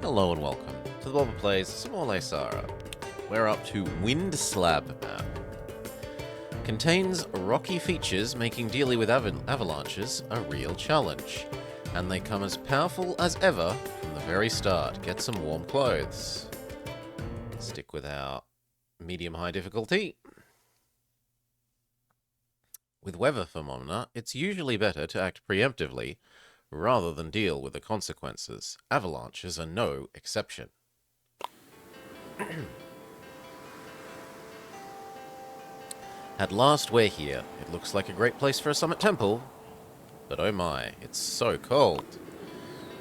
Hello and welcome to the Blobber Plays some more Laysara. We're up to Windslab map. Contains rocky features making dealing with avalanches a real challenge. And they come as powerful as ever from the very start. Get some warm clothes. Stick with our medium-high difficulty. With weather phenomena, it's usually better to act preemptively rather than deal with the consequences. Avalanches are no exception. At last we're here. It looks like a great place for a summit temple. But oh my, it's so cold.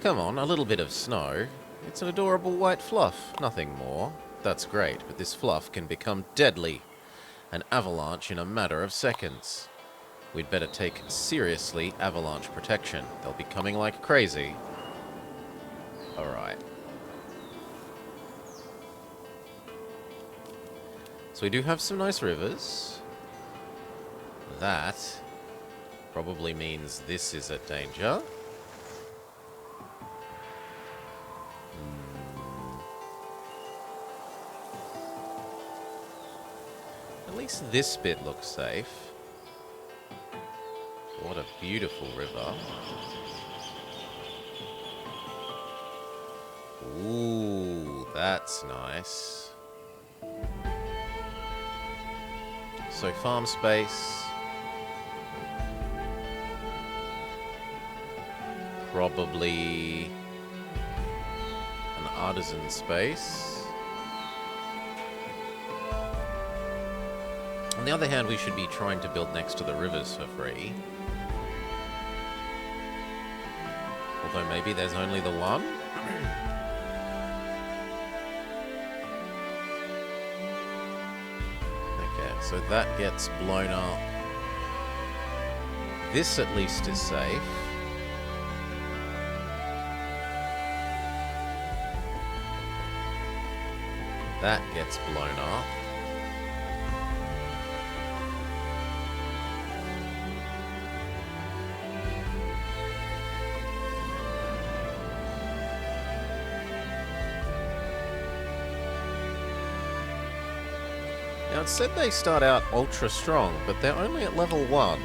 Come on, a little bit of snow. It's an adorable white fluff, nothing more. That's great, but this fluff can become deadly. An avalanche in a matter of seconds. We'd better take seriously avalanche protection. They'll be coming like crazy. Alright. So we do have some nice rivers. That probably means this is a danger. At least this bit looks safe. What a beautiful river. Ooh, that's nice. So farm space. Probably an artisan space. On the other hand, we should be trying to build next to the rivers for free. Although maybe there's only the one? Okay, so that gets blown up. This at least is safe. That gets blown up. Now, it said they start out ultra strong, but they're only at level 1.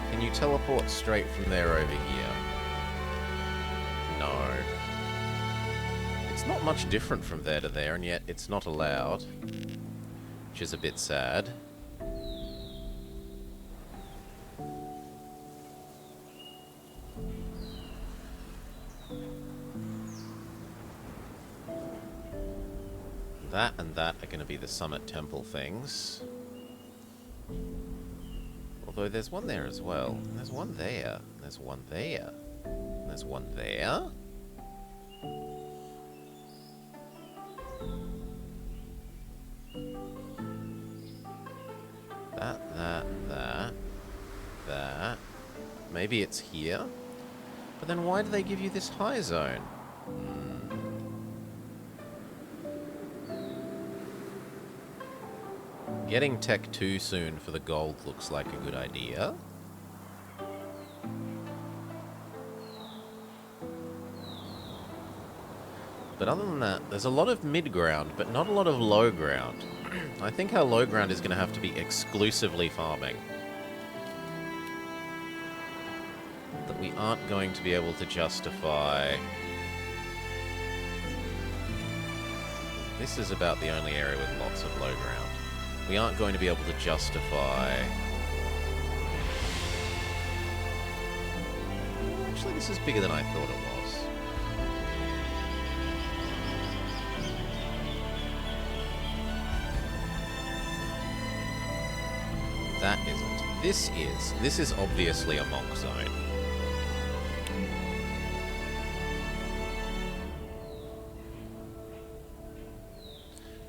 Can you teleport straight from there over here? No. It's not much different from there to there, and yet it's not allowed. Which is a bit sad. That and that are going to be the summit temple things. Although there's one there as well. There's one there. There's one there. There's one there. That. Maybe it's here. But then why do they give you this high zone? Getting Tech 2 soon for the gold looks like a good idea. But other than that, there's a lot of mid-ground, but not a lot of low ground. I think our low ground is going to have to be exclusively farming. That we aren't going to be able to justify... This is about the only area with lots of low ground. We aren't going to be able to justify... Actually, this is bigger than I thought it was. That isn't. This is. This is obviously a monk zone.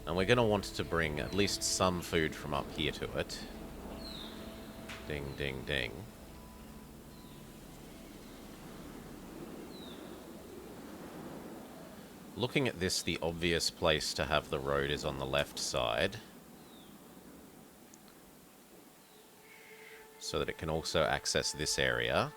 And we're going to want to bring at least some food from up here to it. Ding, ding, ding. Looking at this, the obvious place to have the road is on the left side. so that it can also access this area.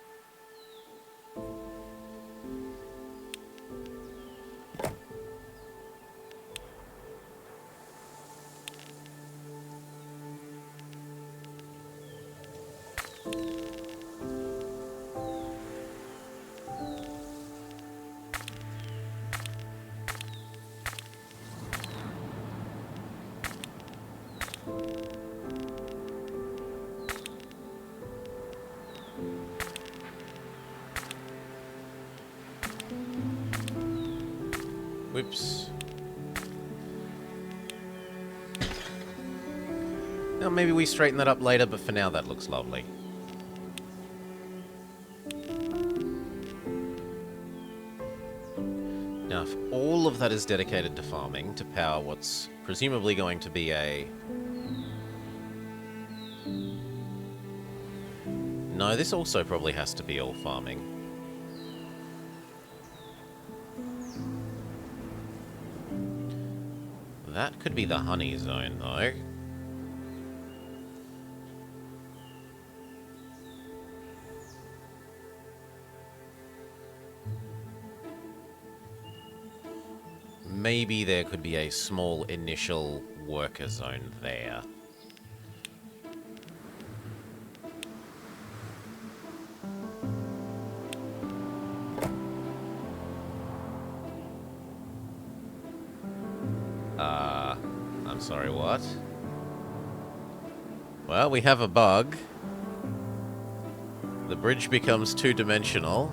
Whoops. Now maybe we straighten that up later, but for now that looks lovely. Now if all of that is dedicated to farming, to power what's presumably going to be a... No, this also probably has to be all farming. That could be the honey zone, though. Maybe there could be a small initial worker zone there. I'm sorry, what? Well, we have a bug. The bridge becomes two-dimensional.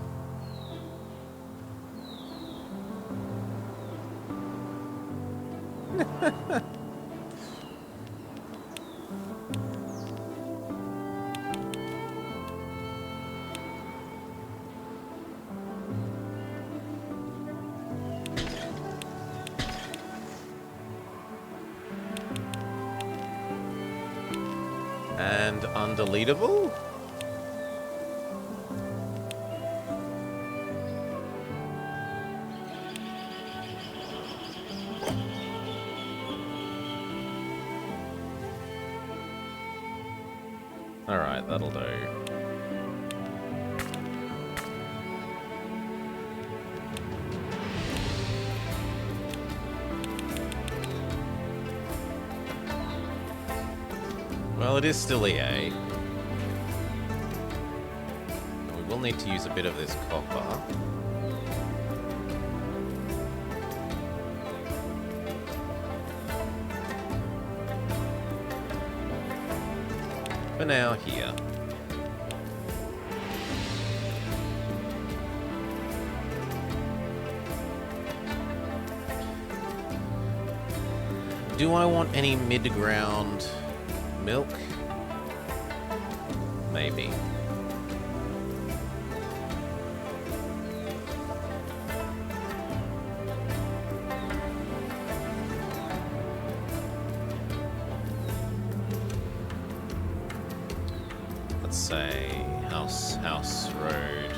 And undeletable? Alright, that'll do. Well, it is still EA. We will need to use a bit of this copper. For now, here. Do I want any mid-ground milk? Maybe. Let's say house, road.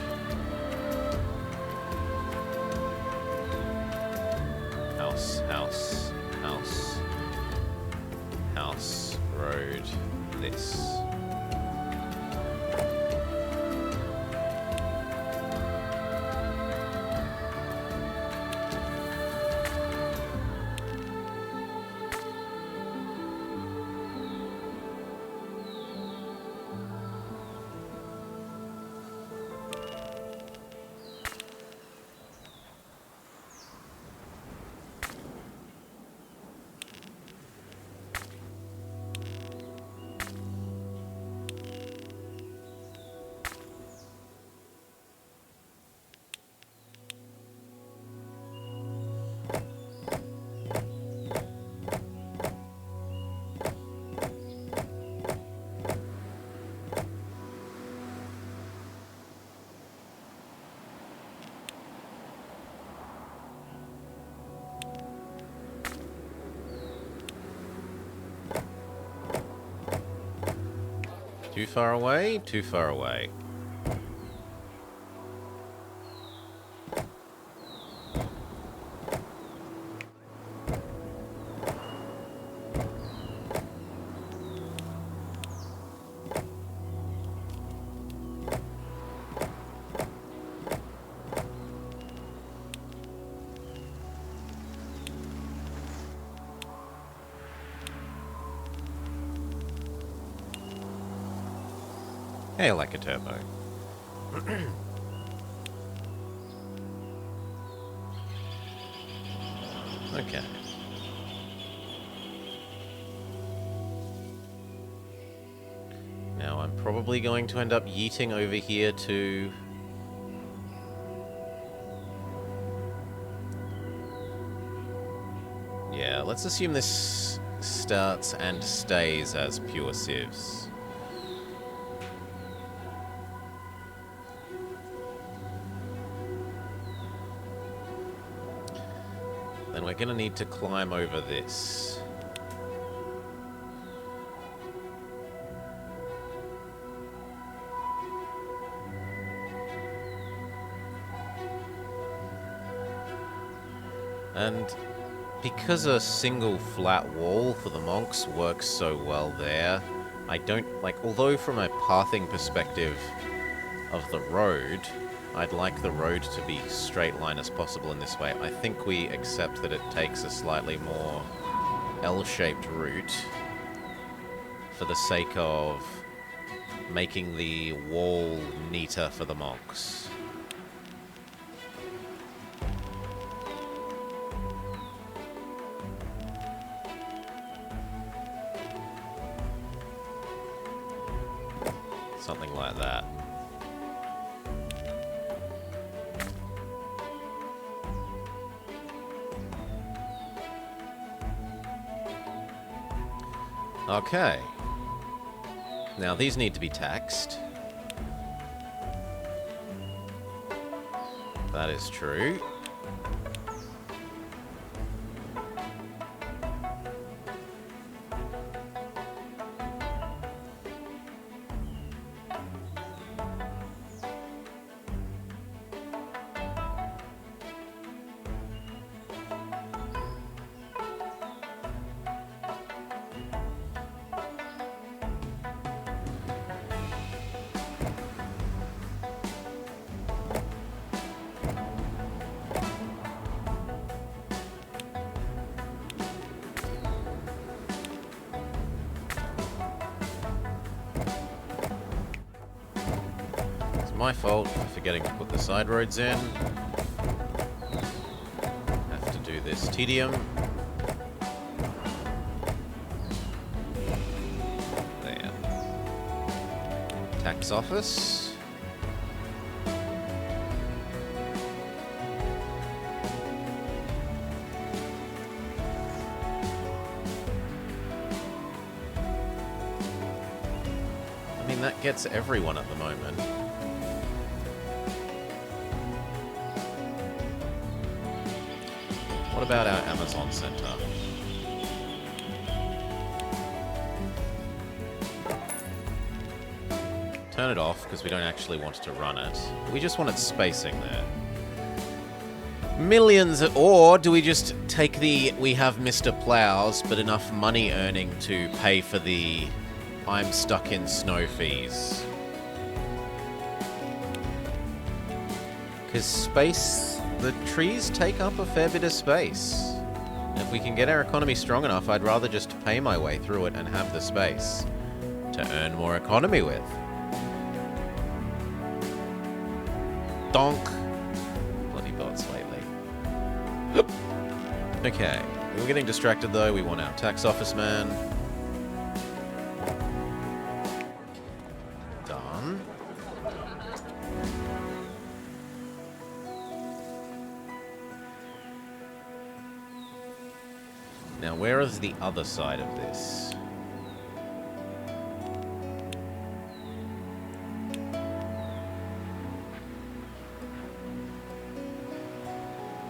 House, road, this. Too far away? Too far away. Hey, I like a turbo. Okay. Now, I'm probably going to end up yeeting over here to... Yeah, let's assume this starts and stays as pure sieves. Then we're going to need to climb over this. And because a single flat wall for the monks works so well there, I don't, like, although from a pathing perspective of the road, I'd like the road to be straight line as possible in this way. I think we accept that it takes a slightly more L-shaped route for the sake of making the wall neater for the monks. Something like that. Okay. Now these need to be taxed. That is true. My fault for forgetting to put the side roads in. Have to do this tedium. There. Tax office. I mean, that gets everyone at the moment. What about our Amazon Center? Turn it off, because we don't actually want to run it. We just wanted spacing there. Millions, or do we just take the we have Mr. Plows, but enough money earning to pay for the I'm stuck in snow fees? Because space... The trees take up a fair bit of space. And if we can get our economy strong enough, I'd rather just pay my way through it and have the space to earn more economy with. Donk. Bloody bots lately. Okay. We're getting distracted though. We want our tax office man. Done. Now, where is the other side of this?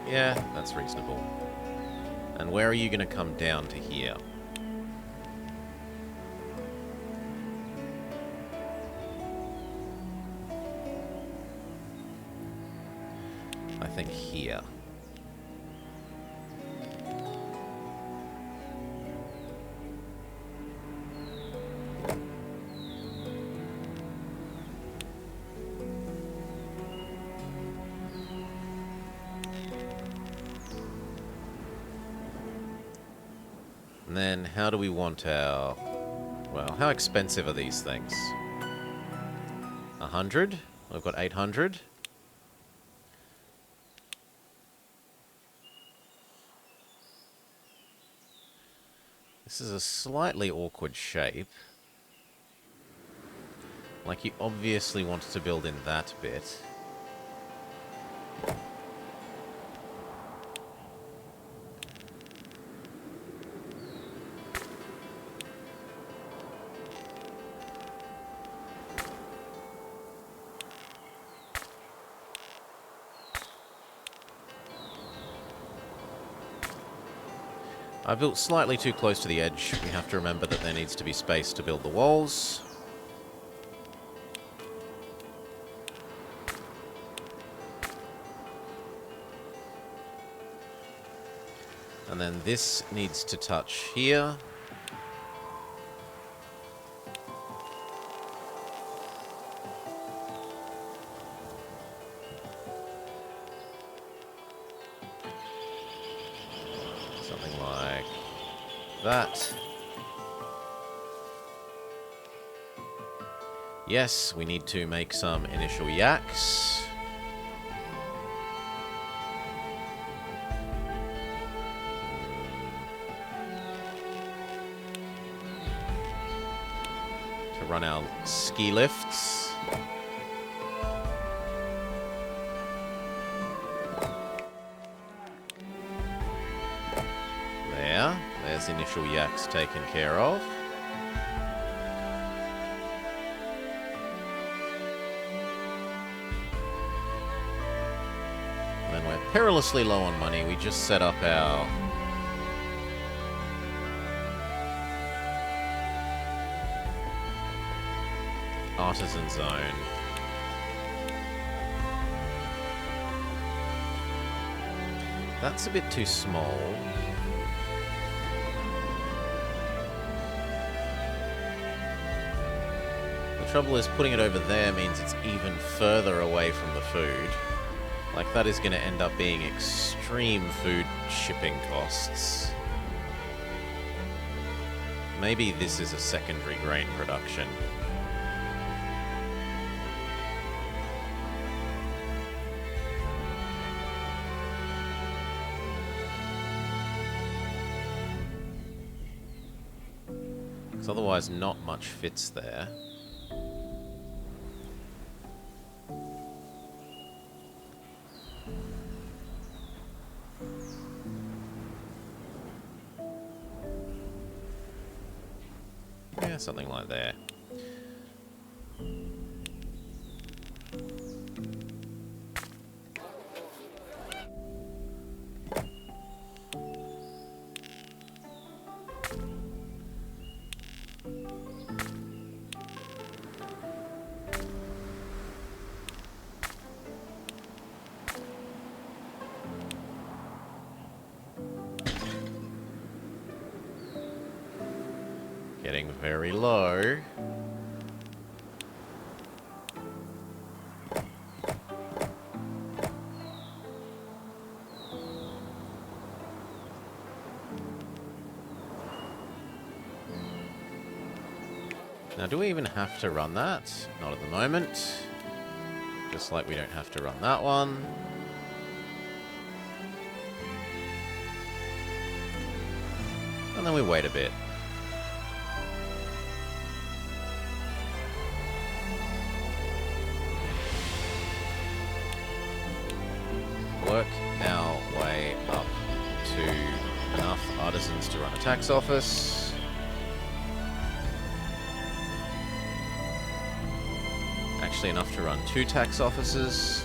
Yeah, that's reasonable. And where are you going to come down to here? I think here. And then, how do we want our... Well, how expensive are these things? 100. I've got 800. This is a slightly awkward shape. Like, you obviously wanted to build in that bit. I built slightly too close to the edge. We have to remember that there needs to be space to build the walls. And then this needs to touch here. Something like that. Yes, we need to make some initial yaks. To run our ski lifts. There's initial yaks taken care of. And then we're perilously low on money. We just set up our artisan zone. That's a bit too small. The trouble is, putting it over there means it's even further away from the food. Like, that is going to end up being extreme food shipping costs. Maybe this is a secondary grain production. Because otherwise not much fits there. Yeah, something like that. Getting very low. Now, do we even have to run that? Not at the moment. Just like we don't have to run that one. And then we wait a bit. Work our way up to enough artisans to run a tax office. Actually enough to run 2 tax offices.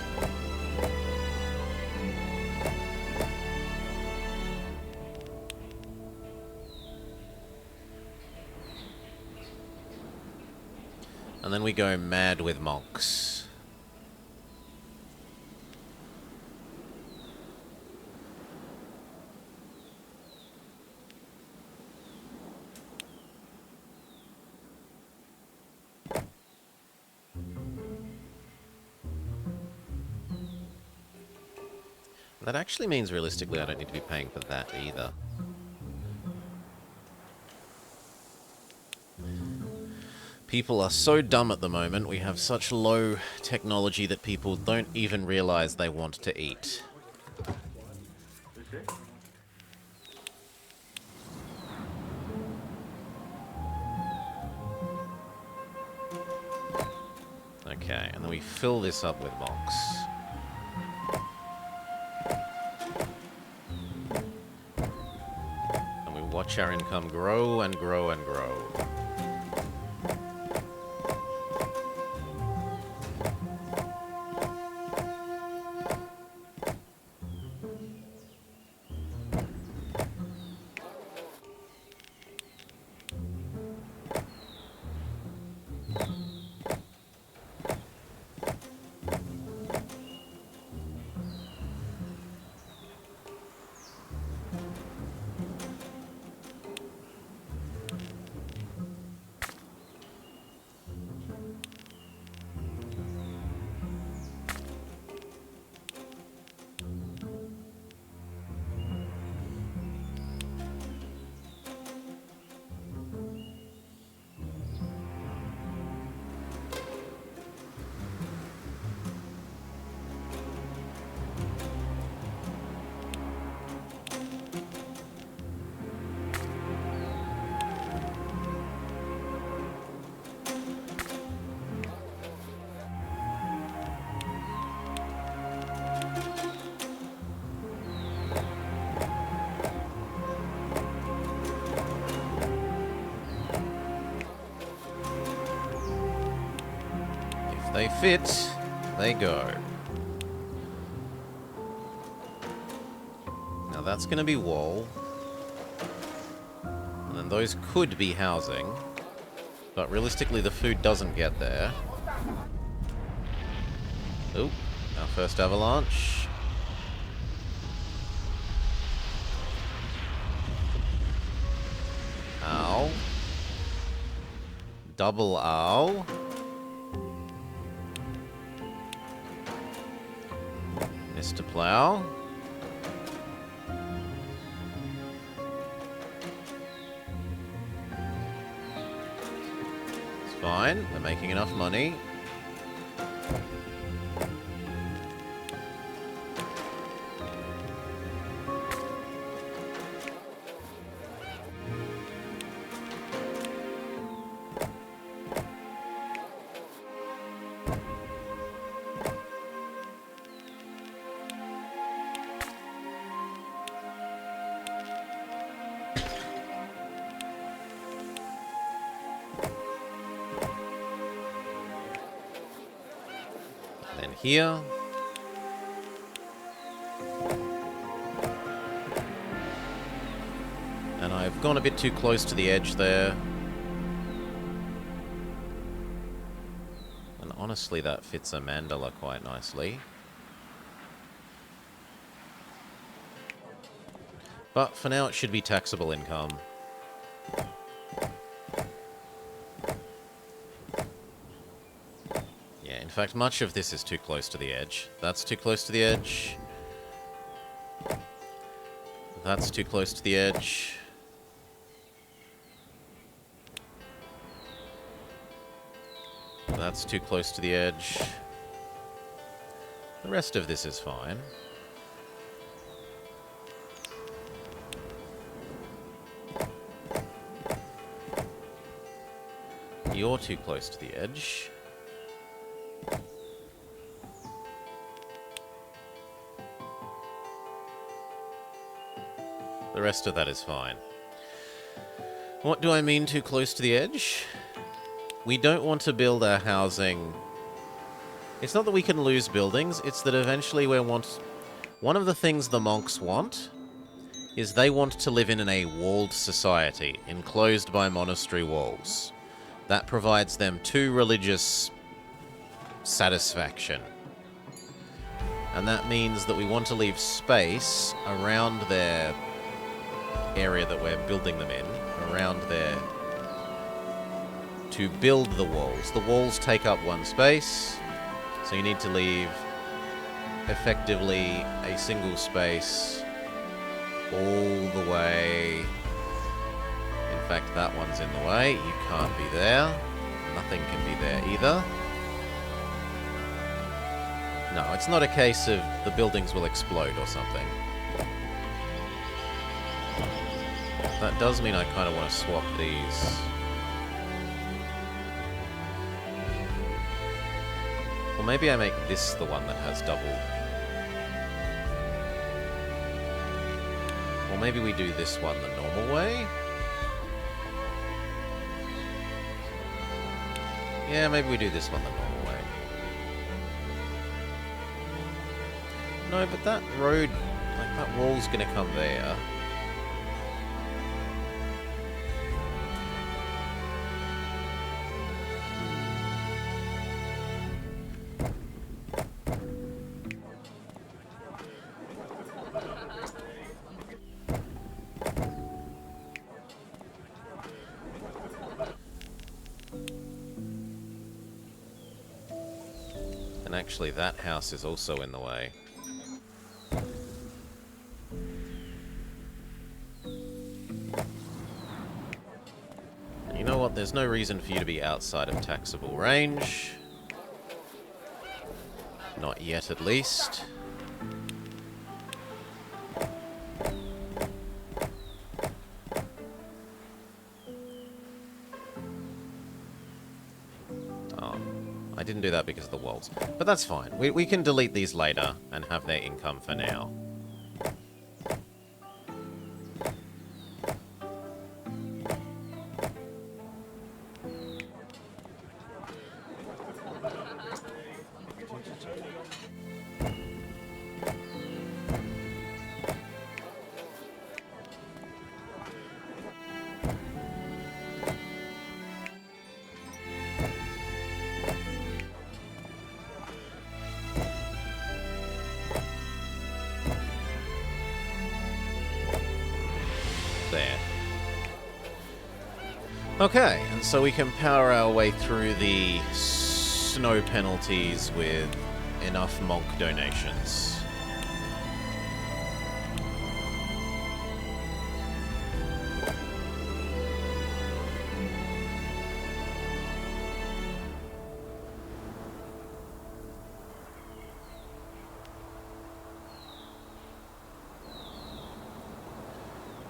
And then we go mad with monks. That actually means, realistically, I don't need to be paying for that either. People are so dumb at the moment. We have such low technology that people don't even realize they want to eat. Okay, and then we fill this up with monks. And we watch our income grow and grow and grow. They fit, they go. Now that's going to be wall. And then those could be housing. But realistically the food doesn't get there. Oop, our first avalanche. Ow. Double ow. Mr. Plow. It's fine. We're making enough money. Then here. And I've gone a bit too close to the edge there. And honestly, that fits a mandala quite nicely. But for now, it should be taxable income. In fact, much of this is too close to the edge. That's too close to the edge. That's too close to the edge. That's too close to the edge. The rest of this is fine. You're too close to the edge. The rest of that is fine. What do I mean too close to the edge? We don't want to build our housing... It's not that we can lose buildings, it's that eventually we want... One of the things the monks want is they want to live in a walled society, enclosed by monastery walls. That provides them two religious satisfaction. And that means that we want to leave space around their area that we're building them in, around there, to build the walls. The walls take up one space, so you need to leave effectively a single space all the way. In fact, that one's in the way. You can't be there. Nothing can be there either. No, it's not a case of the buildings will explode or something. That does mean I kind of want to swap these. Well, maybe I make this the one that has double. Or maybe we do this one the normal way. Yeah, maybe we do this one the normal way. No, but that road, like that wall's gonna come there. And actually, that house is also in the way. And you know what? There's no reason for you to be outside of taxable range. Not yet, at least. I didn't do that because of the walls. But that's fine. We can delete these later and have their income for now. There. Okay, and so we can power our way through the snow penalties with enough monk donations.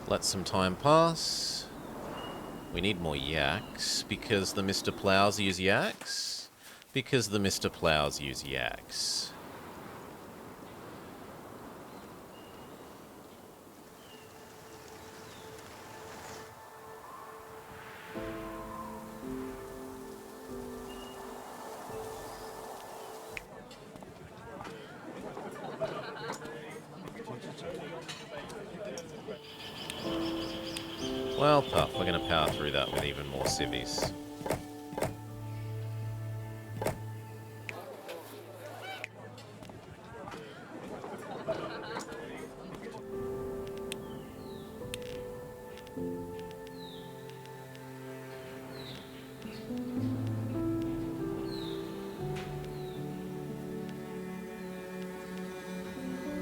Let some time pass. We need more yaks, because the Mr. Plows use yaks. Because the Mr. Plows use yaks. Well, puff, we're going to power through that with even more civvies.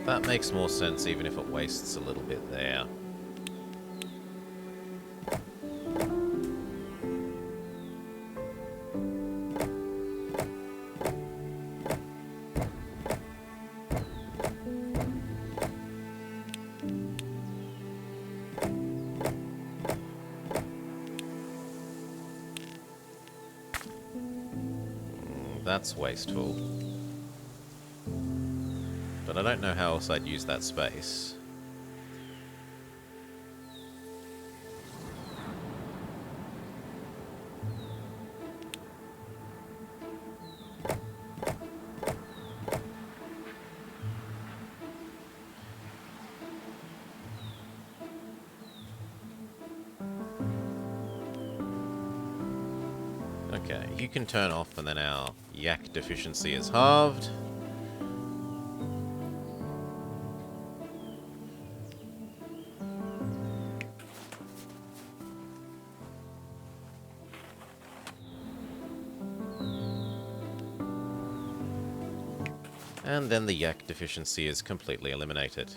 That makes more sense even if it wastes a little bit there. That's wasteful. But I don't know how else I'd use that space. Okay, you can turn off and then our yak deficiency is halved. And then the yak deficiency is completely eliminated.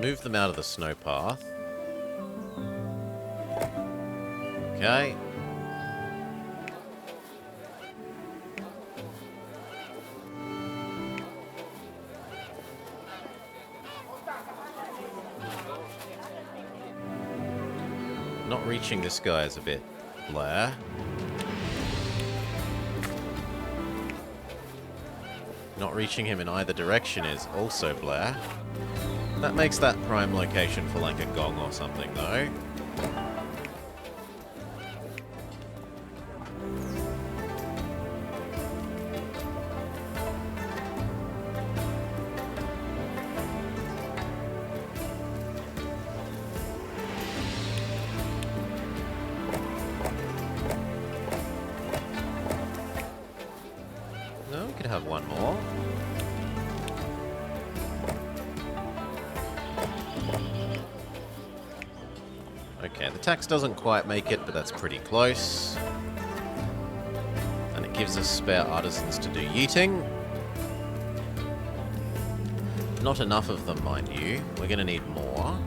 move them out of the snow path. Okay. Not reaching this guy is a bit blur. Not reaching him in either direction is also blur. That makes that prime location for like a gong or something though. No, we could have one more. Okay, the tax doesn't quite make it, but that's pretty close. And it gives us spare artisans to do yeeting. Not enough of them, mind you. We're going to need more.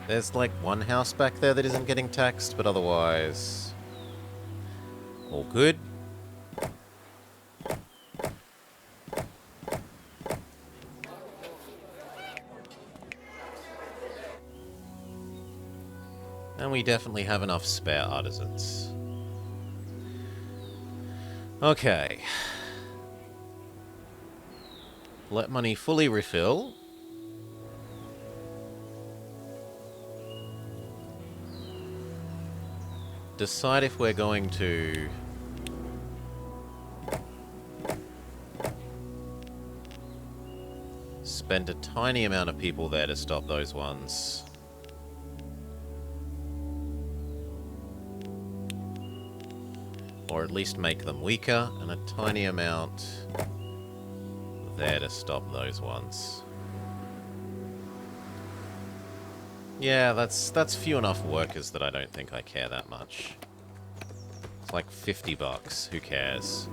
There's like one house back there that isn't getting taxed, but otherwise all good. And we definitely have enough spare artisans. Okay. Let money fully refill. Decide if we're going to spend a tiny amount of people there to stop those ones. Or at least make them weaker, and a tiny amount there to stop those ones. Yeah, that's few enough workers that I don't think I care that much. It's like $50. Who cares?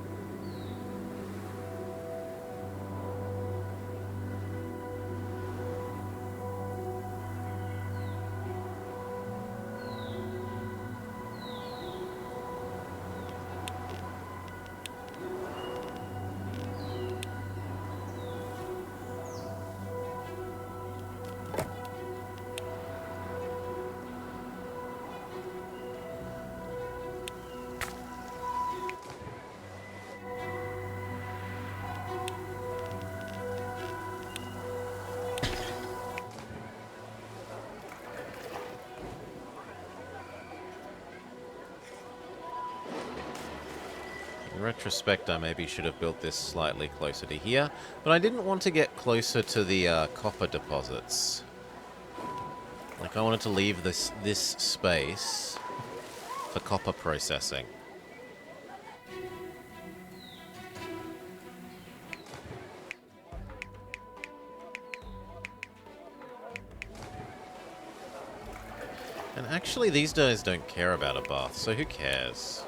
In retrospect, I maybe should have built this slightly closer to here, but I didn't want to get closer to the copper deposits. Like, I wanted to leave this space for copper processing. And actually, these guys don't care about a bath, so who cares?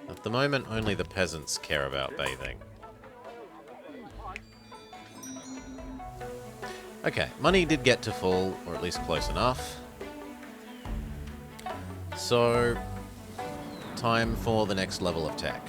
At the moment, only the peasants care about bathing. Okay, money did get to full, or at least close enough. So, time for the next level of tech.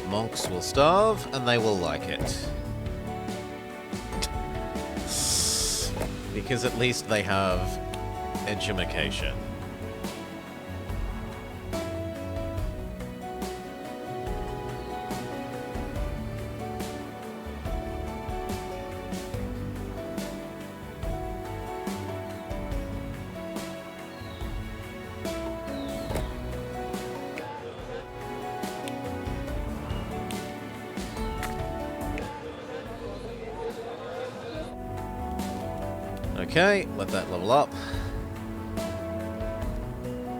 Monks will starve, and they will like it. Because at least they have edumacation. Okay, let that level up.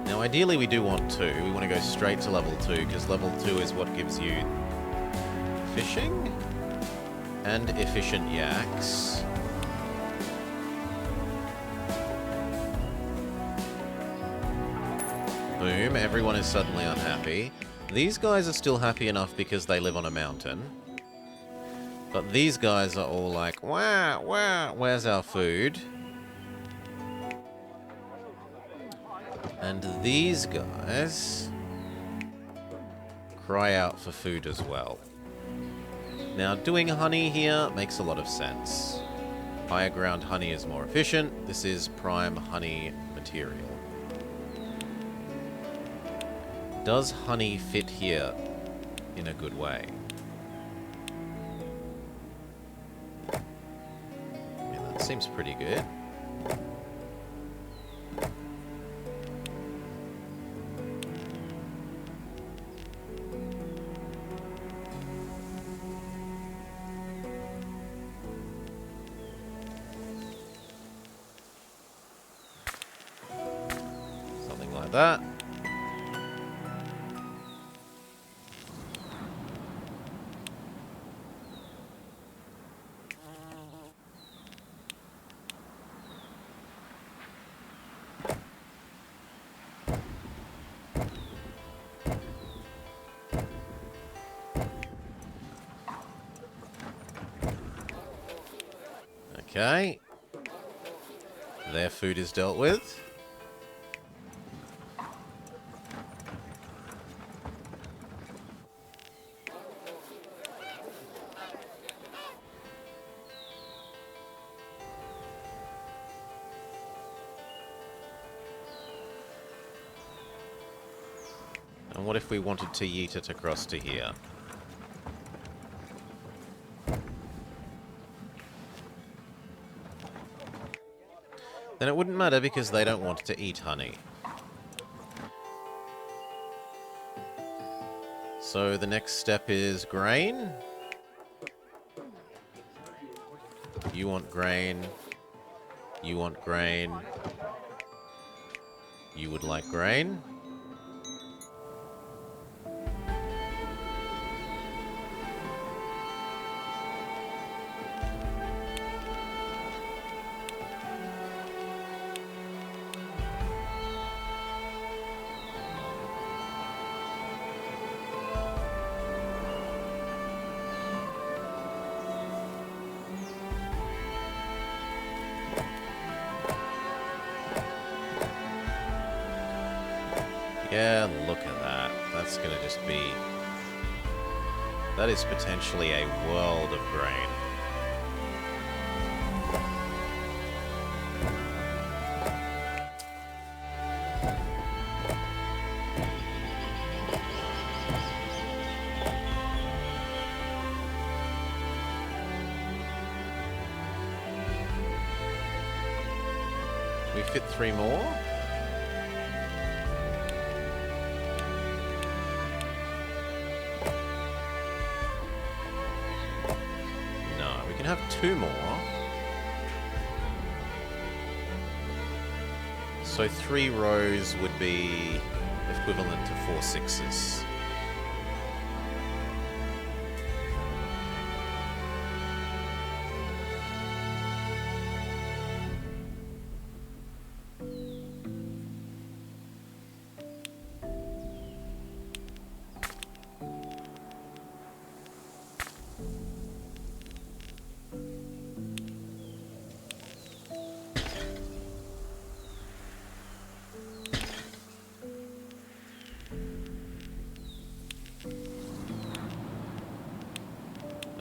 Now ideally we do want 2. We want to go straight to level 2, because level 2 is what gives you fishing and efficient yaks. Boom, everyone is suddenly unhappy. These guys are still happy enough because they live on a mountain. But these guys are all like, wow, wow, where's our food? And these guys cry out for food as well. Now, doing honey here makes a lot of sense. Higher ground honey is more efficient. This is prime honey material. Does honey fit here in a good way? I mean, that seems pretty good. Something like that. Okay. Their food is dealt with. And what if we wanted to yeet it across to here? Then it wouldn't matter because they don't want to eat honey. So the next step is grain. You want grain. You want grain. You would like grain. Yeah, look at that. That's gonna just be... That is potentially a world of grain. we fit 3 more? No, we can have 2 more. So 3 rows would be equivalent to 4 sixes.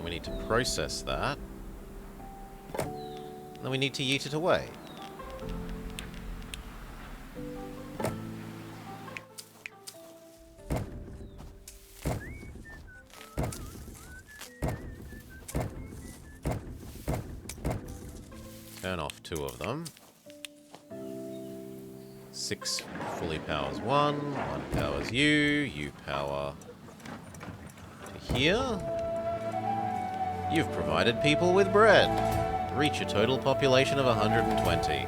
We need to process that. Then we need to yeet it away. Turn off 2 of them. 6 fully powers 1 powers you, you power to here. You've provided people with bread. Reach a total population of 120.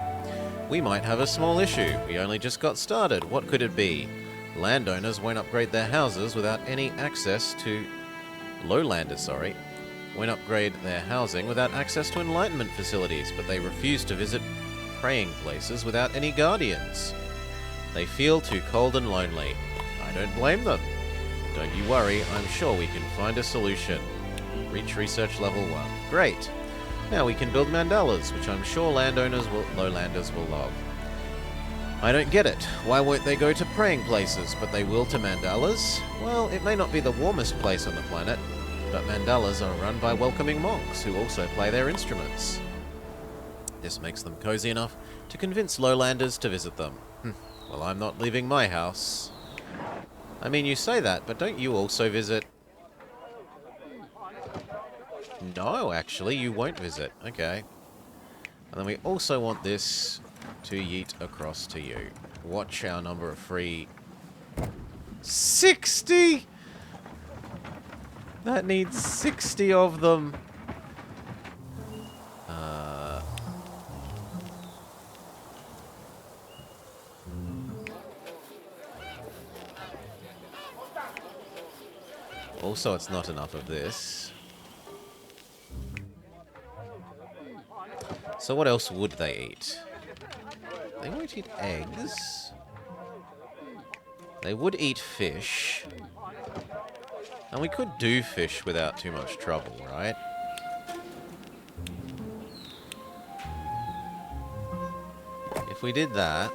We might have a small issue. We only just got started. What could it be? Landowners won't upgrade their houses without any access to... Lowlanders, sorry. Won't upgrade their housing without access to enlightenment facilities, but they refuse to visit praying places without any guardians. They feel too cold and lonely. I don't blame them. Don't you worry, I'm sure we can find a solution. Reach research level 1. Great. Now we can build mandalas, which I'm sure lowlanders will love. I don't get it. Why won't they go to praying places, but they will to mandalas? Well, it may not be the warmest place on the planet, but mandalas are run by welcoming monks who also play their instruments. This makes them cozy enough to convince lowlanders to visit them. Well, I'm not leaving my house. I mean, you say that, but don't you also visit... No, actually, you won't visit. Okay. And then we also want this to yeet across to you. Watch our number of free... 60! That needs 60 of them. Also, it's not enough of this. So what else would they eat? They won't eat eggs. They would eat fish. And we could do fish without too much trouble, right? If we did that,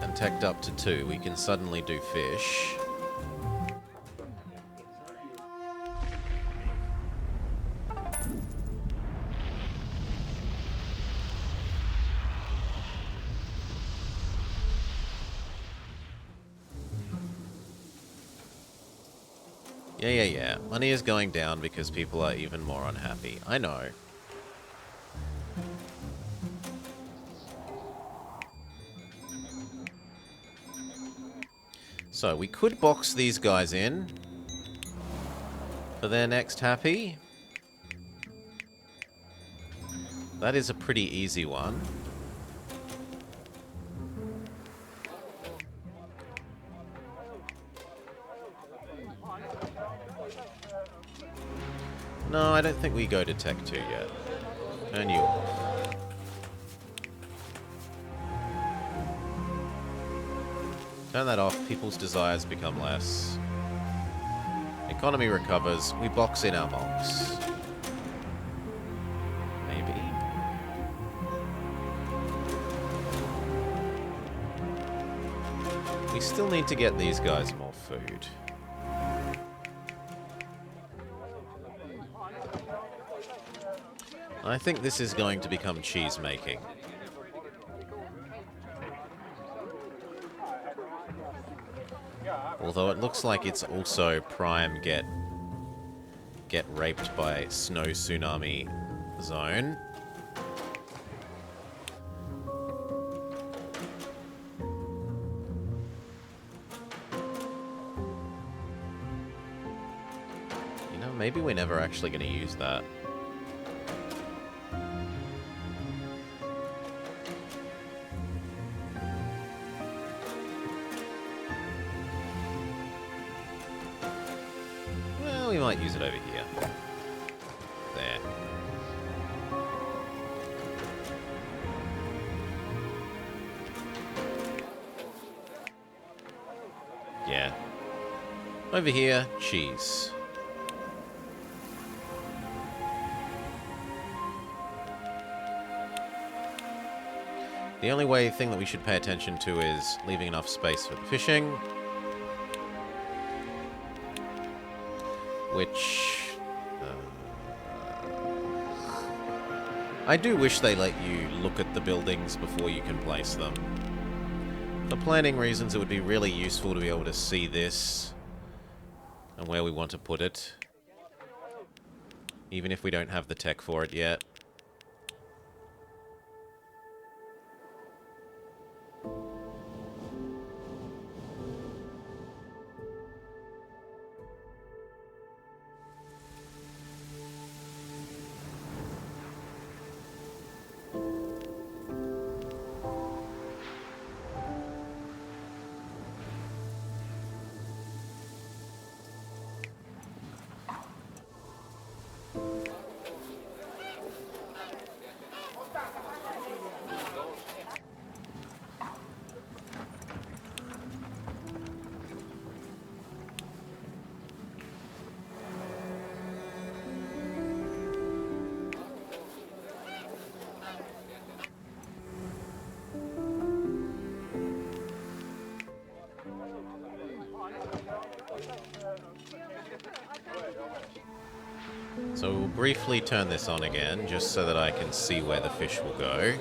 and teched up to 2, we can suddenly do fish. Yeah. Money is going down because people are even more unhappy. I know. So, we could box these guys in for their next happy. That is a pretty easy one. No, I don't think we go to Tech 2 yet. Turn you off. Turn that off, people's desires become less. Economy recovers, we box in our monks. Maybe. We still need to get these guys more food. I think this is going to become cheese making. Although it looks like it's also prime get raped by snow tsunami zone. maybe we're never actually going to use that. Well, we might use it over here. There. Yeah. Over here, cheese. The only thing that we should pay attention to is leaving enough space for the fishing. Which... I do wish they let you look at the buildings before you can place them. For planning reasons, it would be really useful to be able to see this and where we want to put it. Even if we don't have the tech for it yet. So we'll briefly turn this on again, just so that I can see where the fish will go.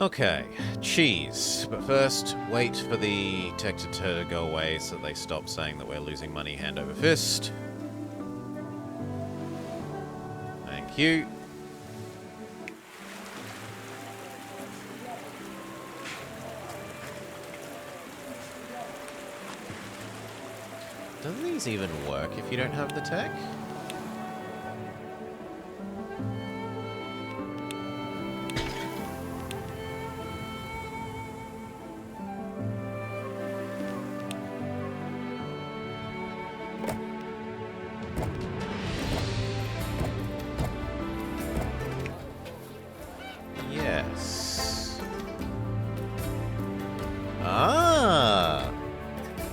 Okay, cheese. But first, wait for the tech to go away so they stop saying that we're losing money hand over fist. Thank you. Do these even work if you don't have the tech?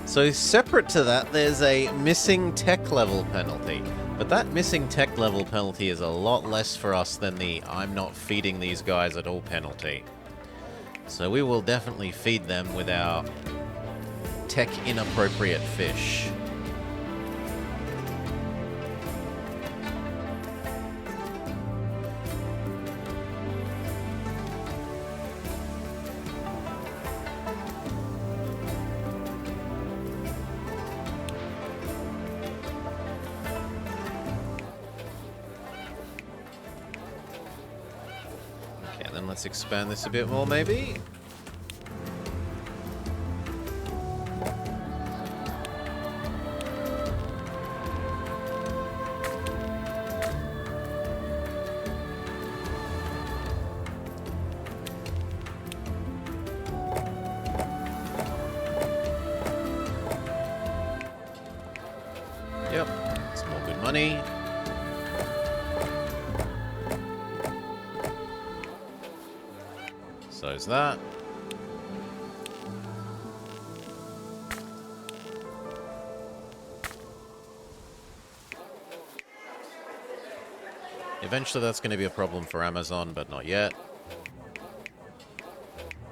So separate to that, there's a missing tech level penalty. But that missing tech level penalty is a lot less for us than the I'm not feeding these guys at all penalty. So we will definitely feed them with our tech inappropriate fish. Let's expand this a bit more, maybe. Yep, it's more good money. So's that. Eventually that's going to be a problem for Amazon, but not yet.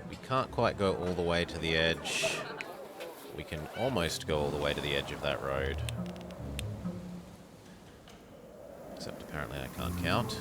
We can't quite go all the way to the edge. We can almost go all the way to the edge of that road. Except apparently I can't count.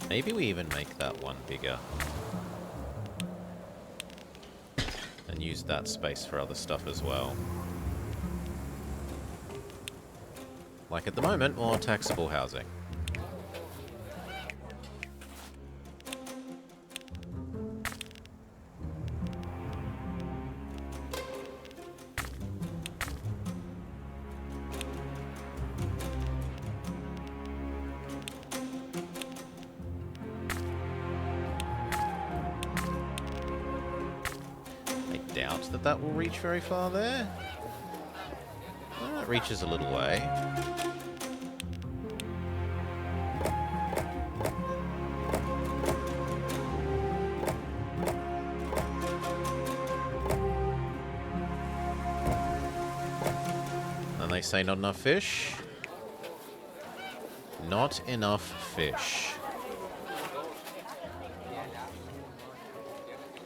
Maybe we even make that one bigger. And use that space for other stuff as well. Like at the moment, more taxable housing. That will reach very far there. Well, it reaches a little way. And they say not enough fish. Not enough fish.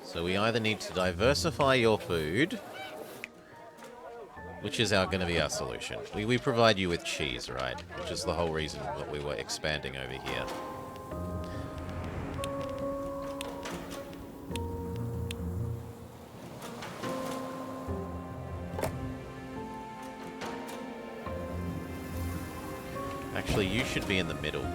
So we either need to diversify your food, which is going to be our solution. We provide you with cheese, right? Which is the whole reason that we were expanding over here. Actually, you should be in the middle.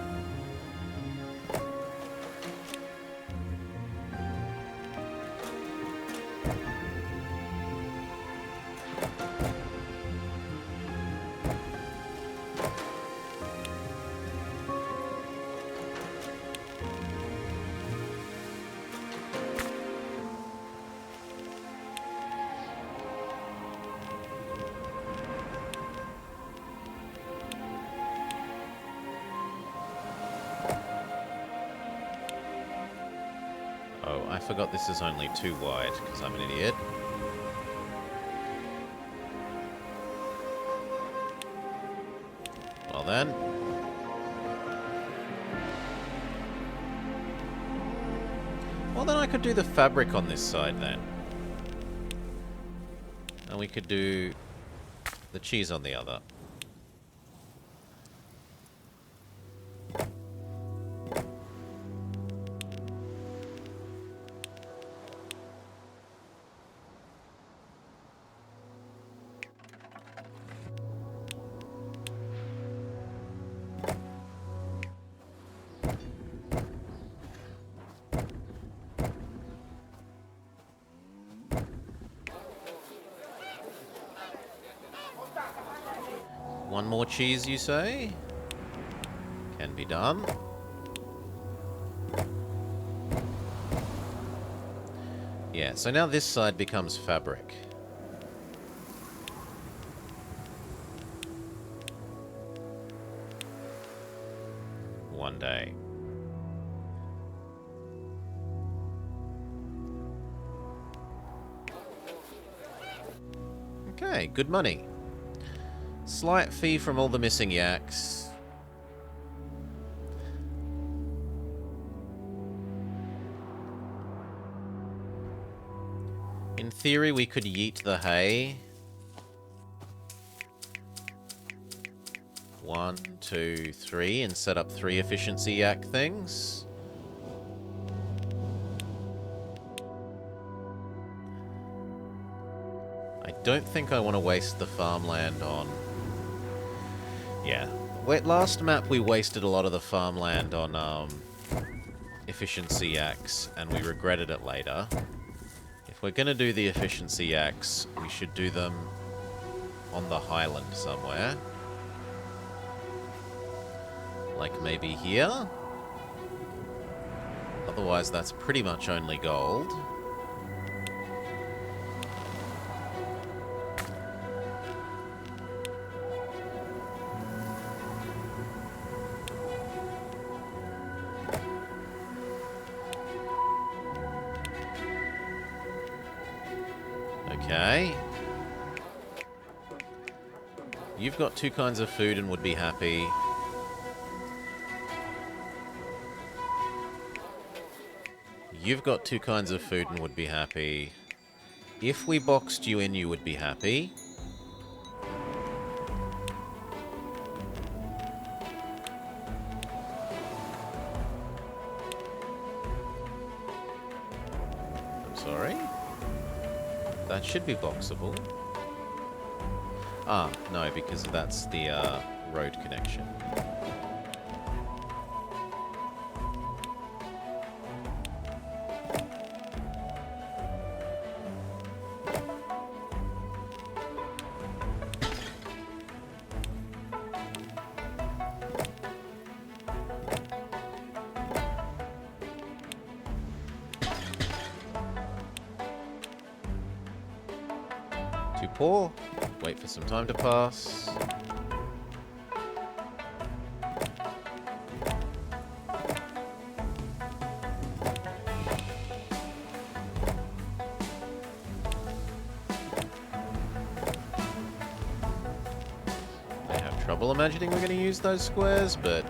I forgot this is only 2 wide, because I'm an idiot. Well then. Well then I could do the fabric on this side then. And we could do the cheese on the other. One more cheese, you say? Can be done. Yeah, so now this side becomes fabric. One day. Okay, good money. Slight fee from all the missing yaks. In theory, we could yeet the hay. 1, 2, 3, and set up 3 efficiency yak things. I don't think I want to waste the farmland on... Yeah. Last map we wasted a lot of the farmland on efficiency yaks, and we regretted it later. If we're going to do the efficiency yaks, we should do them on the highland somewhere. Like maybe here? Otherwise that's pretty much only gold. Okay. You've got 2 kinds of food and would be happy. You've got 2 kinds of food and would be happy. If we boxed you in, you would be happy. I'm sorry? That should be boxable. Ah, no, because that's the road connection. Too poor. Wait for some time to pass. I have trouble imagining we're going to use those squares, but...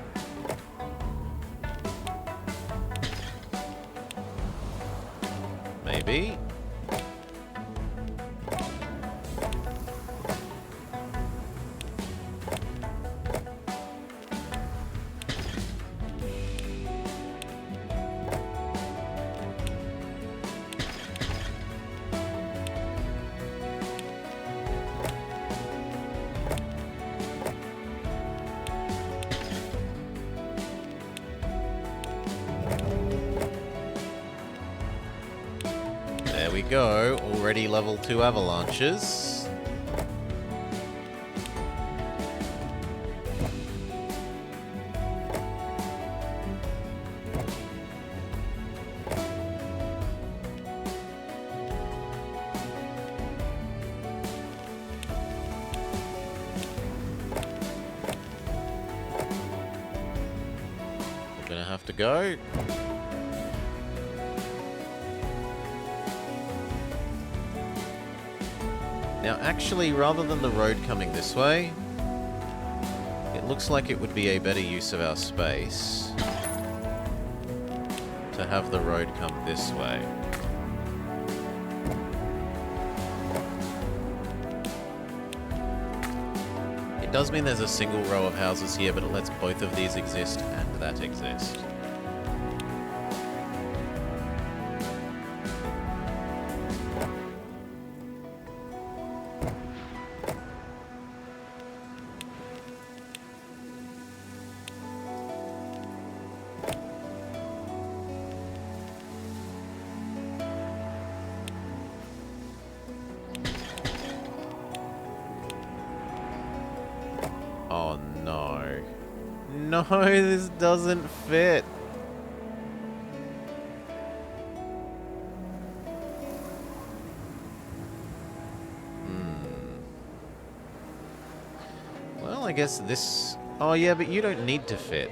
maybe. There we go, already level 2 avalanches. We're gonna have to go. Now, actually, rather than the road coming this way, it looks like it would be a better use of our space to have the road come this way. It does mean there's a single row of houses here, but it lets both of these exist and that exist. Oh no. No, this doesn't fit. Well, I guess this... oh yeah, but you don't need to fit.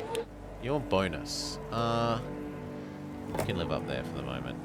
You're bonus. You can live up there for the moment.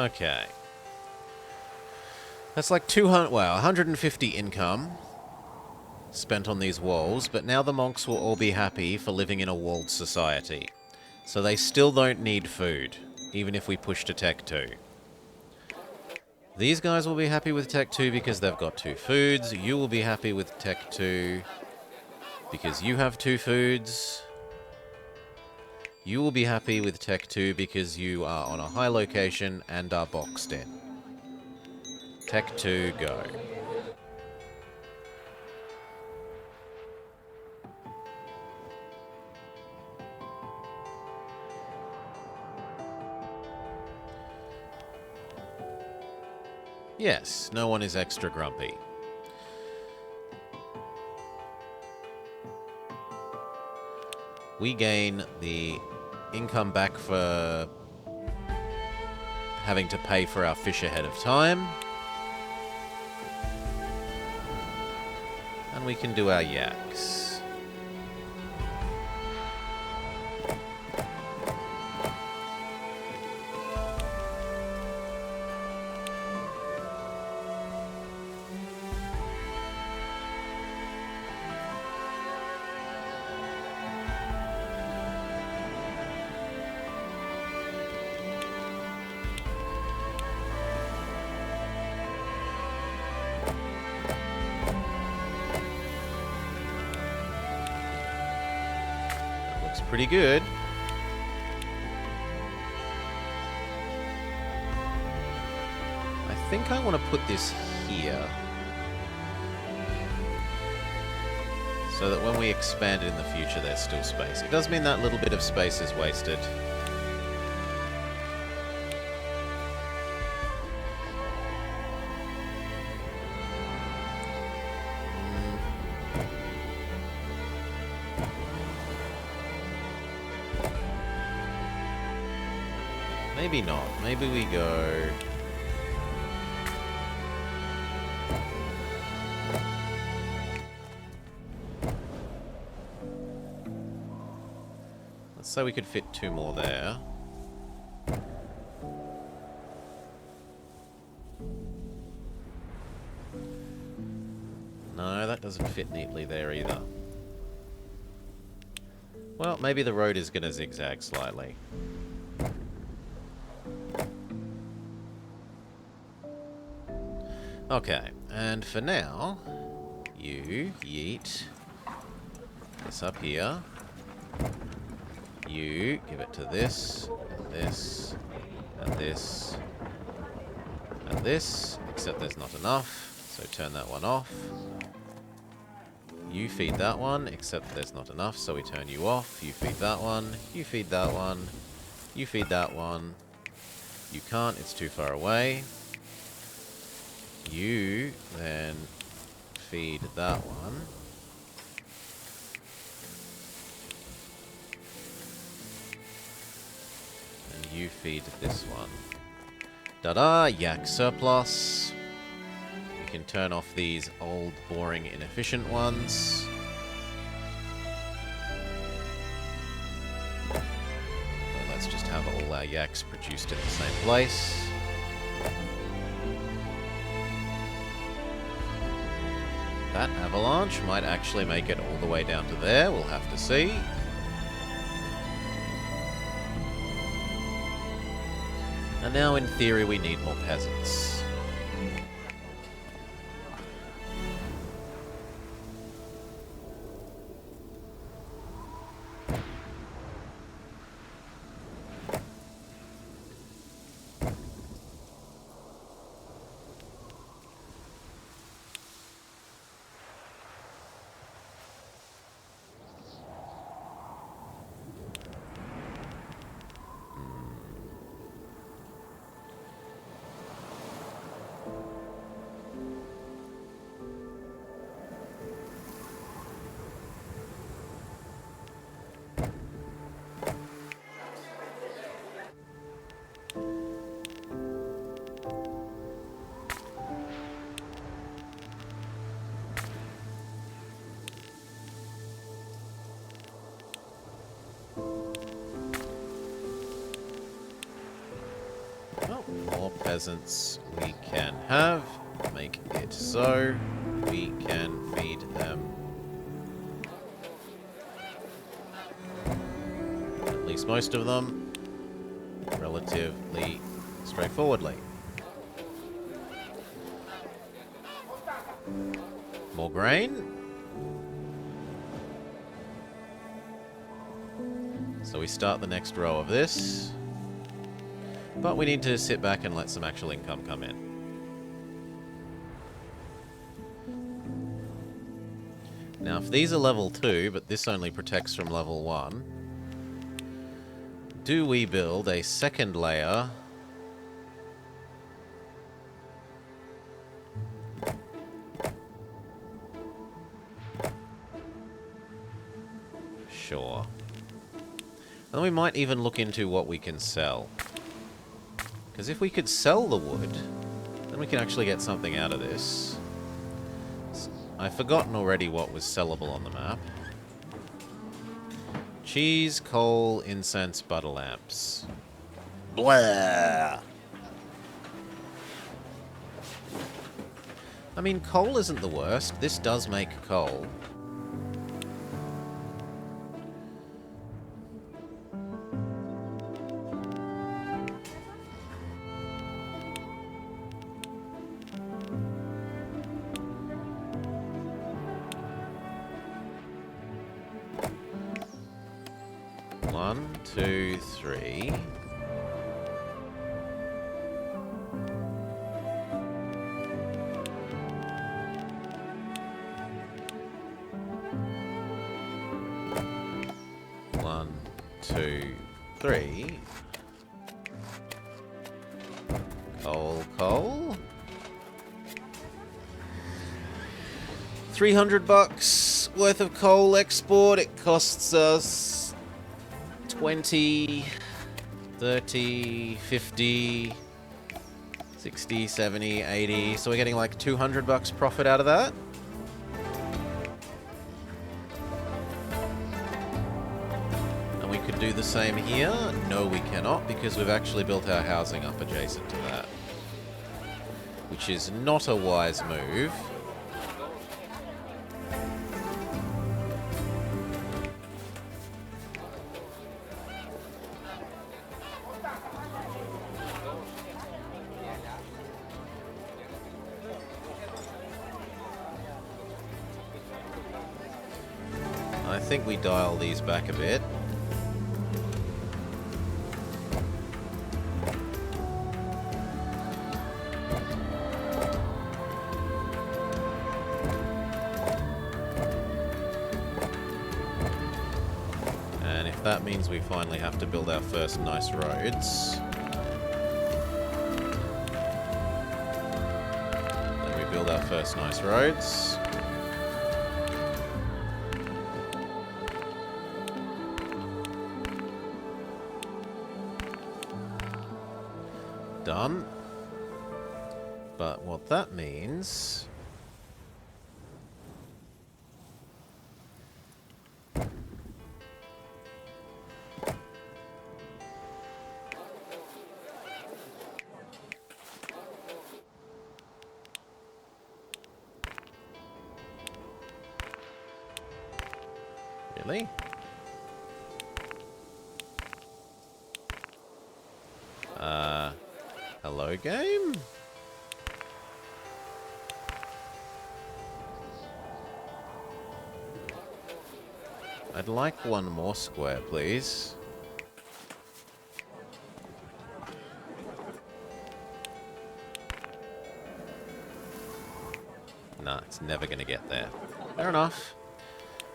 Okay. That's like 200, well, 150 income spent on these walls, but now the monks will all be happy for living in a walled society. So they still don't need food, even if we push to Tech 2. These guys will be happy with Tech 2 because they've got 2 foods. You will be happy with Tech 2 because you have 2 foods. You will be happy with Tech 2 because you are on a high location and are boxed in. Tech 2, go. Yes, no one is extra grumpy. We gain the income back for having to pay for our fish ahead of time. And we can do our yaks. Pretty good. I think I want to put this here so that when we expand it in the future there's still space. It does mean that little bit of space is wasted. Maybe not. Maybe we go... Let's say we could fit 2 more there. No, that doesn't fit neatly there either. Well, maybe the road is going to zigzag slightly. Okay, and for now, you yeet this up here. You give it to this, and this, and this, and this, except there's not enough, so turn that one off. You feed that one, except there's not enough, so we turn you off. You feed that one, you feed that one, you feed that one. You can't, it's too far away. You then feed that one. And you feed this one. Ta-da! Yak surplus. You can turn off these old, boring, inefficient ones. Well, let's just have all our yaks produced in the same place. That avalanche might actually make it all the way down to there. We'll have to see. And now, in theory, we need more peasants. pheasants we can have. Make it so we can feed them. At least most of them. Relatively straightforwardly. More grain. So we start the next row of this. But we need to sit back and let some actual income come in. Now, if these are level 2, but this only protects from level 1, do we build a second layer? Sure. And we might even look into what we can sell. Because if we could sell the wood, then we can actually get something out of this. I've forgotten already what was sellable on the map. Cheese, coal, incense, butter lamps. Blah! I mean, coal isn't the worst. This does make coal. One, two, three. One, two, three. Coal, coal. $300 worth of coal export. It costs us 20, 30, 50, 60, 70, 80. So we're getting like $200 profit out of that. And we could do the same here. No, we cannot, because we've actually built our housing up adjacent to that. Which is not a wise move. I think we dial these back a bit. And if that means we finally have to build our first nice roads, then we build our first nice roads. Done. But what that means... Really? Hello, game? I'd like one more square, please. Nah, it's never gonna get there. Fair enough.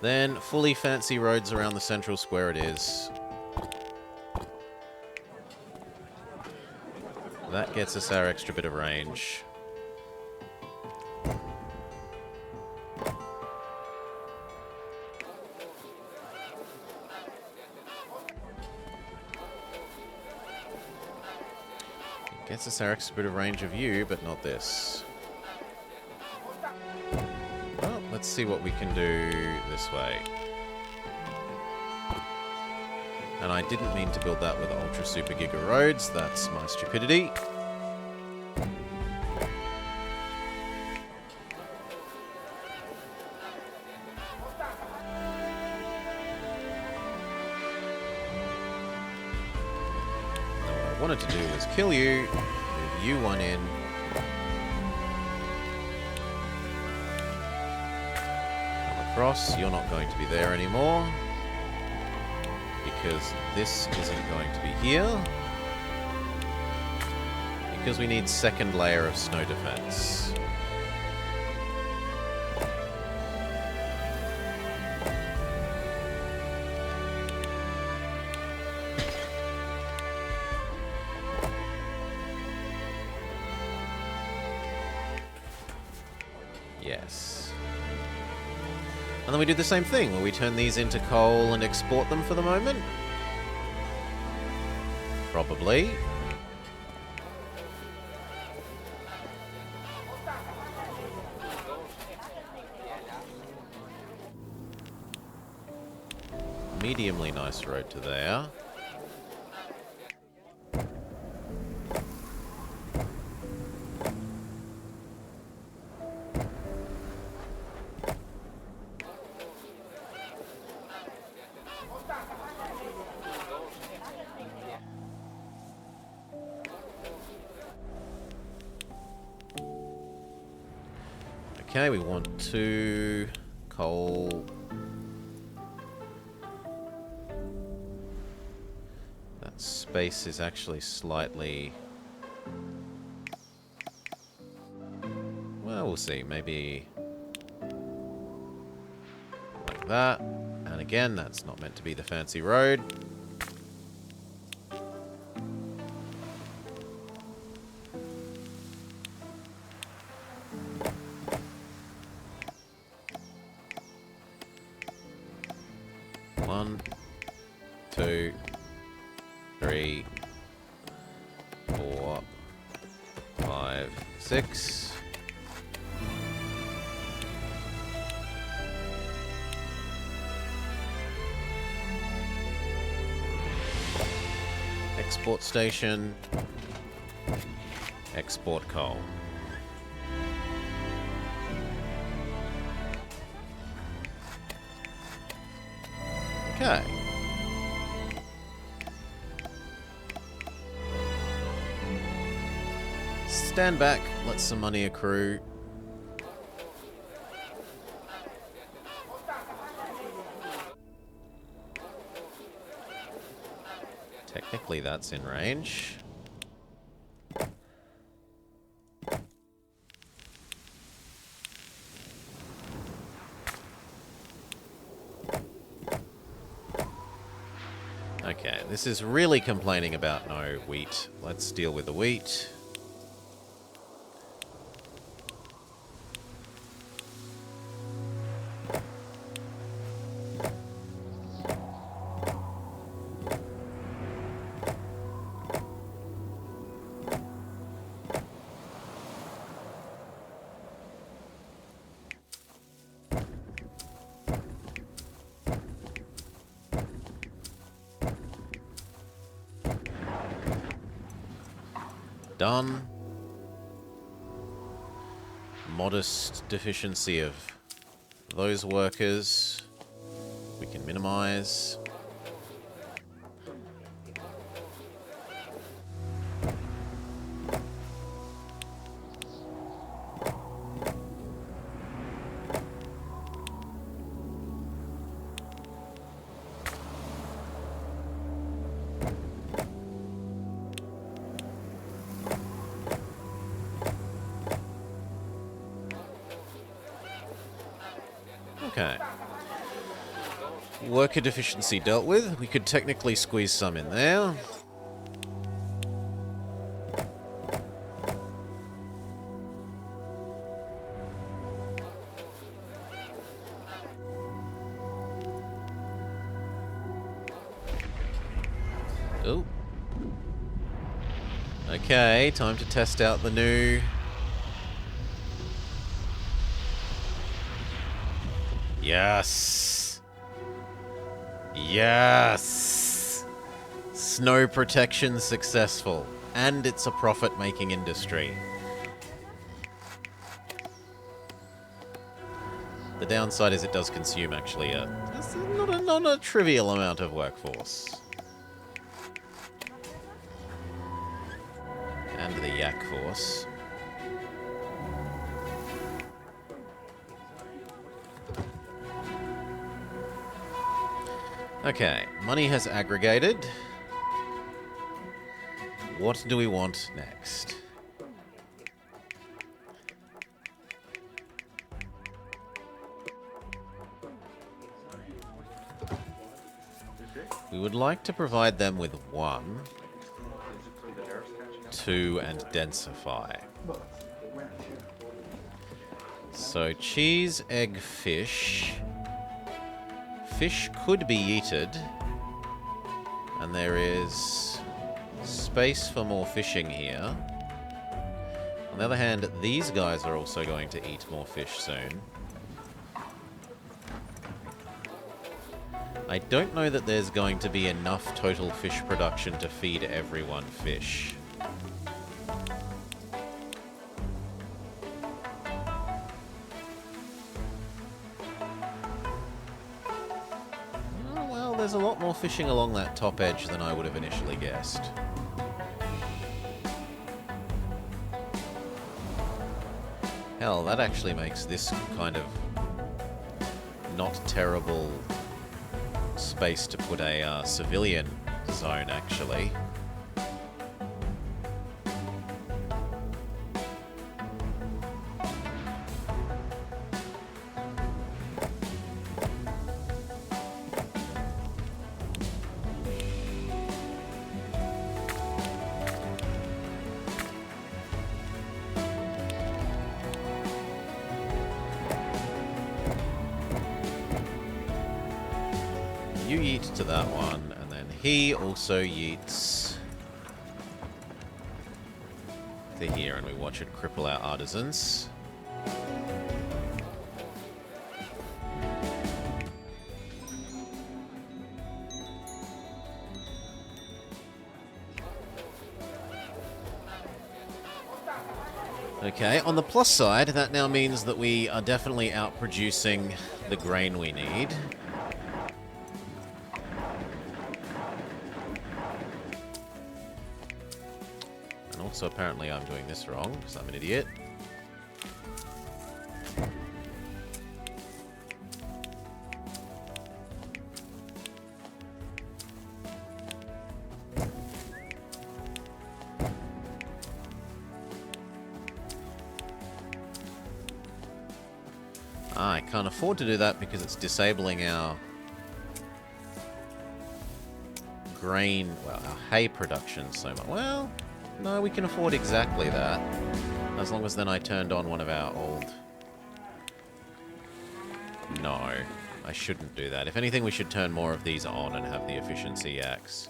Then, fully fancy roads around the central square it is. That gets us our extra bit of range. It gets us our extra bit of range of view, but not this. Well, let's see what we can do this way. And I didn't mean to build that with Ultra Super Giga Roads. That's my stupidity. wanted to do was kill you, move you one in. Come across, you're not going to be there anymore. Because this isn't going to be here. Because we need second layer of snow defense. Yes. And then we do the same thing, where we turn these into coal and export them for the moment. Probably. Mediumly nice road to there. Okay, we want to coal. That space is actually slightly... Well, we'll see. Maybe like that. And again, that's not meant to be the fancy road. One, two, three, 4, 5, 6. Export station. Export coal. Okay. Stand back, let some money accrue. Technically that's in range. Okay, this is really complaining about no wheat. Let's deal with the wheat. Done. Modest deficiency of those workers. We can minimize. Okay. Worker deficiency dealt with. We could technically squeeze some in there. Oh. Okay, time to test out the new... Yes! Yes! Snow protection successful. And it's a profit-making industry. The downside is it does consume, actually, not a trivial amount of workforce. yak force. Okay, money has aggregated. What do we want next? We would like to provide them with 1, 2, and densify. So cheese, egg, fish. Fish could be yeeted. And there is space for more fishing here. On the other hand, these guys are also going to eat more fish soon. I don't know that there's going to be enough total fish production to feed everyone fish. Oh, well, there's a lot more fishing along that top edge than I would have initially guessed. Hell, that actually makes this kind of not terrible space to put a civilian zone, actually. You yeet to that one, and then he also yeets to here, and we watch it cripple our artisans. Okay, on the plus side, that now means that we are definitely outproducing the grain we need. So apparently I'm doing this wrong, because I'm an idiot. I can't afford to do that because it's disabling our grain, well, our hay production so much. Well, no, we can afford exactly that. As long as then I turned on one of our old... No, I shouldn't do that. If anything, we should turn more of these on and have the efficiency yaks.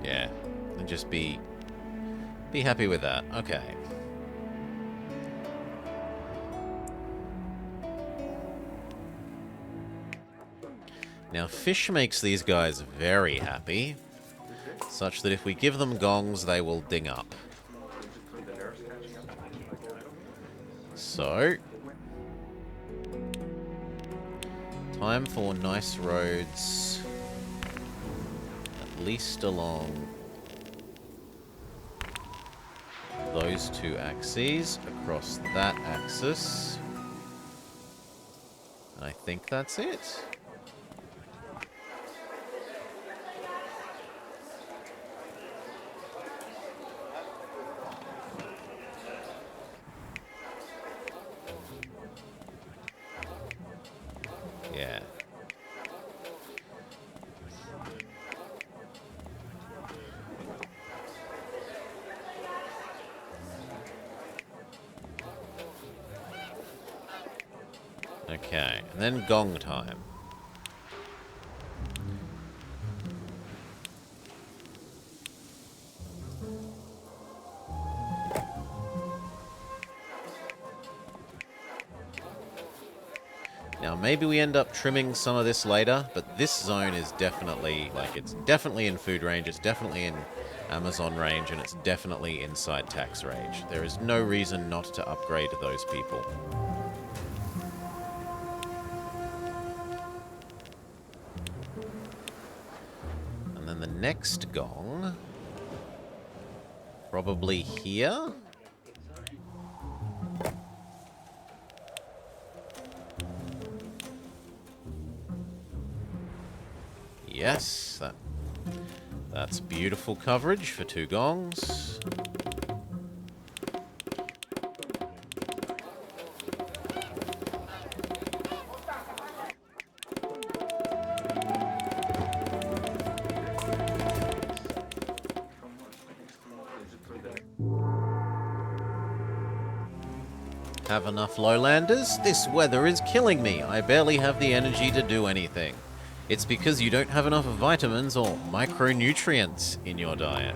Yeah, and just be happy with that. Okay. Now, fish makes these guys very happy, such that if we give them gongs, they will ding up. So, time for nice roads, at least along those two axes, across that axis. And I think that's it. Yeah. Okay, and then gong time. Now, maybe we end up trimming some of this later, but this zone is definitely, like, it's definitely in food range, it's definitely in Amazon range, and it's definitely inside tax range. There is no reason not to upgrade those people. And the next gong... probably here? Yes, that's beautiful coverage for 2 gongs. Have enough lowlanders? This weather is killing me. I barely have the energy to do anything. It's because you don't have enough vitamins or micronutrients in your diet.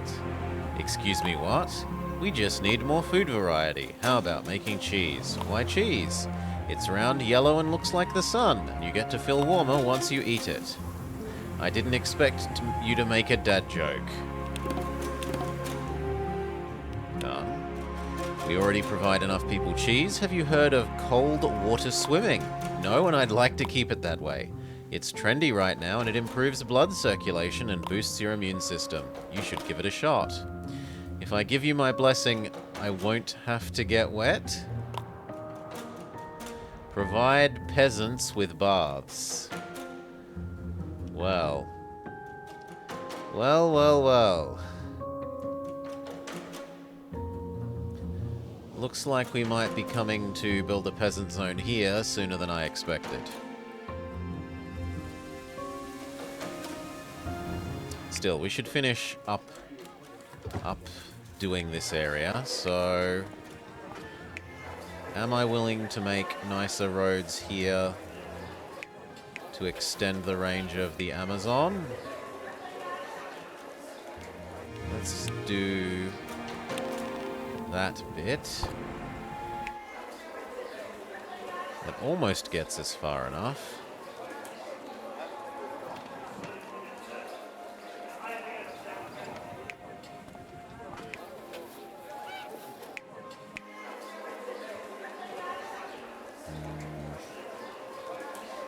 Excuse me, what? We just need more food variety. How about making cheese? Why cheese? It's round, yellow, and looks like the sun, and you get to feel warmer once you eat it. I didn't expect you to make a dad joke. Done. We already provide enough people cheese. Have you heard of cold water swimming? No, and I'd like to keep it that way. It's trendy right now, and it improves blood circulation and boosts your immune system. You should give it a shot. If I give you my blessing, I won't have to get wet? Provide peasants with baths. Well. Well. Looks like we might be coming to build a peasant zone here sooner than I expected. Still, we should finish up doing this area, so... am I willing to make nicer roads here to extend the range of the Amazon? Let's do that bit. That almost gets us far enough.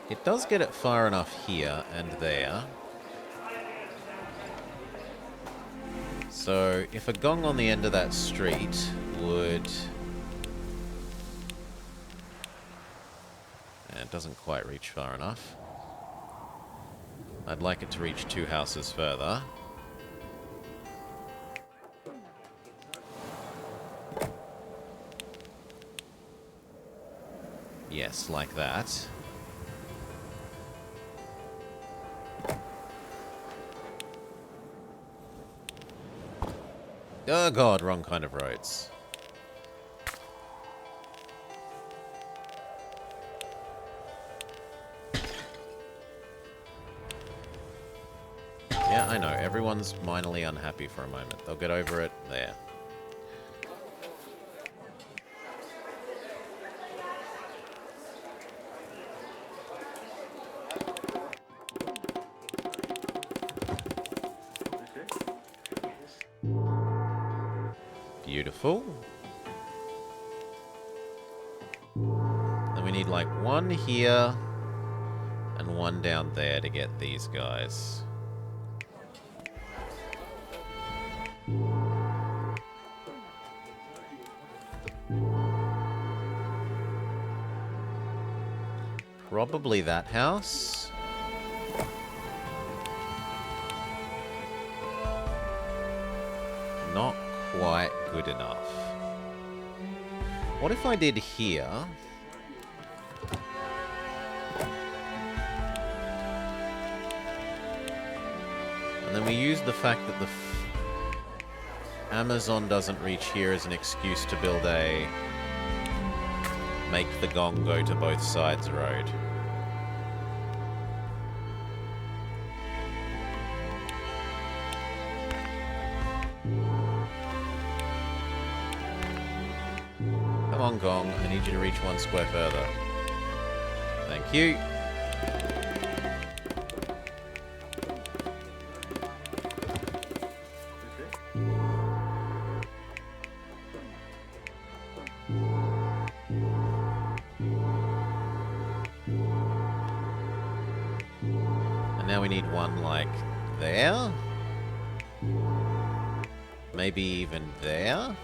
It does get it far enough here and there. So, if a gong on the end of that street would... it doesn't quite reach far enough. I'd like it to reach 2 houses further. Yes, like that. Oh god, wrong kind of roads. Yeah, I know. Everyone's minorly unhappy for a moment. They'll get over it there. Beautiful. Then we need like 1 here and 1 down there to get these guys. Probably that house. Not quite good enough. What if I did here? And then we use the fact that the Amazon doesn't reach here as an excuse to build a make the gong go to both sides road. Come on, gong. I need you to reach 1 square further. Thank you. And now we need 1 like there. Maybe even there?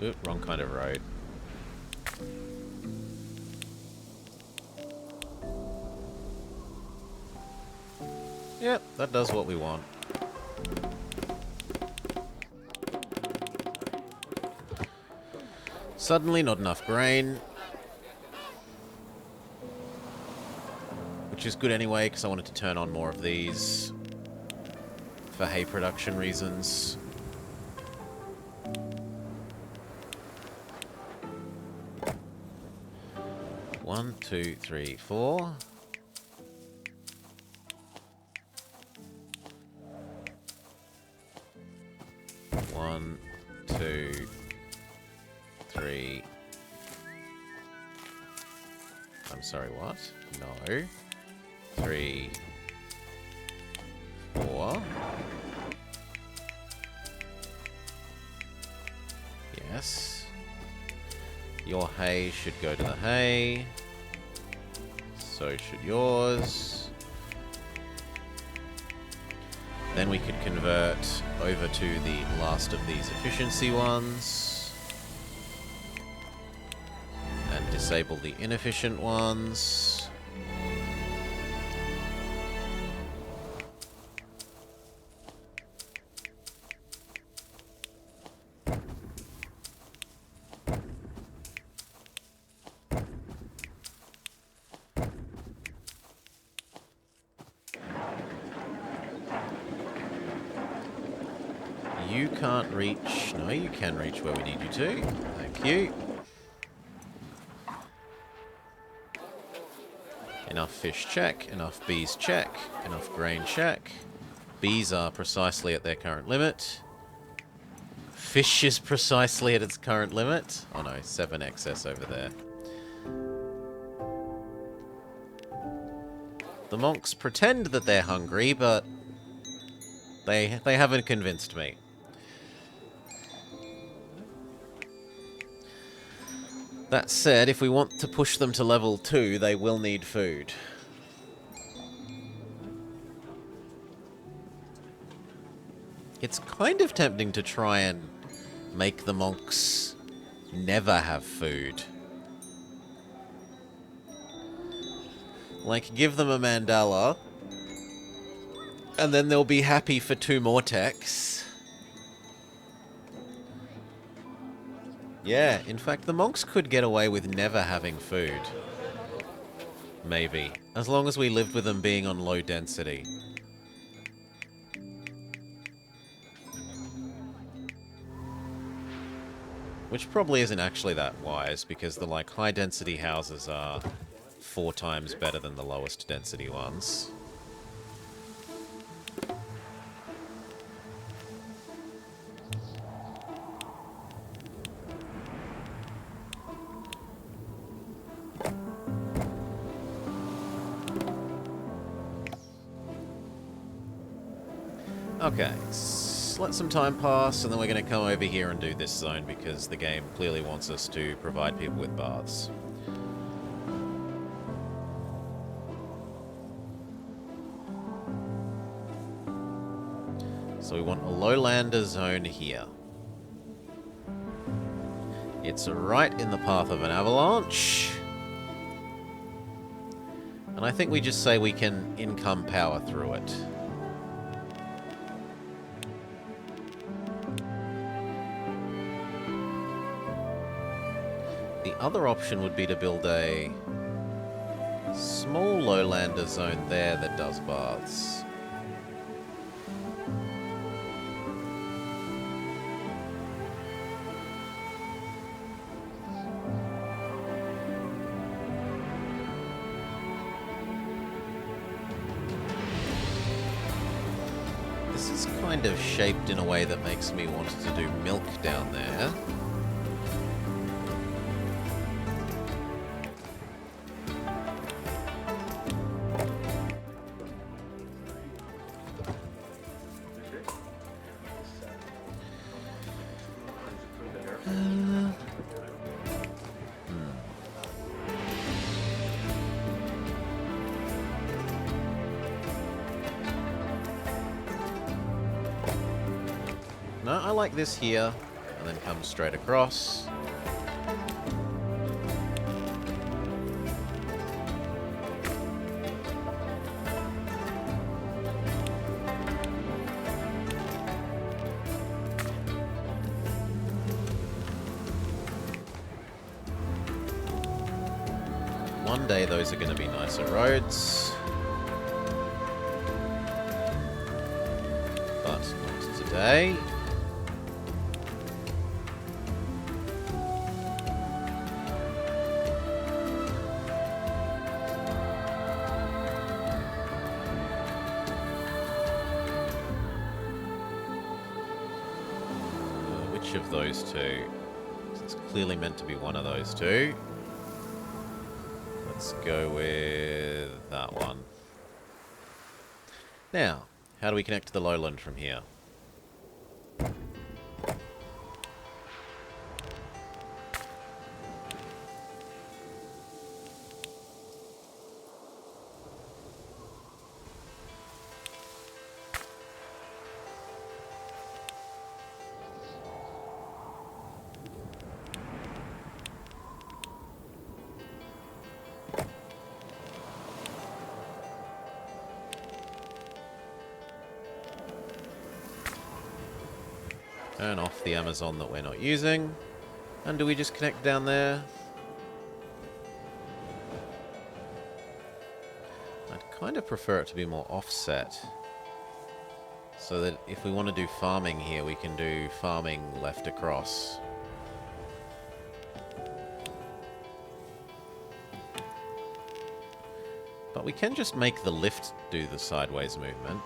Oop, wrong kind of road. Yep, that does what we want. Suddenly not enough grain. Which is good anyway, because I wanted to turn on more of these for hay production reasons. One, two, three, four. One, two, three. I'm sorry, what? No. 3, 4. Yes. Your hay should go to the hay. So should yours. Then we could convert over to the last of these efficiency ones. And disable the inefficient ones. You can't reach... No, you can reach where we need you to. Thank you. Enough fish check. Enough bees check. Enough grain check. Bees are precisely at their current limit. Fish is precisely at its current limit. Oh no, 7 excess over there. The monks pretend that they're hungry, but they haven't convinced me. That said, if we want to push them to level 2, they will need food. It's kind of tempting to try and make the monks never have food. Like, give them a mandala, and then they'll be happy for 2 more techs. Yeah, in fact, the monks could get away with never having food. Maybe. As long as we lived with them being on low density. Which probably isn't actually that wise, because the, like, high-density houses are 4 times better than the lowest density ones. Okay, let some time pass, and then we're going to come over here and do this zone, because the game clearly wants us to provide people with baths. So we want a lowlander zone here. It's right in the path of an avalanche. And I think we just say we can income power through it. The other option would be to build a small lowlander zone there that does baths. This is kind of shaped in a way that makes me want to do milk down there. like this here, and then come straight across. One day those are going to be nicer roads. But not today. Which of those two? It's clearly meant to be one of those two. Let's go with that one. Now, how do we connect to the lowland from here? Turn off the Amazon that we're not using. And do we just connect down there? I'd kind of prefer it to be more offset. So that if we want to do farming here, we can do farming left across. But we can just make the lift do the sideways movement.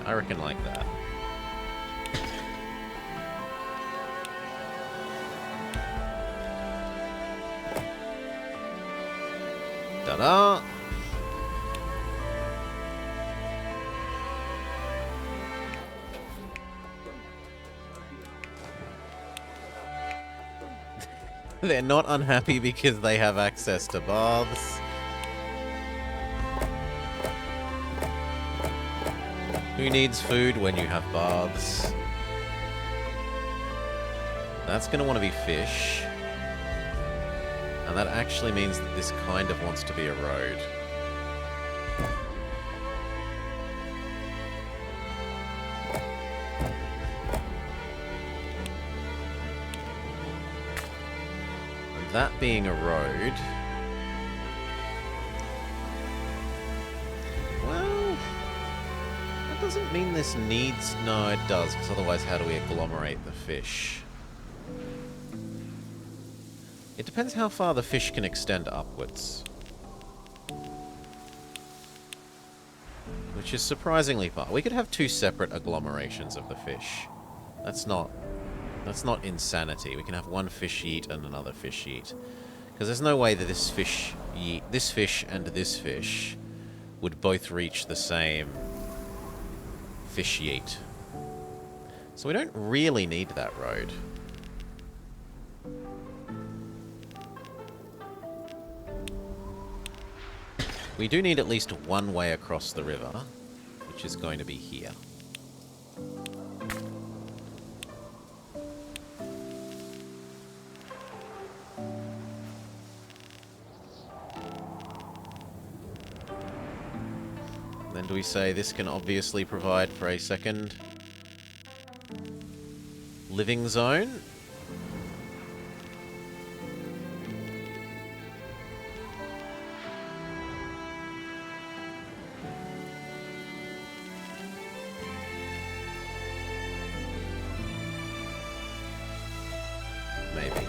I reckon like that. Ta-da! They're not unhappy because they have access to baths. Who needs food when you have baths? That's going to want to be fish. And that actually means that this kind of wants to be a road. And that being a road... doesn't mean this needs... No, it does, because otherwise how do we agglomerate the fish? It depends how far the fish can extend upwards. Which is surprisingly far. We could have two separate agglomerations of the fish. That's not insanity. We can have one fish yeet and another fish yeet. Because there's no way that this fish and this fish would both reach the same... fish yeet. So we don't really need that road. We do need at least one way across the river, which is going to be here. Then do we say this can obviously provide for a second living zone? Maybe.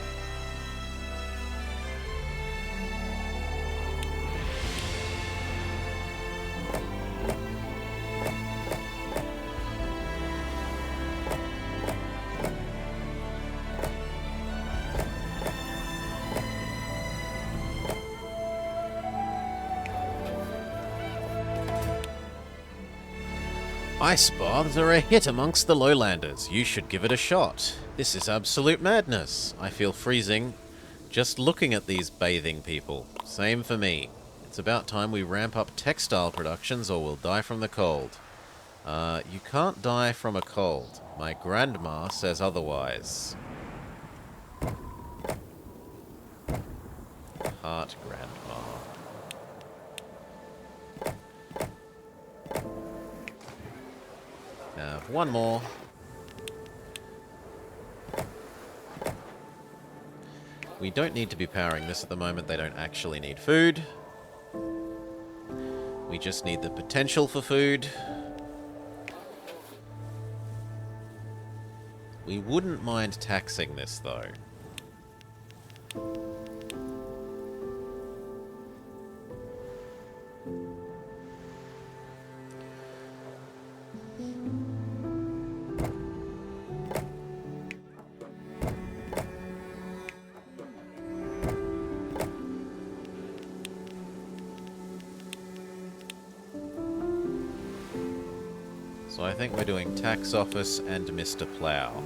Ice baths are a hit amongst the lowlanders. You should give it a shot. This is absolute madness. I feel freezing just looking at these bathing people. Same for me. It's about time we ramp up textile productions or we'll die from the cold. You can't die from a cold. My grandma says otherwise. Heart grandma. One more. We don't need to be powering this at the moment. They don't actually need food. We just need the potential for food. We wouldn't mind taxing this, though. So I think we're doing tax office and Mr. Plow.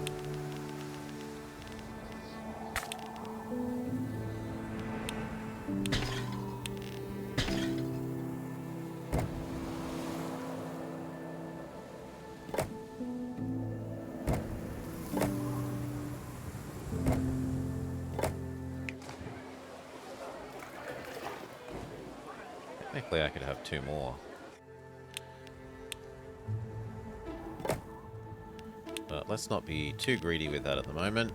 Technically I could have two more. But let's not be too greedy with that at the moment.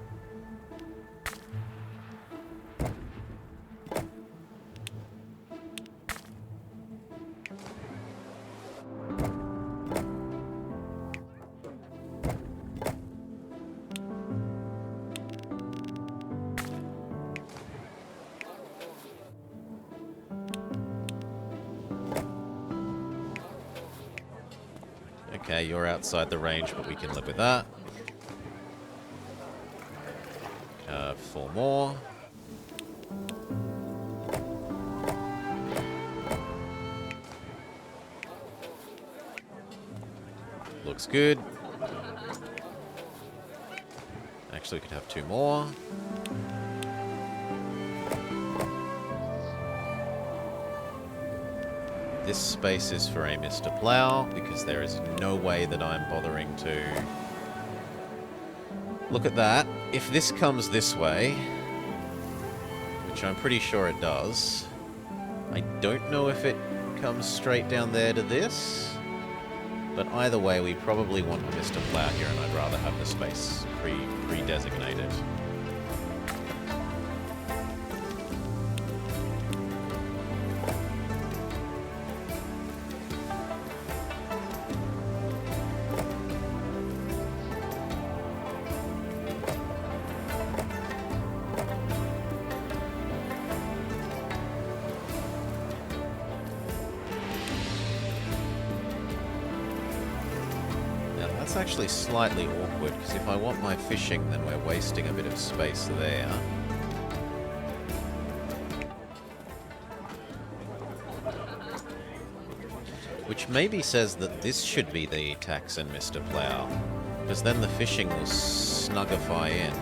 Okay, you're outside the range, but we can live with that. 4 more. Looks good. Actually, we could have 2 more. This space is for a Mr. Plow, because there is no way that I'm bothering to... Look at that. If this comes this way, which I'm pretty sure it does, I don't know if it comes straight down there to this, but either way, we probably want a Mr. Plow here, and I'd rather have the space pre-designated. That's actually slightly awkward, because if I want my fishing, then we're wasting a bit of space there. Which maybe says that this should be the tax and Mr. Plow, because then the fishing will snugify in.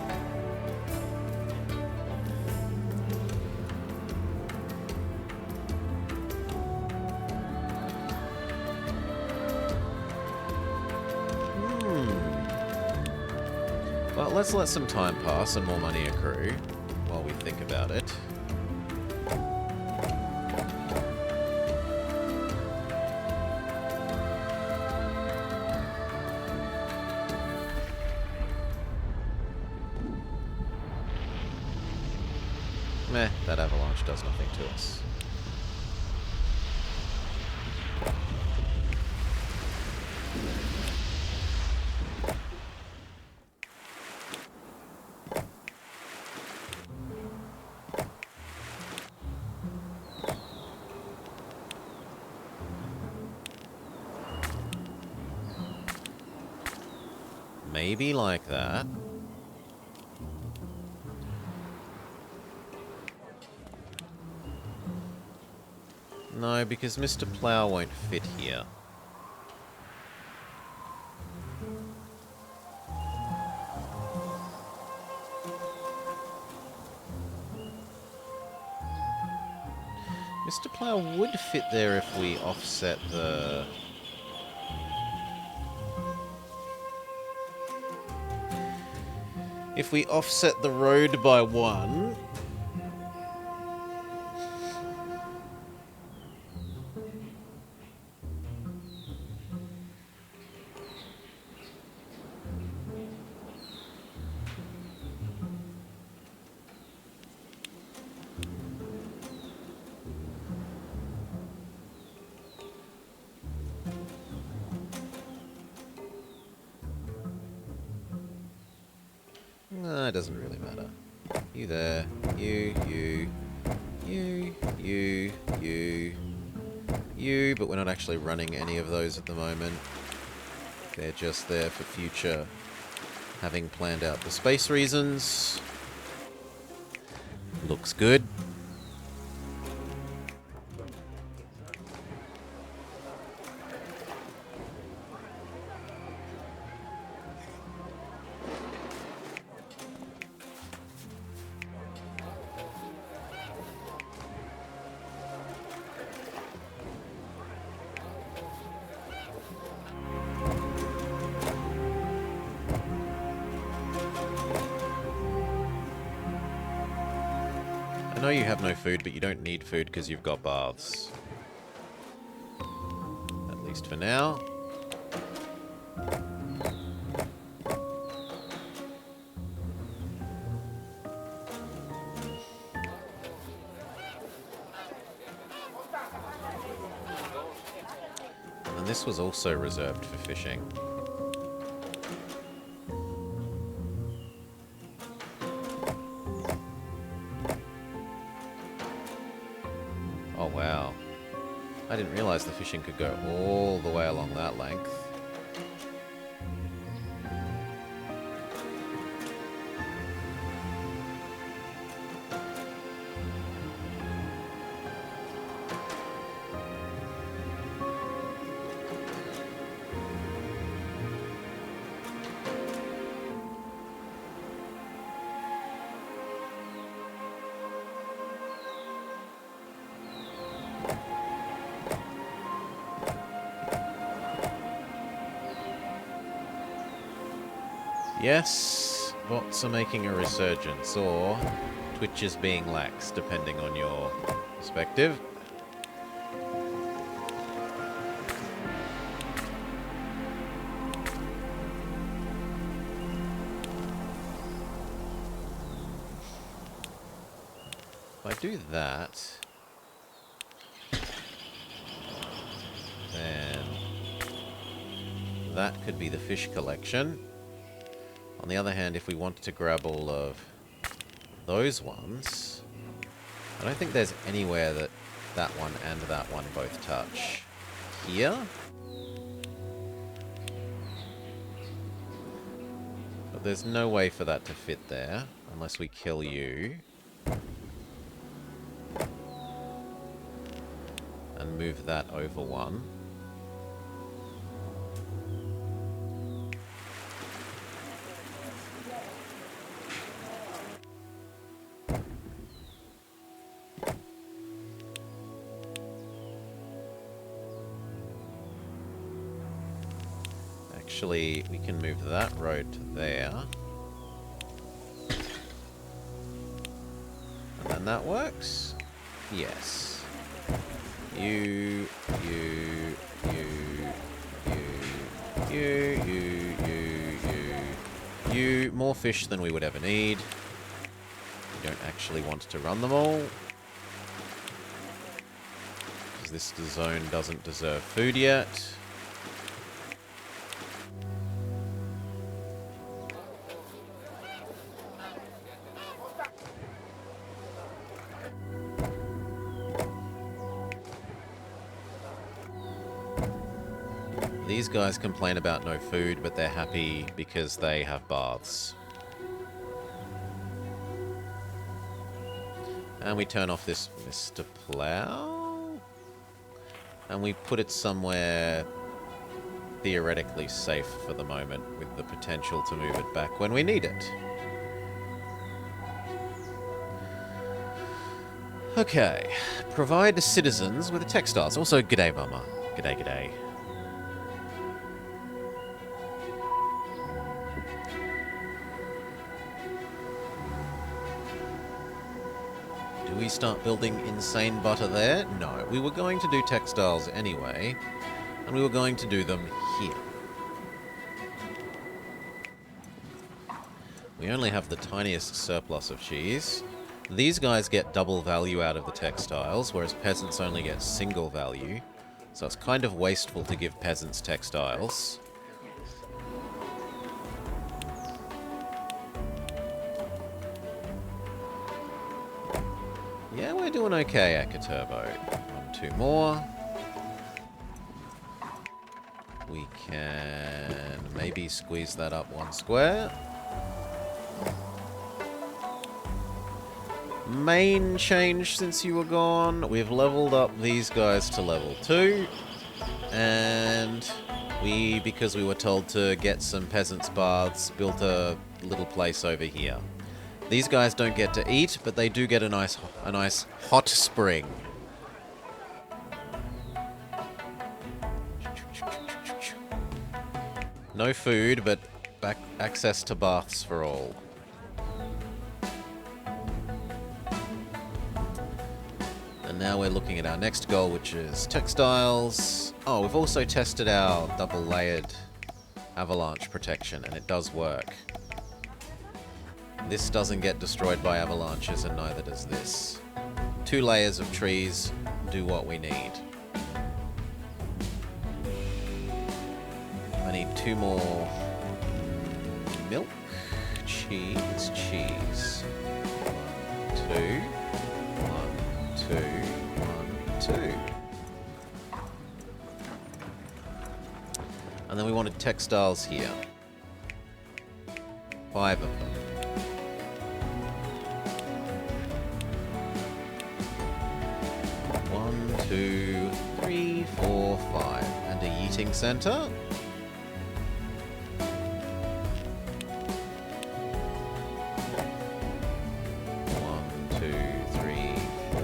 Well, let's let some time pass and more money accrue while we think about it. Meh, that avalanche does nothing to us. Maybe like that. No, because Mr. Plow won't fit here. booster plow would fit there if we offset the... If we offset the road by 1... No, it doesn't really matter. You there. You, but we're not actually running any of those at the moment. They're just there for future, having planned out the space reasons. Looks good. I know you have no food, but you don't need food because you've got baths. At least for now. And this was also reserved for fishing. Oh, wow. I didn't realize the fishing could go all the way along that length. Yes, bots are making a resurgence, or Twitch is being lax, depending on your perspective. If I do that, then that could be the fish collection. On the other hand, if we wanted to grab all of those ones, I don't think there's anywhere that that one and that one both touch. Here? But there's no way for that to fit there, unless we kill you. And move that over one. Actually, we can move that road to there. And then that works? Yes. You. More fish than we would ever need. We don't actually want to run them all. Because this zone doesn't deserve food yet. These guys complain about no food, but they're happy because they have baths. And we turn off this Mr. Plow. And we put it somewhere theoretically safe for the moment, with the potential to move it back when we need it. Okay. Provide citizens with textiles. Also, g'day, Mama. G'day, g'day. Do we start building insane butter there? No. We were going to do textiles anyway, and we were going to do them here. We only have the tiniest surplus of cheese. These guys get double value out of the textiles, whereas peasants only get single value. So it's kind of wasteful to give peasants textiles. Yeah, we're doing okay, Akaturbo. 2 more. We can maybe squeeze that up 1 square. Main change since you were gone. We've leveled up these guys to level 2. And we, because we were told to get some peasants' baths, built a little place over here. These guys don't get to eat, but they do get a nice hot spring. No food, but access to baths for all. And now we're looking at our next goal, which is textiles. Oh, we've also tested our double-layered avalanche protection, and it does work. This doesn't get destroyed by avalanches, and neither does this. 2 layers of trees do what we need. I need 2 more milk, cheese. 1, 2, 1, 2, 1, 2. And then we wanted textiles here. 5 of them. 1, 2, 3, 4, 5. And a yeeting center. 1, 2, 3, 4,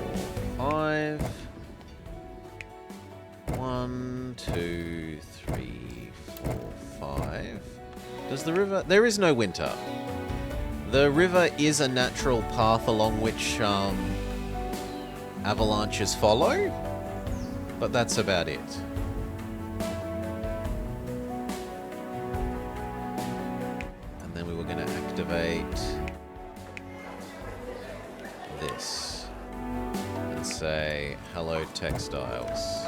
5. 1, 2, 3, 4, 5. Does the river... There is no winter. The river is a natural path along which avalanches follow, but that's about it. And then we were going to activate this and say, hello textiles.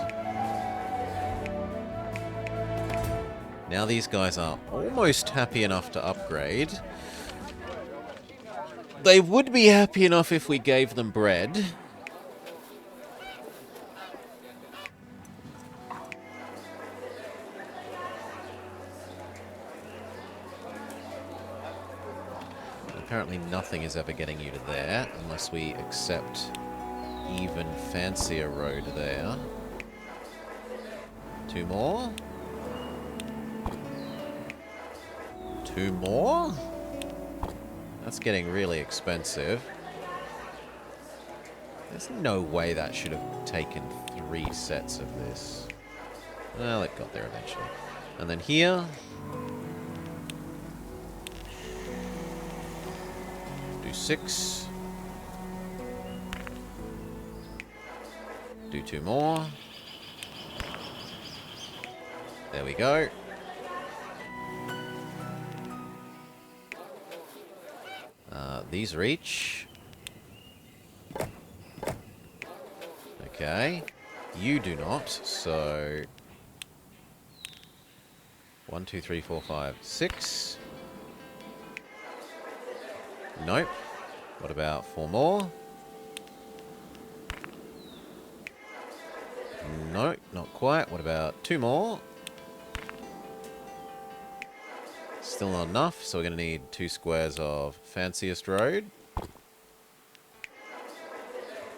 Now these guys are almost happy enough to upgrade. They would be happy enough if we gave them bread. Apparently nothing is ever getting you to there, unless we accept even fancier road there. 2 more. 2 more? That's getting really expensive. There's no way that should have taken 3 sets of this. Well, it got there eventually. And then here... do 6. Do 2 more. There we go. These reach. Okay. You do not, so... 1, 2, 3, 4, 5, 6. Nope. What about 4 more? Nope, not quite. What about 2 more? Still not enough, so we're going to need 2 squares of fanciest road.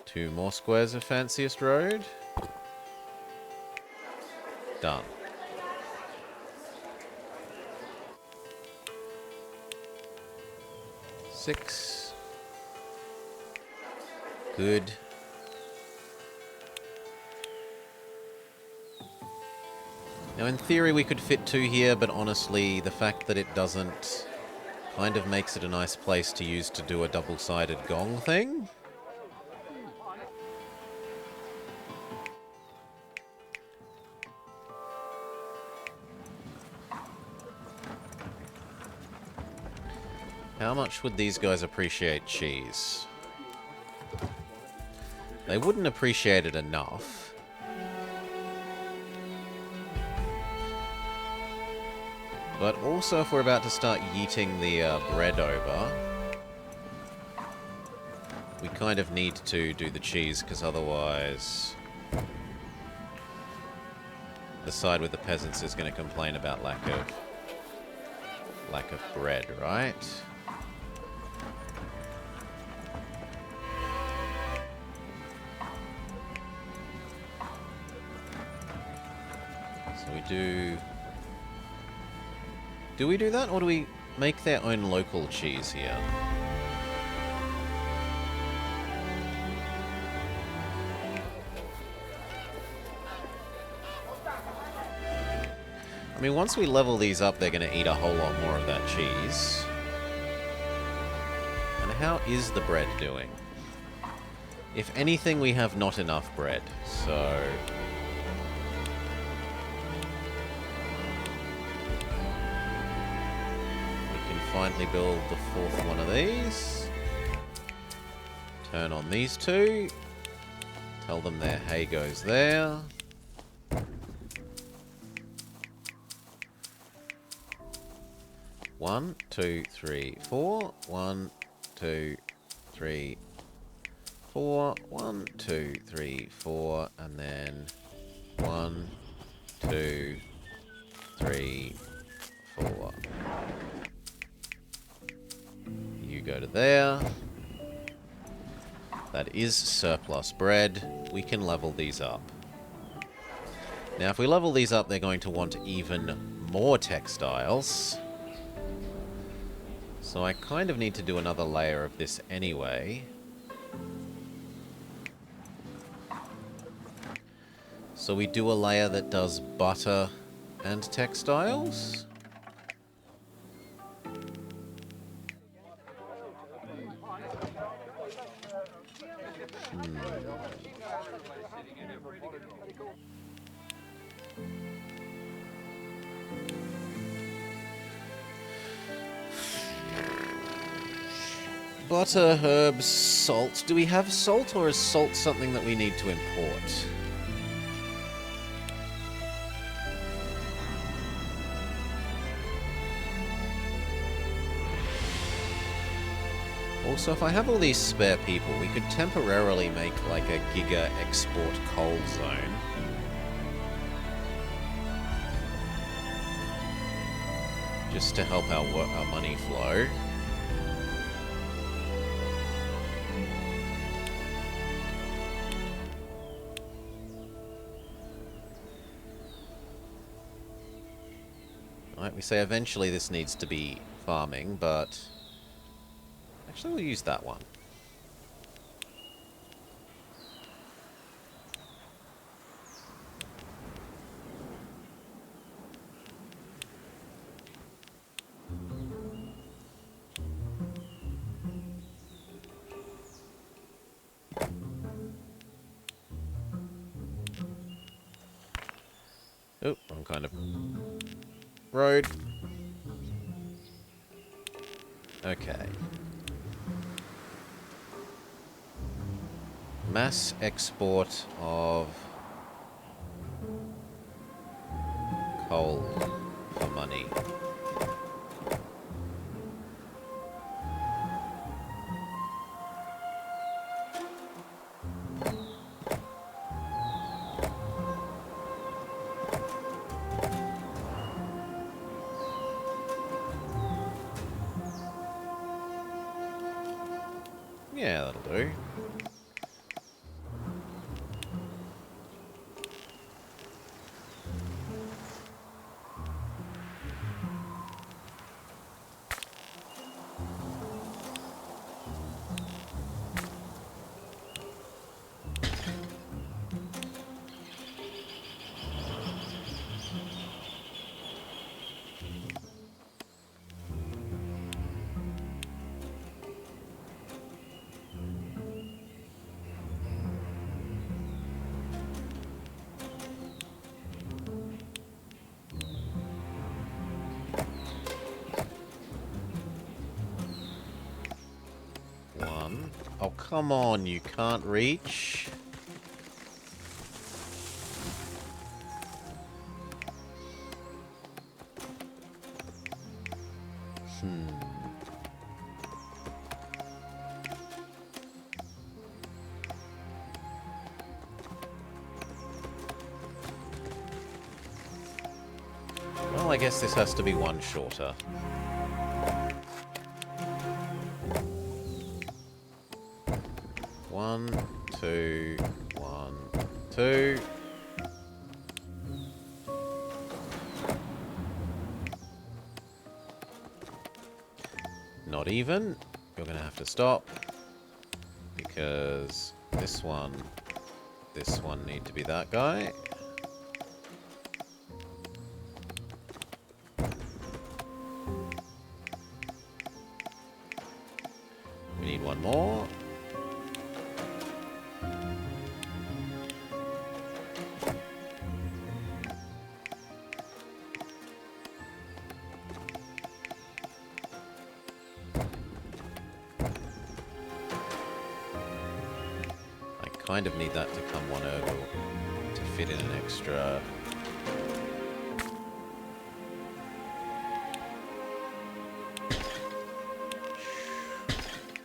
2 more squares of fanciest road. Done. Six. Good. Now, in theory, we could fit 2 here, but honestly, the fact that it doesn't kind of makes it a nice place to use to do a double-sided gong thing. How much would these guys appreciate cheese? They wouldn't appreciate it enough. But also, if we're about to start yeeting the bread over, we kind of need to do the cheese, because otherwise the side with the peasants is going to complain about lack of bread, right? So we do... Do we do that, or do we make their own local cheese here? I mean, once we level these up, they're going to eat a whole lot more of that cheese. And how is the bread doing? If anything, we have not enough bread, so... finally build the 4th one of these. Turn on these 2. Tell them their hay goes there. One, two, three, 4. 1, 2, 3, 4. 1, 2, 3, 4. And then 1, 2, 3, 4. You go to there. That is surplus bread. We can level these up. Now, if we level these up, they're going to want even more textiles. So I kind of need to do another layer of this anyway. So we do a layer that does butter and textiles. Butter, herbs, salt. Do we have salt, or is salt something that we need to import? Also, if I have all these spare people, we could temporarily make like a giga export coal zone. Just to help our money flow. Right, we say eventually this needs to be farming, but... Actually, we'll use that one. Oh, wrong kind of road. Okay. Mass export of coal for money. Yeah, that'll do. come on, you can't reach. Well, I guess this has to be one shorter. One, two, 1, 2. Not even. You're going to have to stop. Because this one need to be that guy. We need one more. Kind of need that to come one over to fit in an extra.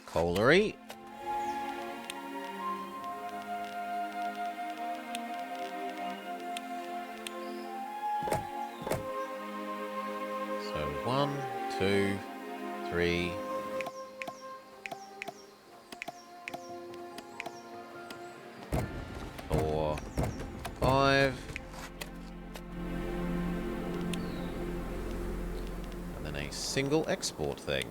Colery. So 1, 2, 3. 4, 5. And then a single export thing.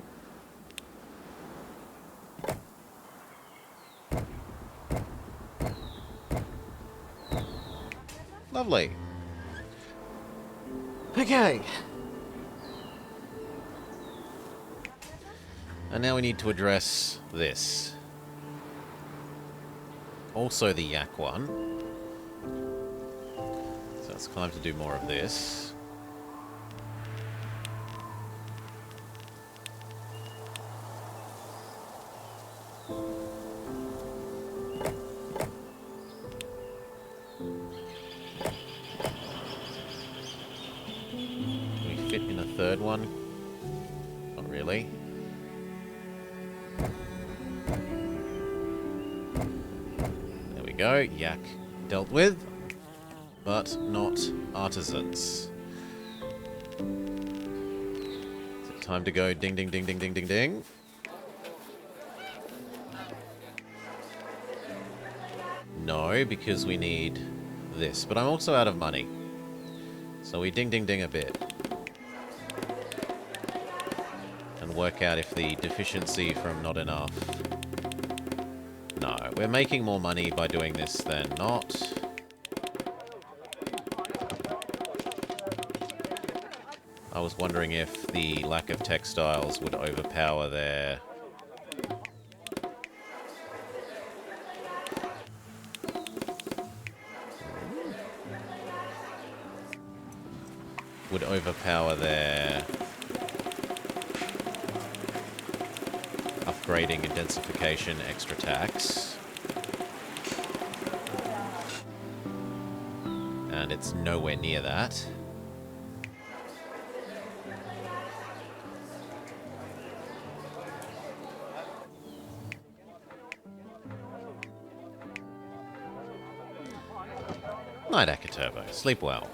Lovely. Okay. And now we need to address this. Also the yak one. So it's time to do more of this. Can we fit in a third one? Not really. Go, yak dealt with, but not artisans. Is it time to go ding ding ding ding ding ding ding? No, because we need this, but I'm also out of money. So we ding ding ding a bit. And work out if the deficiency from not enough. No, we're making more money by doing this than not. I was wondering if the lack of textiles would overpower their... would overpower their... upgrading and densification extra tax. And it's nowhere near that. Night Acca Turbo. Sleep well.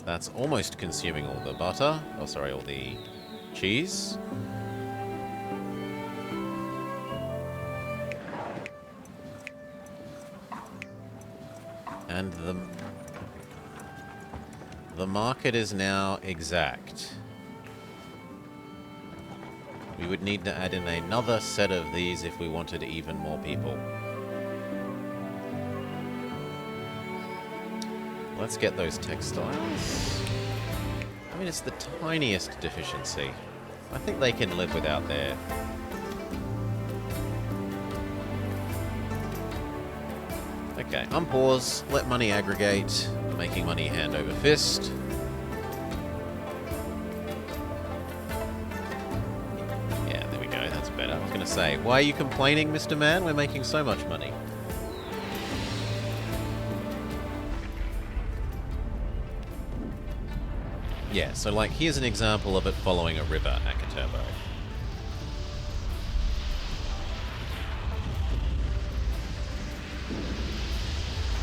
That's almost consuming all the butter. Oh, sorry, all the cheese. And the market is now exact. We would need to add in another set of these if we wanted even more people. Let's get those textiles. I mean, it's the tiniest deficiency. I think they can live without their... Okay, unpause, let money aggregate, making money hand over fist. Yeah, there we go, that's better. I was going say. Why are you complaining, Mr. Man? We're making so much money. Yeah, so like, here's an example of it following a river, Akaturbo.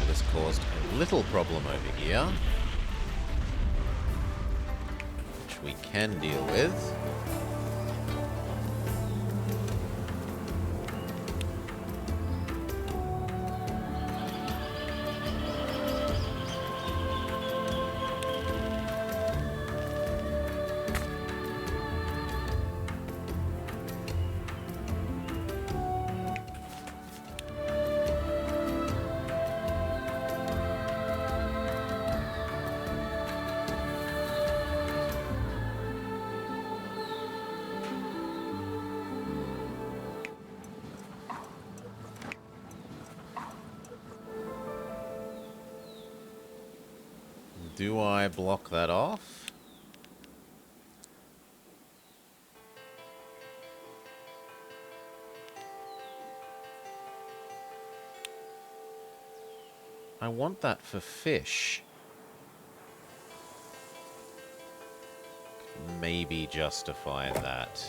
It has caused a little problem over here, which we can deal with. Do I block that off? I want that for fish. Maybe justify that.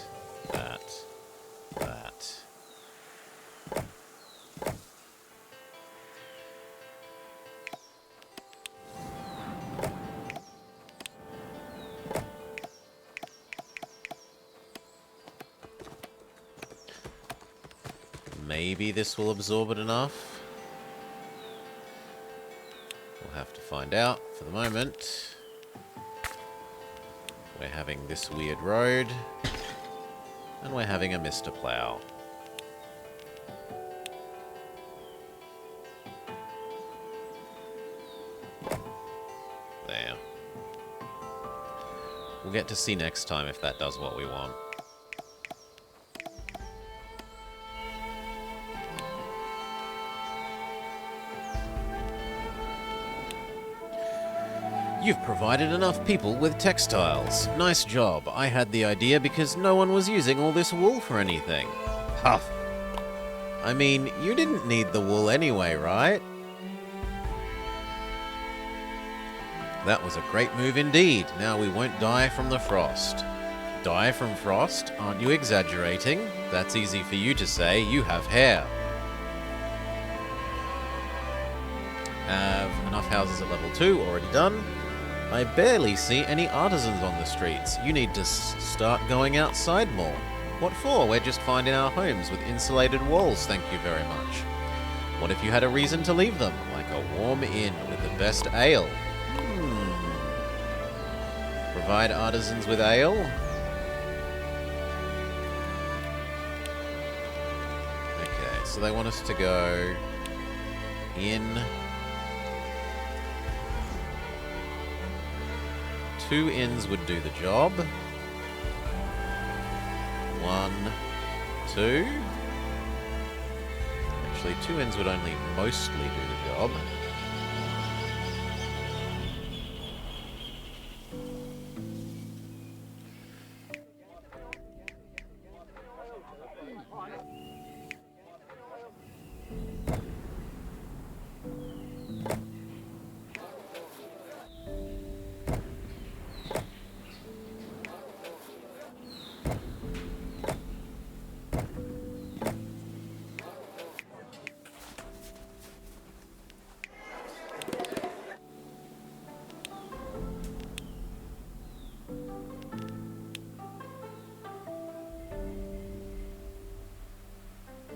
Maybe this will absorb it enough. We'll have to find out. For the moment, we're having this weird road, and we're having a Mr. Plow. There. We'll get to see next time if that does what we want. You've provided enough people with textiles. Nice job. I had the idea because no one was using all this wool for anything. Huff. I mean, you didn't need the wool anyway, right? That was a great move indeed. Now we won't die from the frost. Die from frost? Aren't you exaggerating? That's easy for you to say. You have hair. Have enough houses at level 2 already done. I barely see any artisans on the streets. You need to start going outside more. What for? We're just finding our homes with insulated walls, thank you very much. What if you had a reason to leave them? Like a warm inn with the best ale. Provide artisans with ale? Okay, so they want us to go in. 2 inns would do the job. 1, 2. Actually, 2 inns would only mostly do the job.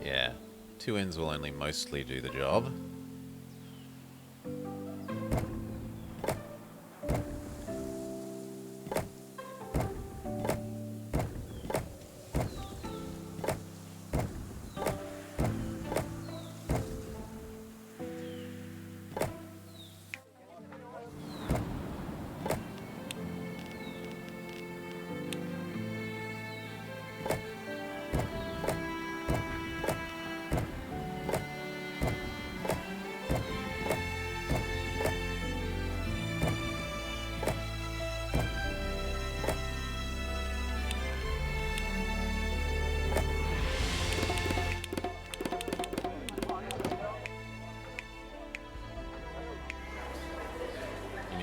Yeah, 2 inns will only mostly do the job.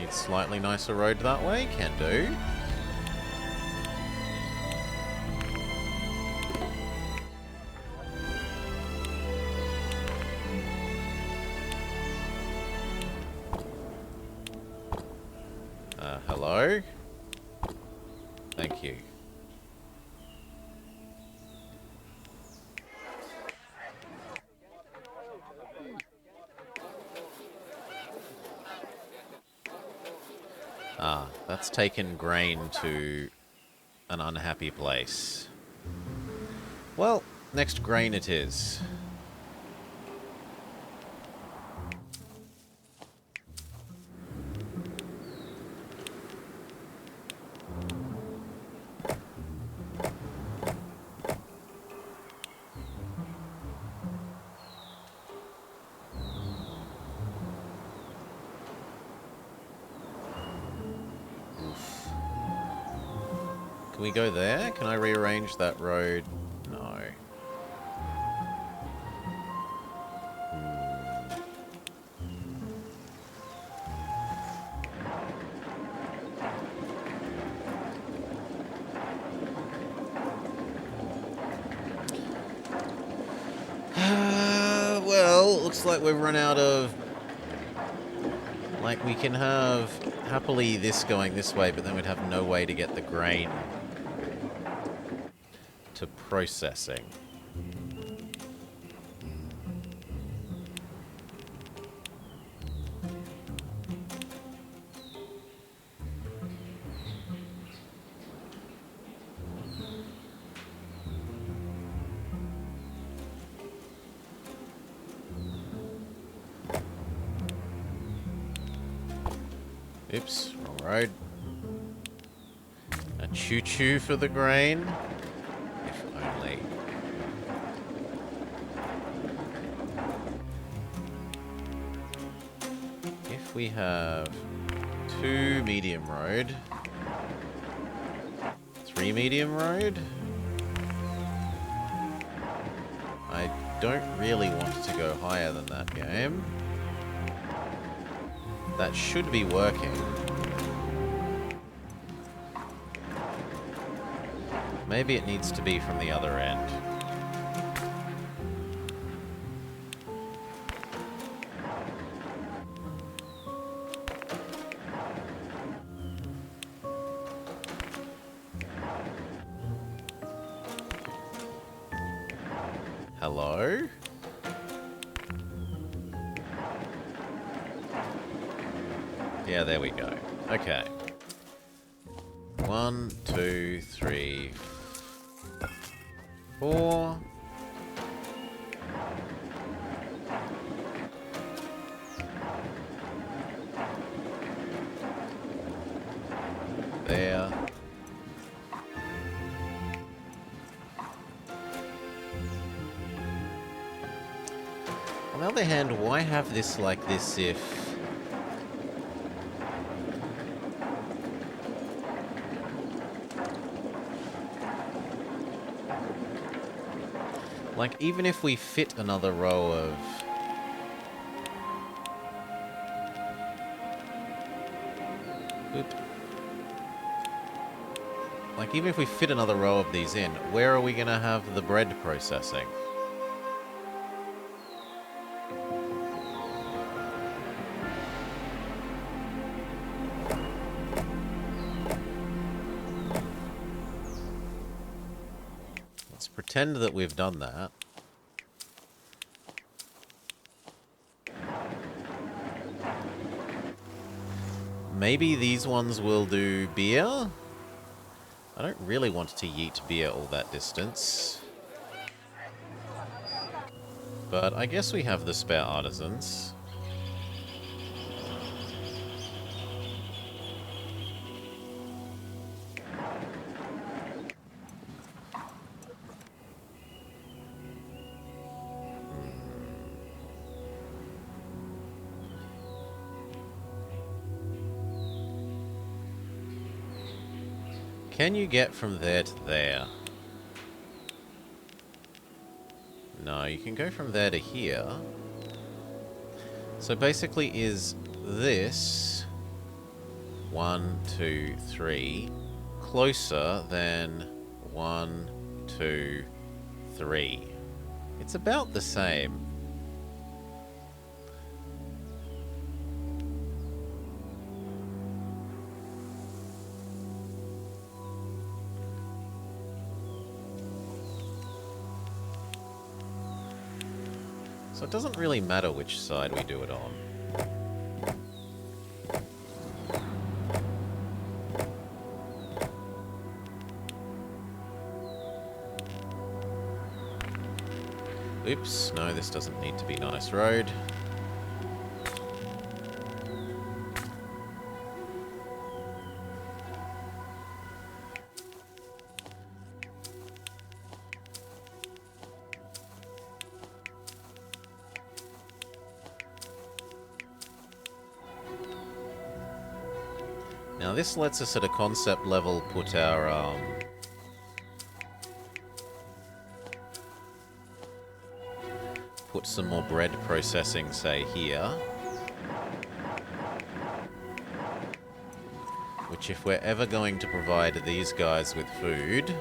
Need slightly nicer road that way? Can do. Hello? Thank you. Ah, that's taken grain to an unhappy place. Well, next grain it is. Can we go there? Can I rearrange that road? No. Well, looks like we've run out of... Like, we can have happily this going this way, but then we'd have no way to get the grain to processing. Oops, wrong road. A choo-choo for the grain. If only. If we have 2 medium road, 3 medium road, I don't really want to go higher than that game. That should be working. Maybe it needs to be from the other end. Hello? Yeah, there we go. Okay. 1, 2, 3, 4. There. On the other hand, why have this like this if... Like, even if we fit another row of... Oop. Like, even if we fit another row of these in, where are we going to have the bread processing? Let's pretend that we've done that. Maybe these ones will do beer? I don't really want to yeet beer all that distance. But I guess we have the spare artisans. Can you get from there to there? No, you can go from there to here. So basically is this 1, 2, 3 closer than 1, 2, 3. It's about the same. So it doesn't really matter which side we do it on. Oops, no, this doesn't need to be nice road. Now this lets us at a concept level put our put some more bread processing, say, here. Which, if we're ever going to provide these guys with food,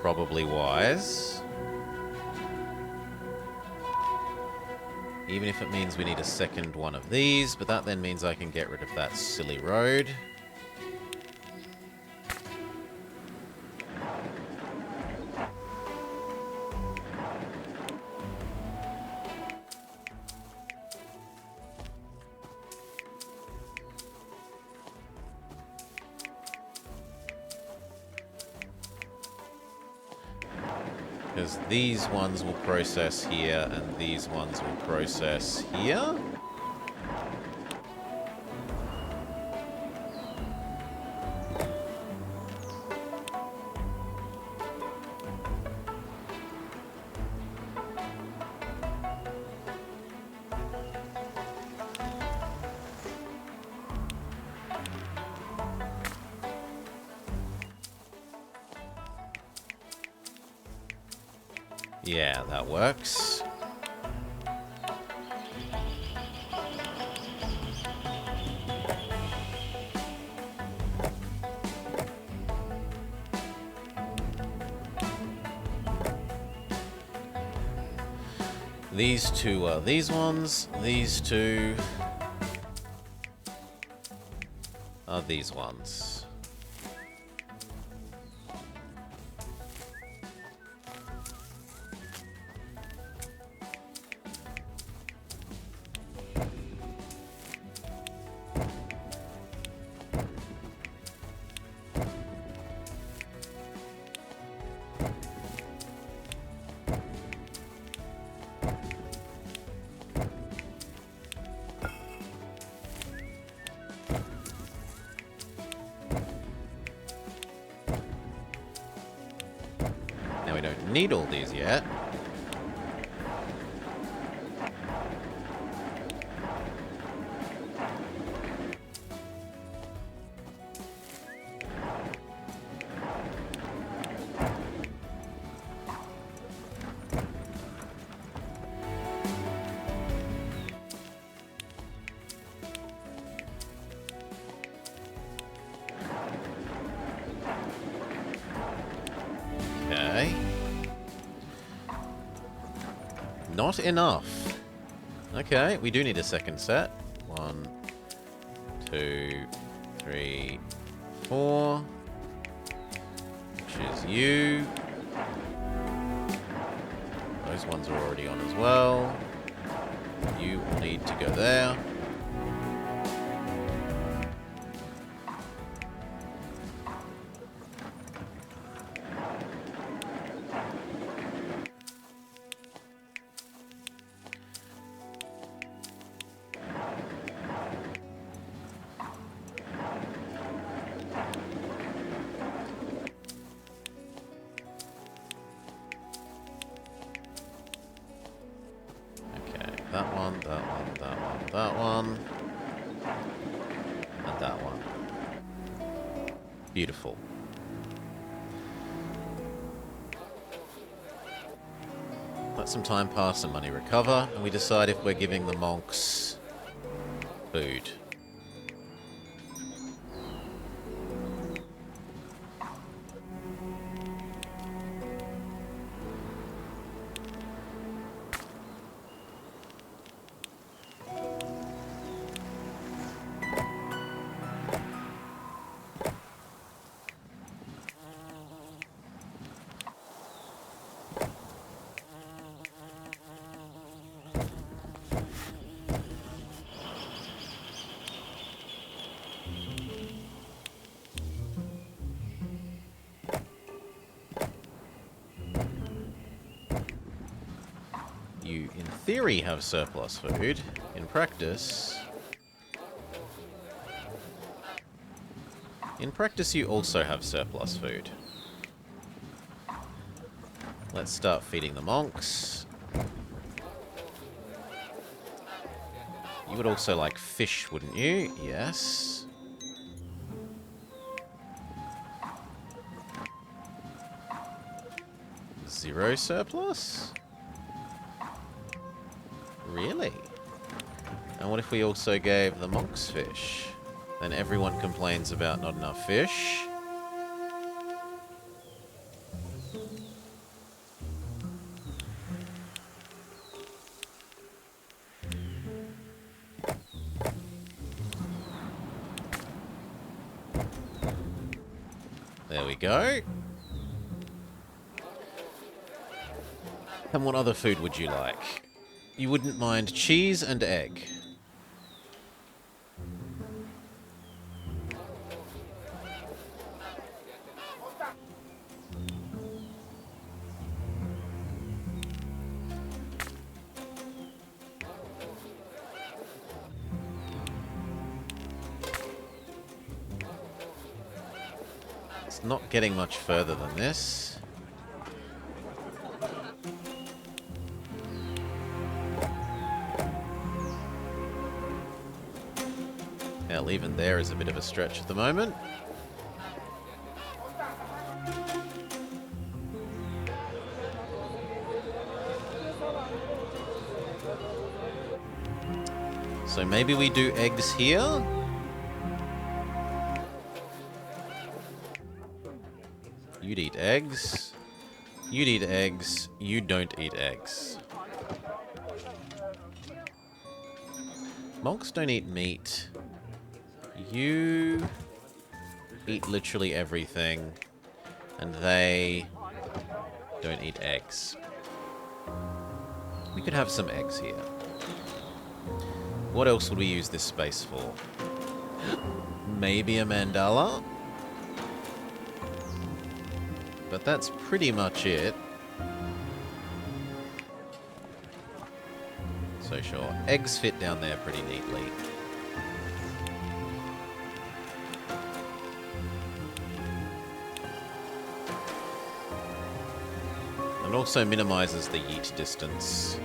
probably wise. Even if it means we need a second one of these, but that then means I can get rid of that silly road. Because these ones will process here, and these ones will process here. Yeah, that works. These two are these ones. These two are these ones. Now we don't need all these yet. Okay. Not enough. Okay, we do need a second set. 1, 2, 3, 4. Which is you. Those ones are already on as well. You will need to go there. That one, that one, that one, that one. And that one. Beautiful. Let some time pass and money recover, and we decide if we're giving the monks food. theory, have surplus food. In practice... In practice, you also have surplus food. Let's start feeding the monks. You would also like fish, wouldn't you? Yes. Zero surplus? Really? And what if we also gave the monks fish? Then everyone complains about not enough fish. There we go. And what other food would you like? You wouldn't mind cheese and egg. It's not getting much further than this. Hell, even there is a bit of a stretch at the moment. So maybe we do eggs here? You'd eat eggs. You'd eat eggs. You don't eat eggs. Monks don't eat meat. You eat literally everything. And they don't eat eggs. We could have some eggs here. What else would we use this space for? Maybe a mandala? But that's pretty much it. So sure, eggs fit down there pretty neatly. And also minimizes the yeet distance.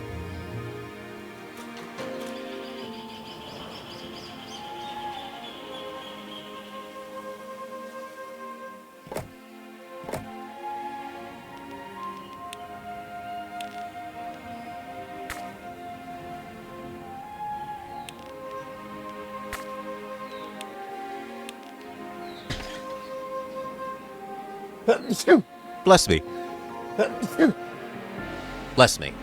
Bless me. Bless me.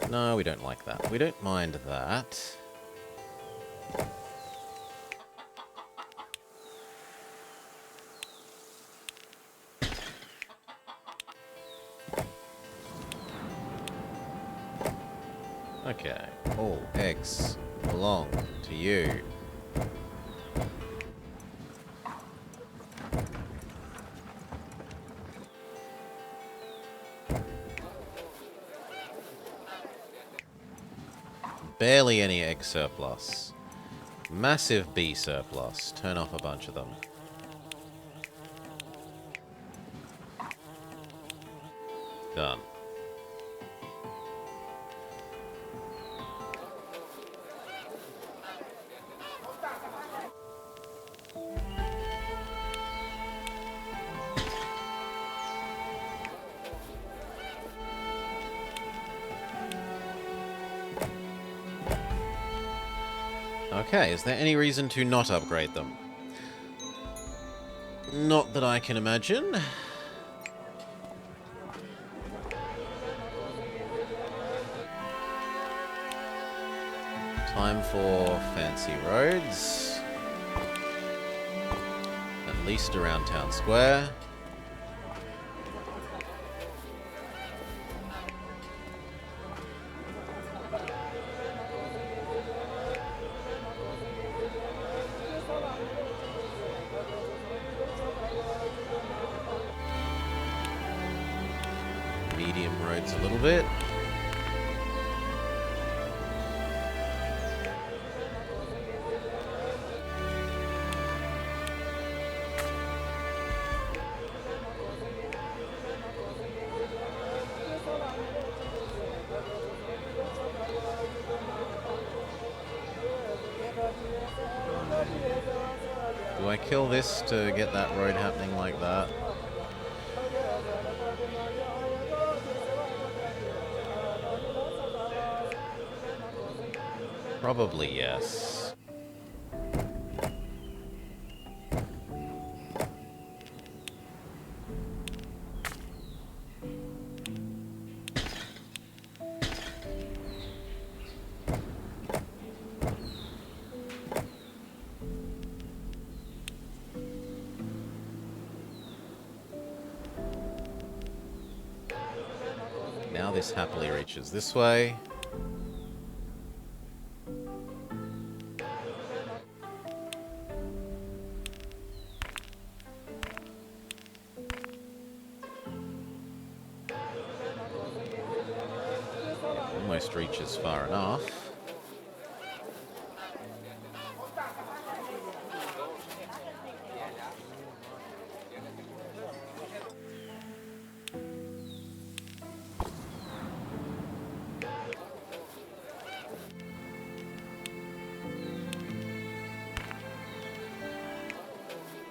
No, we don't like that. We don't mind that. Okay, all eggs belong to you. Barely any egg surplus. Massive bee surplus. Turn off a bunch of them. Done. Okay, is there any reason to not upgrade them? Not that I can imagine. Time for fancy roads. And At least around Town Square. Medium roads a little bit. Do I kill this to get that road happening like that? Probably yes. Now this happily reaches this way. Almost reaches far enough.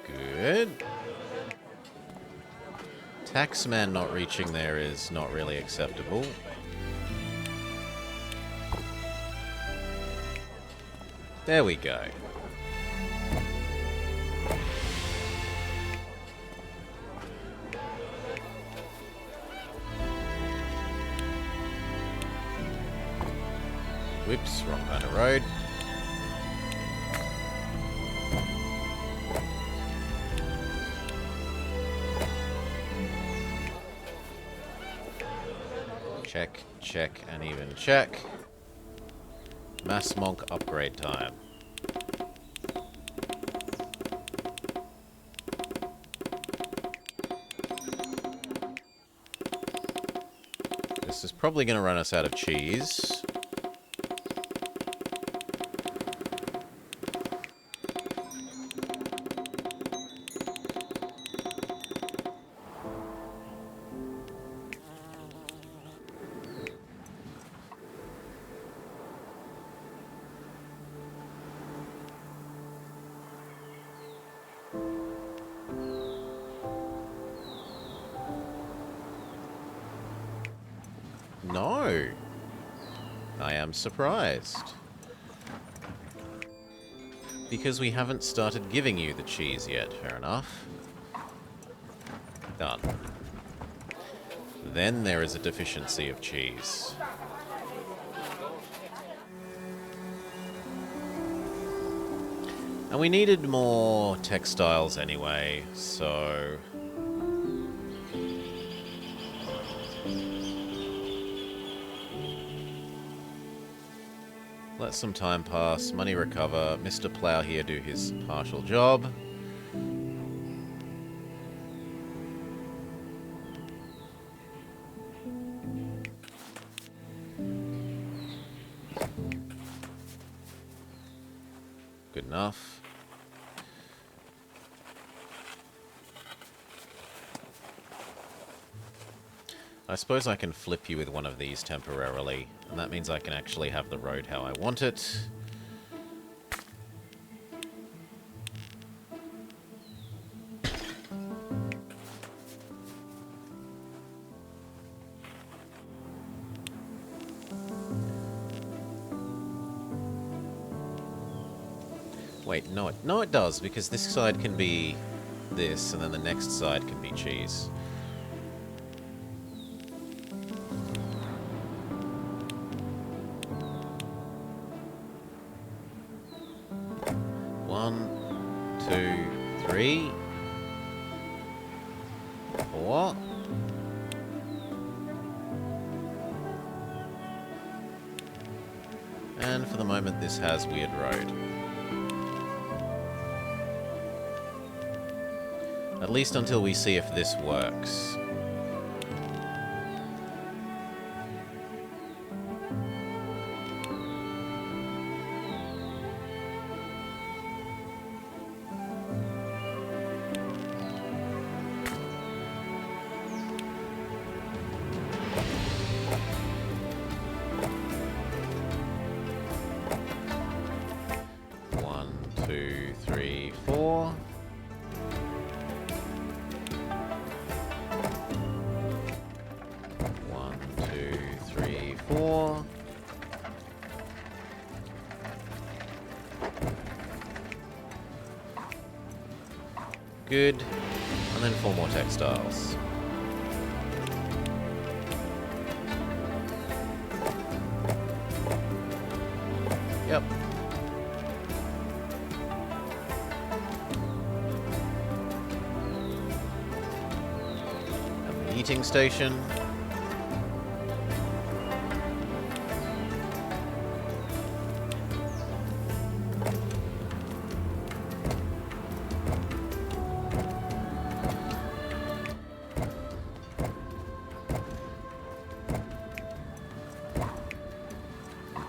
Good. Taxman not reaching there is not really acceptable. There we go. Whoops, wrong kind of road. Check, check, and even check. Mass Monk upgrade time. This is probably going to run us out of cheese. No. I am surprised. Because we haven't started giving you the cheese yet. Fair enough. Done. Then there is a deficiency of cheese. And we needed more textiles anyway, so... let some time pass, money recover, Mr. Plough here do his partial job. Good enough. I suppose I can flip you with one of these temporarily, and that means I can actually have the road how I want it. Wait, no it does, because this side can be this, and then the next side can be cheese. One, two, three. 4. And for the moment, this has weird road. At least until we see if this works. Good. And then 4 more textiles. Yep. And the eating station.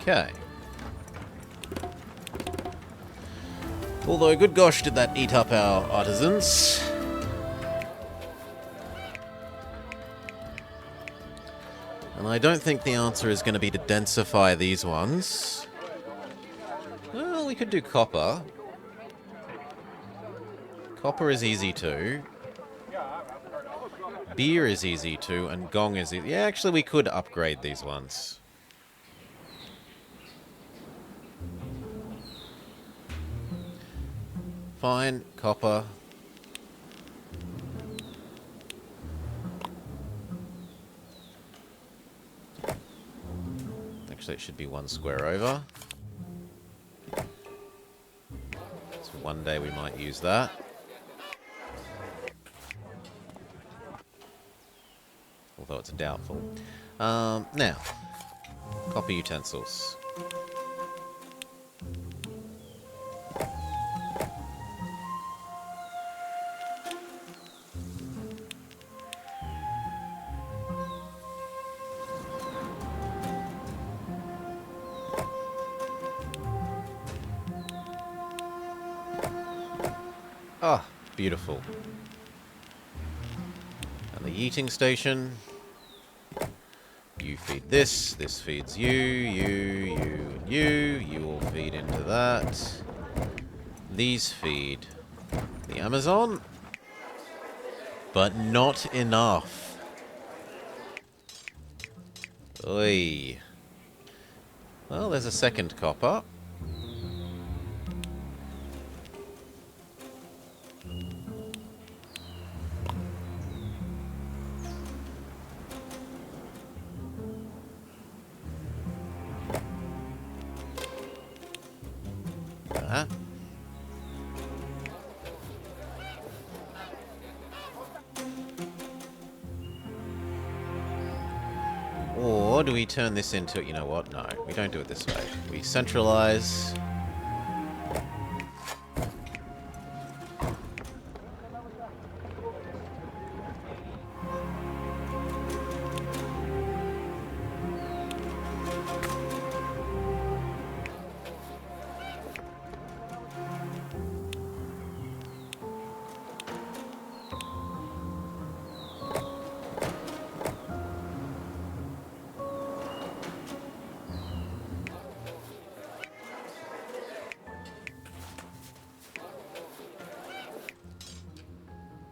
Okay. Although, good gosh, did that eat up our artisans. And I don't think the answer is going to be to densify these ones. Well, we could do copper. Copper is easy to. Beer is easy to, and gong is easy. Yeah, actually, we could upgrade these ones. Fine, copper. Actually, it should be 1 square over. So one day we might use that. Although it's doubtful. Now, copper utensils. Ah, beautiful. And the eating station. You feed this, this feeds you, you, and you. You all feed into that. These feed the Amazon. But not enough. Oy. Well, there's a second copper. Or do we turn this into... You know what? No, we don't do it this way. We centralize.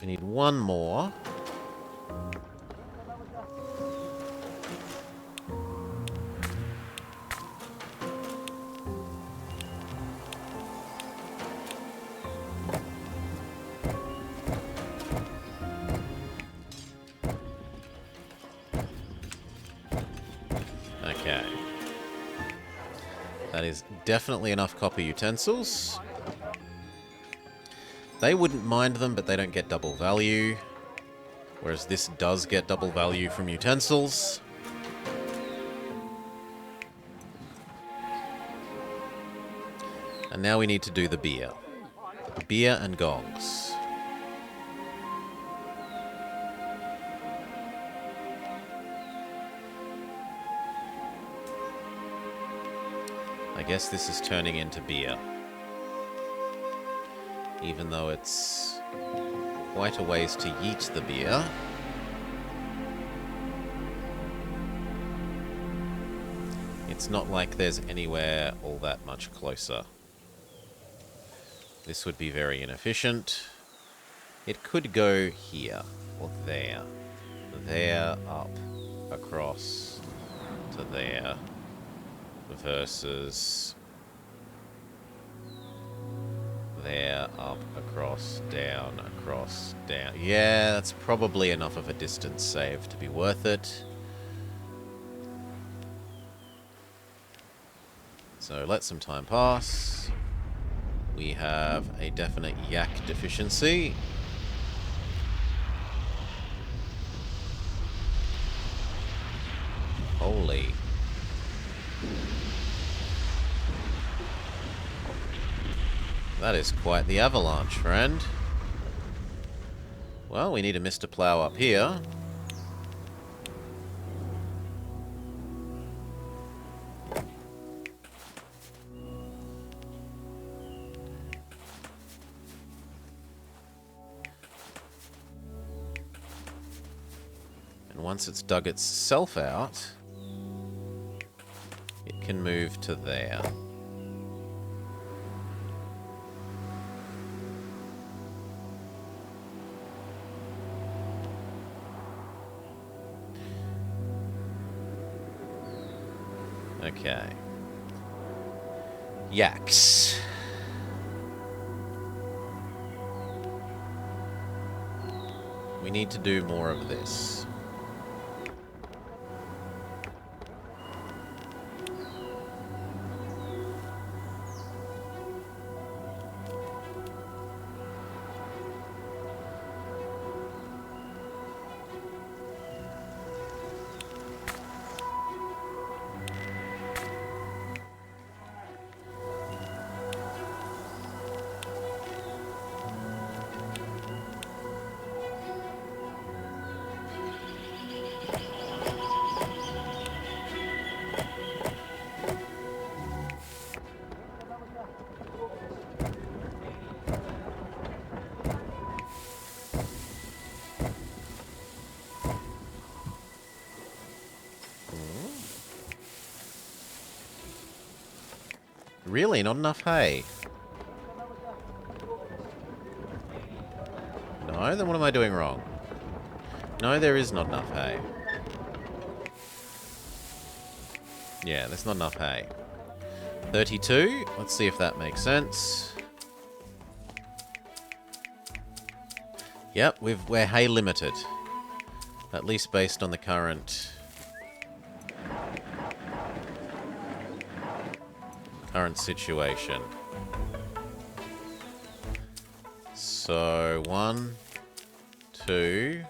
We need one more. Okay. That is definitely enough copper utensils. They wouldn't mind them, but they don't get double value. Whereas this does get double value from utensils. And now we need to do the beer. Beer and gongs. I guess this is turning into beer. Even though it's quite a ways to yeet the beer. It's not like there's anywhere all that much closer. This would be very inefficient. It could go here, or there. There, up, across, to there. Versus... there, up, across, down. Yeah, that's probably enough of a distance save to be worth it. So let some time pass. We have a definite yak deficiency. Holy. That is quite the avalanche, friend. Well, we need a Mr. Plow up here. And once it's dug itself out, it can move to there. Okay. Yaks. We need to do more of this. Really? Not enough hay? No? Then what am I doing wrong? No, there is not enough hay. Yeah, there's not enough hay. 32? Let's see if that makes sense. Yep, we're hay limited. At least based on the current situation. So 1, 2,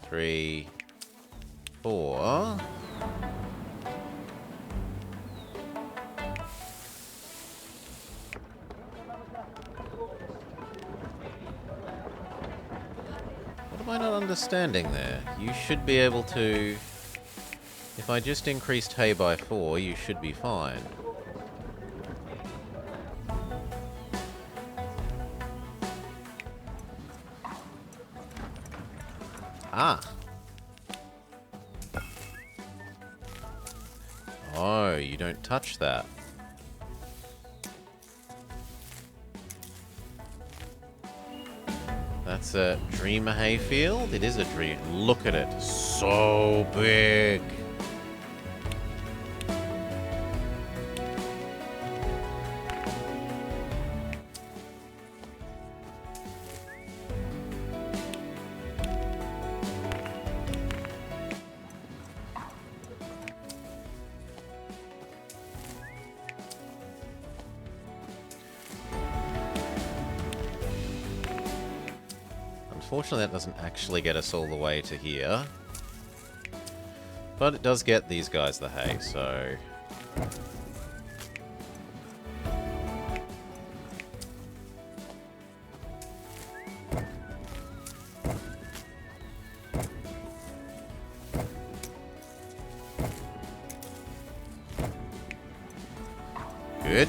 3, 4. What am I not understanding there? You should be able to... If I just increased hay by 4, you should be fine. Ah. Oh, you don't touch that. That's a dreamer hayfield. It is a dream. Look at it. So big. Unfortunately, that doesn't actually get us all the way to here. But it does get these guys the hay, so... Good.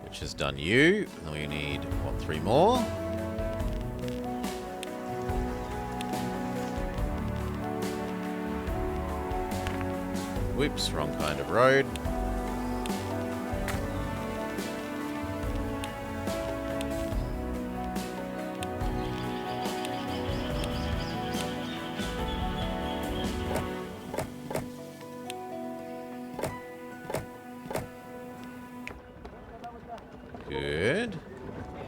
Which has done you. And we need, what, 3 more? Whoops, wrong kind of road. Good.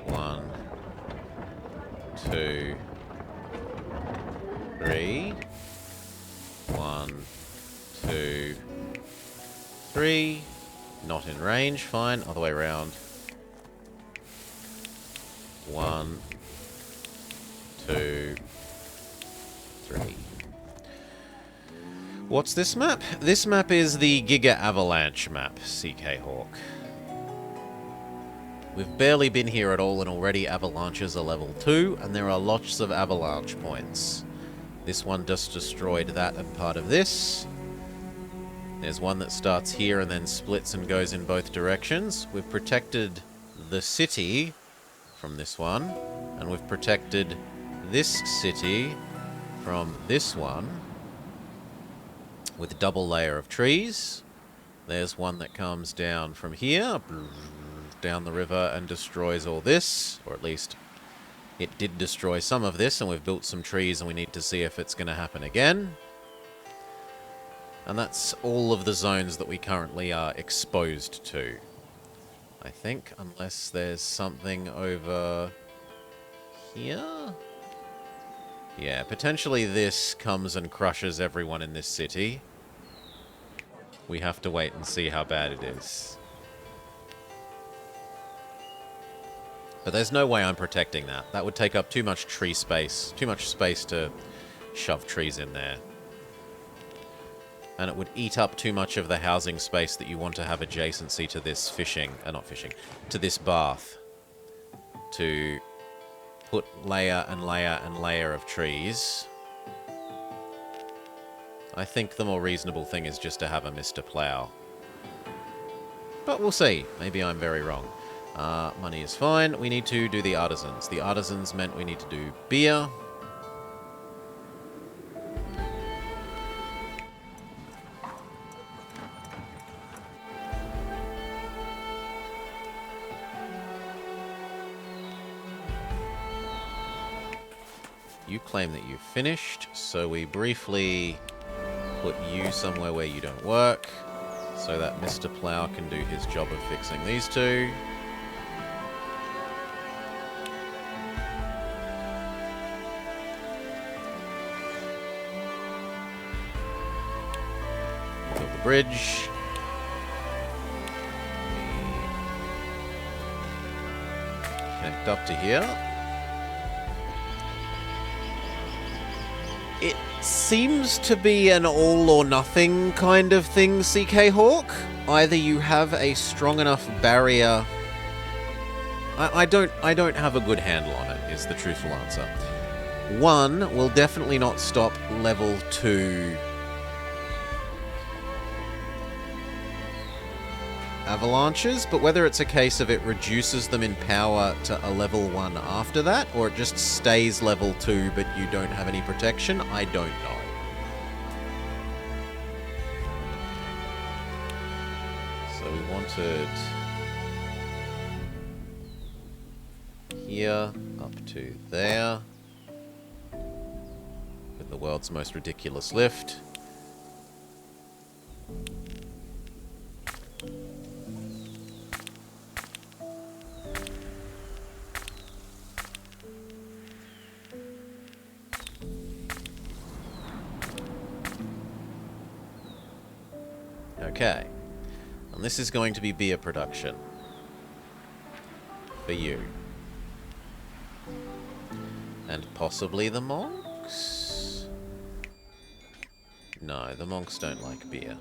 1, 2, 3. 1, 2, 3. Not in range. Fine. Other way around. 1, 2, 3. What's this map? This map is the Giga Avalanche map, CK Hawk. We've barely been here at all, and already avalanches are level 2, and there are lots of avalanche points. This one just destroyed that and part of this. There's one that starts here and then splits and goes in both directions. We've protected the city from this one, and we've protected this city from this one with a double layer of trees. There's one that comes down from here, down the river, and destroys all this, or at least it did destroy some of this, and we've built some trees, and we need to see if it's going to happen again. And that's all of the zones that we currently are exposed to, I think, unless there's something over here. Yeah, potentially this comes and crushes everyone in this city. We have to wait and see how bad it is. But there's no way I'm protecting that. That would take up too much tree space. Too much space to shove trees in there. And it would eat up too much of the housing space that you want to have adjacency to this to this bath. To put layer and layer and layer of trees. I think the more reasonable thing is just to have a Mr. Plow. But we'll see. Maybe I'm very wrong. Money is fine. We need to do the artisans. The artisans meant we need to do beer. You claim that you've finished, so we briefly put you somewhere where you don't work, so that Mr. Plow can do his job of fixing these two. Build the bridge. Connect up to here. It seems to be an all-or-nothing kind of thing, CK Hawk. Either you have a strong enough barrier... I don't have a good handle on it, is the truthful answer. One will definitely not stop level 2 avalanches, but whether it's a case of it reduces them in power to a level 1 after that, or it just stays level 2 but you don't have any protection, I don't know. So we wanted here up to there with the world's most ridiculous lift. Okay, and this is going to be beer production for you. And possibly the monks? No, the monks don't like beer.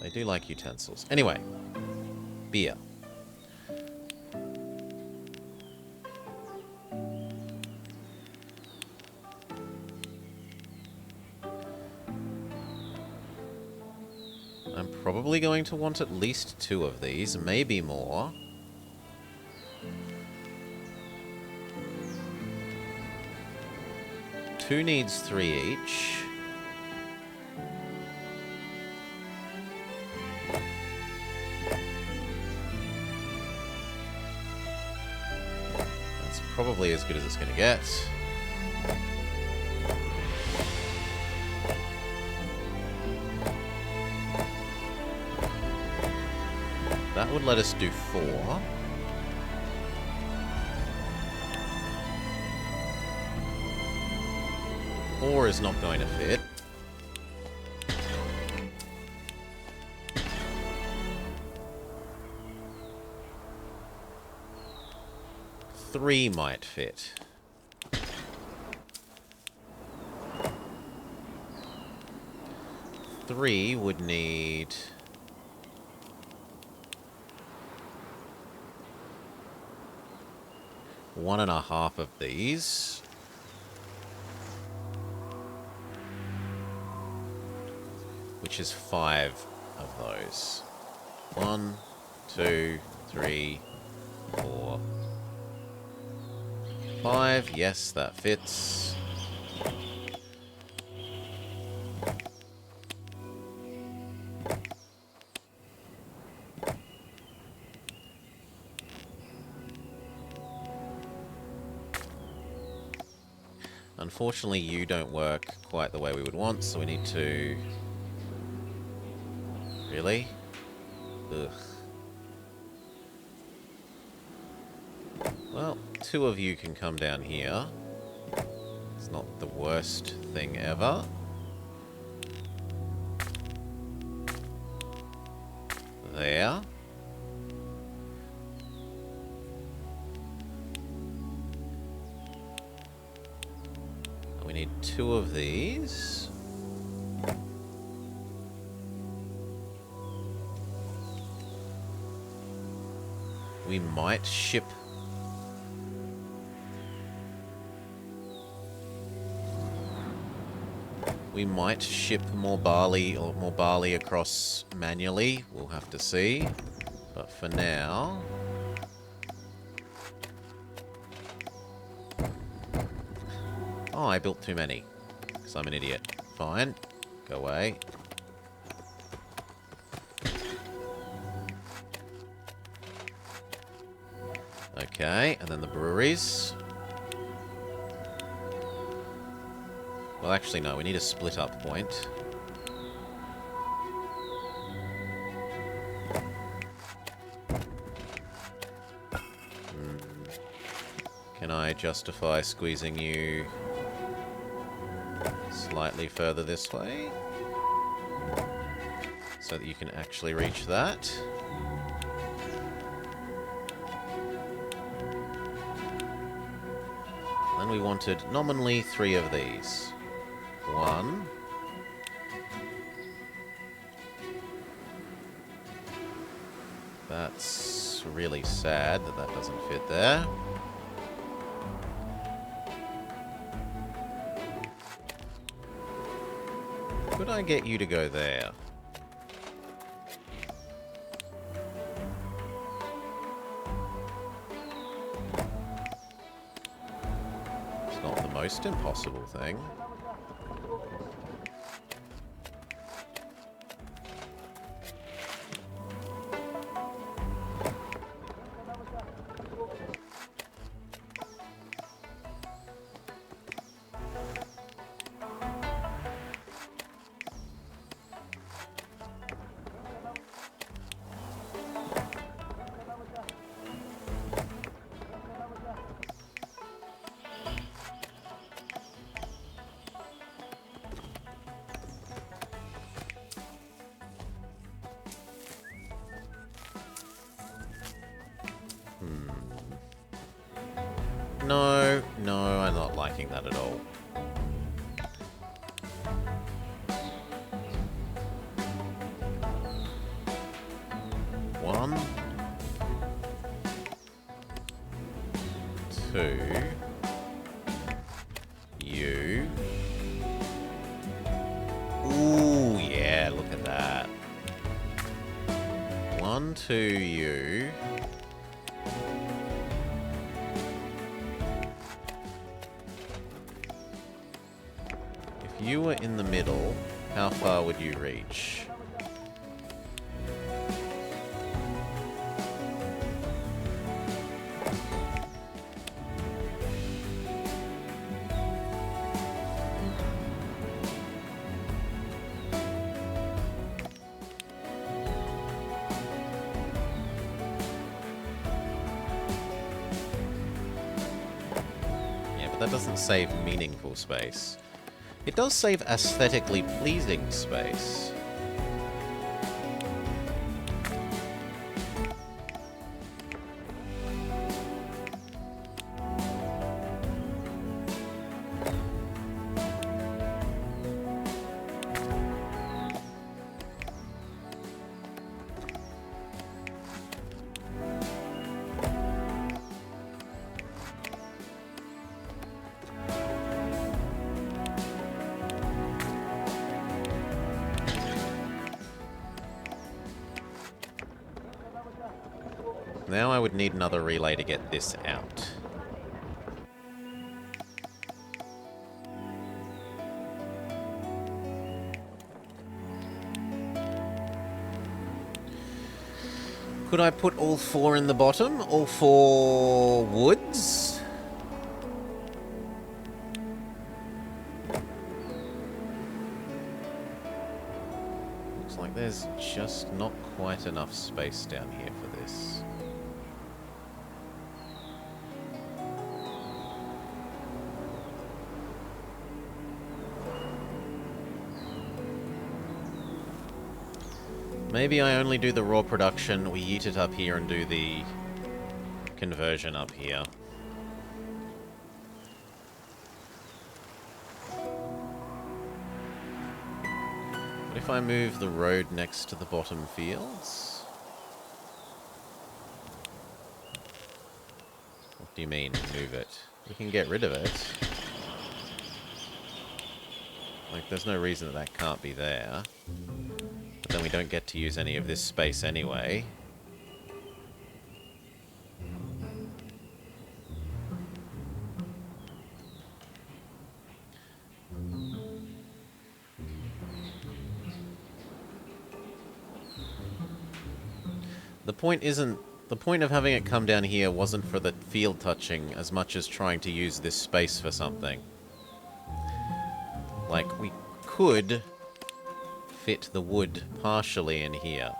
They do like utensils. Anyway, beer. I'm probably going to want at least 2 of these, maybe more. Two needs 3 each. That's probably as good as it's going to get. That would let us do 4. Four is not going to fit. Three might fit. Three would need... one and a half of these. Which is 5 of those. 1, 2, 3, 4, 5. Yes, that fits. Unfortunately, you don't work quite the way we would want, so we need to... Really? Ugh. Well, 2 of you can come down here. It's not the worst thing ever. There. We need 2 of these. We might ship... We might ship more barley or more barley across manually. We'll have to see. But for now... Oh, I built too many. Because I'm an idiot. Fine. Go away. Okay, and then the breweries. Well, actually, no. We need a split-up point. Can I justify squeezing you slightly further this way? So that you can actually reach that. And we wanted nominally 3 of these. 1. That's really sad that that doesn't fit there. Could I get you to go there? It's not the most impossible thing. No, no, I'm not liking that at all. One. Two. You. Ooh, yeah, look at that. 1, 2, you. If you were in the middle, how far would you reach? That doesn't save meaningful space. It does save aesthetically pleasing space. Now I would need another relay to get this out. Could I put all 4 in the bottom? All 4 woods? Looks like there's just not quite enough space down here for this. Maybe I only do the raw production, we yeet it up here and do the conversion up here. What if I move the road next to the bottom fields? What do you mean, move it? We can get rid of it. Like, there's no reason that that can't be there. But then we don't get to use any of this space anyway. The point of having it come down here wasn't for the field touching as much as trying to use this space for something. Like, we could fit the wood partially in here.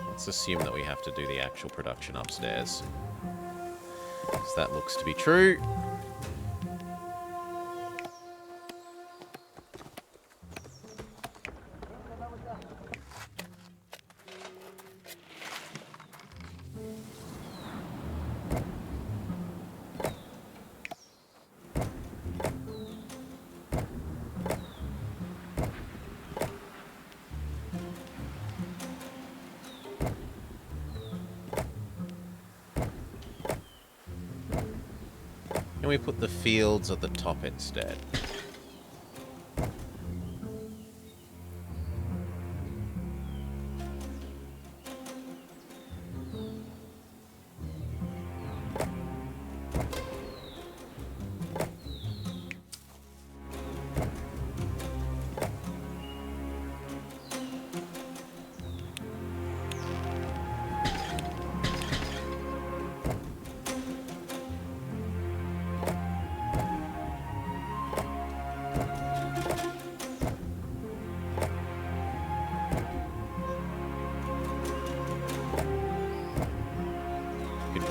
Let's assume that we have to do the actual production upstairs. Because that looks to be true. Can we put the fields at the top instead?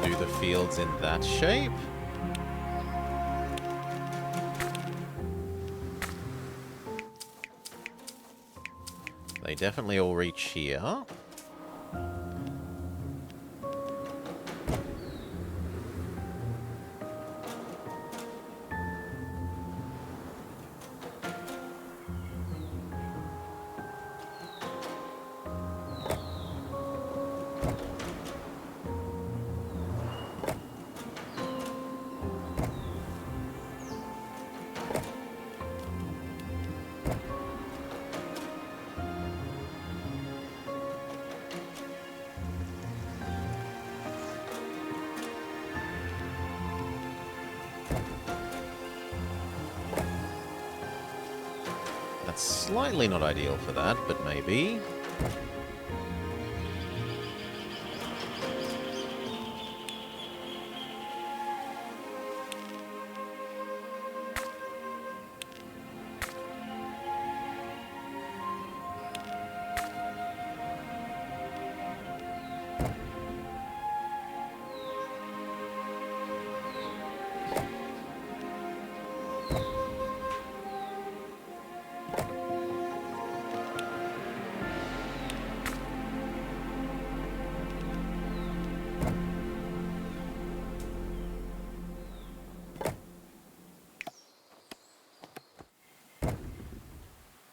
Do the fields in that shape. They definitely all reach here. That's slightly not ideal for that, but maybe.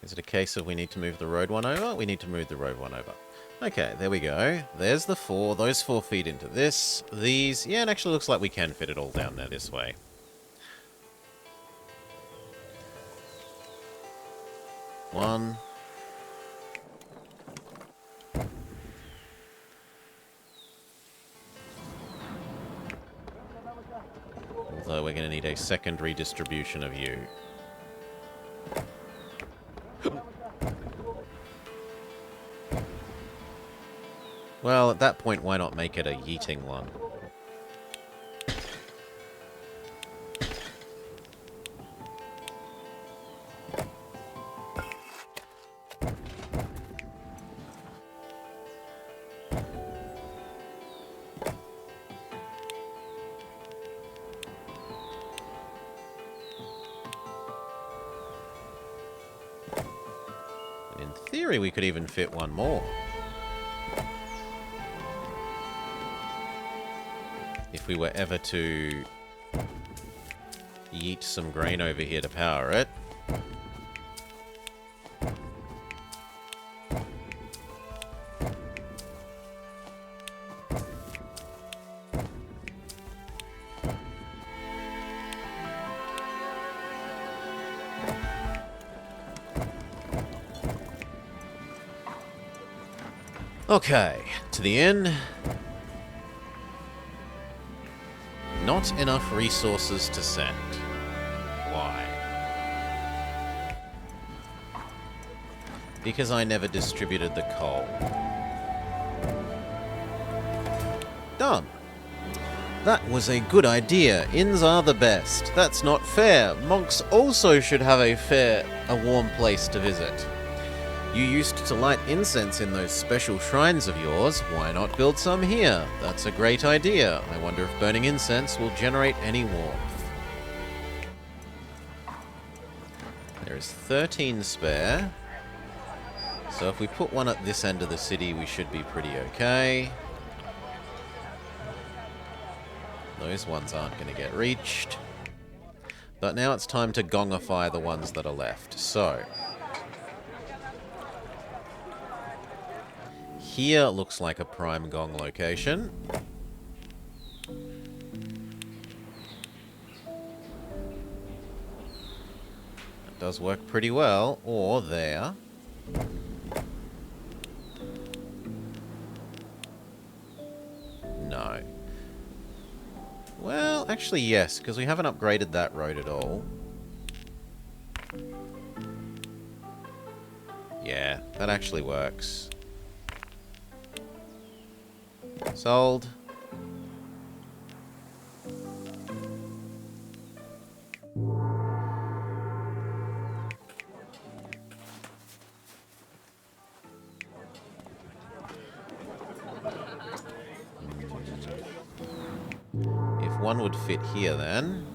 Is it a case of we need to move the road one over? We need to move the road one over. Okay, there we go. There's the 4. Those 4 feed into this. These... Yeah, it actually looks like we can fit it all down there this way. One. Although we're going to need a secondary distribution of you. Well, at that point, why not make it a yeeting one? In theory, we could even fit one more. If we were ever to yeet some grain over here to power it. Okay, to the inn. Not enough resources to send. Why? Because I never distributed the coal. Done. That was a good idea. Inns are the best. That's not fair. Monks also should have a warm place to visit. You used to light incense in those special shrines of yours. Why not build some here? That's a great idea. I wonder if burning incense will generate any warmth. There is 13 spare. So if we put one at this end of the city, we should be pretty okay. Those ones aren't going to get reached. But now it's time to gongify the ones that are left. So... here looks like a prime gong location. It does work pretty well. Or there. No. Well, actually yes, because we haven't upgraded that road at all. Yeah, that actually works. Sold. If one would fit here then.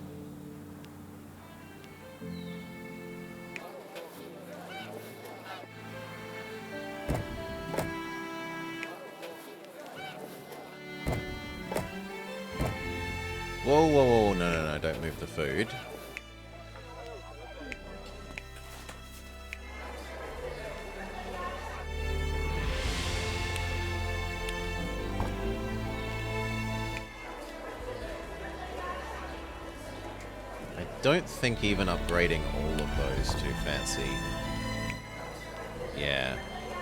Whoa, whoa, whoa, no, don't move the food. I don't think even upgrading all of those too fancy. Yeah,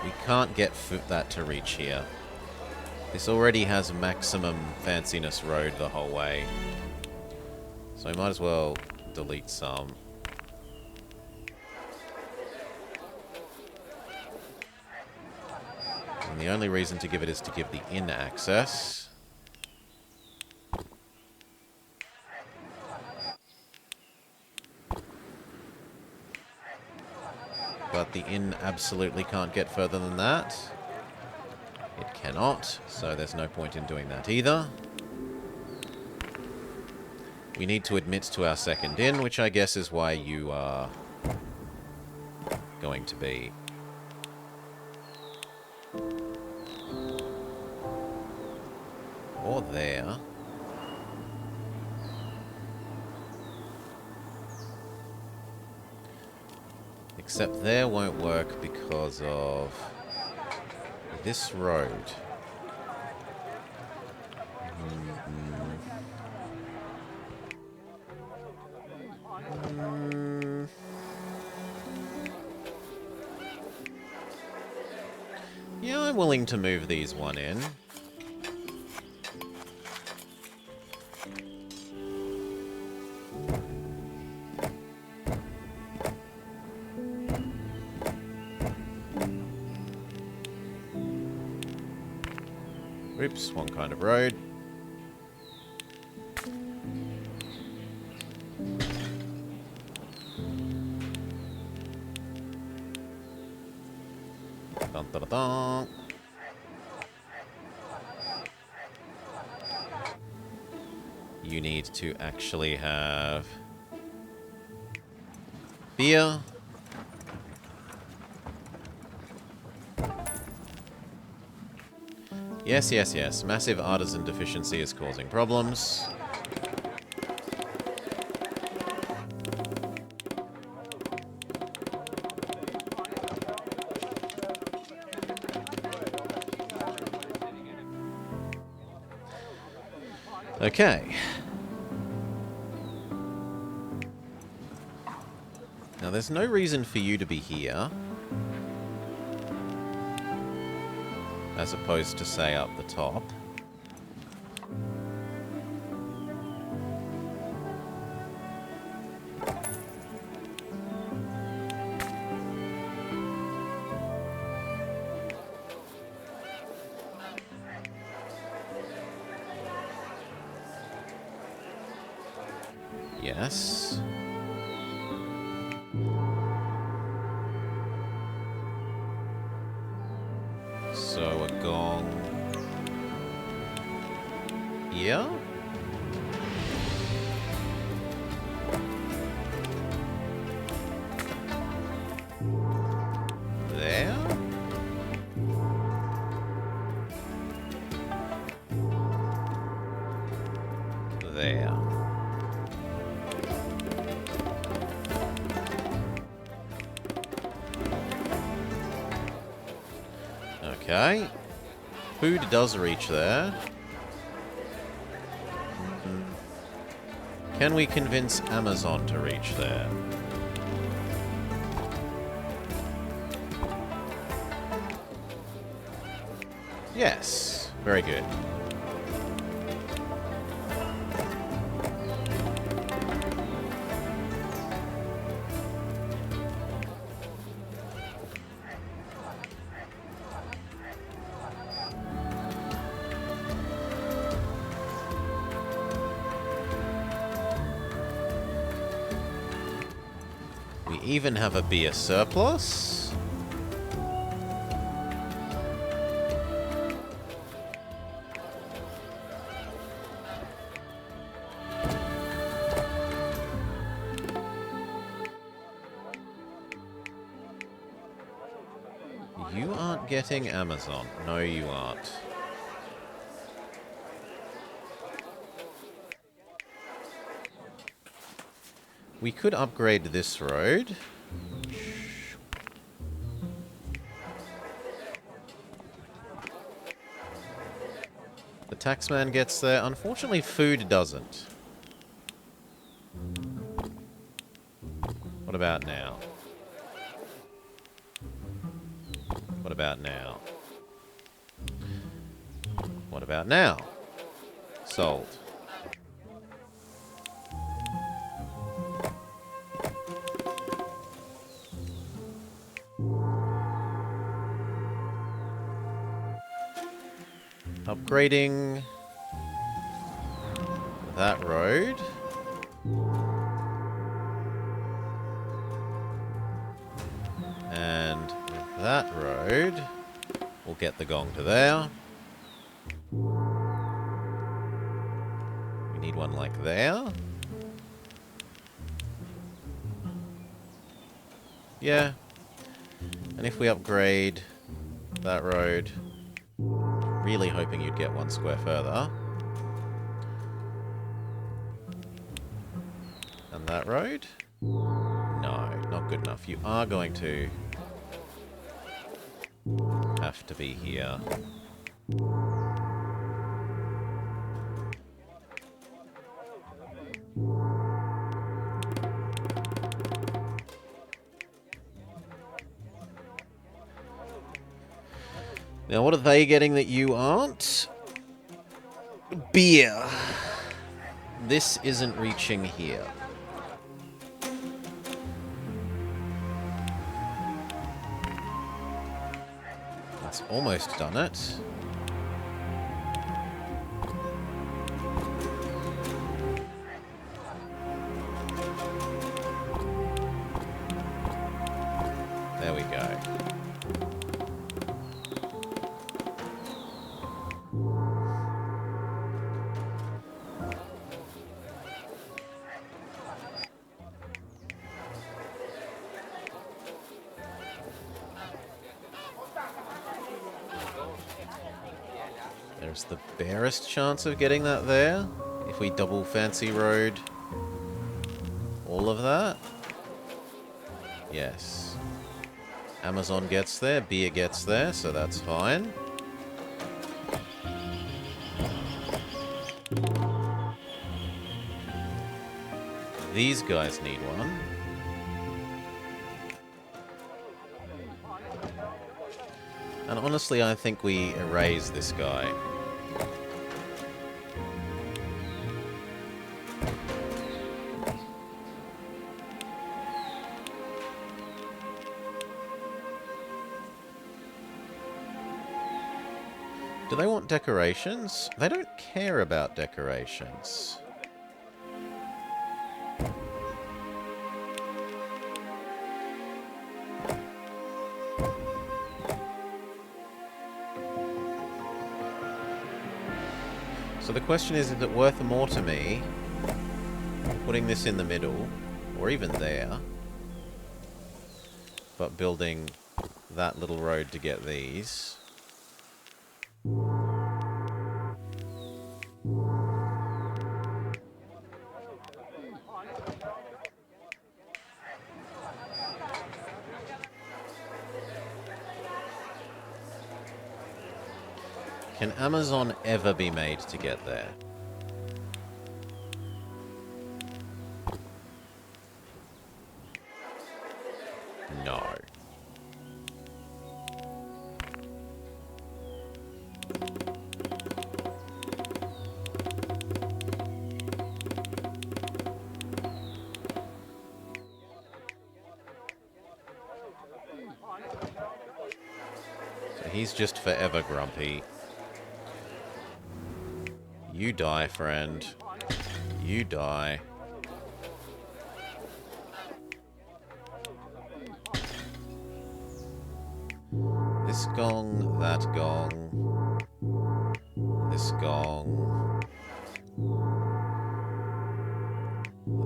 we can't get that to reach here. This already has maximum fanciness road the whole way. So I might as well delete some. And the only reason to give it is to give the inn access. But the inn absolutely can't get further than that. It cannot, so there's no point in doing that either. We need to admit to our second inn, which I guess is why you are going to be. Or there. Except there won't work because of this road. Yeah, I'm willing to move these one in. Oops, one kind of road. Dun, dun, dun, dun. You need to actually have beer. Yes, yes, yes. Massive artisan deficiency is causing problems. Okay. Now, there's no reason for you to be here. As opposed to, say, up the top. Yes. So a gong. Yeah? There? There. Okay. Food does reach there. Can we convince Amazon to reach there? Yes. Very good. We even have a beer surplus. You aren't getting Amazon. No, you aren't. We could upgrade this road. The taxman gets there. Unfortunately, food doesn't. What about now? What about now? What about now? Sold. Upgrading that road. And that road, we'll get the gong to there. We need one like there. Yeah. And if we upgrade that road, really hoping you'd get 1 square further. And that road? No, not good enough. You are going to have to be here. Now, what are they getting that you aren't? Beer. This isn't reaching here. That's almost done it. There we go. There's the barest chance of getting that there. If we double fancy road all of that. Yes. Amazon gets there, beer gets there, so that's fine. These guys need one. And honestly, I think we erase this guy. Do they want decorations? They don't care about decorations. So the question is it worth more to me putting this in the middle, or even there, but building that little road to get these? Can Amazon ever be made to get there? No. So he's just forever grumpy. You die, friend. You die. This gong, that gong. This gong.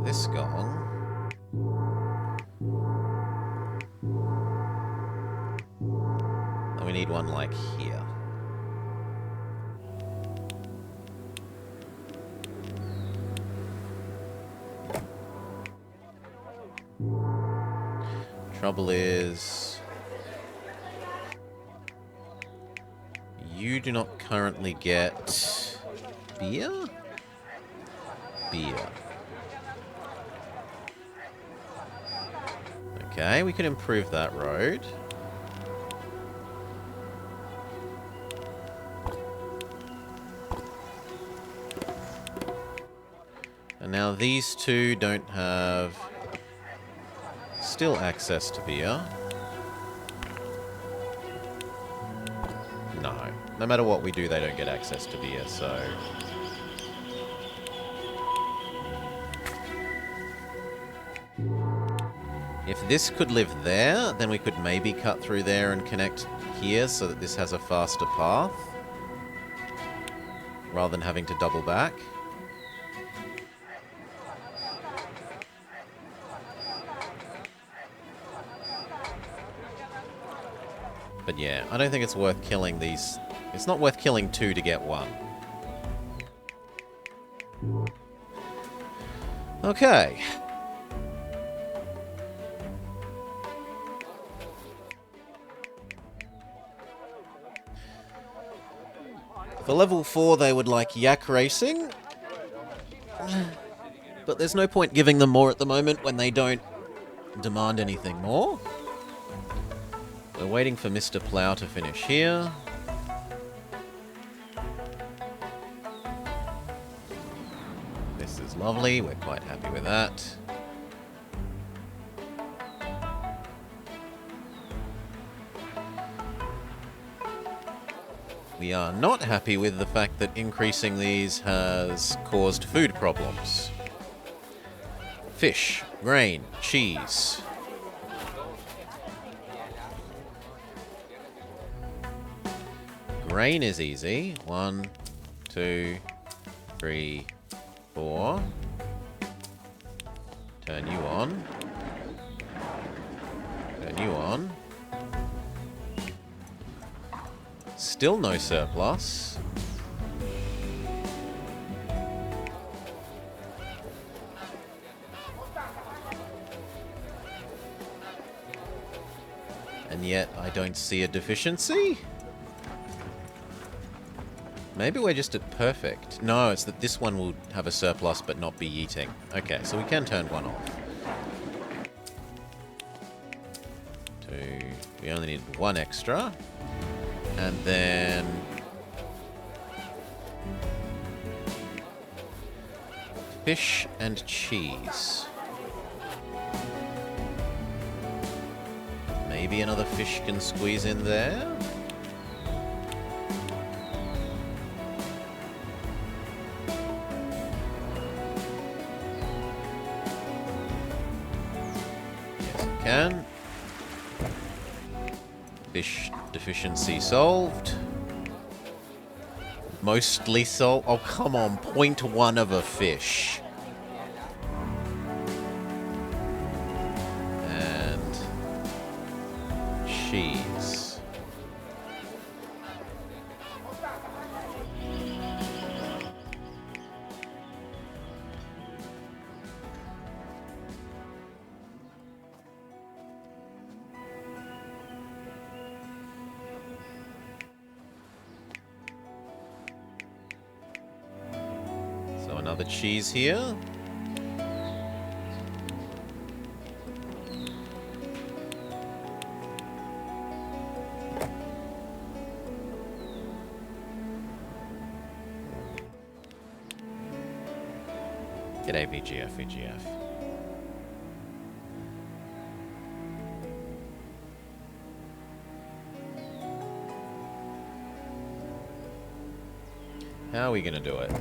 This gong. And we need one like here. Trouble is, you do not currently get beer? Beer. Okay, we could improve that road. And now these two don't have still access to beer. No. No matter what we do, they don't get access to beer, so... If this could live there, then we could maybe cut through there and connect here so that this has a faster path. Rather than having to double back. But yeah, I don't think it's worth killing these. It's not worth killing two to get one. Okay. For level 4, they would like yak racing. But there's no point giving them more at the moment when they don't demand anything more. We're waiting for Mr. Plow to finish here. This is lovely. We're quite happy with that. We are not happy with the fact that increasing these has caused food problems. Fish, grain, cheese. Grain is easy. 1, 2, 3, 4. Turn you on. Turn you on. Still no surplus. And yet I don't see a deficiency. Maybe we're just at perfect. No, it's that this one will have a surplus but not be eating. Okay, so we can turn one off. 2. We only need one extra. And then... fish and cheese. Maybe another fish can squeeze in there? Yes, it can. Fish deficiency solved. Mostly solved. Oh, come on. 0.1 of a fish. And cheese. So another cheese here. G'day, VGF. How are we gonna do it?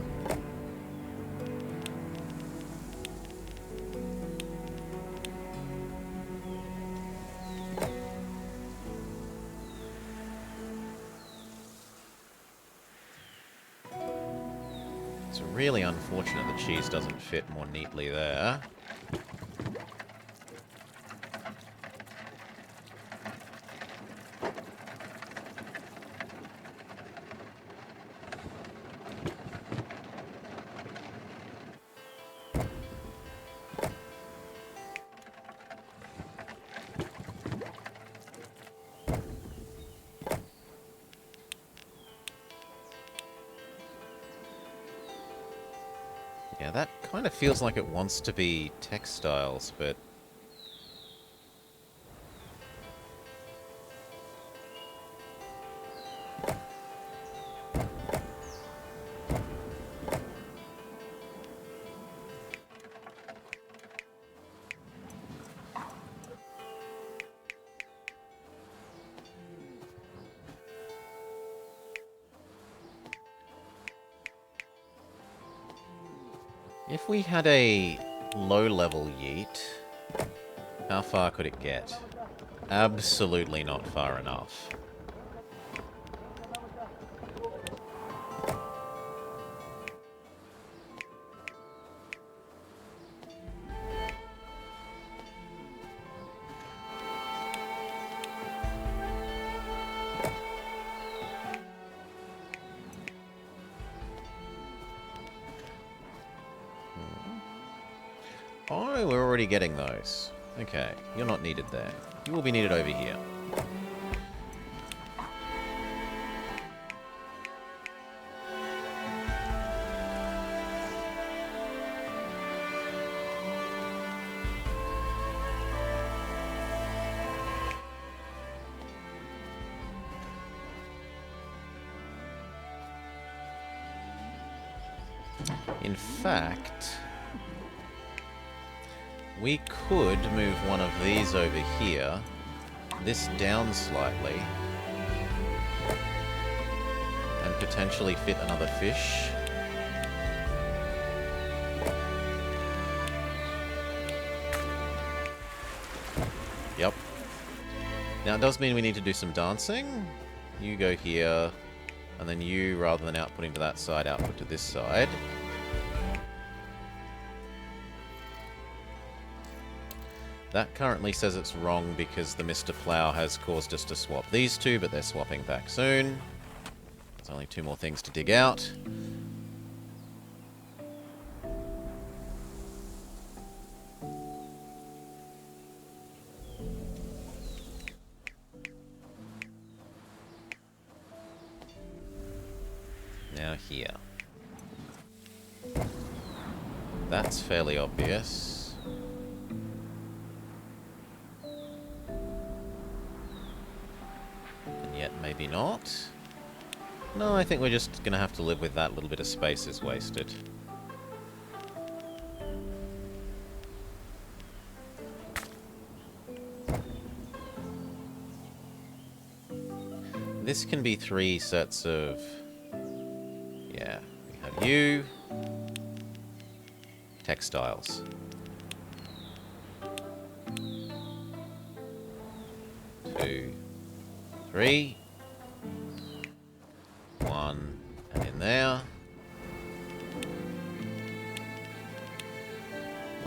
It's really unfortunate the cheese doesn't fit more neatly there. Yeah, that kind of feels like it wants to be textiles, but... If we had a low-level yeet, how far could it get? Absolutely not far enough. Oh, we're already getting those. Okay, you're not needed there. You will be needed over here. In fact, we could move one of these over here, this down slightly, and potentially fit another fish. Yep. Now it does mean we need to do some dancing. You go here, and then you, rather than outputting to that side, output to this side. That currently says it's wrong because the Mr. Plow has caused us to swap these two, but they're swapping back soon. There's only 2 more things to dig out. Now here. That's fairly obvious. Yet maybe not. No, I think we're just going to have to live with that little bit of space is wasted. This can be 3 sets of... Yeah, we have you. Textiles. 2, 3. 1, and in there.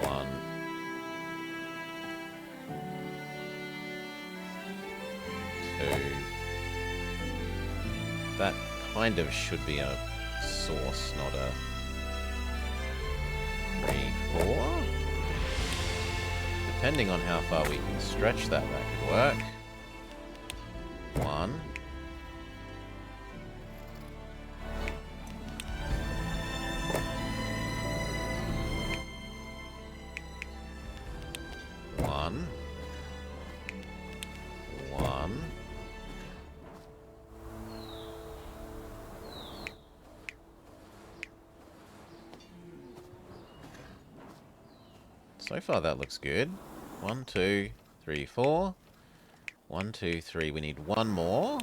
1. 2. That kind of should be a source, not a 3, 4. Depending on how far we can stretch that, that could work. 1. 1. 1. So far that looks good. 1, 2, 3, 4. 1, 2, 3. We need 1 more.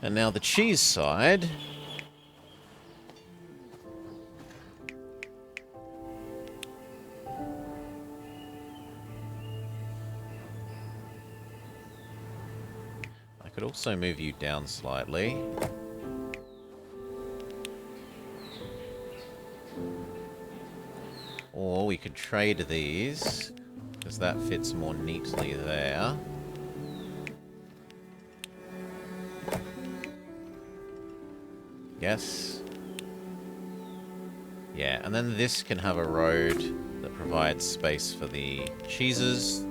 And now the cheese side. I could also move you down slightly. Or we could trade these, because that fits more neatly there. guess. Yeah, and then this can have a road that provides space for the cheeses.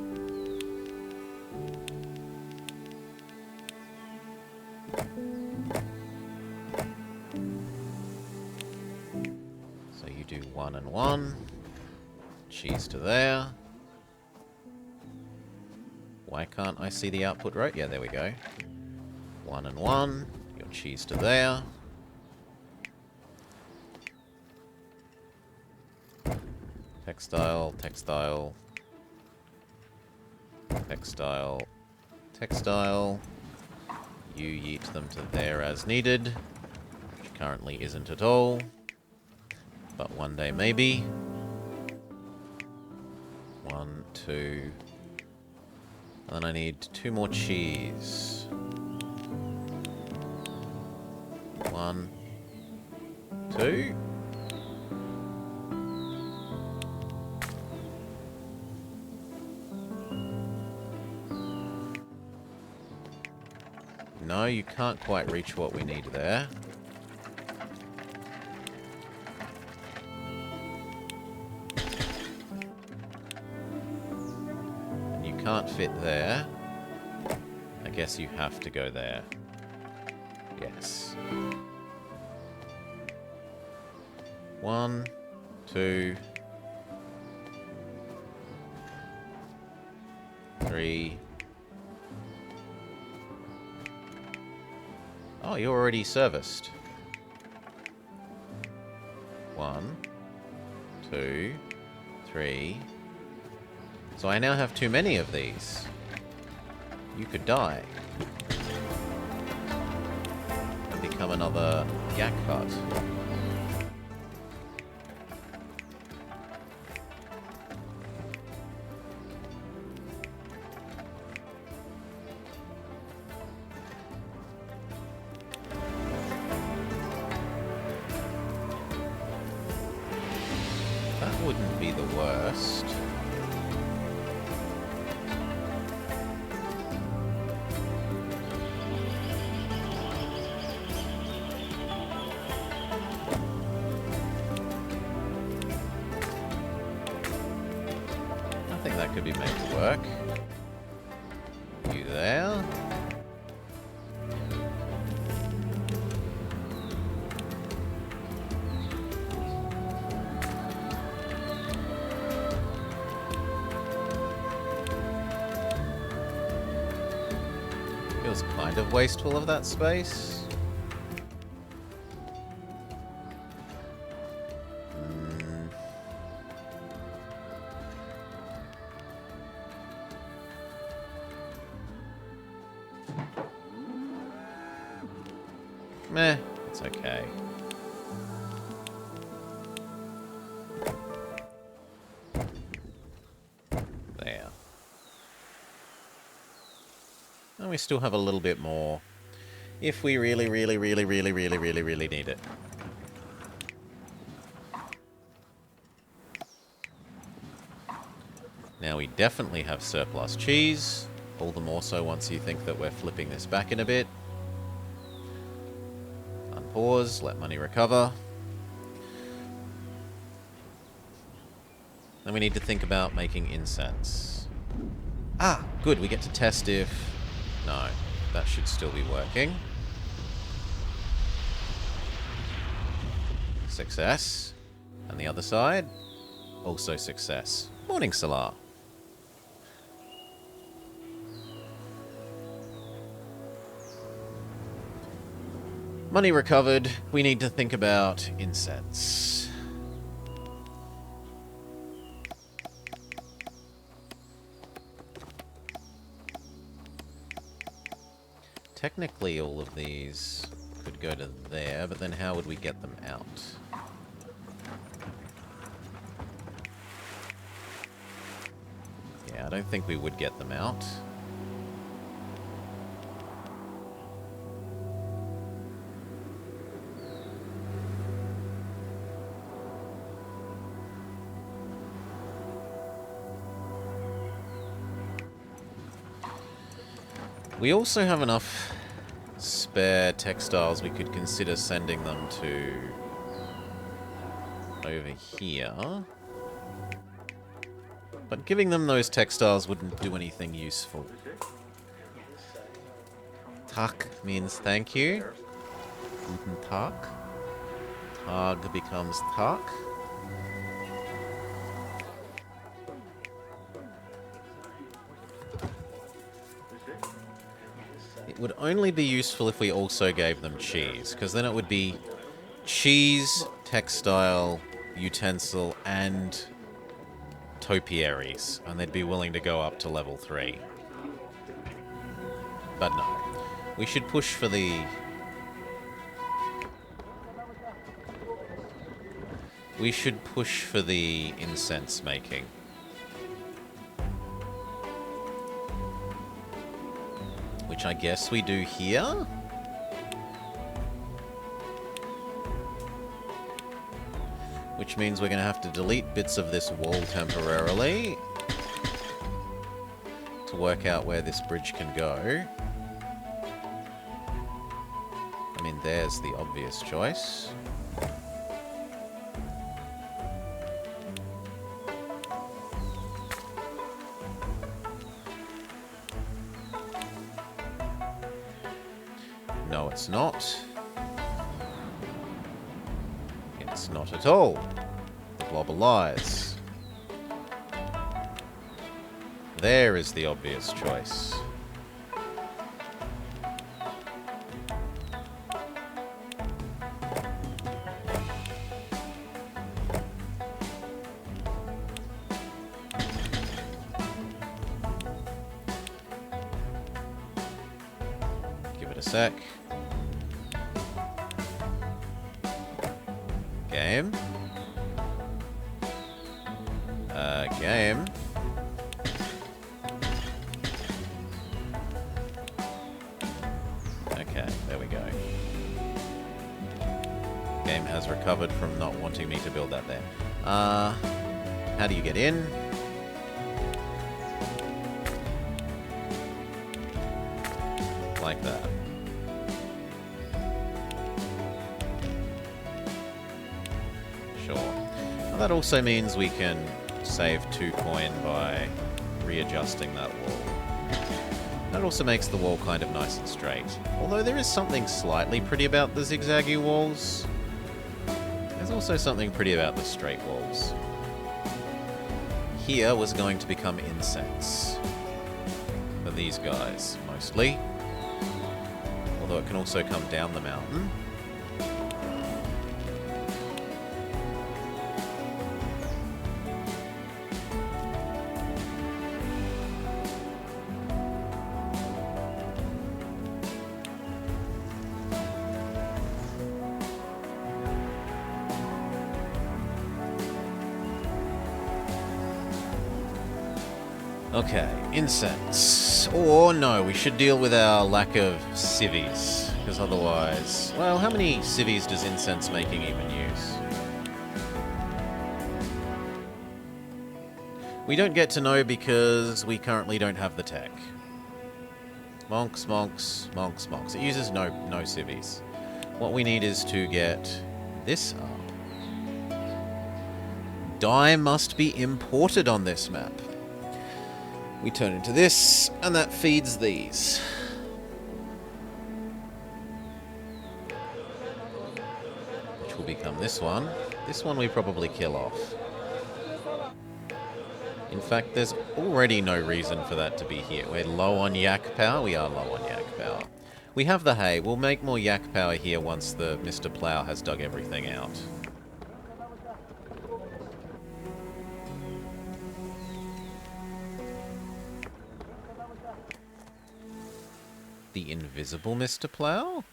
So you do 1 and 1. Cheese to there. Why can't I see the output road? Yeah, there we go. 1 and 1. Your cheese to there. Textile, textile. Textile, textile. You yeet them to there as needed. Which currently isn't at all. But one day maybe. 1, 2. And then I need 2 more cheese. 1, 2. No, you can't quite reach what we need there. And you can't fit there. I guess you have to go there. Yes. 1, 2, 3. Oh, you're already serviced. 1, 2, 3. So I now have too many of these. You could die. And become another yak hut. That wouldn't be the worst. I think that could be made to work. You there? Feels kind of wasteful of that space. Meh, it's okay. There. And we still have a little bit more if we really need it. Now we definitely have surplus cheese, all the more so once you think that we're flipping this back in a bit. Unpause, let money recover. Then we need to think about making incense. Ah, good, we get to test if... No, that should still be working. Success. And the other side, also success. Morning, Salar. Money recovered. We need to think about incense. Technically, all of these could go to there, but then how would we get them out? Yeah, I don't think we would get them out. We also have enough spare textiles, we could consider sending them to over here. But giving them those textiles wouldn't do anything useful. Tak means thank you. Guten Tag. Tag becomes tak. It would only be useful if we also gave them cheese, because then it would be cheese, textile, utensil, and topiaries, and they'd be willing to go up to level 3. But no. We should push for the... We should push for the incense making. Which I guess we do here? Which means we're going to have to delete bits of this wall temporarily to work out where this bridge can go. I mean, there's the obvious choice. No, it's not. It's not at all. The Blobber lies. There is the obvious choice. Give it a sec. Game. Game. Okay, there we go. Game has recovered from not wanting me to build that there. How do you get in? Like that. Sure. Well, that also means we can save 2 coin by readjusting that wall. That also makes the wall kind of nice and straight. Although there is something slightly pretty about the zigzaggy walls. There's also something pretty about the straight walls. Here was going to become incense. For these guys, mostly. Although it can also come down the mountain. Okay, incense. Or no, we should deal with our lack of civvies. Because otherwise... Well, how many civvies does incense making even use? We don't get to know because we currently don't have the tech. Monks, monks, monks, monks. It uses no civvies. What we need is to get this up. Dye must be imported on this map. We turn into this, and that feeds these. Which will become this one. This one we probably kill off. In fact, there's already no reason for that to be here. We're low on yak power. We are low on yak power. We have the hay. We'll make more yak power here once the Mr. Plow has dug everything out. The invisible Mr. Plow?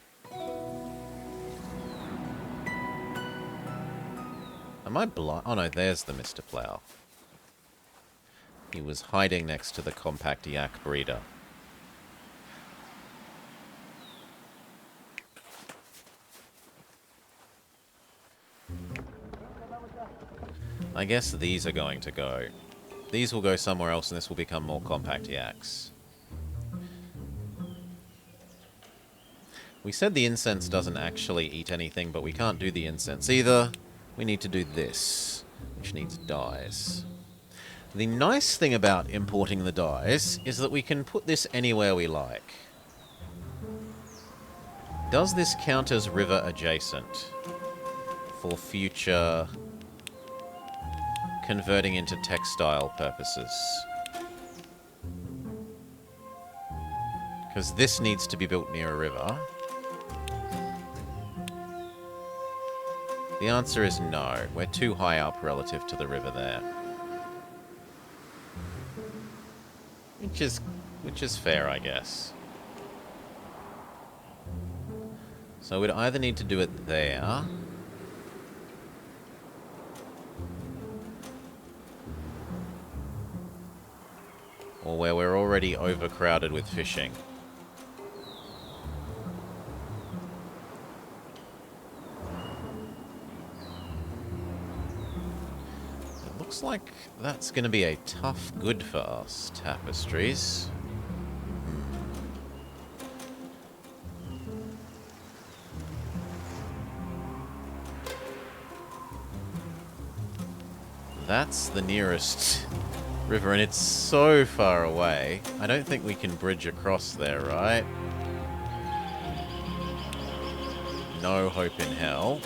Am I blind? Oh no, there's the Mr. Plow. He was hiding next to the compact yak breeder. I guess these are going to go. These will go somewhere else and this will become more compact yaks. We said the incense doesn't actually eat anything, but we can't do the incense either. We need to do this, which needs dyes. The nice thing about importing the dyes is that we can put this anywhere we like. Does this count as river adjacent for future converting into textile purposes? Because this needs to be built near a river. The answer is no. We're too high up relative to the river there. Which is fair, I guess. So we'd either need to do it there, or where we're already overcrowded with fishing. Looks like that's going to be a tough good for us, tapestries. That's the nearest river, and it's so far away. I don't think we can bridge across there, right? No hope in hell.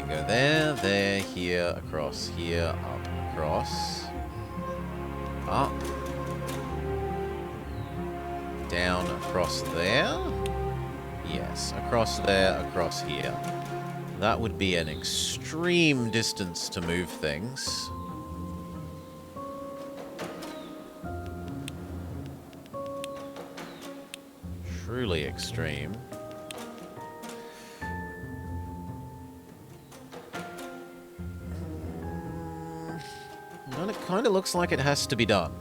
Go there, here, across, here, up, across, up, down, across there. Yes, across there, across here. That would be an extreme distance to move things. Truly extreme. Well, it kind of looks like it has to be done.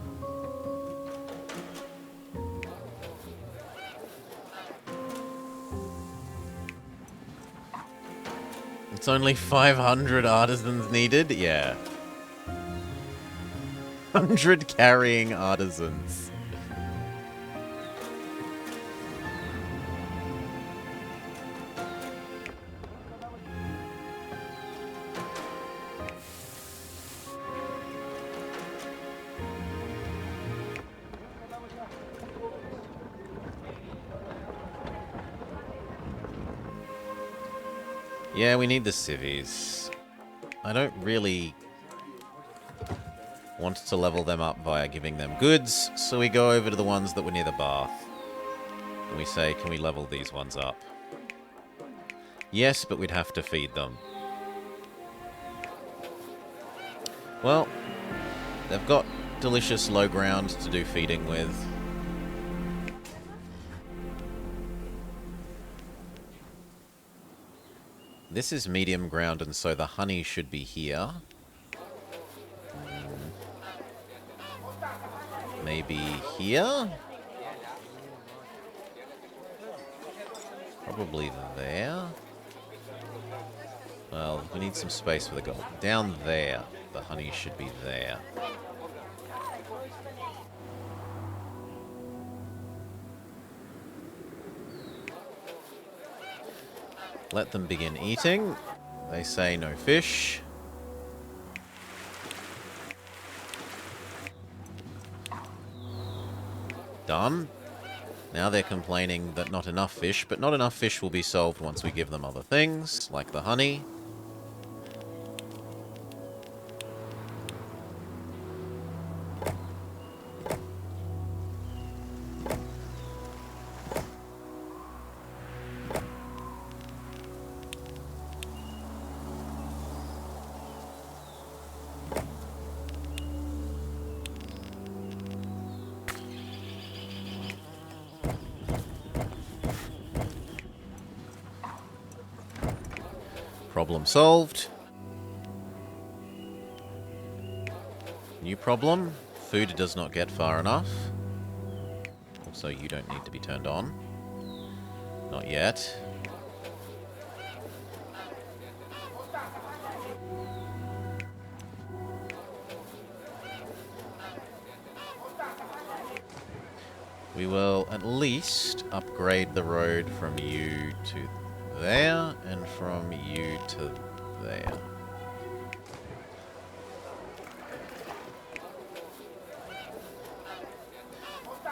It's only 500 artisans needed? Yeah. 100 carrying artisans. Yeah, we need the civvies. I don't really want to level them up via giving them goods, so we go over to the ones that were near the bath. And we say, can we level these ones up? Yes, but we'd have to feed them. Well, they've got delicious low ground to do feeding with. This is medium ground, and so the honey should be here. Maybe here? Probably there. Well, we need some space for the gold. Down there. The honey should be there. Let them begin eating. They say no fish. Done. Now they're complaining that not enough fish, but not enough fish will be solved once we give them other things, like the honey. Problem solved. New problem. Food does not get far enough. Also, you don't need to be turned on. Not yet. We will at least upgrade the road from you to there, and from you to there.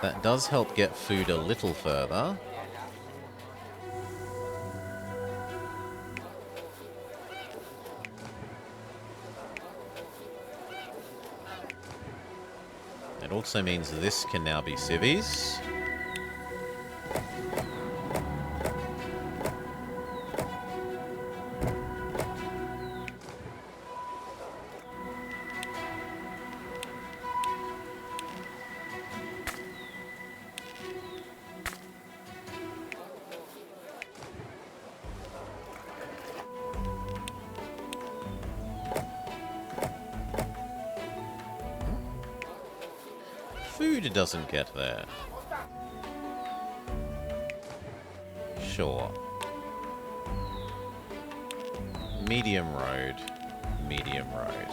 That does help get food a little further. It also means this can now be civvies. Food doesn't get there. Sure. Medium road. Medium road.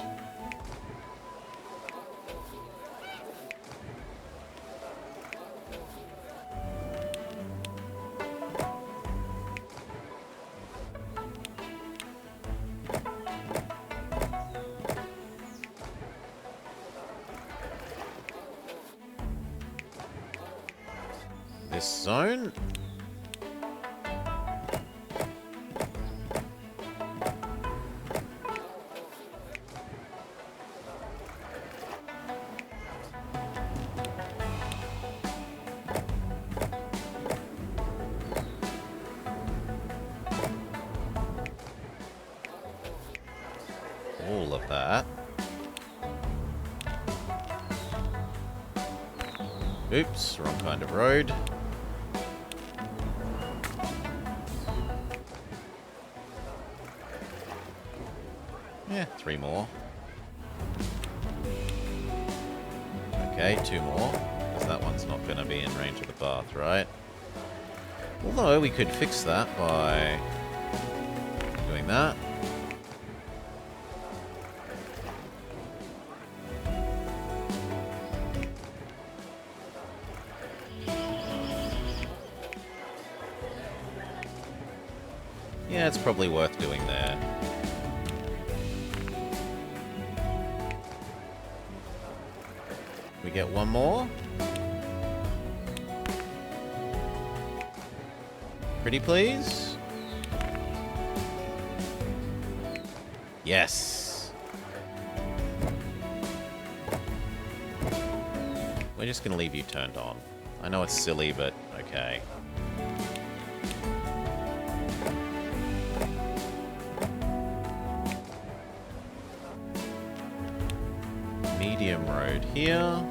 This zone. All of that. Oops, wrong kind of road. Yeah, 3 more. Okay, 2 more. Because that one's not going to be in range of the bath, right? Although we could fix that by doing that. Yeah, it's probably worth doing there. We get 1 more. Pretty please? Yes! We're just gonna leave you turned on. I know it's silly, but okay. Medium road here.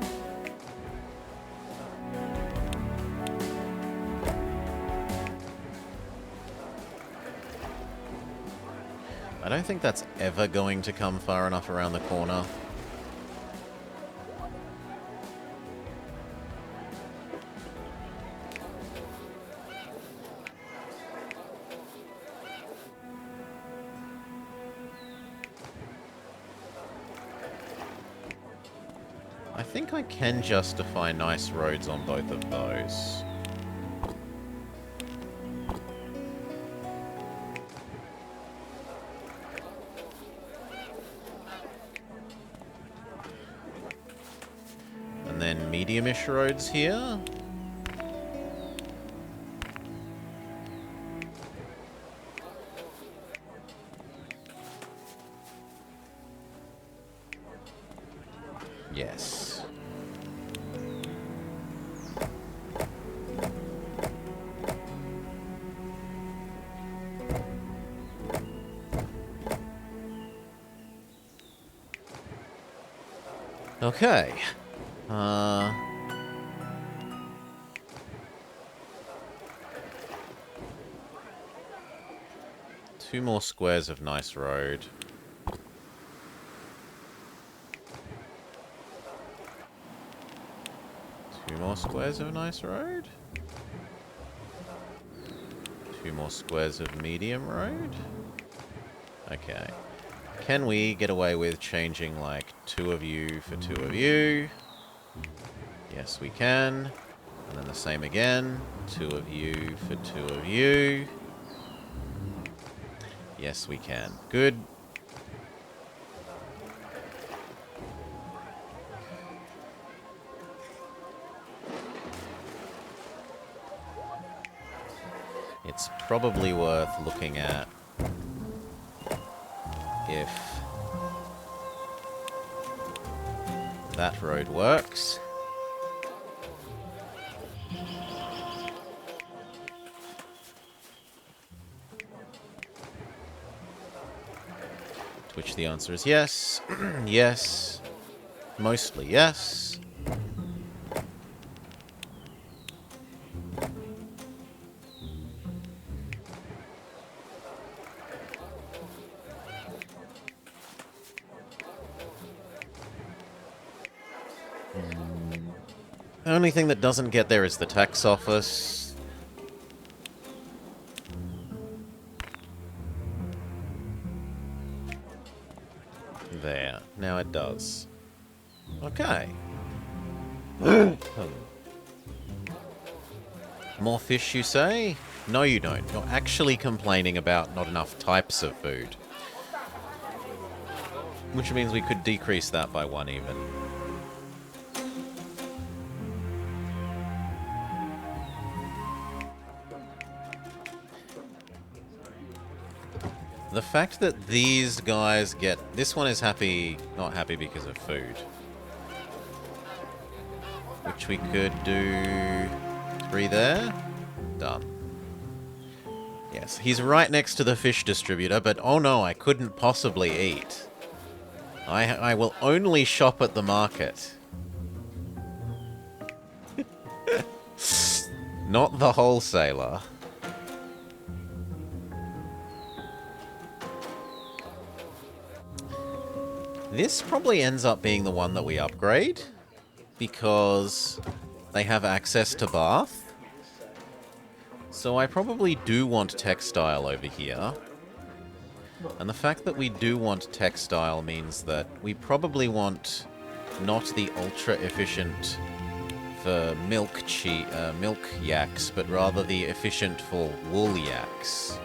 I don't think that's ever going to come far enough around the corner. I think I can justify nice roads on both of those. And then medium-ish roads here. Yes. Okay. 2 more squares of nice road. More squares of nice road. 2 more squares of medium road. Okay. Can we get away with changing like 2 of you for 2 of you? Yes, we can. And then the same again. 2 of you for 2 of you. Yes, we can. Good. It's probably worth looking at if that road works. To which the answer is yes. Yes. Mostly yes. The only thing that doesn't get there is the tax office. There. Now it does. Okay. More fish, you say? No, you don't. You're actually complaining about not enough types of food. Which means we could decrease that by 1 even. The fact that these guys get... This one is happy, not happy because of food. Which we could do 3 there. Done. Yes, he's right next to the fish distributor, but oh no, I couldn't possibly eat. I will only shop at the market. Not the wholesaler. This probably ends up being the one that we upgrade, because they have access to bath. So I probably do want textile over here. And the fact that we do want textile means that we probably want not the ultra-efficient for milk yaks, but rather the efficient for wool yaks.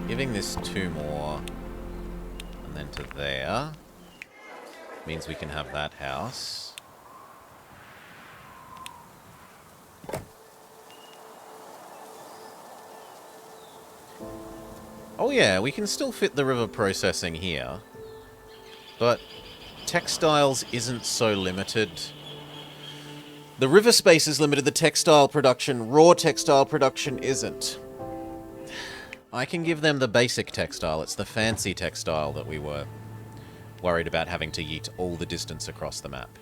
Giving this 2 more, and then to there, means we can have that house. Oh yeah, we can still fit the river processing here, but textiles isn't so limited. The river space is limited, the textile production, raw textile production isn't. I can give them the basic textile. It's the fancy textile that we were worried about having to yeet all the distance across the map.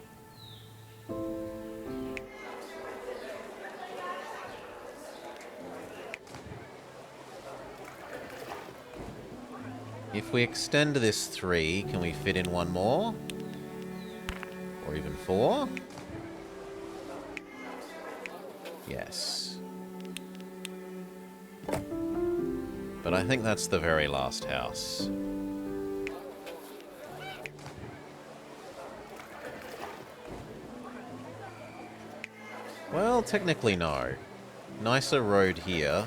If we extend this 3, can we fit in 1 more? Or even 4? Yes. But I think that's the very last house. Well, technically no. Nicer road here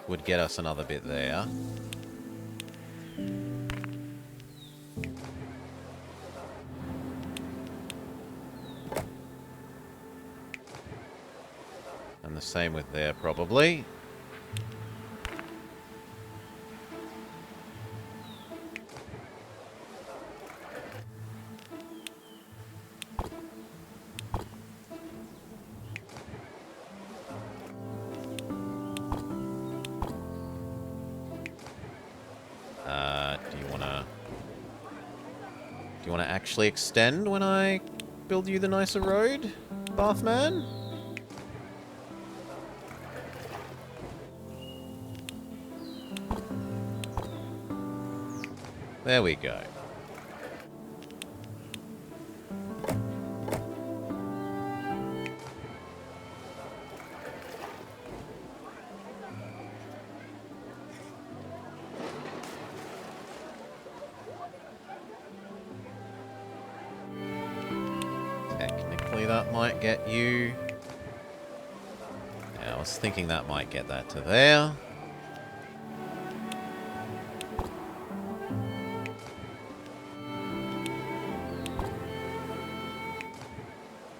would get us another bit there. And the same with there, probably. Do you want Do you want to actually extend when I build you the nicer road, Bathman? There we go. Technically that might get you... Yeah, I was thinking that might get that to there.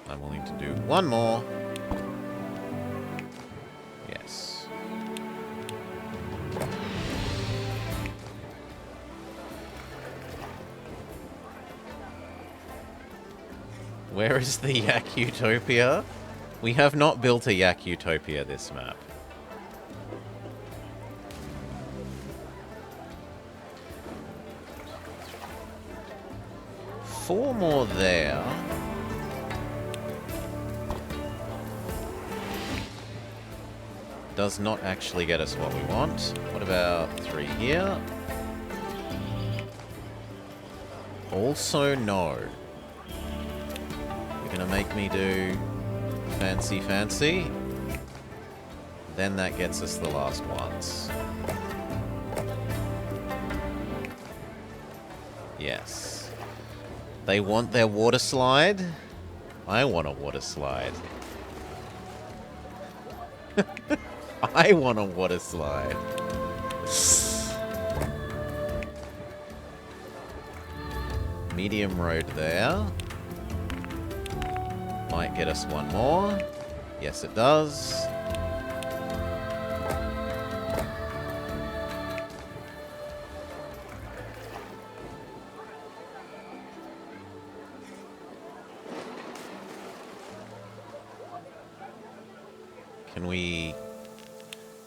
I'm willing to do one more. Yes. Where is the Yak Utopia? We have not built a Yak Utopia this map. Four more there. Does not actually get us what we want. What about 3 here? Also no. You're gonna make me do fancy. Then that gets us the last ones. Yes. They want their water slide. I want a water slide. I want a water slide. Medium road there. Might get us one more. Yes, it does.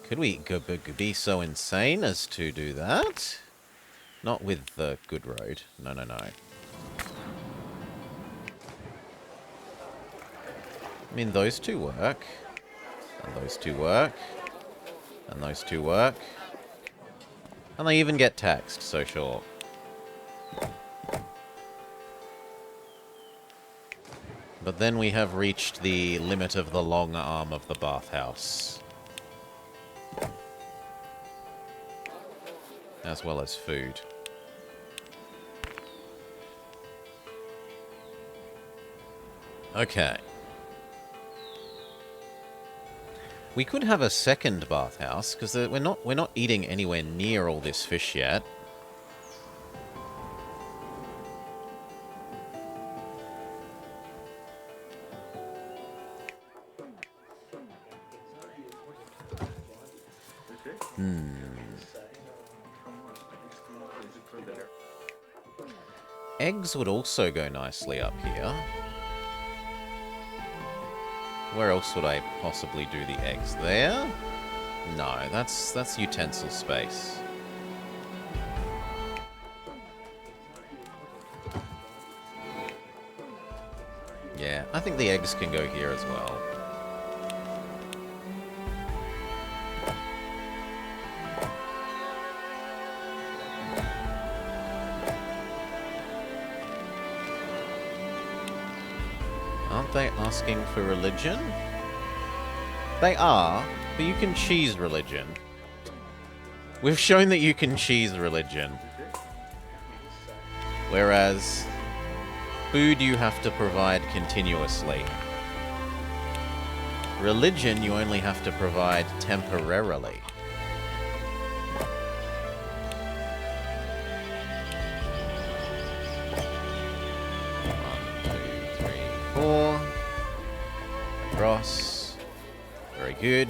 Could we be so insane as to do that? Not with the good road. No. I mean, those two work. And those two work. And those two work. And they even get taxed, so sure. But then we have reached the limit of the long arm of the bathhouse. As well as food. Okay. We could have a second bathhouse, because we're not eating anywhere near all this fish yet. Eggs would also go nicely up here. Where else would I possibly do the eggs? There? No, that's utensil space. Yeah, I think the eggs can go here as well. Aren't they asking for religion? They are, but you can cheese religion. We've shown that you can cheese religion. Whereas, food you have to provide continuously. Religion you only have to provide temporarily. Across. Very good.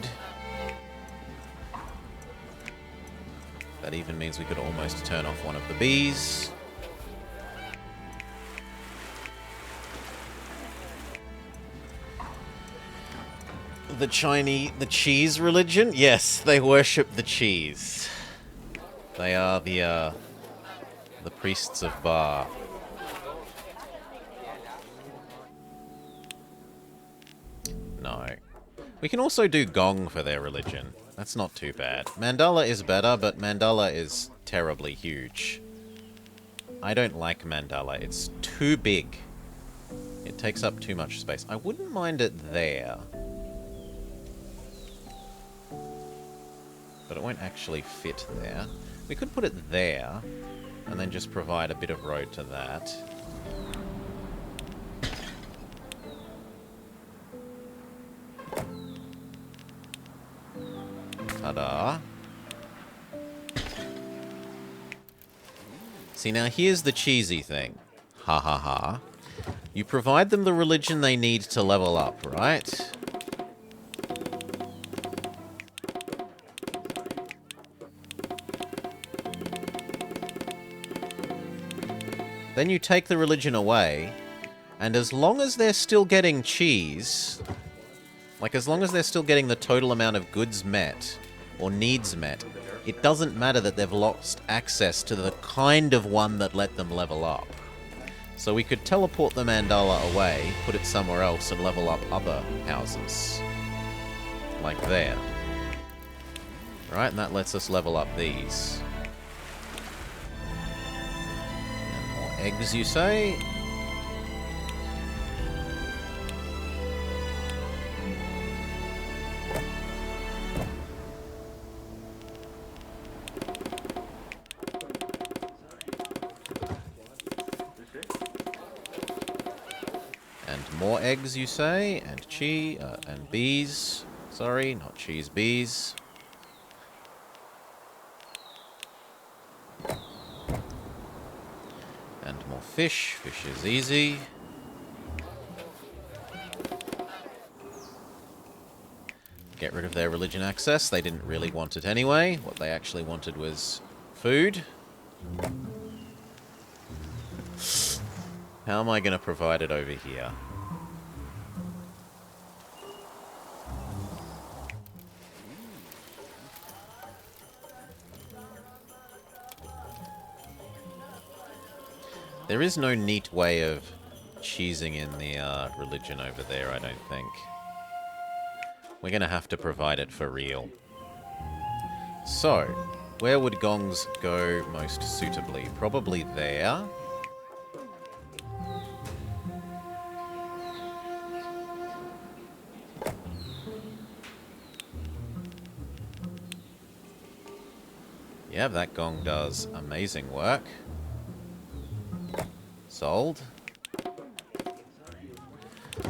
That even means we could almost turn off one of the bees. The cheese religion? Yes, they worship the cheese. They are the priests of Ba. No. We can also do Gong for their religion. That's not too bad. Mandala is better, but Mandala is terribly huge. I don't like Mandala. It's too big. It takes up too much space. I wouldn't mind it there. But it won't actually fit there. We could put it there, and then just provide a bit of road to that. Ta-da. See, now here's the cheesy thing. Ha ha ha. You provide them the religion they need to level up, right? Then you take the religion away, and as long as they're still getting cheese, like as long as they're still getting the total amount of goods met, or needs met, it doesn't matter that they've lost access to the kind of one that let them level up. So we could teleport the Mandala away, put it somewhere else, and level up other houses. Like there. Right, and that lets us level up these. Eggs, you say? And more eggs, you say? And and bees. Sorry, not cheese, bees. And more fish. Fish is easy. Get rid of their religion access. They didn't really want it anyway. What they actually wanted was food. How am I going to provide it over here? There is no neat way of cheesing in the religion over there, I don't think. We're going to have to provide it for real. So, where would gongs go most suitably? Probably there. Yeah, that gong does amazing work. Sold.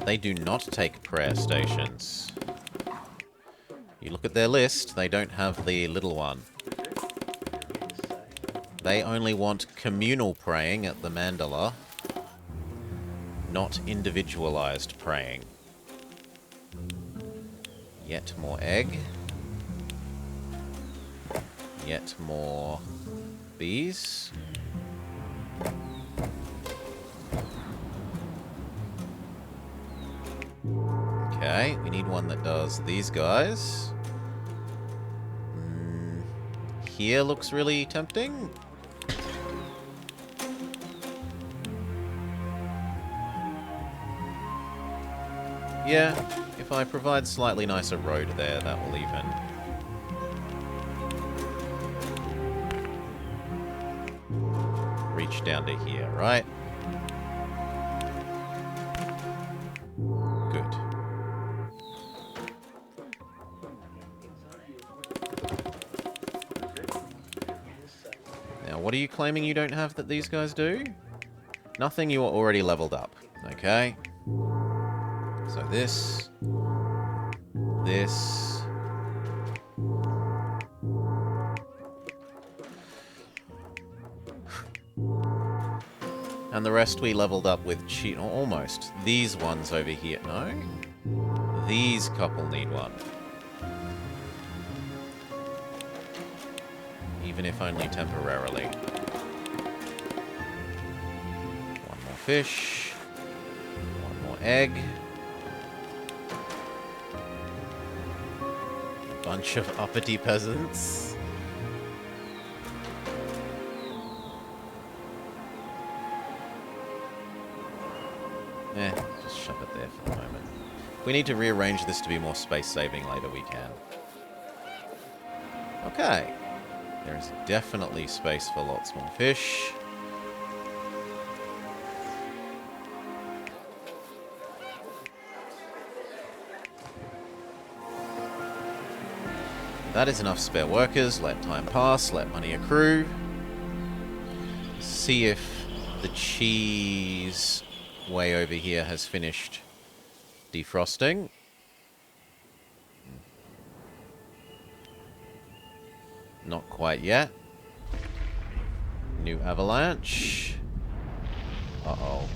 They do not take prayer stations. You look at their list, they don't have the little one. They only want communal praying at the mandala, not individualized praying. Yet more egg. Yet more bees. Okay, we need one that does these guys. Here looks really tempting. Yeah, if I provide slightly nicer road there, that will even. Reach down to here, right? Good. Now, what are you claiming you don't have that these guys do? Nothing, you are already leveled up. Okay. So this. This. And the rest we leveled up with almost. These ones over here. No? These couple need one. Even if only temporarily. One more fish. One more egg. A bunch of uppity peasants. Just shove it there for the moment. If we need to rearrange this to be more space-saving later, we can. Okay. There is definitely space for lots more fish. That is enough spare workers. Let time pass. Let money accrue. See if the cheese way over here has finished defrosting. Not quite yet. New avalanche. Uh-oh.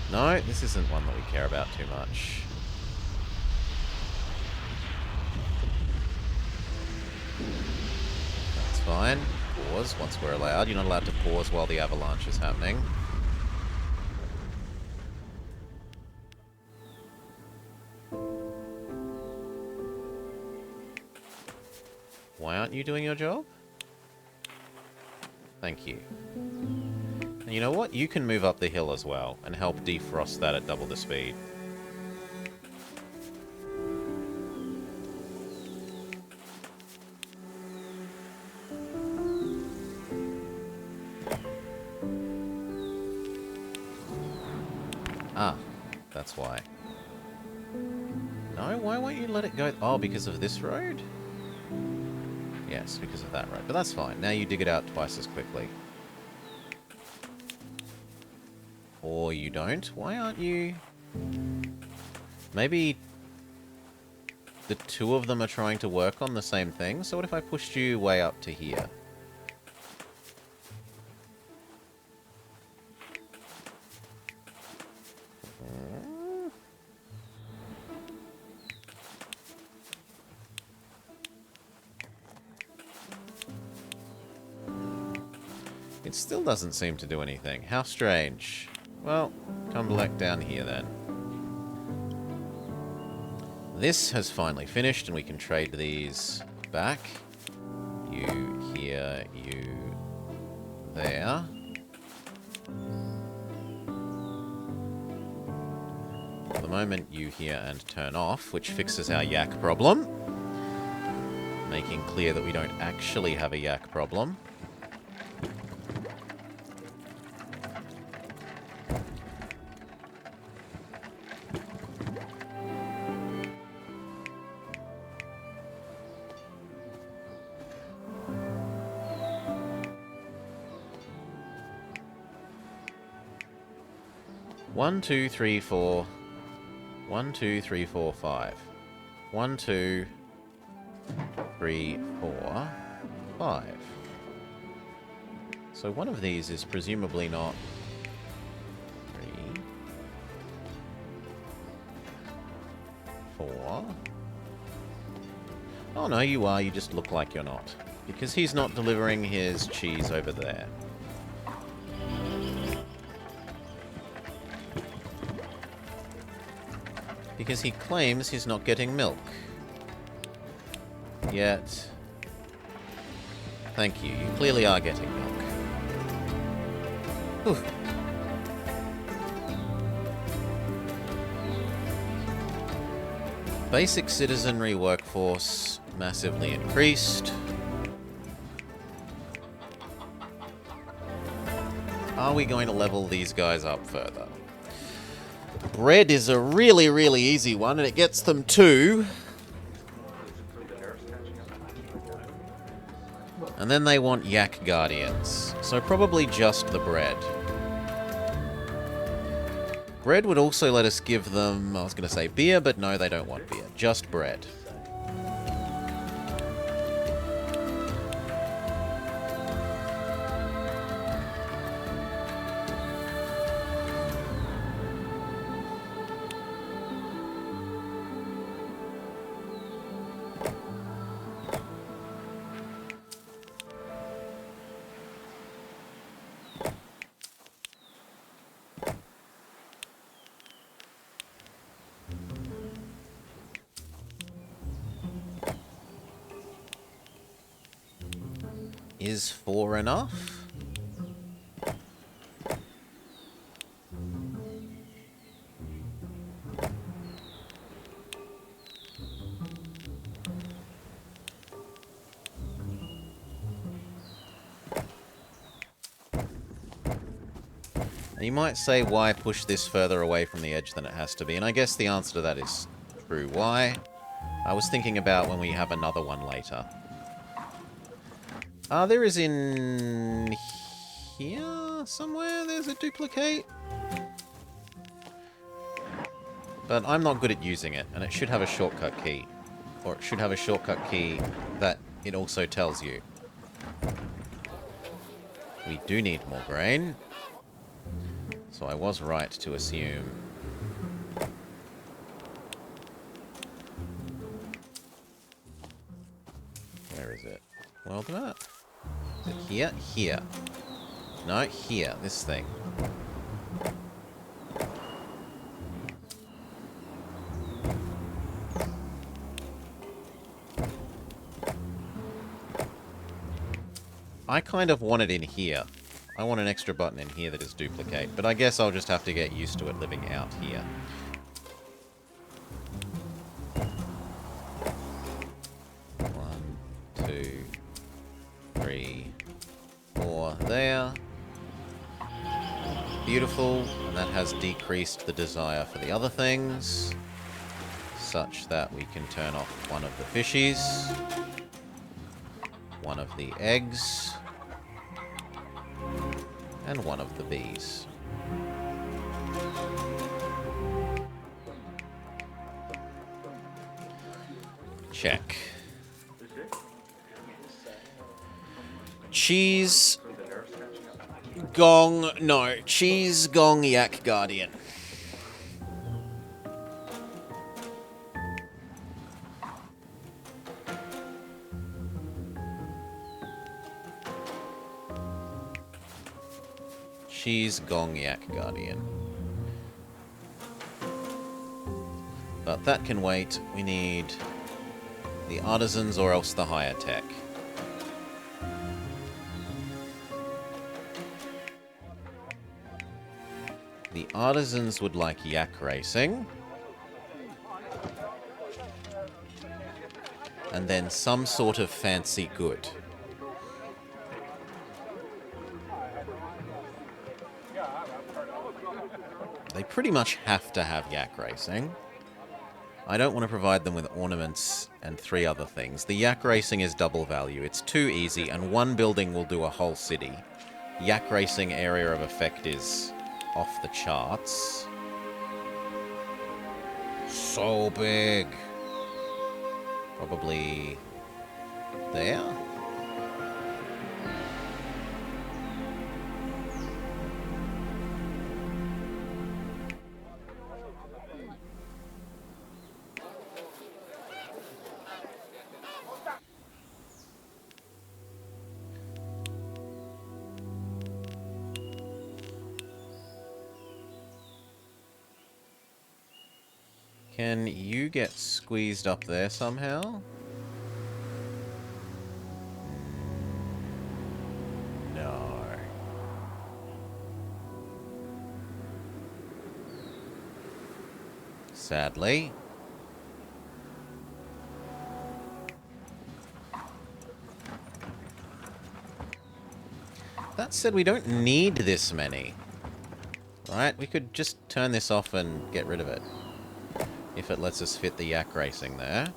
No, this isn't one that we care about too much. That's fine. Pause once we're allowed. You're not allowed to pause while the avalanche is happening. Why aren't you doing your job? Thank you. And you know what? You can move up the hill as well and help defrost that at double the speed. Ah, that's why. No, why won't you let it go? Oh, because of this road? Yes, because of that road. But that's fine. Now you dig it out twice as quickly. Or you don't. Why aren't you... Maybe the two of them are trying to work on the same thing? So what if I pushed you way up to here? It still doesn't seem to do anything. How strange. Well, come back down here then. This has finally finished and we can trade these back. You here, you there. For the moment, you here and turn off, which fixes our yak problem. Making clear that we don't actually have a yak problem. One, two, three, four. 1, 2, 3, 4, 5. 1, 2, 3, 4, 5. So one of these is presumably not 3, 4. Oh no, you are. You just look like you're not. Because he's not delivering his cheese over there. Because he claims he's not getting milk. Yet... Thank you. You clearly are getting milk. Whew. Basic citizenry workforce massively increased. Are we going to level these guys up further? Bread is a really, really easy one, and it gets them 2. And then they want yak guardians. So probably just the bread. Bread would also let us give them, I was going to say beer, but no, they don't want beer. Just bread. Is 4 enough? And you might say, why push this further away from the edge than it has to be? And I guess the answer to that is true. Why? I was thinking about when we have another one later. There is in here somewhere. There's a duplicate. But I'm not good at using it, and it should have a shortcut key. Or it should have a shortcut key that it also tells you. We do need more grain. So I was right to assume. Where is it? World map? Is it here? Here. No, here. This thing. I kind of want it in here. I want an extra button in here that is duplicate, but I guess I'll just have to get used to it living out here. One, two, three, four there. Beautiful, and that has decreased the desire for the other things, such that we can turn off one of the fishies, one of the eggs, and one of the bees. Check. Cheese, gong, no, cheese, gong, yak, guardian. Cheese, gong, yak, guardian. But that can wait. We need the artisans or else the higher tech. The artisans would like yak racing. And then some sort of fancy good. They pretty much have to have yak racing. I don't want to provide them with ornaments and 3 other things. The yak racing is double value. It's too easy, and one building will do a whole city. Yak racing area of effect is off the charts. So big. Probably there? Can you get squeezed up there somehow? No. Sadly. That said, we don't need this many. Right? We could just turn this off and get rid of it. If it lets us fit the yak racing there.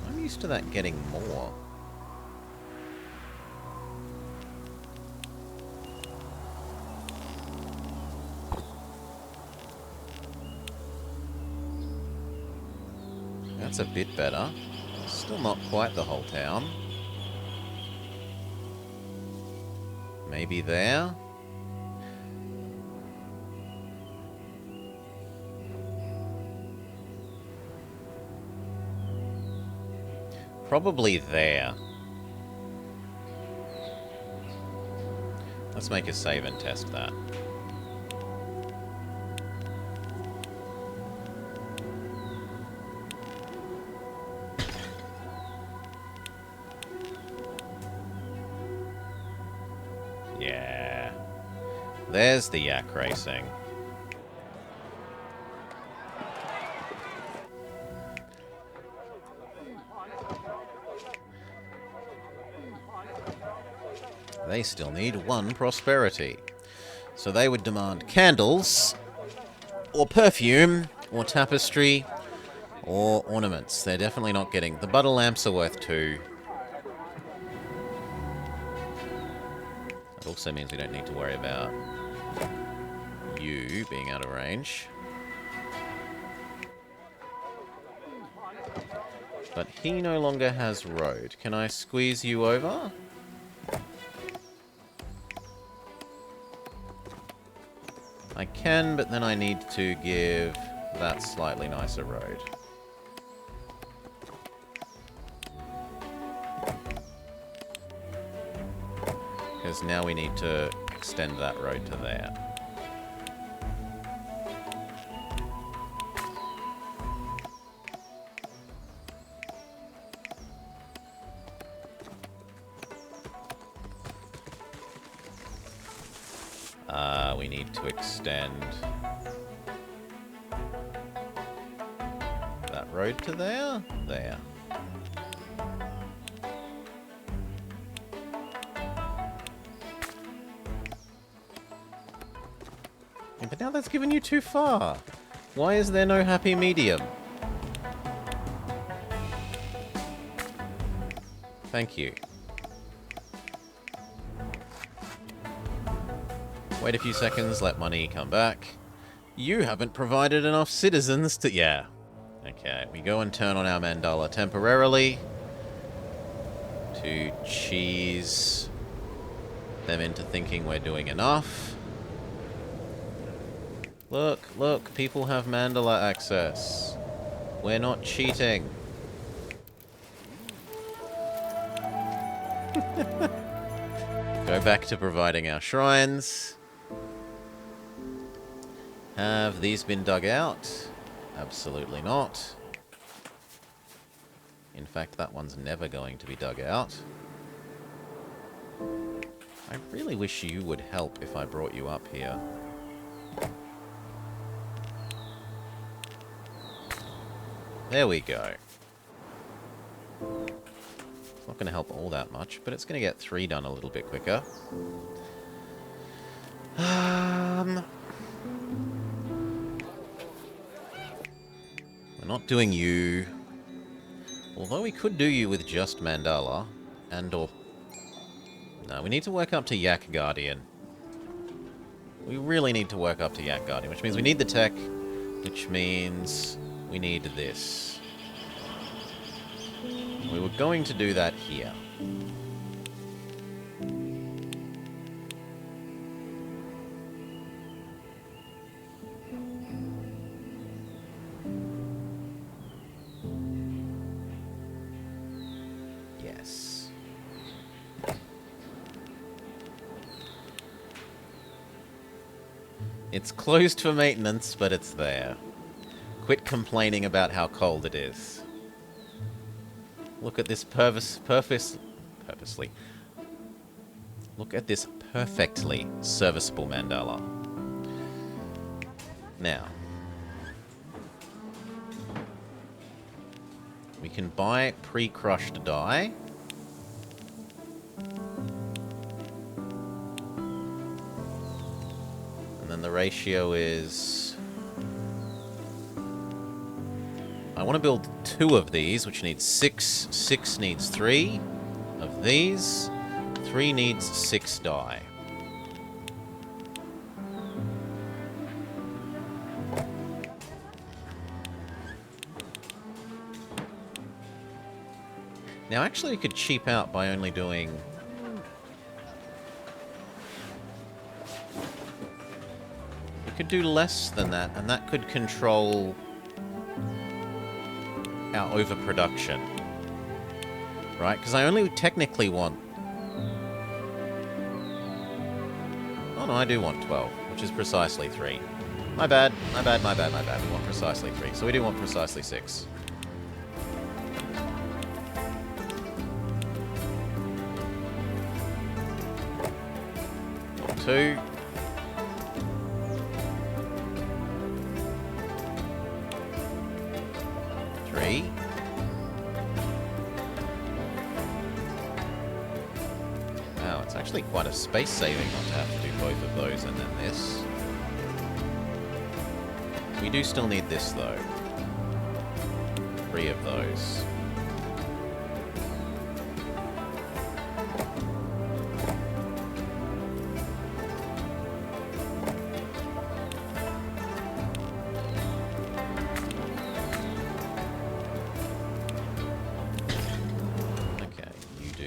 I'm used to that getting more. That's a bit better. Still not quite the whole town. Maybe there? Probably there. Let's make a save and test that. Yeah. There's the yak racing. They still need 1 prosperity. So they would demand candles, or perfume, or tapestry, or ornaments. They're definitely not getting... The butter lamps are worth 2. That also means we don't need to worry about you being out of range. But he no longer has road. Can I squeeze you over? I can, but then I need to give that slightly nicer road. Because now we need to extend that road to there. We need to extend that road to there. There. Yeah, but now that's given you too far. Why is there no happy medium? Thank you. Wait a few seconds, let money come back. You haven't provided enough citizens to... Yeah. Okay, we go and turn on our mandala temporarily to cheese them into thinking we're doing enough. Look, look, people have mandala access. We're not cheating. Go back to providing our shrines. Have these been dug out? Absolutely not. In fact, that one's never going to be dug out. I really wish you would help if I brought you up here. There we go. It's not going to help all that much, but it's going to get 3 done a little bit quicker. We're not doing you. Although we could do you with just Mandala. And/or... No, we need to work up to Yak Guardian. We really need to work up to Yak Guardian, which means we need the tech, which means we need this. We were going to do that here. Yes. It's closed for maintenance, but it's there. Quit complaining about how cold it is. Look at this purposely. Look at this perfectly serviceable mandala. Now, we can buy pre-crushed dye. And then the ratio is... I want to build 2 of these, which needs 6. 6 needs 3 of these. 3 needs 6 dye. Now, actually, you could cheap out by only doing... You could do less than that, and that could control our overproduction. Right? Because I only technically want... Oh, no, I do want 12, which is precisely 3. My bad, my bad, my bad, my bad. We want precisely 3, so we do want precisely 6. Two. Three. Wow, it's Actually quite a space saving not to have to do both of those and then this. We do still need this though. 3 of those.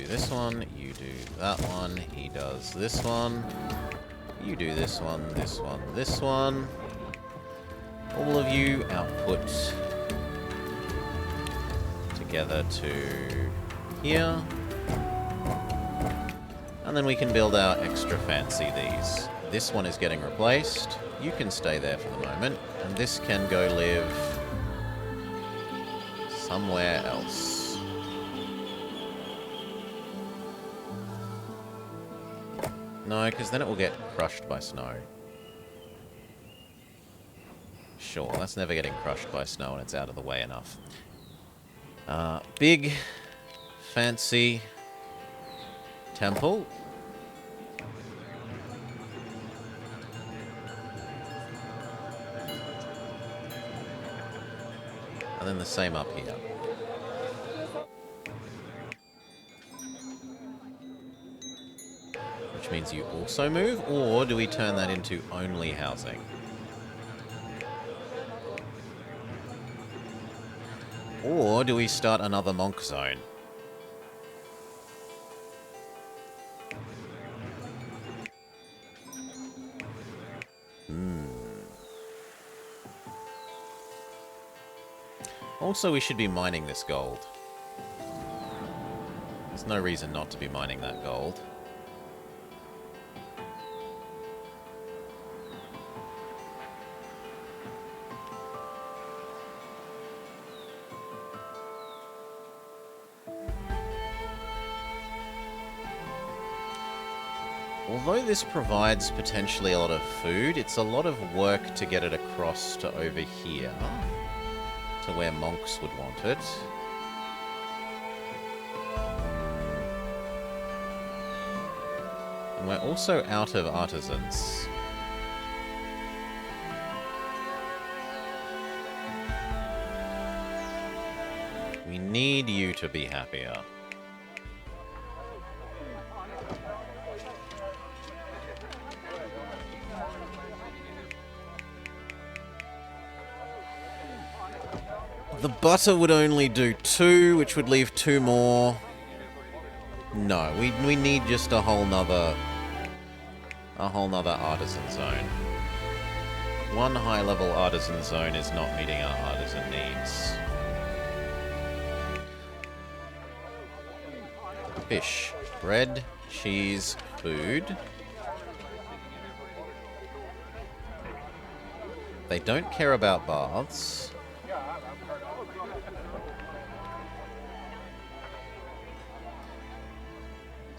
This one, you do that one, he does this one, you do this one, this one, this one. All of you output together to here. And then we can build our extra fancy these. This one is getting replaced. You can stay there for the moment. And this can go live somewhere else. No, because then it will get crushed by snow. Sure, that's never getting crushed by snow and it's out of the way enough. Big, fancy temple. And then the same up here. Which means you also move, or do we turn that into only housing? Or do we start another monk zone? Also, we should be mining this gold. There's no reason not to be mining that gold. Although this provides potentially a lot of food, it's a lot of work to get it across to over here, to where monks would want it. And we're also out of artisans. We need you to be happier. The butter would only do 2, which would leave 2 more. No, we need just a whole nother artisan zone. One high-level artisan zone is not meeting our artisan needs. Fish, bread, cheese, food. They don't care about baths.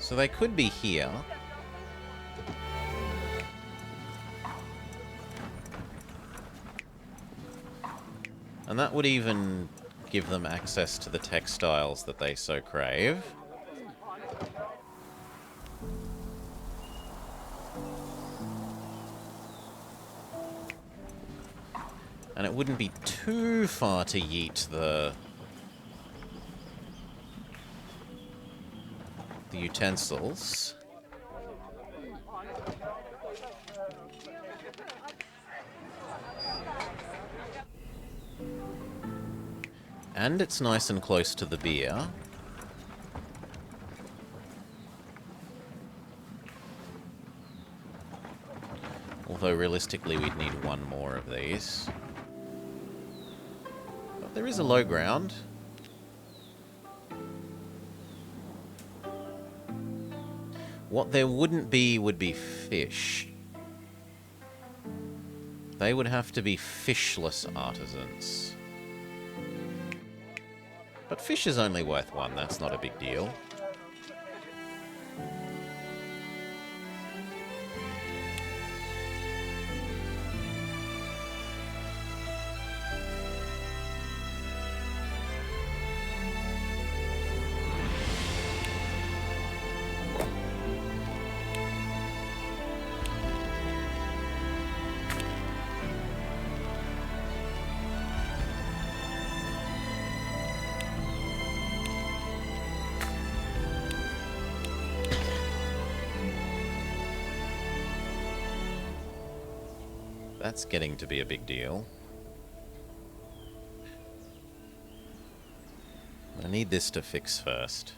So they could be here. And that would even give them access to the textiles that they so crave. And it wouldn't be too far to yeet the utensils. And it's nice and close to the beer. Although realistically we'd need 1 more of these. But there is a low ground. What there wouldn't be would be fish. They would have to be fishless artisans. But fish is only worth 1, that's not a big deal. That's getting to be a big deal. I need this to fix first.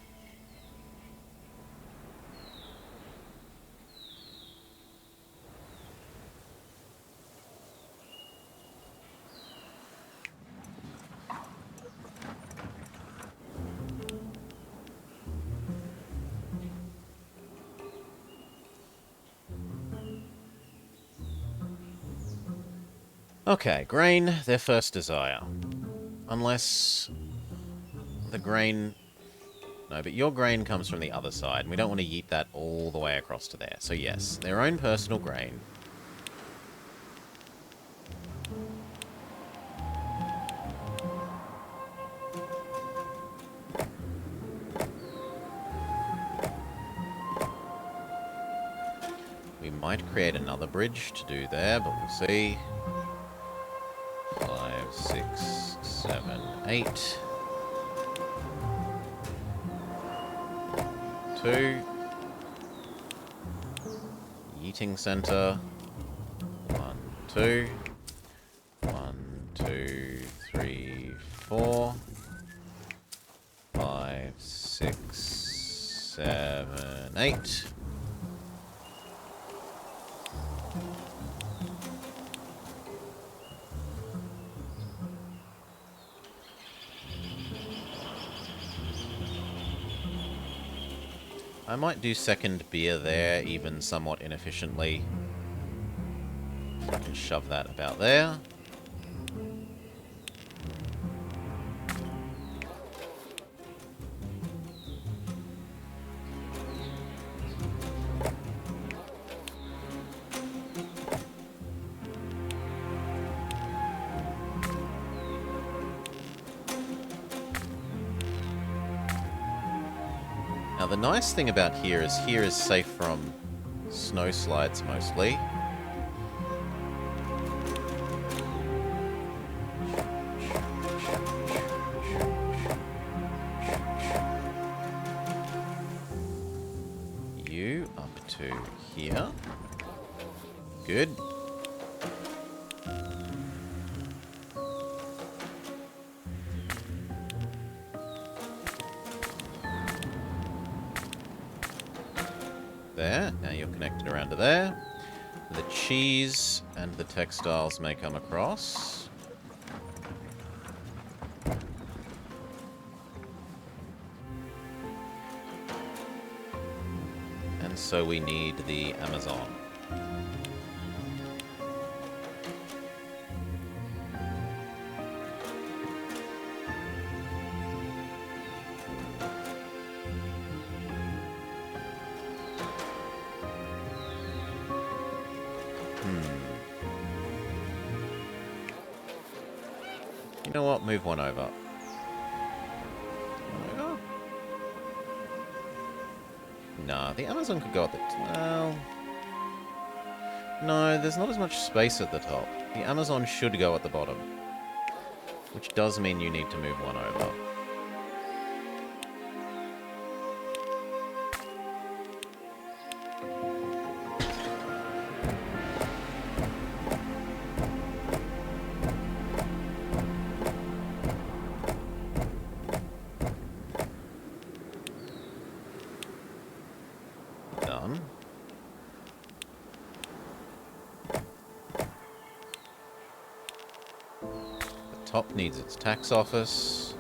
Okay, grain, their first desire. Unless the grain... No, but your grain comes from the other side, and we don't want to yeet that all the way across to there. So yes, their own personal grain. We might create another bridge to do there, but we'll see. 5, 6, 7, 8. 2. Yeeting center. 1, 2. 1, 2, 3, 4. 5, 6, 7, 8. I might do second beer there, even somewhat inefficiently. I can shove that about there. Now the nice thing about here is safe from snow slides mostly. You up to here. Good. There. Now you're connected around to there. The cheese and the textiles may come across. And so we need the Amazon. You know what? Move one over. One over? Nah, the Amazon could go at the... Well... No, there's not as much space at the top. The Amazon should go at the bottom. Which does mean you need to move one over. Done. The top needs its tax office.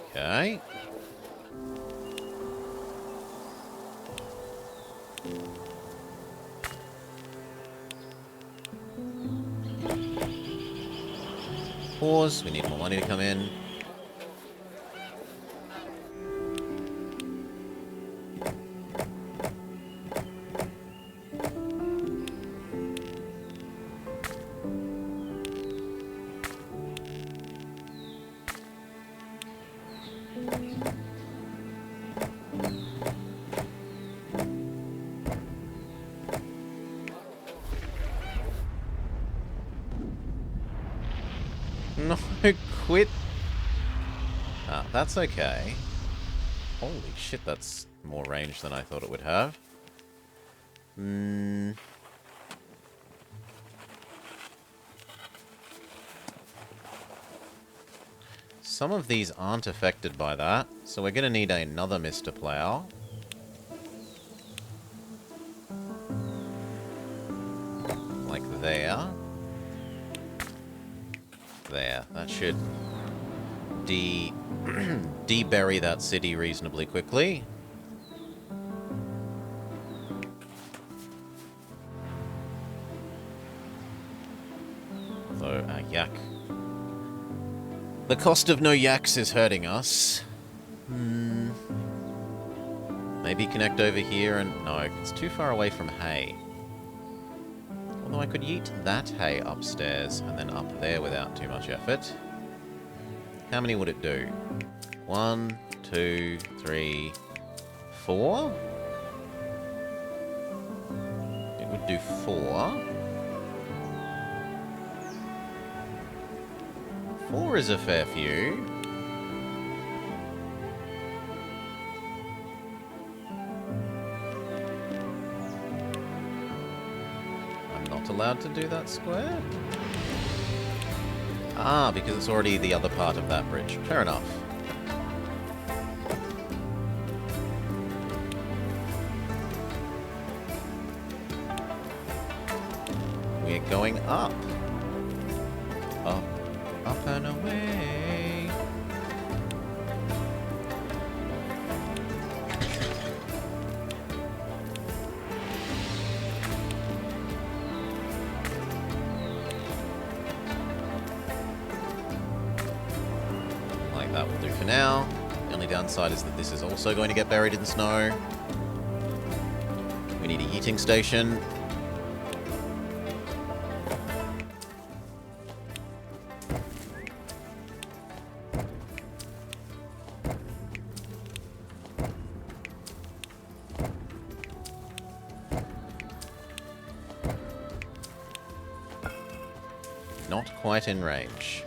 Okay. Pause. We need more money to come in. No, quit. Ah, that's okay. Holy shit, that's more range than I thought it would have. Some of these aren't affected by that, so we're going to need another Mr. Plow. Like there. There. That should debury that city reasonably quickly. Though, yak. The cost of no yaks is hurting us. Maybe connect over here and... No, it's too far away from hay. Although I could yeet that hay upstairs and then up there without too much effort. How many would it do? 1, 2, 3, 4? It would do 4. 4 is a fair few. I'm not allowed to do that square? Ah, because it's already the other part of that bridge. Fair enough. We're going up. Up, up and away. Like that will do for now. The only downside is that this is also going to get buried in snow. We need a yeeting station. Not quite in range.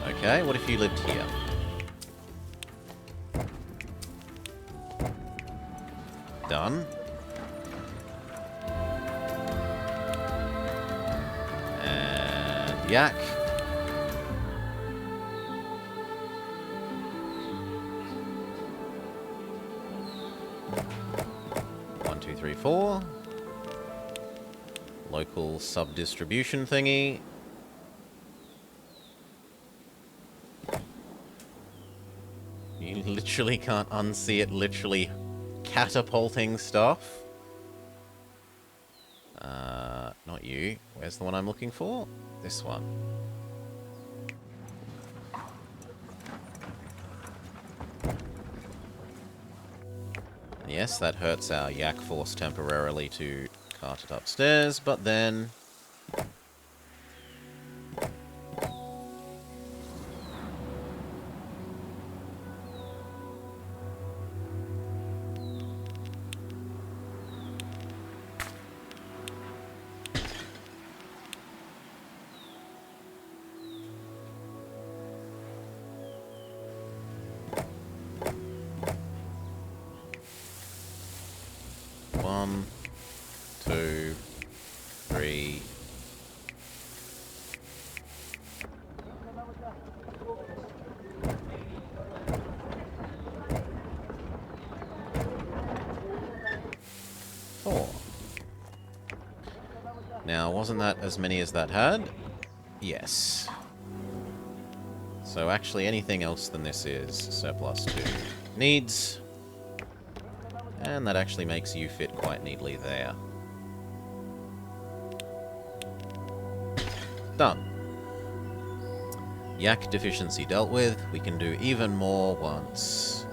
Okay, what if you lived here? Done. And yak. One, two, three, four. Local sub-distribution thingy. You literally can't unsee it literally catapulting stuff. Not you. Where's the one I'm looking for? This one. Yes, that hurts our yak force temporarily to cart it upstairs, but then... One, two, three. Four. Now, wasn't that as many as that had? Yes. So actually anything else than this is surplus to needs. And that actually makes you fit quite neatly there. Done. Yak deficiency dealt with. We can do even more once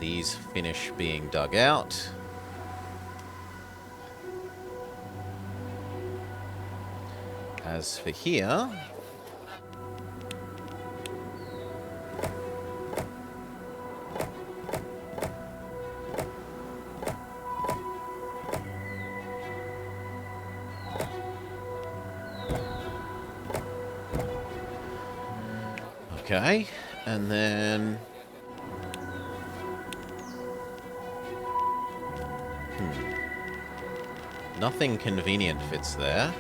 these finish being dug out. As for here... Okay, and then... Nothing convenient fits there.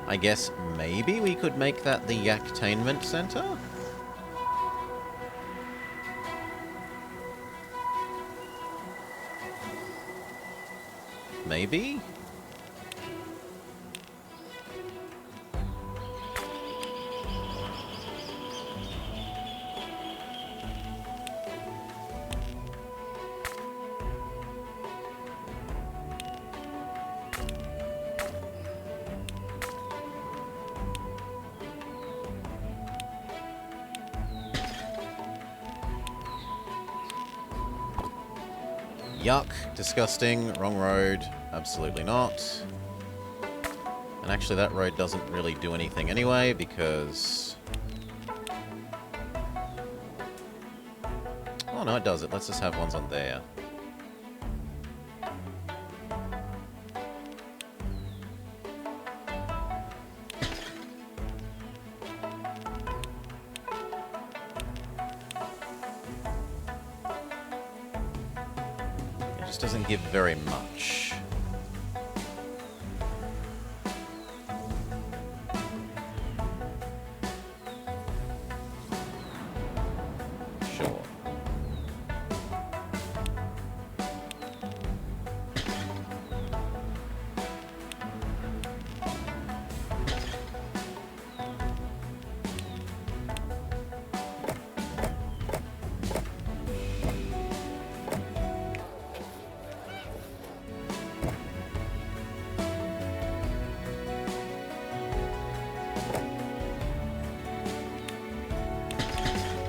I guess maybe we could make that the Yaktainment Center? Maybe? Yuck. Disgusting. Wrong road. Absolutely not. And actually that road doesn't really do anything anyway, because... Oh no, it does it. Let's just have ones on there. It just doesn't give very much. Sure.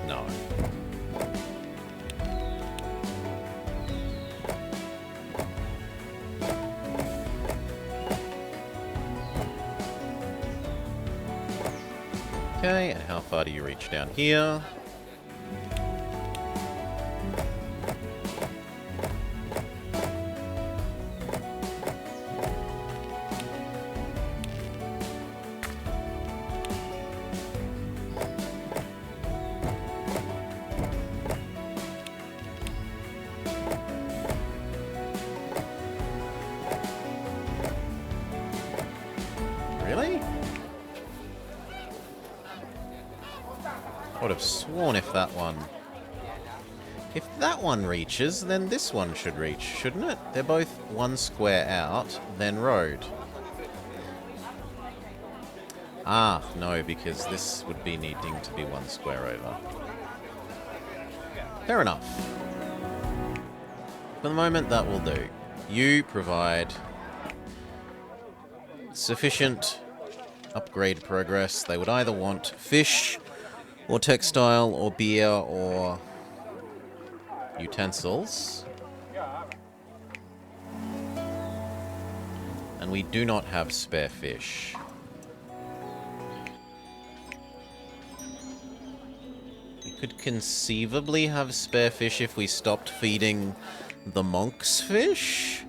No. Okay, and how far do you reach down here? Really? I would have sworn if that one... If that one reaches, then this one should reach, shouldn't it? They're both one square out, then road. Ah, no, because this would be needing to be one square over. Fair enough. For the moment, that will do. You provide sufficient upgrade progress. They would either want fish, or textile, or beer, or utensils. And we do not have spare fish. We could conceivably have spare fish if we stopped feeding the monks fish.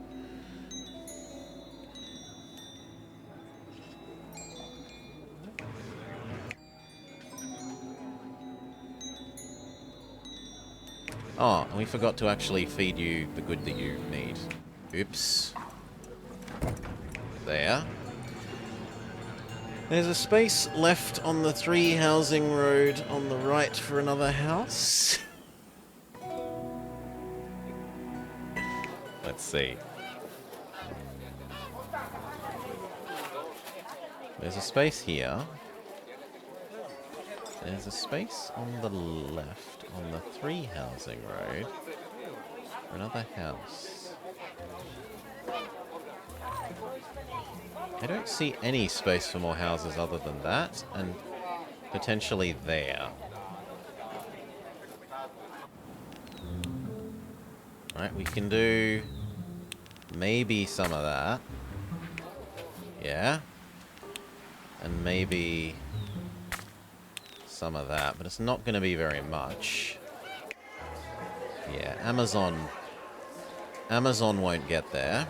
Oh, and we forgot to actually feed you the good that you need. Oops. There. There's a space left on the 3 housing road on the right for another house. Let's see. There's a space here. There's a space on the left on the 3 housing road for another house. I don't see any space for more houses other than that, and potentially there. Alright, we can do maybe some of that. Yeah. And maybe some of that, but it's not going to be very much. Yeah, Amazon won't get there.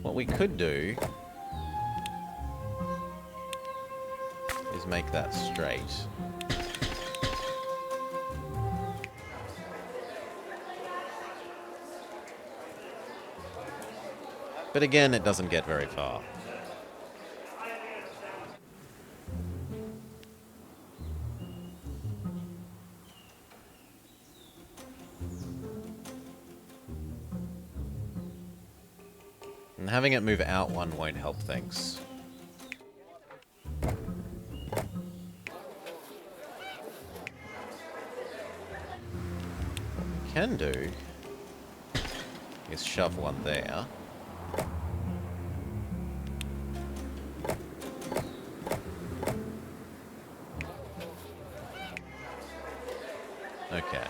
What we could do is make that straight. But again, it doesn't get very far. And having it move out one won't help things. What we can do is shove one there. Okay.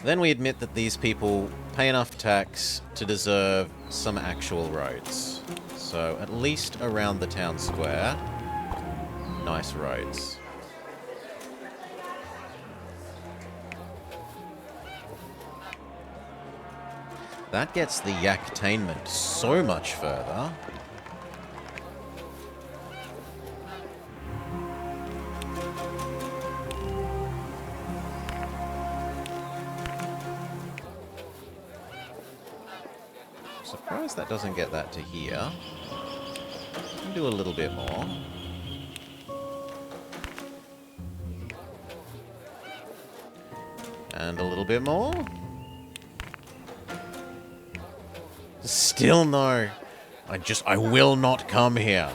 Then we admit that these people pay enough tax to deserve some actual roads. So at least around the town square, nice roads. That gets the Yaktainment so much further. Surprised that doesn't get that to here. Can do a little bit more. And a little bit more. Still no. I will not come here.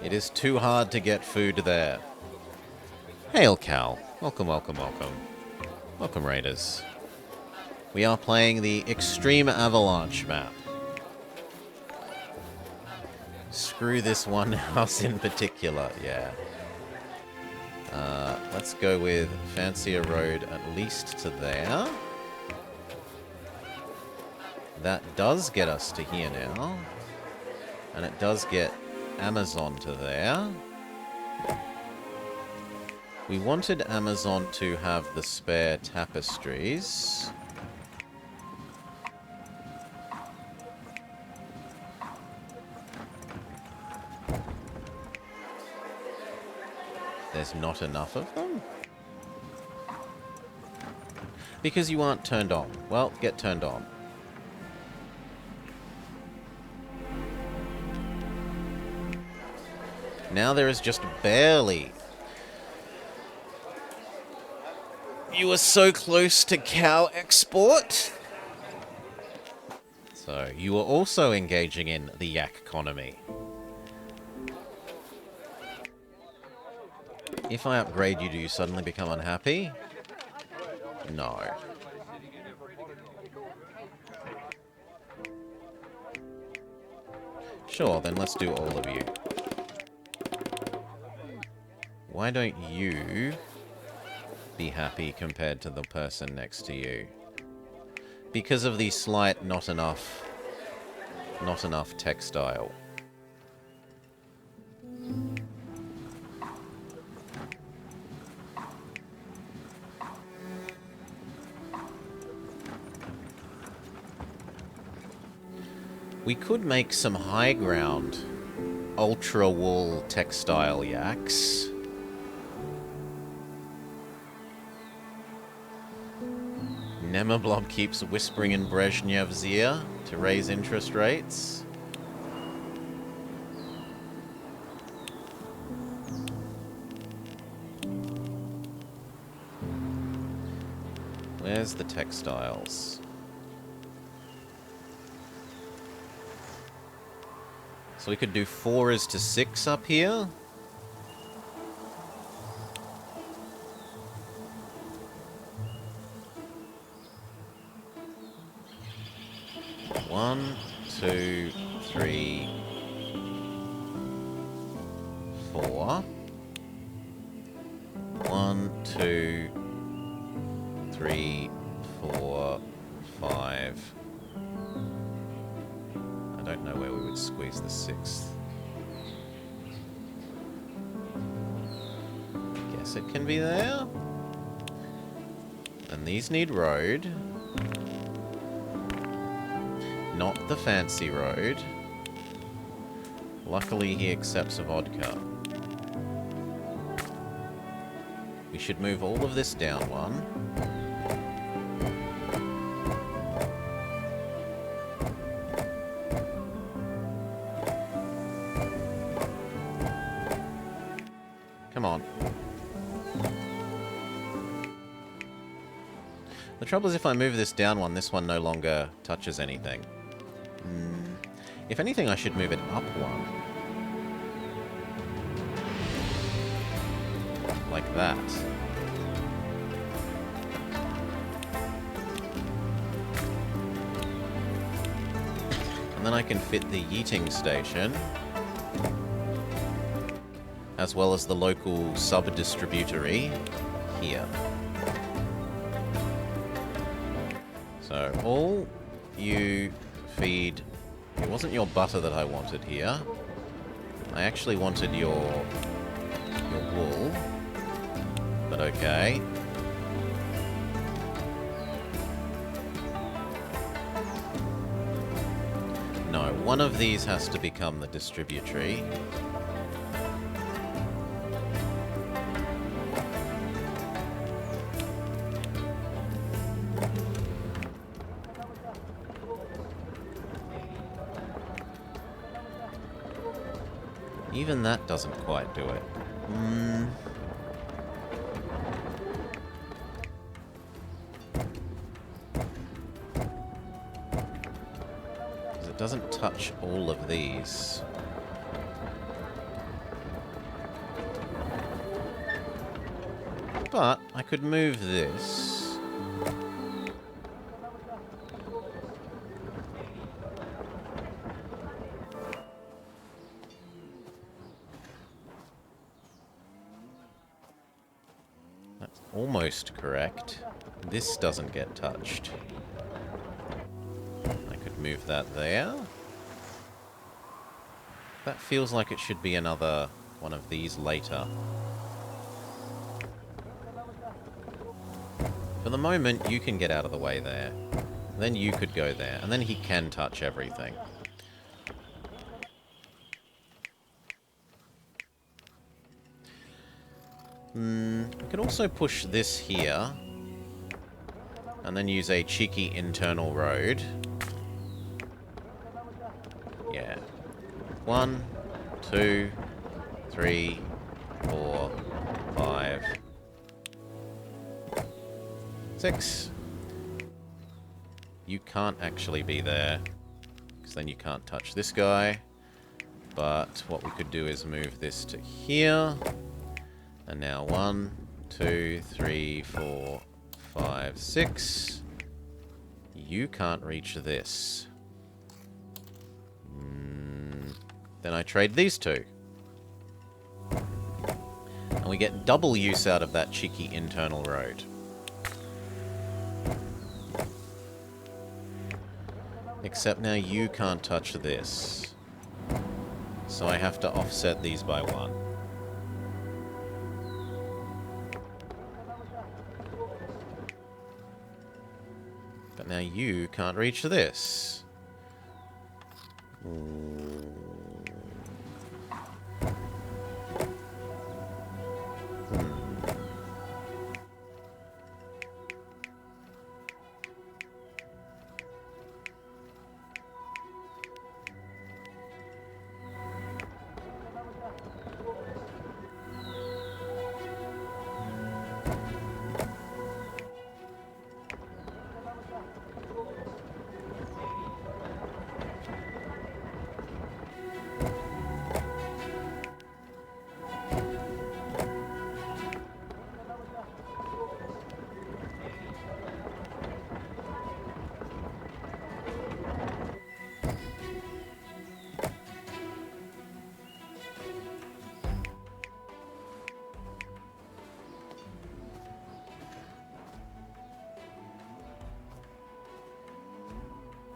It is too hard to get food there. Hail, Cal. Welcome, welcome, welcome. Welcome, Raiders. We are playing the Extreme Avalanche map. Screw this one house in particular, yeah. Let's go with fancier road at least to there. That does get us to here now. And it does get Amazon to there. We wanted Amazon to have the spare tapestries. There's not enough of them? Because you aren't turned on. Well, get turned on. Now there is just barely. You were so close to cow export. So, you are also engaging in the yak economy. If I upgrade you, do you suddenly become unhappy? No. Sure, then let's do all of you. Why don't you be happy compared to the person next to you? Because of the slight not enough textile. We could make some high ground ultra wool textile yaks. Nemablob keeps whispering in Brezhnev's ear to raise interest rates. Where's the textiles? So we could do 4 is to 6 up here. One, two, three, 4. 1, 2, 3, 4, 5. I don't know where we would squeeze the 6th. Guess it can be there. And these need road. Not the fancy road. Luckily, he accepts a vodka. We should move all of this down one. Come on. The trouble is if I move this down one, this one no longer touches anything. If anything, I should move it up one. Like that. And then I can fit the yeeting station, as well as the local sub-distributory here. So all you feed... It wasn't your butter that I wanted here. I actually wanted your wool. But okay. No, one of these has to become the distributory. Even that doesn't quite do it. Because it doesn't touch all of these. But I could move this. Almost correct. This doesn't get touched. I could move that there. That feels like it should be another one of these later. For the moment, you can get out of the way there. Then you could go there, and then he can touch everything. I could also push this here, and then use a cheeky internal road. Yeah. 1, 2, 3, 4, 5, 6. You can't actually be there, because then you can't touch this guy. But what we could do is move this to here. And now 1, 2, 3, 4, 5, 6. You can't reach this. Then I trade these two. And we get double use out of that cheeky internal road. Except now you can't touch this. So I have to offset these by 1. But now you can't reach this.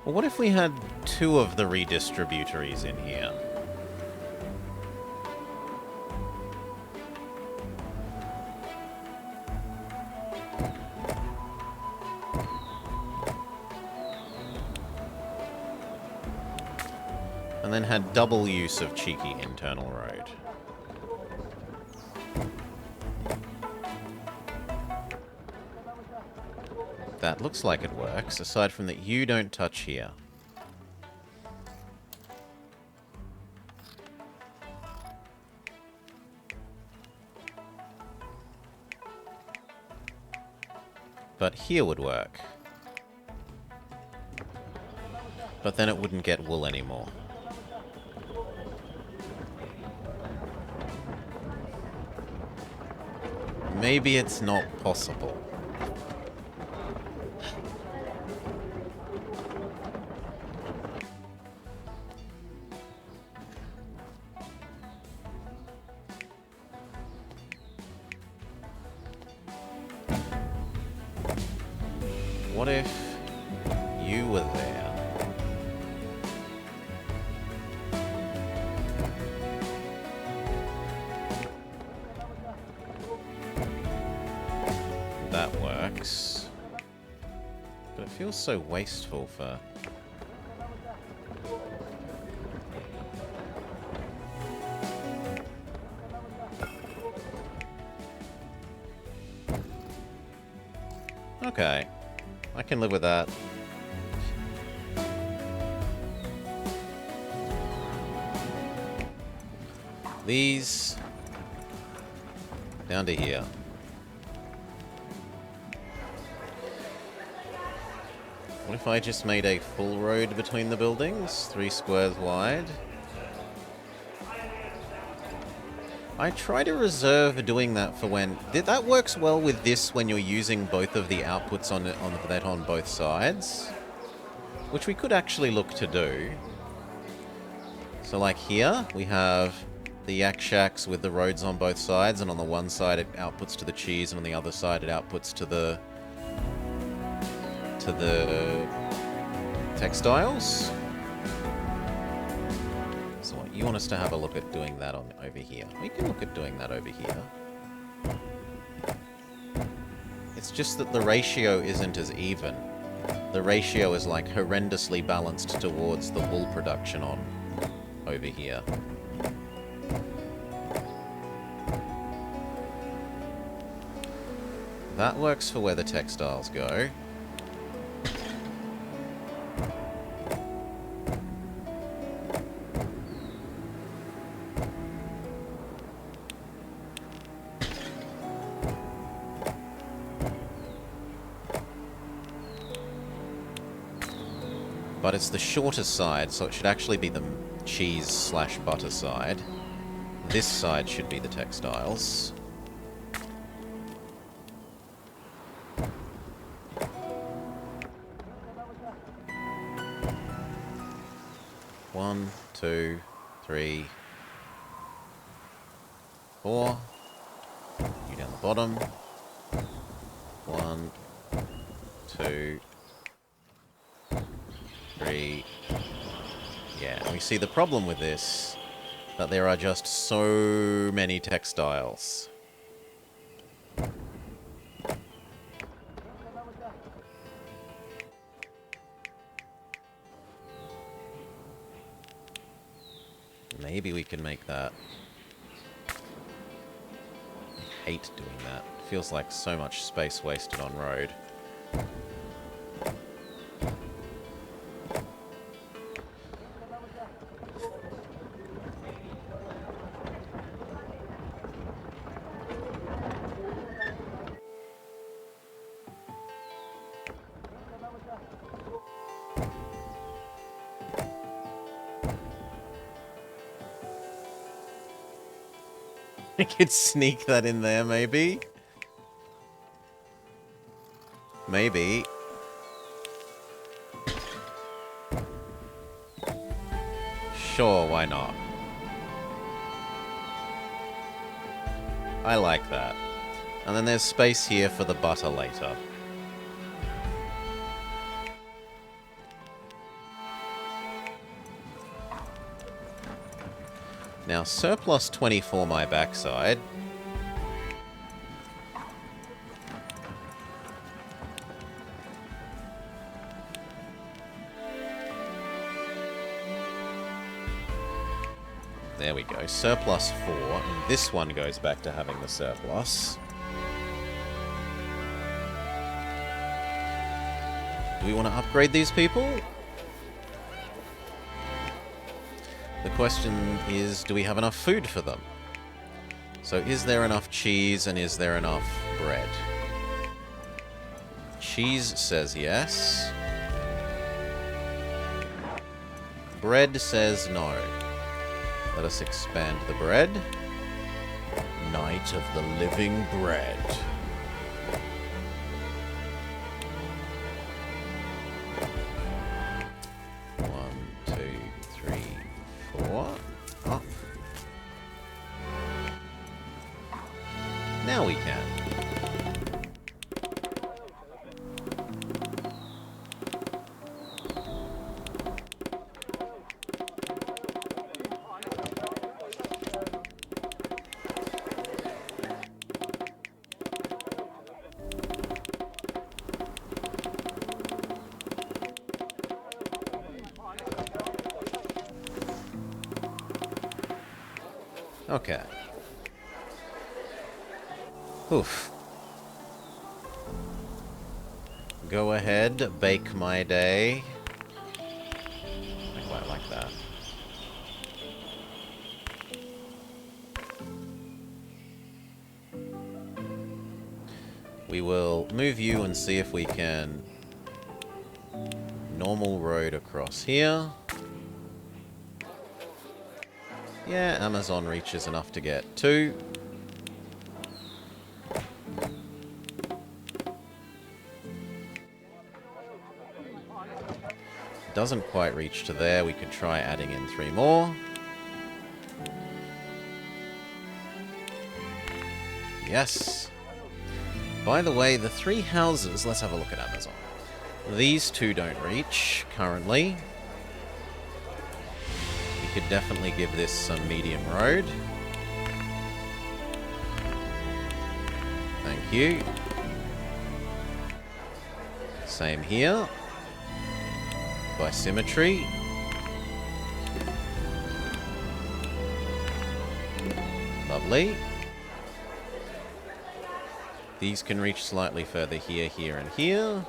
Well, what if we had 2 of the redistributaries in here? And then had double use of cheeky internal road. That looks like it works, aside from that you don't touch here. But here would work. But then it wouldn't get wool anymore. Maybe it's not possible. What if you were there? That works. But it feels so wasteful for... Okay. I can live with that. These... down to here. What if I just made a full road between the buildings? 3 squares wide? I try to reserve doing that for when... That works well with this when you're using both of the outputs on both sides. Which we could actually look to do. So like here, we have the yak shacks with the roads on both sides, and on the one side it outputs to the cheese, and on the other side it outputs to the textiles. So what, you want us to have a look at doing that over here? We can look at doing that over here. It's just that the ratio isn't as even. The ratio is like horrendously balanced towards the wool production on over here. That works for where the textiles go. But it's the shorter side, so it should actually be the cheese/butter side. This side should be the textiles. One, 2, 3, 4. You down the bottom. 1, 2, 3. Yeah, and we see the problem with this, that there are just so many textiles. Maybe we can make that. I hate doing that. Feels like so much space wasted on road. I could sneak that in there, maybe? Maybe. Sure, why not? I like that. And then there's space here for the butter later. Now, surplus 24 my backside. There we go. Surplus 4. And this one goes back to having the surplus. Do we want to upgrade these people? The question is, do we have enough food for them? So is there enough cheese and is there enough bread? Cheese says yes. Bread says no. Let us expand the bread. Night of the living bread. Up. Now we can. Okay. Oof. Go ahead, bake my day. I quite like that. We will move you and see if we can normal road across here. Yeah, Amazon reaches enough to get 2. Doesn't quite reach to there. We could try adding in 3 more. Yes. By the way, the 3 houses... Let's have a look at Amazon. These 2 don't reach currently. We could definitely give this some medium road. Thank you. Same here. By symmetry. Lovely. These can reach slightly further here, here, and here.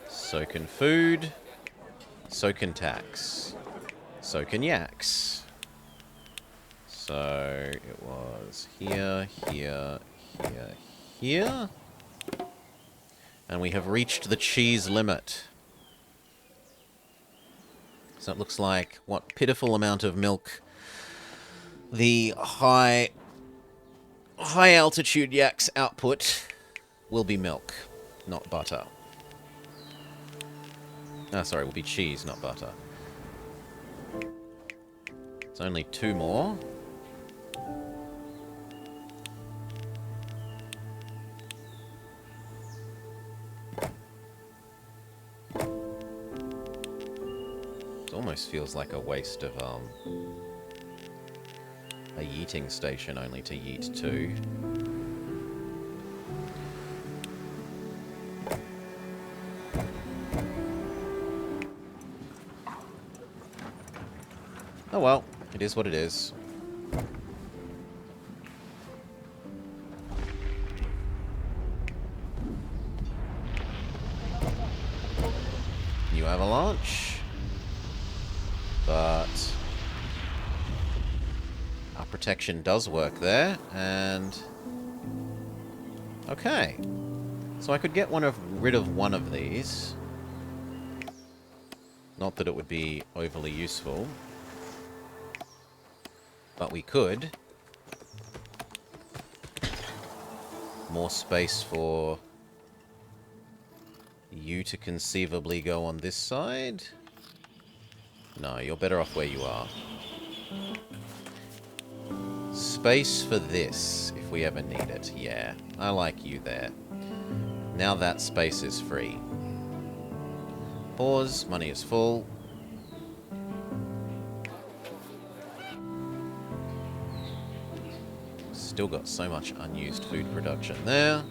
So can food. So can tax. So can yaks. So it was here, here, here, here. And we have reached the cheese limit. So it looks like what pitiful amount of milk the high altitude yaks output will be milk, not butter. Ah, sorry, will be cheese, not butter. It's only 2 more. It almost feels like a waste of a yeeting station only to yeet 2. Oh well, it is what it is. New avalanche. But our protection does work there, and okay. So I could get rid of one of these. Not that it would be overly useful. But we could. More space for you to conceivably go on this side. No, you're better off where you are. Space for this, if we ever need it. Yeah, I like you there. Now that space is free. Pause, money is full. Still got so much unused food production there.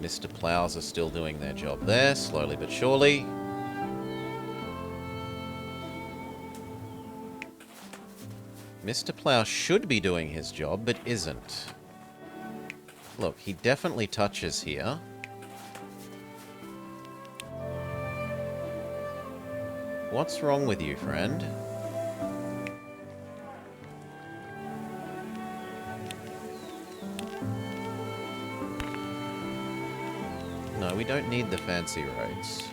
Mr. Plows are still doing their job there, slowly but surely. Mr. Plow should be doing his job, but isn't. Look, he definitely touches here. What's wrong with you, friend? No, we don't need the fancy roads.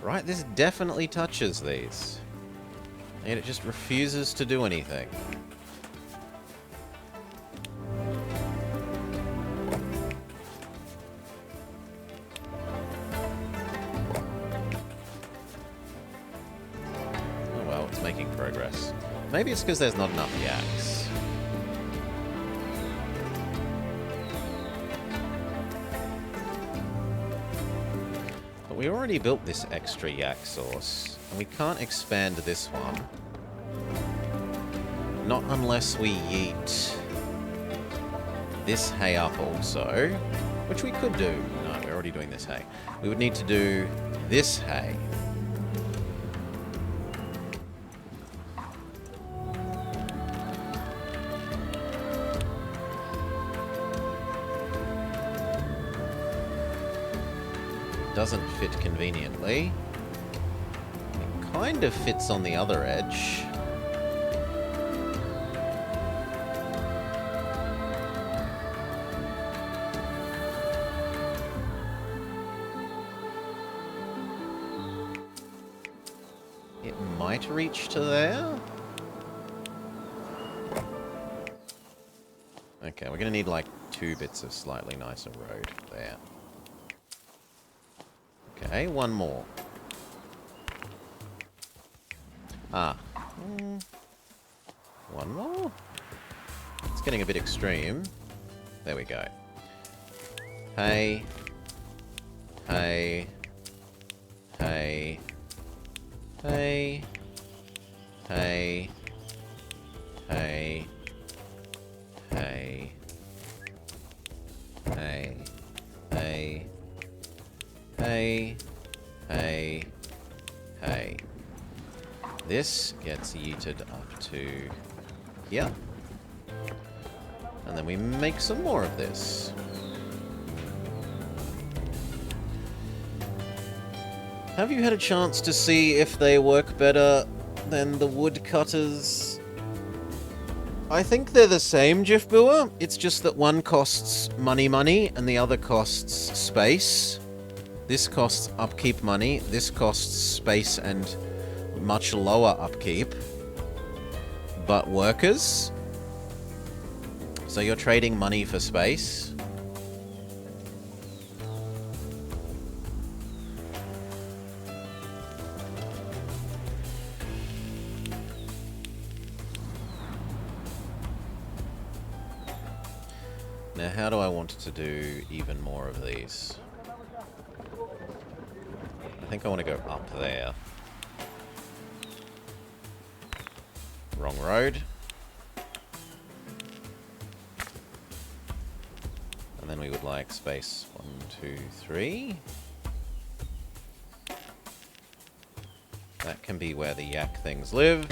Right, this definitely touches these. And it just refuses to do anything. Oh well, it's making progress. Maybe it's because there's not enough yaks. We already built this extra yak source, and we can't expand this one. Not unless we yeet this hay up also, which we could do. No, we're already doing this hay. We would need to do this hay. Doesn't fit conveniently. It kind of fits on the other edge. It might reach to there. Okay, we're gonna need like 2 bits of slightly nicer road there. Okay, one more. Ah. One more? It's getting a bit extreme. There we go. Hey. Hey. Hey. Hey. Hey. Hey. Hey. Hey. Hey. Hey. Hey. Hey. This gets yeeted up to here. And then we make some more of this. Have you had a chance to see if they work better than the woodcutters? I think they're the same, Jiff Brewer. It's just that one costs money and the other costs space. This costs upkeep money. This costs space and much lower upkeep. But workers. So you're trading money for space. Now, how do I want to do even more of these? I think I want to go up there. Wrong road. And then we would like space 1, 2, 3. That can be where the yak things live.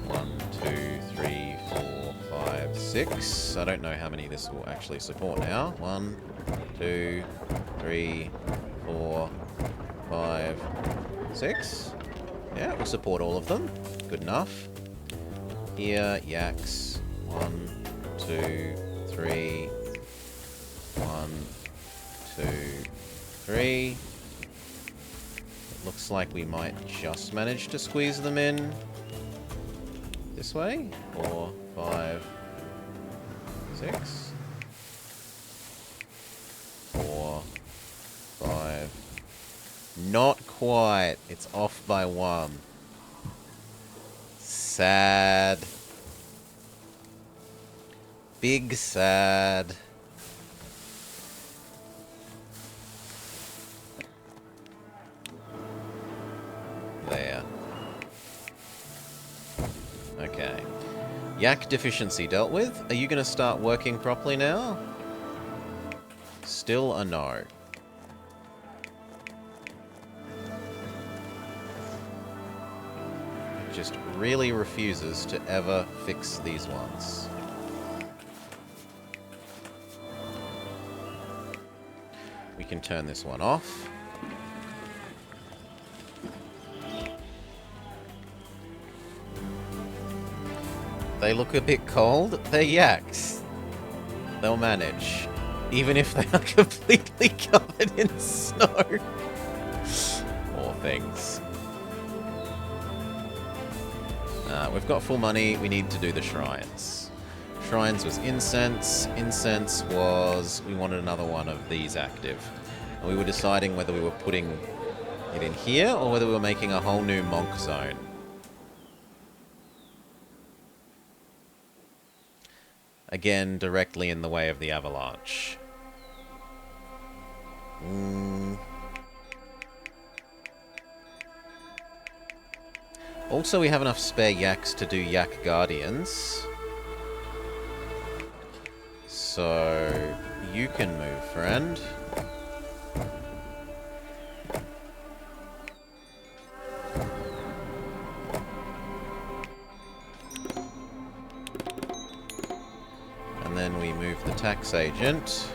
1, 2, 3, 4, 5, 6. I don't know how many this will actually support now. 1, 2, 3, 4, 5, 6. Yeah, it will support all of them. Good enough. Here, yaks. 1, 2, 3. 1, 2, 3. It looks like we might just manage to squeeze them in this way. 4, 5, 6. 4, 5. Not quite. It's off by 1. Sad. Big sad. There. Okay. Yak deficiency dealt with. Are you going to start working properly now? Still a no. Just really refuses to ever fix these ones. We can turn this one off. They look a bit cold. They're yaks. They'll manage. Even if they are completely covered in snow. Poor things. We've got full money. We need to do the shrines. Shrines was incense. Incense was... we wanted another one of these active. And we were deciding whether we were putting it in here or whether we were making a whole new monk zone. Again, directly in the way of the avalanche. Also, we have enough spare yaks to do yak guardians. So, you can move, friend. And then we move the tax agent.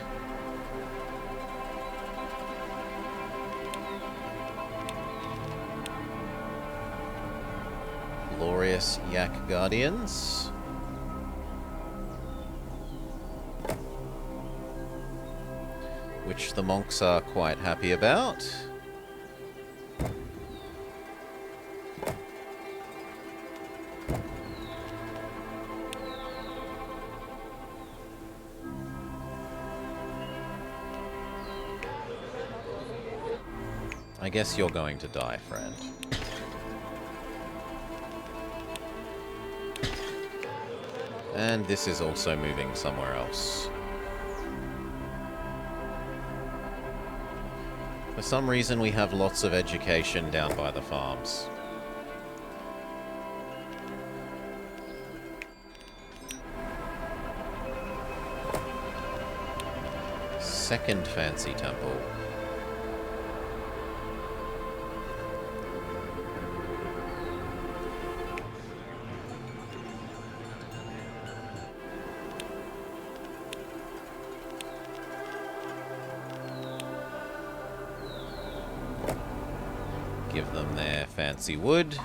Glorious yak guardians. Which the monks are quite happy about. I guess you're going to die, friend. And this is also moving somewhere else. For some reason, we have lots of education down by the farms. Second fancy temple. Give them their fancy wood.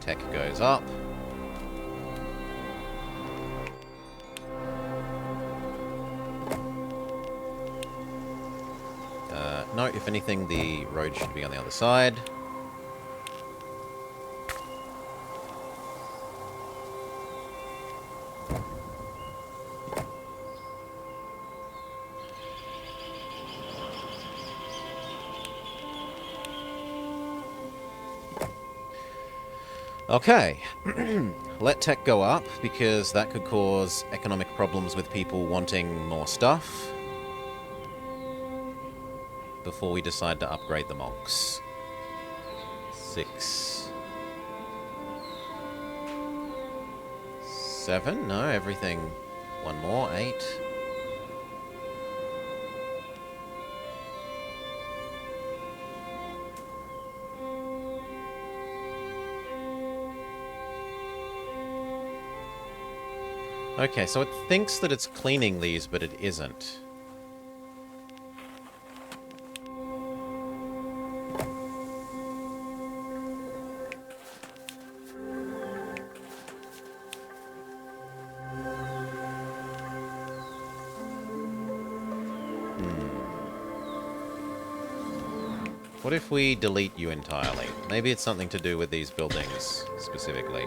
Tech goes up. No, if anything, the road should be on the other side. Okay, let tech go up, because that could cause economic problems with people wanting more stuff before we decide to upgrade the monks. 6. 7? No, everything. One more. 8. Okay, so it thinks that it's cleaning these, but it isn't. What if we delete you entirely? Maybe it's something to do with these buildings, specifically.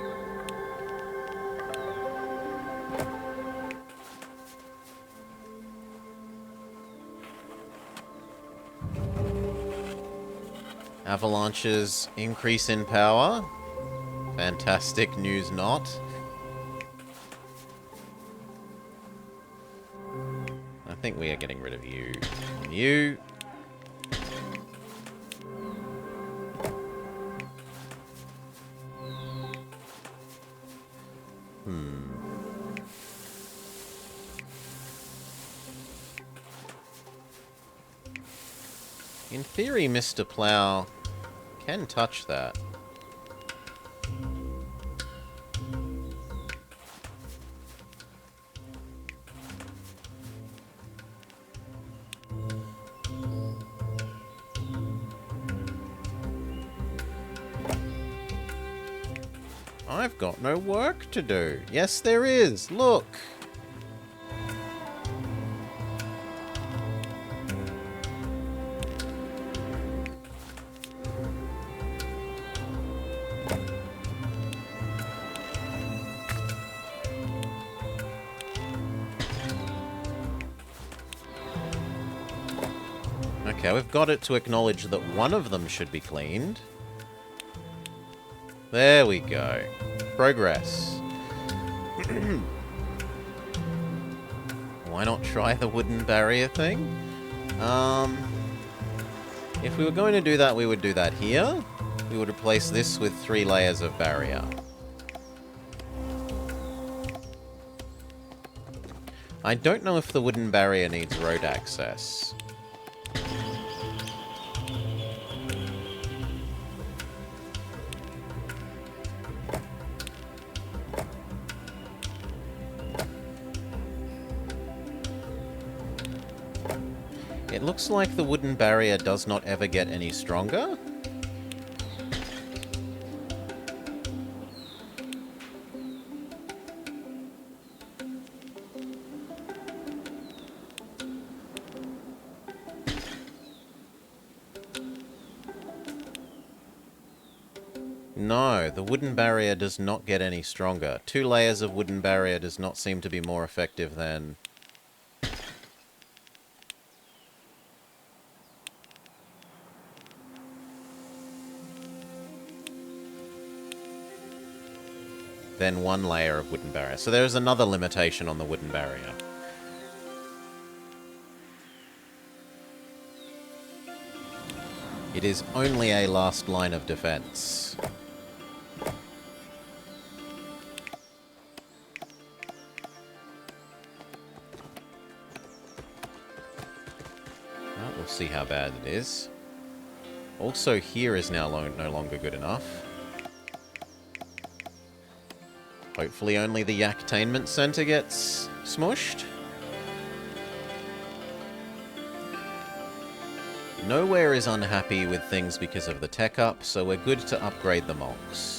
Avalanches increase in power. Fantastic news not. I think we are getting rid of you. And you. In theory, Mr. Plow can touch that. I've got no work to do. Yes, there is. Look. Okay, we've got it to acknowledge that one of them should be cleaned. There we go. Progress. Why not try the wooden barrier thing? If we were going to do that, we would do that here. We would replace this with 3 layers of barrier. I don't know if the wooden barrier needs road access. It looks like the wooden barrier does not ever get any stronger. No, the wooden barrier does not get any stronger. 2 layers of wooden barrier does not seem to be more effective than... than 1 layer of wooden barrier. So there is another limitation on the wooden barrier. It is only a last line of defense. Well, we'll see how bad it is. Also, here is now no longer good enough. Hopefully only the Yaktainment Center gets smushed. Nowhere is unhappy with things because of the tech up, so we're good to upgrade the monks.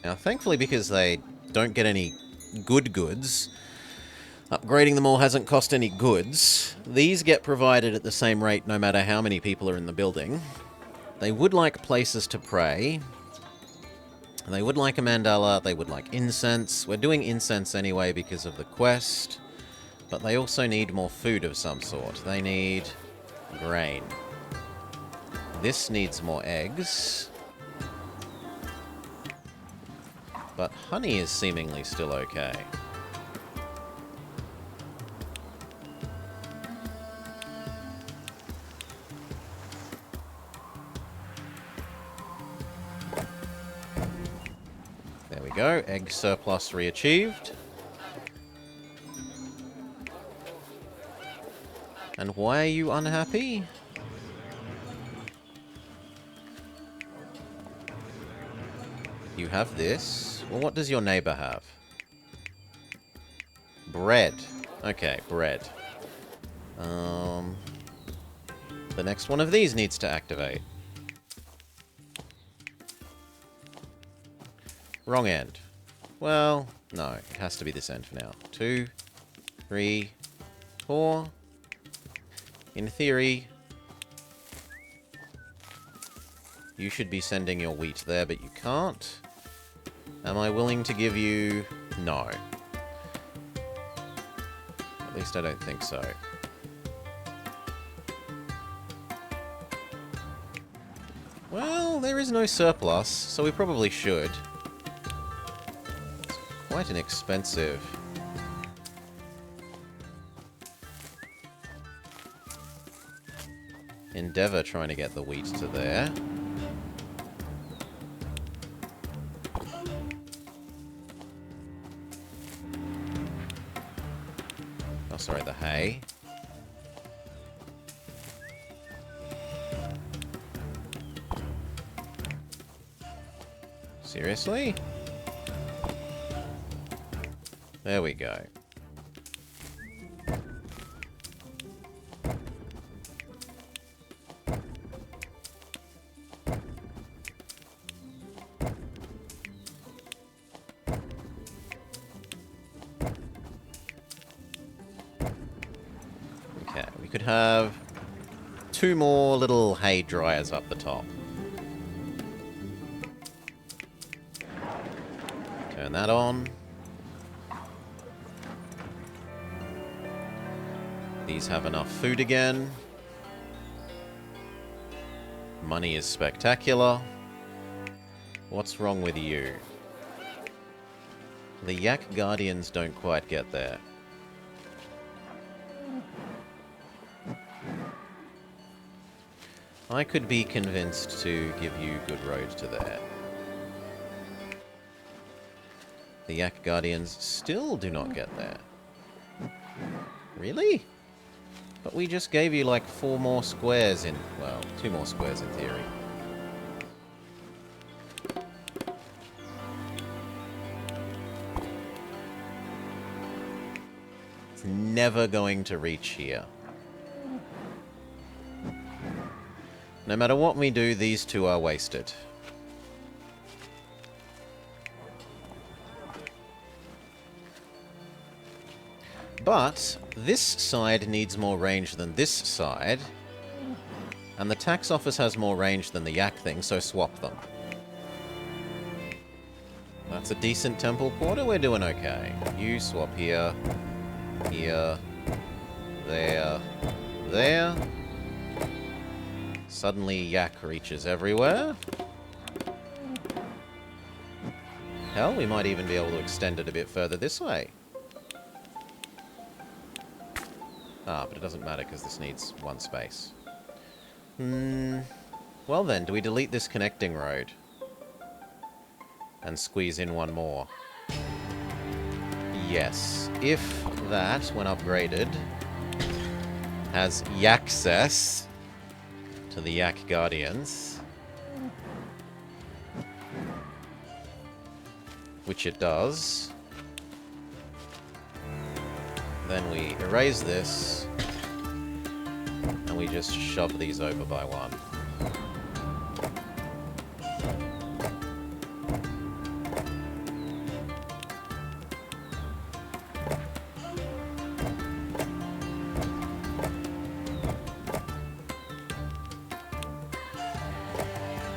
Now, thankfully, because they don't get any good goods, upgrading them all hasn't cost any goods. These get provided at the same rate no matter how many people are in the building. They would like places to pray. They would like a mandala. They would like incense. We're doing incense anyway because of the quest. But they also need more food of some sort. They need grain. This needs more eggs. But honey is seemingly still okay. There we go. Egg surplus re-achieved. And why are you unhappy? You have this. Well, what does your neighbor have? Bread. Okay, bread. The next one of these needs to activate. Wrong end. Well, no. It has to be this end for now. 2, 3, 4. In theory, you should be sending your wheat there, but you can't. Am I willing to give you... No. At least I don't think so. Well, there is no surplus, so we probably should. It's quite an expensive endeavour trying to get the wheat to there. Oh, sorry, the hay. Seriously? There we go. Okay, we could have 2 more little hay dryers up the top. Turn that on. These have enough food again. Money is spectacular. What's wrong with you? The Yak Guardians don't quite get there. I could be convinced to give you good road to there. The Yak Guardians still do not get there. Really? But we just gave you like 4 more squares in... well, 2 more squares in theory. It's never going to reach here. No matter what we do, these 2 are wasted. But this side needs more range than this side. And the tax office has more range than the Yak thing, so swap them. That's a decent temple quarter. We're doing okay. You swap here, here, there, there. Suddenly Yak reaches everywhere. Hell, we might even be able to extend it a bit further this way. Ah, but it doesn't matter because this needs 1 space. Well then, do we delete this connecting road? And squeeze in 1 more? Yes. If that, when upgraded, has Yaccess to the Yak Guardians, which it does, then we erase this, and we just shove these over by 1.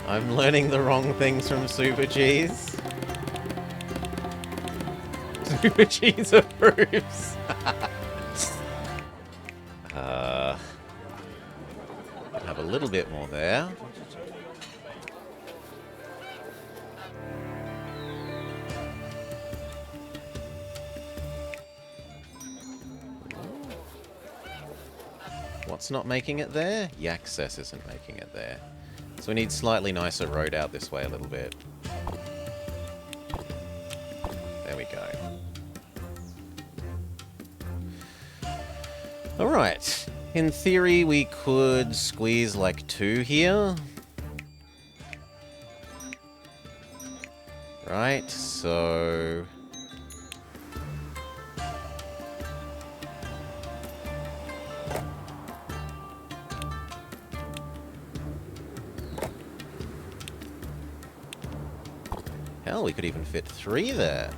I'm learning the wrong things from Super Cheese. Super Cheese approves. Have a little bit more there. What's not making it there? Yaccess isn't making it there. So we need slightly nicer road out this way a little bit. There we go. Alright. In theory, we could squeeze like 2 here. Right, so... hell, we could even fit 3 there.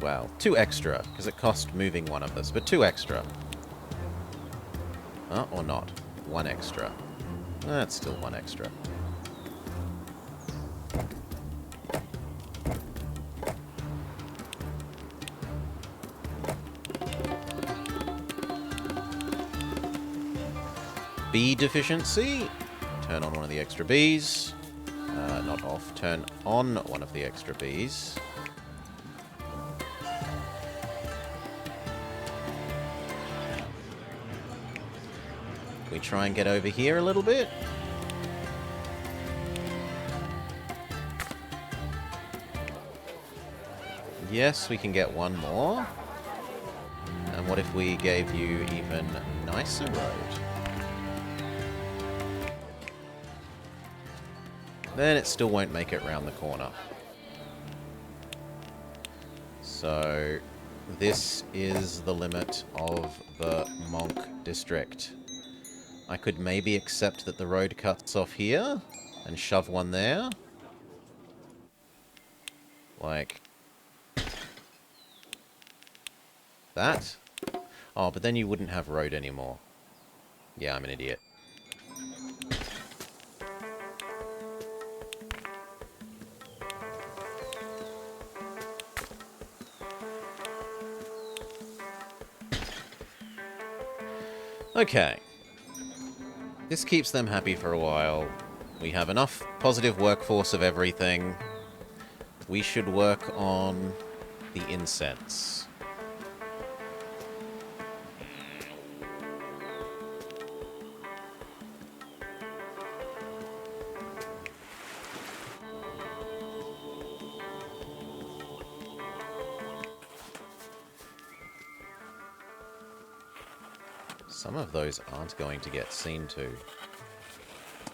Well, 2 extra, because it cost moving one of us, but 2 extra. Or not. 1 extra. That's still 1 extra. bee deficiency. Turn on one of the extra bees. Not off. Turn on one of the extra bees. We try and get over here a little bit. Yes, we can get one more. And what if we gave you even nicer road? Then it still won't make it round the corner. So this is the limit of the Monk district. I could maybe accept that the road cuts off here and shove one there. Like that. Oh, but then you wouldn't have road anymore. Yeah, I'm an idiot. Okay. This keeps them happy for a while. We have enough positive workforce of everything. We should work on the incense. Some of those aren't going to get seen to.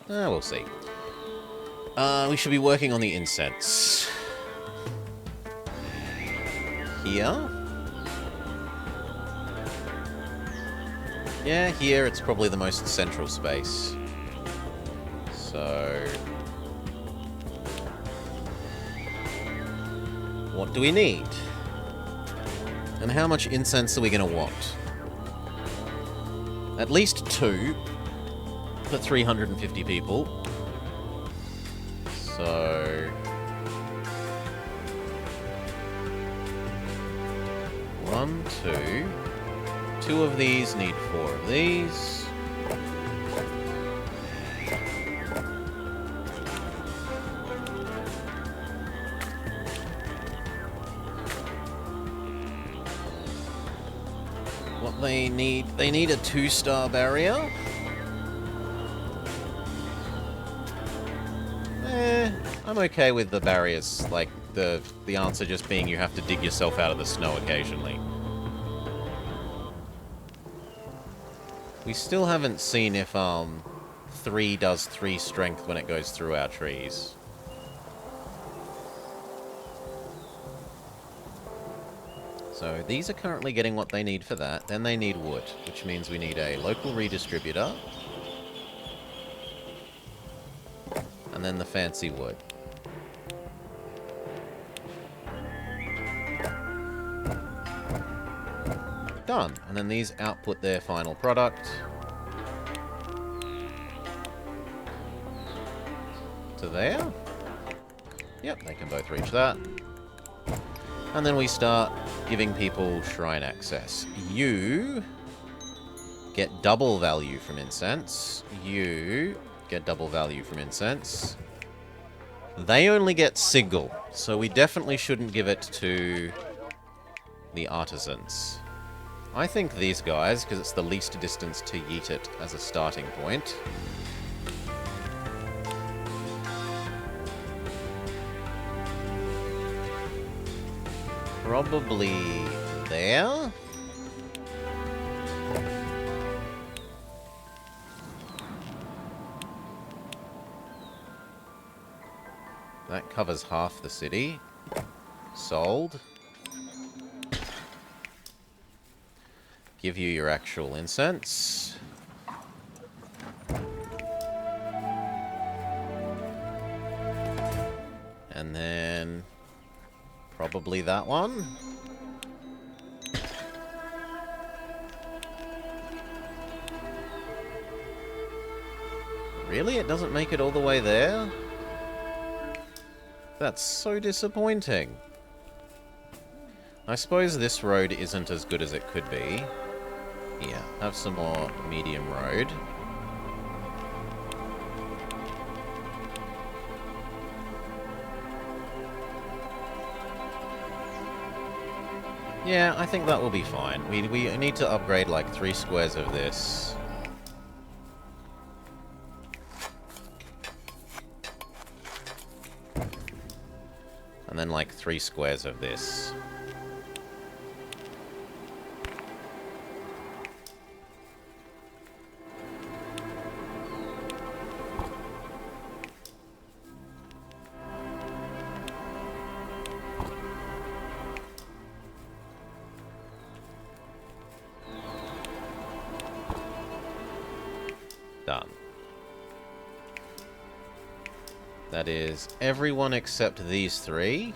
We'll see. We should be working on the incense. Here? Yeah, here it's probably the most central space. So... what do we need? And how much incense are we going to want? At least 2 for 350 people. So... 1, 2. 2 of these need 4 of these. What they need a 2-star barrier. I'm okay with the barriers, like the answer just being you have to dig yourself out of the snow occasionally. We still haven't seen if 3 does 3 strength when it goes through our trees. So these are currently getting what they need for that. Then they need wood, which means we need a local redistributor. And then the fancy wood. Done. And then these output their final product. To there. Yep, they can both reach that. And then we start giving people shrine access. You get double value from incense. You get double value from incense. They only get single, so we definitely shouldn't give it to the artisans. I think these guys, because it's the least distance to yeet it as a starting point. Probably there. That covers half the city. Sold. Give you your actual incense. And then probably that one. Really? It doesn't make it all the way there? That's so disappointing. I suppose this road isn't as good as it could be. Here, have some more medium road. Yeah, I think that will be fine. We need to upgrade like 3 squares of this. And then like 3 squares of this. Done. That is everyone except these 3.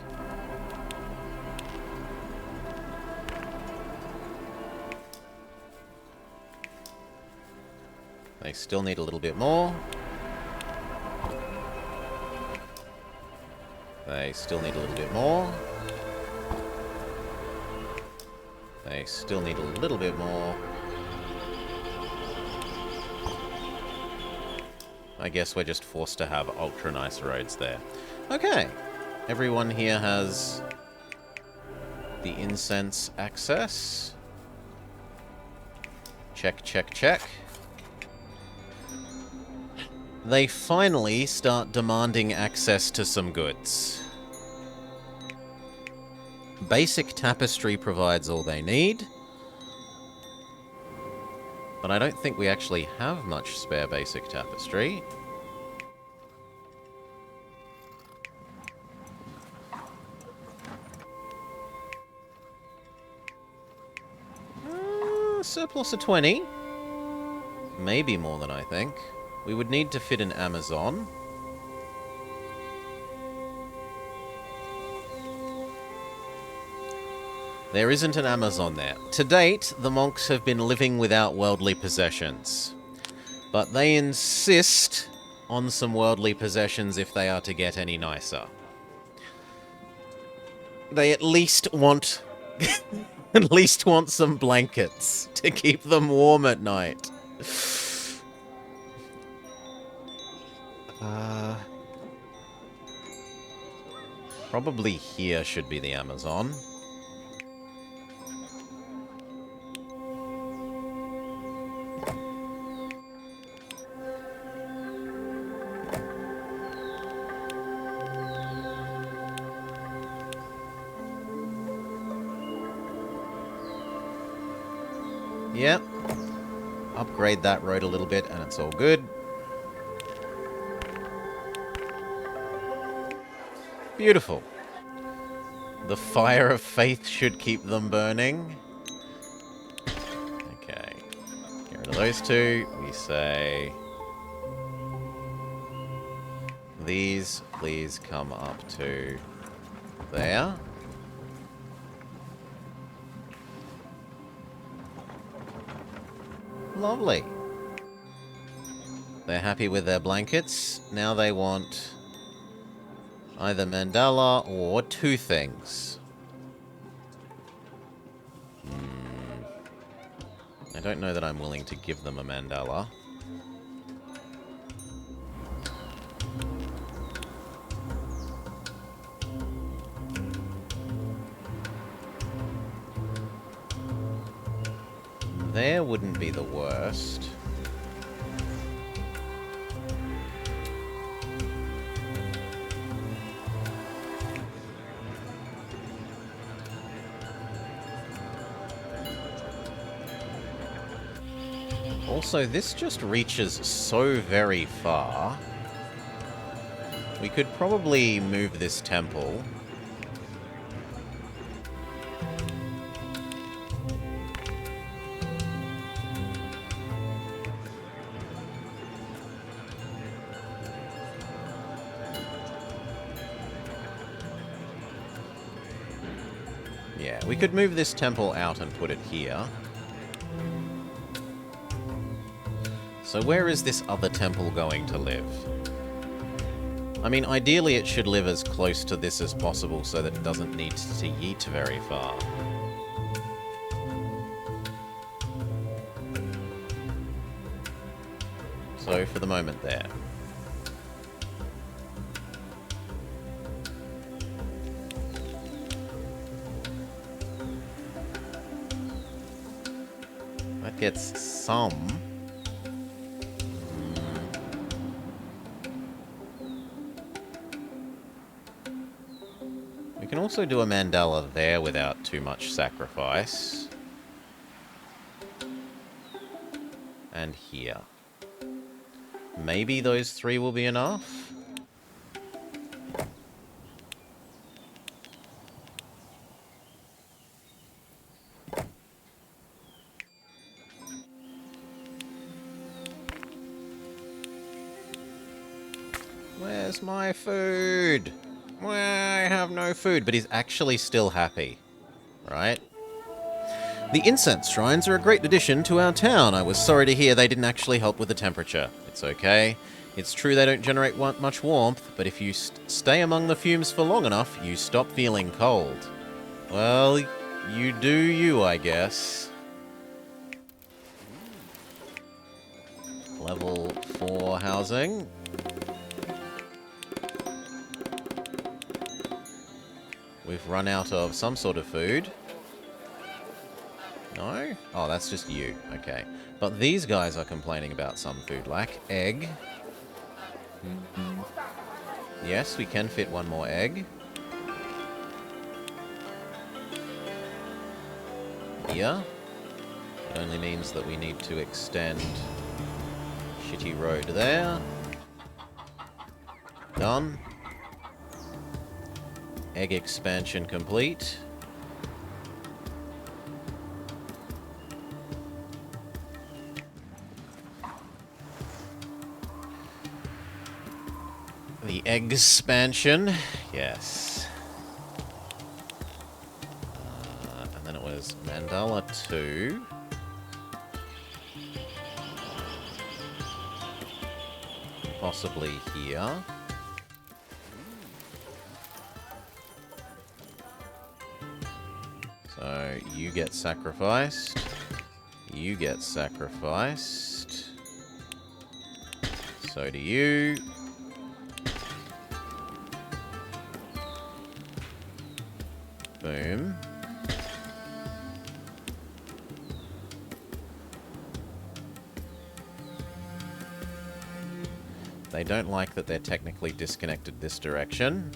They still need a little bit more. They still need a little bit more. They still need a little bit more. I guess we're just forced to have ultra nice roads there. Okay. Everyone here has the incense access. Check, check, check. They finally start demanding access to some goods. Basic tapestry provides all they need. But I don't think we actually have much spare basic tapestry. Surplus of 20. Maybe more than I think. We would need to fit an Amazon. There isn't an Amazon there. To date, the monks have been living without worldly possessions. But they insist on some worldly possessions if they are to get any nicer. They at least want... at least want some blankets to keep them warm at night. Probably here should be the Amazon. Yep. Upgrade that road a little bit and it's all good. Beautiful. The fire of faith should keep them burning. Okay. Get rid of those 2. We say... these, please come up to there. Lovely. They're happy with their blankets. Now they want either mandala or 2 things. I don't know that I'm willing to give them a mandala. There wouldn't be the worst. Also, this just reaches so very far. We could probably move this temple. Yeah, we could move this temple out and put it here. So where is this other temple going to live? I mean, ideally it should live as close to this as possible so that it doesn't need to yeet very far. So for the moment there. gets some. We can also do a mandala there without too much sacrifice. And here. Maybe those 3 will be enough? Where's my food? Well, I have no food, but he's actually still happy. Right? The incense shrines are a great addition to our town. I was sorry to hear they didn't actually help with the temperature. It's okay. It's true they don't generate much warmth, but if you stay among the fumes for long enough, you stop feeling cold. Well, you do you, I guess. Level 4 housing. We've run out of some sort of food. No? Oh, that's just you. Okay. But these guys are complaining about some food lack. Egg. Yes, we can fit 1 more egg. Here. It only means that we need to extend shitty road there. Done. Egg expansion complete. The egg expansion, yes. And then it was Mandala 2. Possibly here. So, you get sacrificed. You get sacrificed. So do you. Boom. They don't like that they're technically disconnected this direction.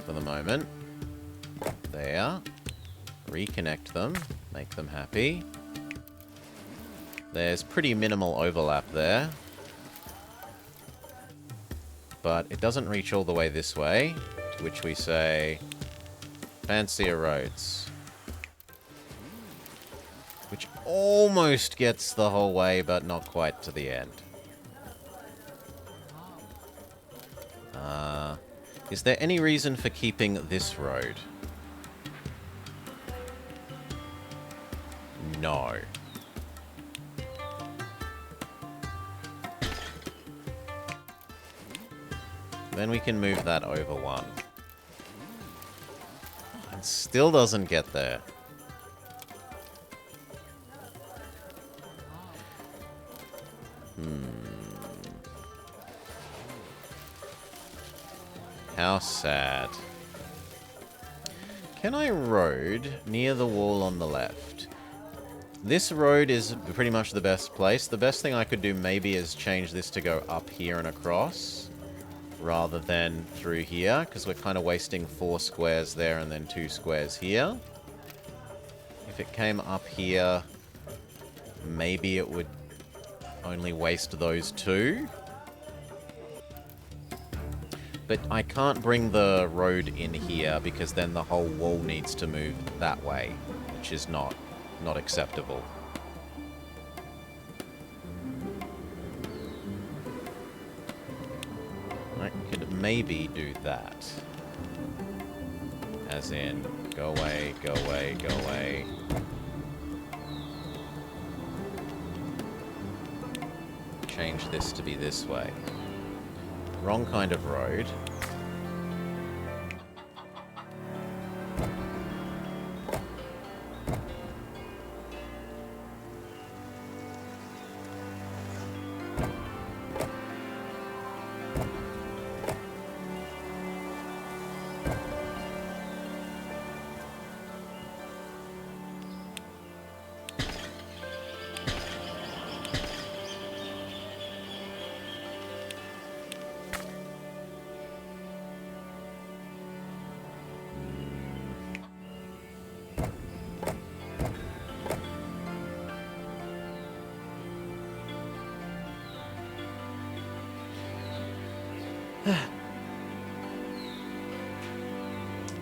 For the moment. There. Reconnect them. Make them happy. There's pretty minimal overlap there. But it doesn't reach all the way this way. To which we say... fancier roads. Which almost gets the whole way, but not quite to the end. Is there any reason for keeping this road? No. Then we can move that over 1. And still doesn't get there. How sad. Can I road near the wall on the left? This road is pretty much the best place. The best thing I could do maybe is change this to go up here and across, rather than through here, because we're kind of wasting 4 squares there and then 2 squares here. If it came up here, maybe it would only waste those 2. But I can't bring the road in here because then the whole wall needs to move that way, which is not acceptable. I could maybe do that. As in, go away, go away, go away. Change this to be this way. Wrong kind of road.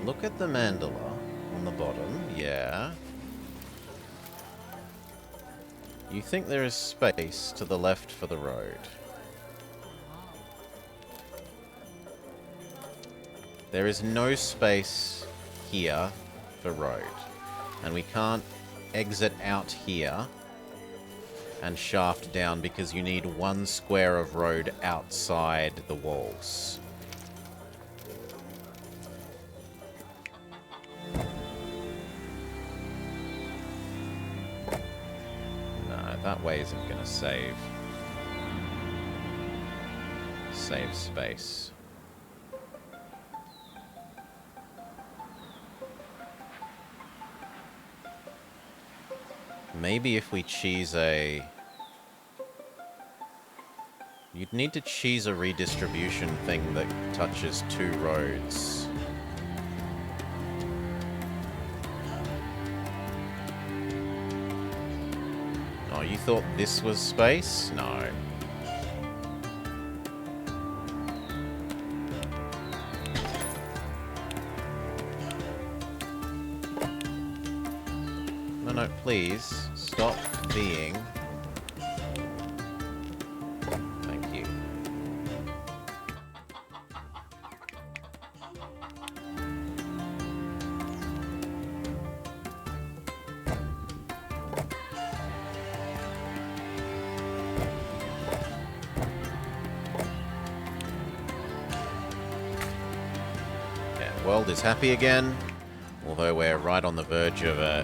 Look at the mandala on the bottom. Yeah. You think there is space to the left for the road. There is no space here for road. And we can't exit out here and shaft down because you need 1 square of road outside the walls. No, that way isn't going to save space. Maybe if we cheese a... You'd need to cheese a redistribution thing that touches 2 roads. Oh, you thought this was space? No. No, please, stop being... Thank you. Yeah, the world is happy again, although we're right on the verge of a...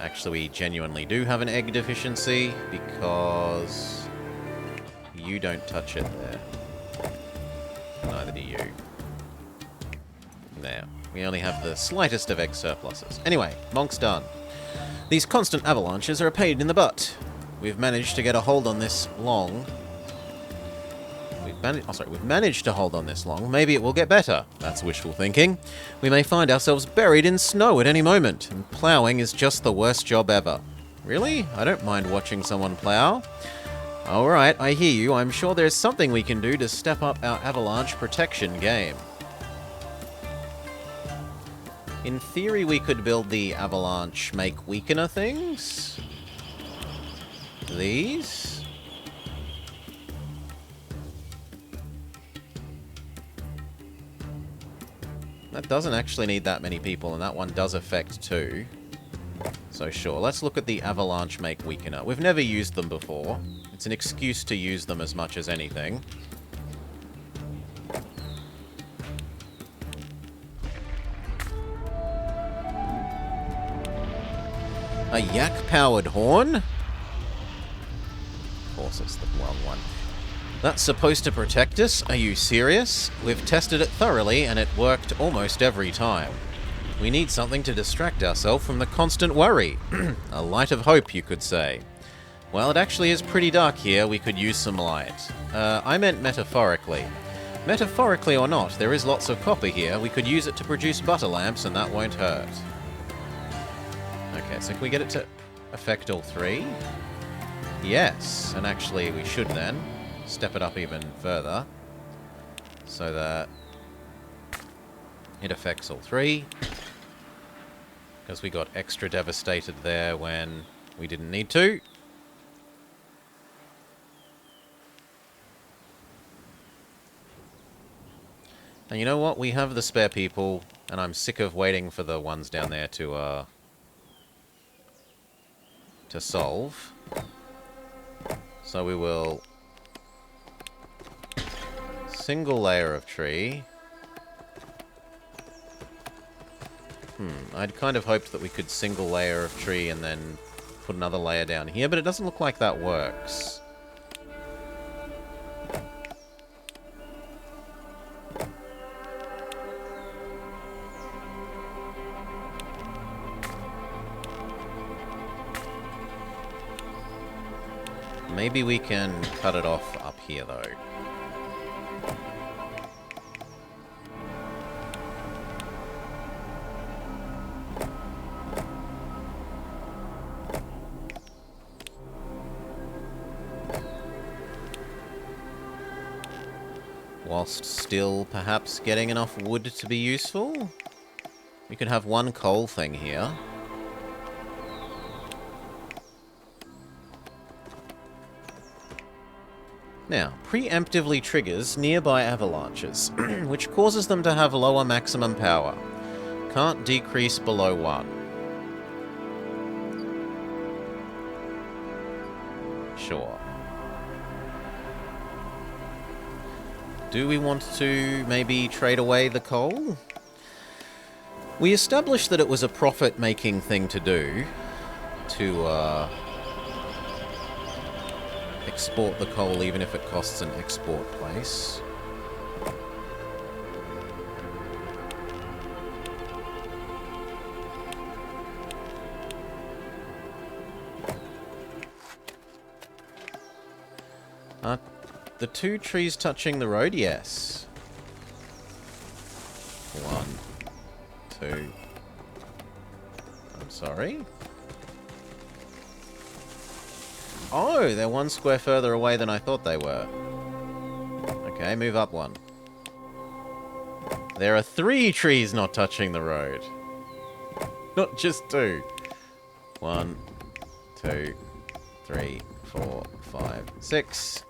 Actually, we genuinely do have an egg deficiency, because you don't touch it there. Neither do you. There. We only have the slightest of egg surpluses. Anyway, Monk's done. These constant avalanches are a pain in the butt. We've managed to get a hold on this long. We've managed to hold on this long. Maybe it will get better. That's wishful thinking. We may find ourselves buried in snow at any moment, and ploughing is just the worst job ever. Really? I don't mind watching someone plough. Alright, I hear you. I'm sure there's something we can do to step up our avalanche protection game. In theory, we could build the avalanche make weakener things. These. That doesn't actually need that many people, and that one does affect 2. So sure, let's look at the avalanche make weakener. We've never used them before. It's an excuse to use them as much as anything. A yak-powered horn? Of course it's the wrong one. That's supposed to protect us? Are you serious? We've tested it thoroughly, and it worked almost every time. We need something to distract ourselves from the constant worry. A light of hope, you could say. Well, it actually is pretty dark here. We could use some light. I meant metaphorically. Metaphorically or not, there is lots of copper here. We could use it to produce butter lamps, and that won't hurt. Okay, so can we get it to affect all 3? Yes, and actually we should then step it up even further so that it affects all 3, because we got extra devastated there when we didn't need to. And you know what? We have the spare people, and I'm sick of waiting for the ones down there to solve. So we will single layer of tree. I'd kind of hoped that we could single layer of tree and then put another layer down here, but it doesn't look like that works. Maybe we can cut it off up here, though. whilst still perhaps getting enough wood to be useful. We could have one coal thing here. Now, preemptively triggers nearby avalanches, which causes them to have lower maximum power. Can't decrease below 1. Sure. Do we want to maybe trade away the coal? We established that it was a profit-making thing to do, to export the coal even if it costs an export place. The 2 trees touching the road, yes. 1, 2. I'm sorry. Oh, they're 1 square further away than I thought they were. Okay, move up 1. There are 3 trees not touching the road. Not just 2. 1, 2, 3, 4, 5, 6.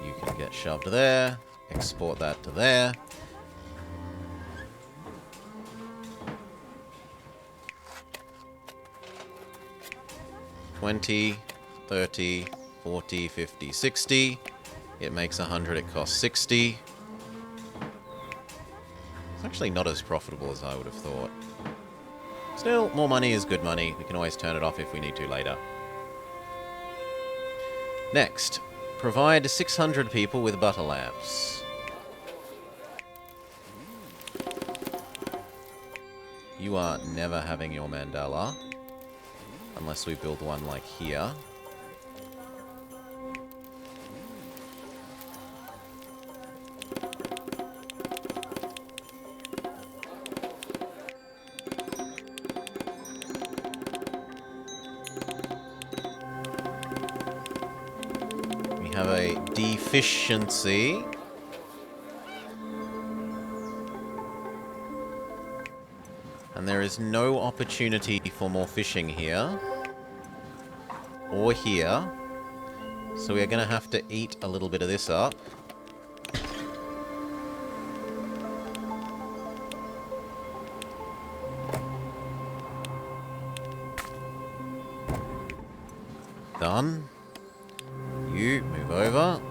You can get shoved there. Export that to there. $20, $30, $40, $50, $60. It makes $100, it costs $60. It's actually not as profitable as I would have thought. Still, more money is good money. We can always turn it off if we need to later. Next, provide 600 people with butter lamps. You are never having your mandala. Unless we build one like here. We have a deficiency. And there is no opportunity for more fishing here. Or here. So we are going to have to eat a little bit of this up. Done. You move over.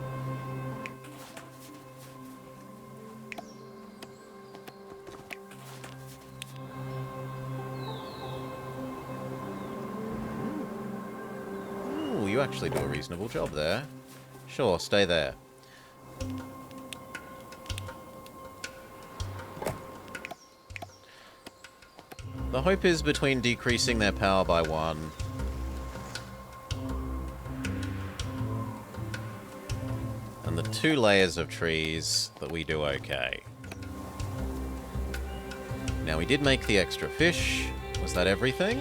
You actually do a reasonable job there. Sure, stay there. The hope is between decreasing their power by 1 and the 2 layers of trees that we do okay. Now, we did make the extra fish. Was that everything?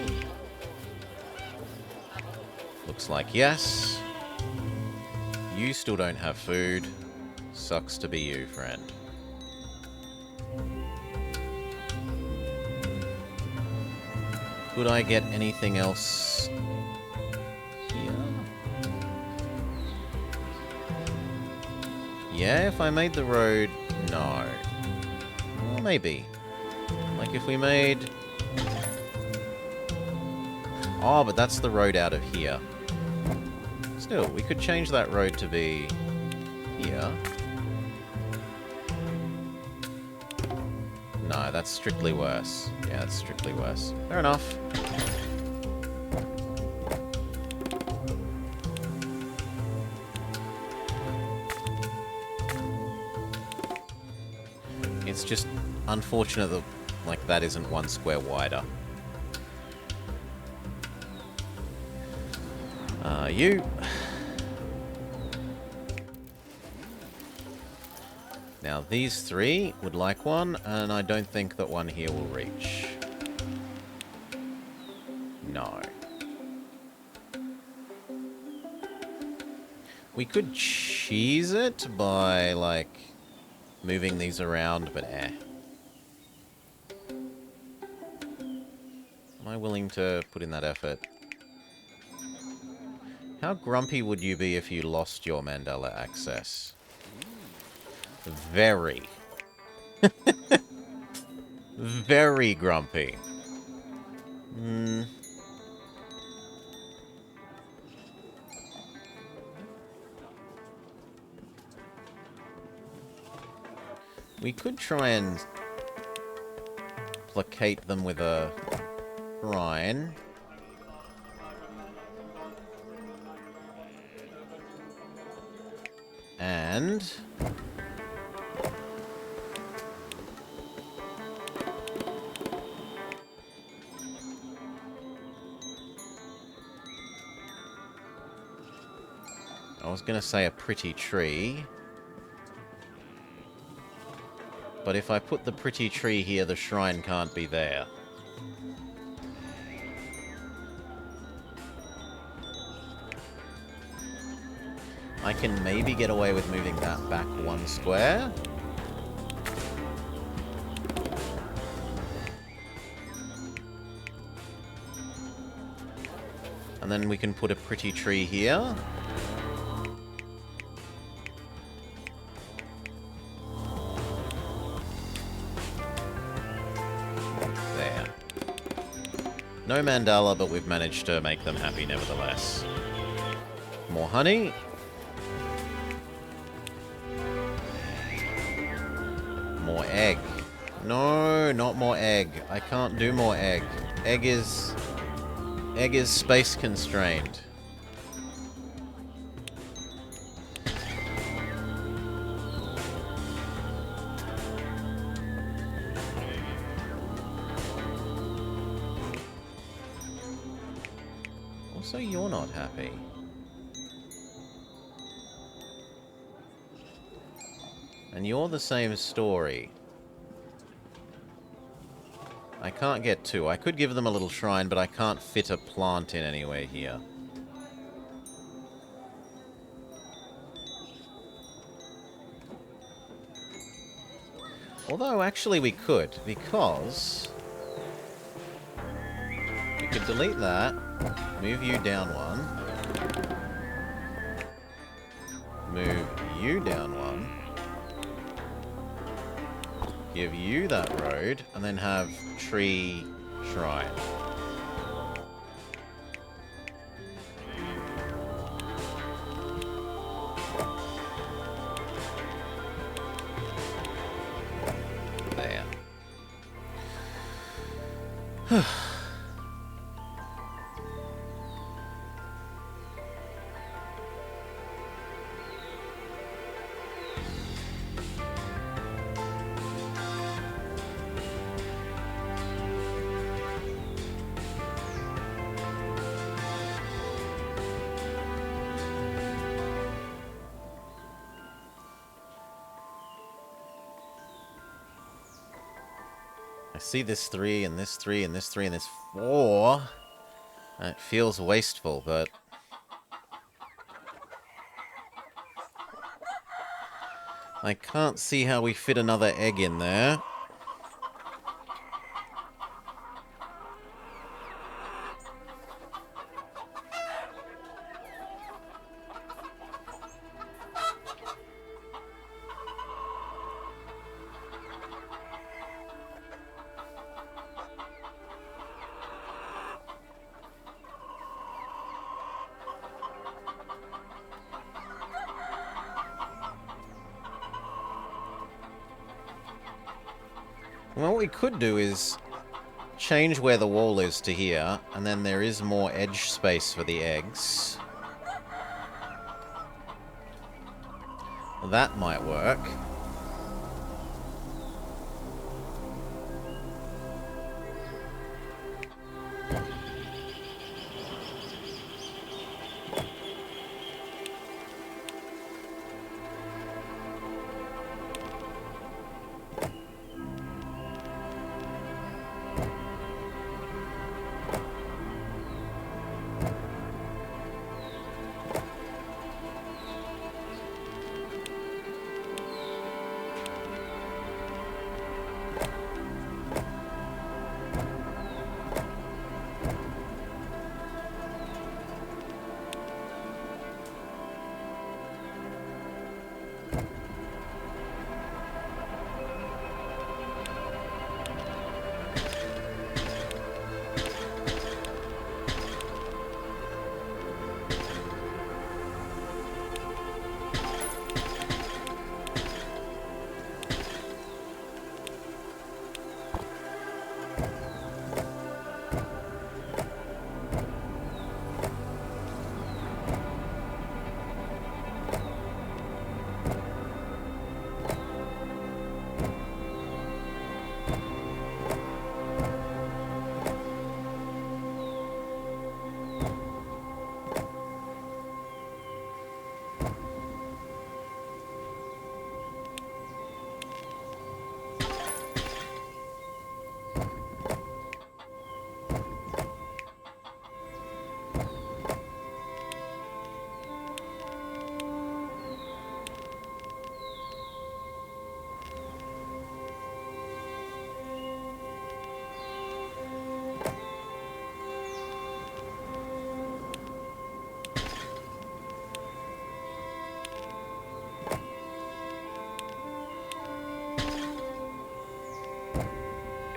Looks like yes. You still don't have food. Sucks to be you, friend. Could I get anything else here? Yeah, if I made the road... No. Well, maybe. Like if we made... Oh, but that's the road out of here. Still, we could change that road to be here. No, that's strictly worse. Yeah, that's strictly worse. Fair enough. It's just unfortunate that, like, that isn't 1 square wider. You. Now, these 3 would like one, and I don't think that one here will reach. No. We could cheese it by, like, moving these around, but eh. Am I willing to put in that effort? How grumpy would you be if you lost your Mandela access? Very. Very grumpy. We could try and placate them with a shrine. And I was going to say a pretty tree. But if I put the pretty tree here, the shrine can't be there. I can maybe get away with moving that back 1 square. And then we can put a pretty tree here. There. No mandala, but we've managed to make them happy nevertheless. More honey. More egg. No, not more egg. I can't do more egg. Egg is space constrained. Also, you're not happy. And you're the same story. I can't get 2. I could give them a little shrine, but I can't fit a plant in anywhere here. Although, actually, we could, because we could delete that, move you down 1, move you down 1, give you that road, and then have tree shrine. There. I see this 3, and this 3, and this 3, and this 4. And it feels wasteful, but I can't see how we fit another egg in there. Well, what we could do is change where the wall is to here, and then there is more edge space for the eggs. That might work.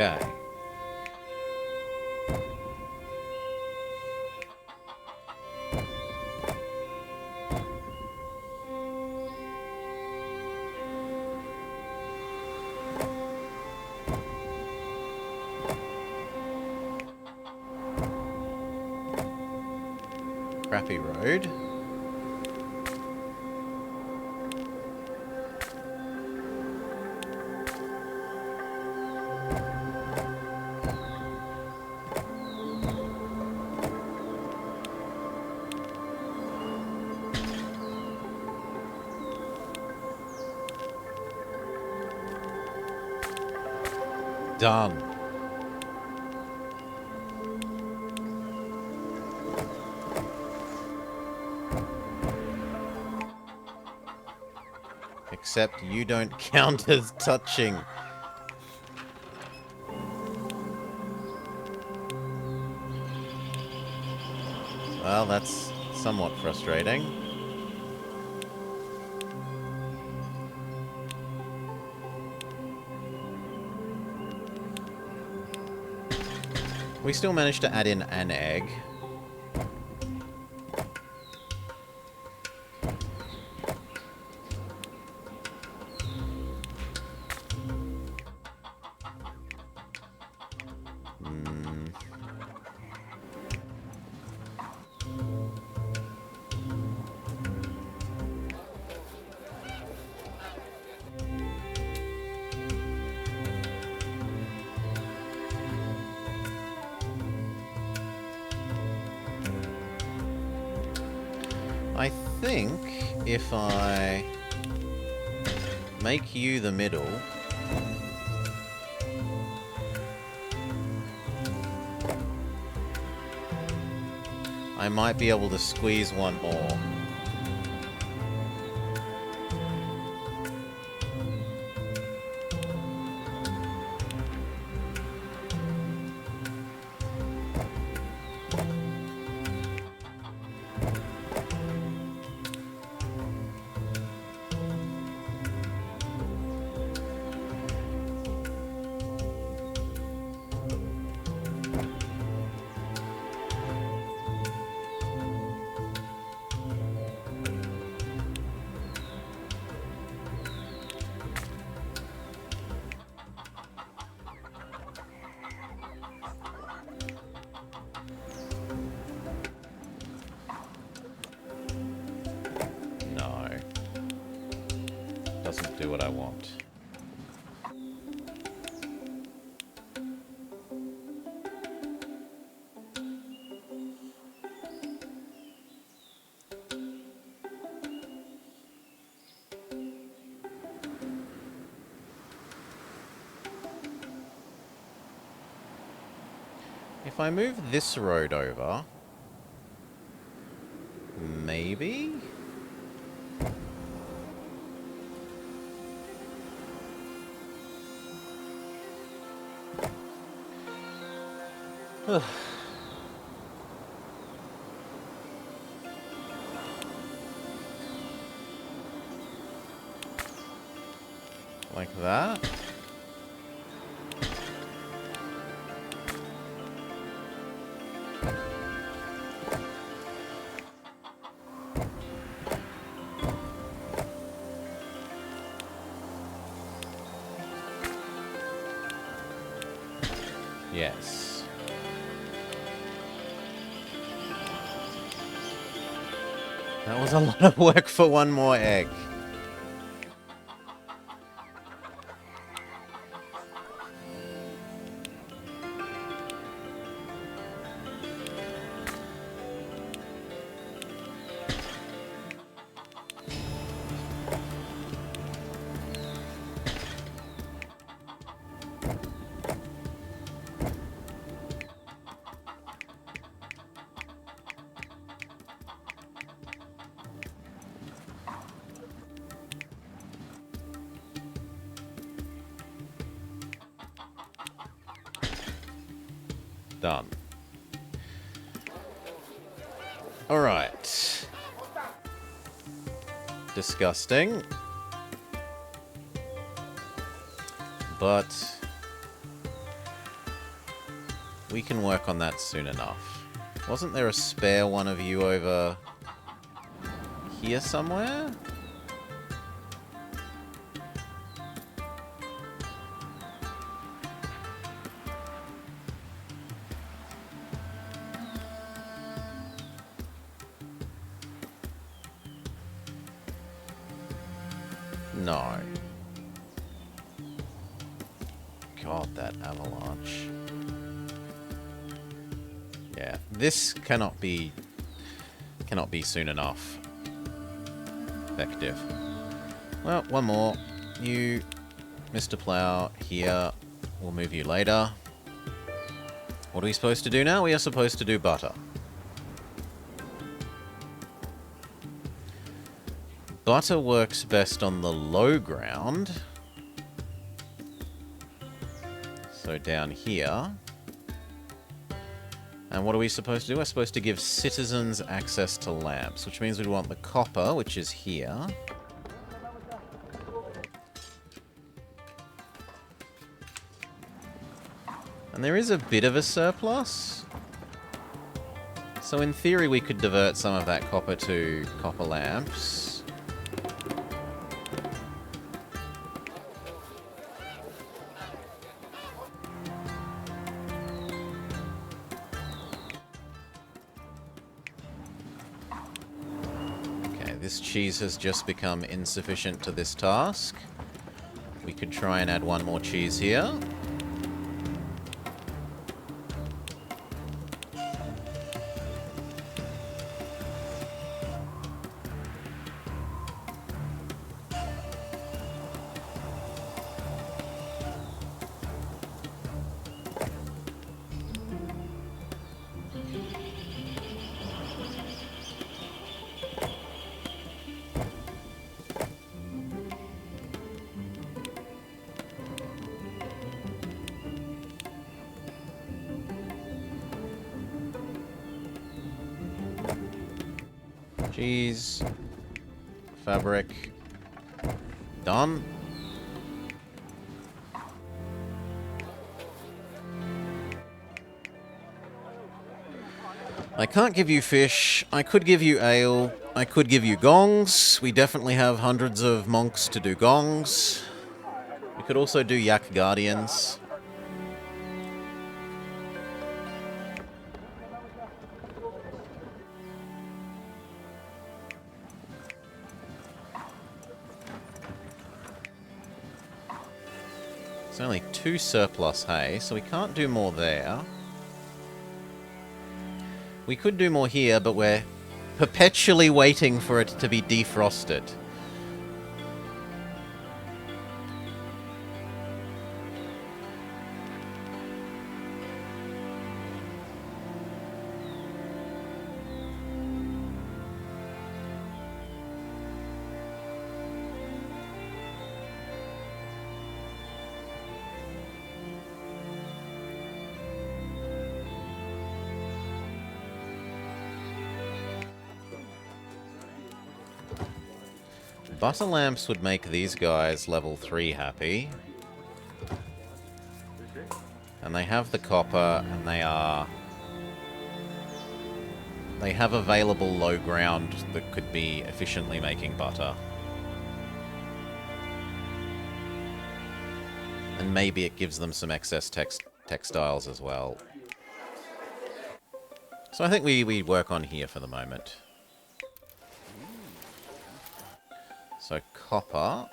Okay. Crappy road. Done. Except you don't count as touching. Well, that's somewhat frustrating. We still managed to add in an egg. I think if I make you the middle, I might be able to squeeze one more. No. Doesn't do what I want. If I move this road over, maybe? Like that? Yes. That was a lot of work for one more egg. Done. Alright. Disgusting. But We can work on that soon enough. Wasn't there a spare one of you over here somewhere? No. God, that avalanche. Yeah, this cannot be soon enough effective. Well, one more. You, Mr. Plow, here. We'll move you later. What are we supposed to do now? We are supposed to do butter. Butter works best on the low ground. So down here. And what are we supposed to do? We're supposed to give citizens access to lamps, which means we want the copper, which is here. And there is a bit of a surplus. So in theory we could divert some of that copper to copper lamps. This cheese has just become insufficient to this task. We could try and add one more cheese here. Cheese. Fabric. Done. I can't give you fish. I could give you ale. I could give you gongs. We definitely have hundreds of monks to do gongs. We could also do yak guardians. It's only 2 surplus hay, so we can't do more there. We could do more here, but we're perpetually waiting for it to be defrosted. Butter lamps would make these guys level 3 happy. And they have the copper, and they have available low ground that could be efficiently making butter. And maybe it gives them some excess textiles as well. So I think we work on here for the moment. So copper.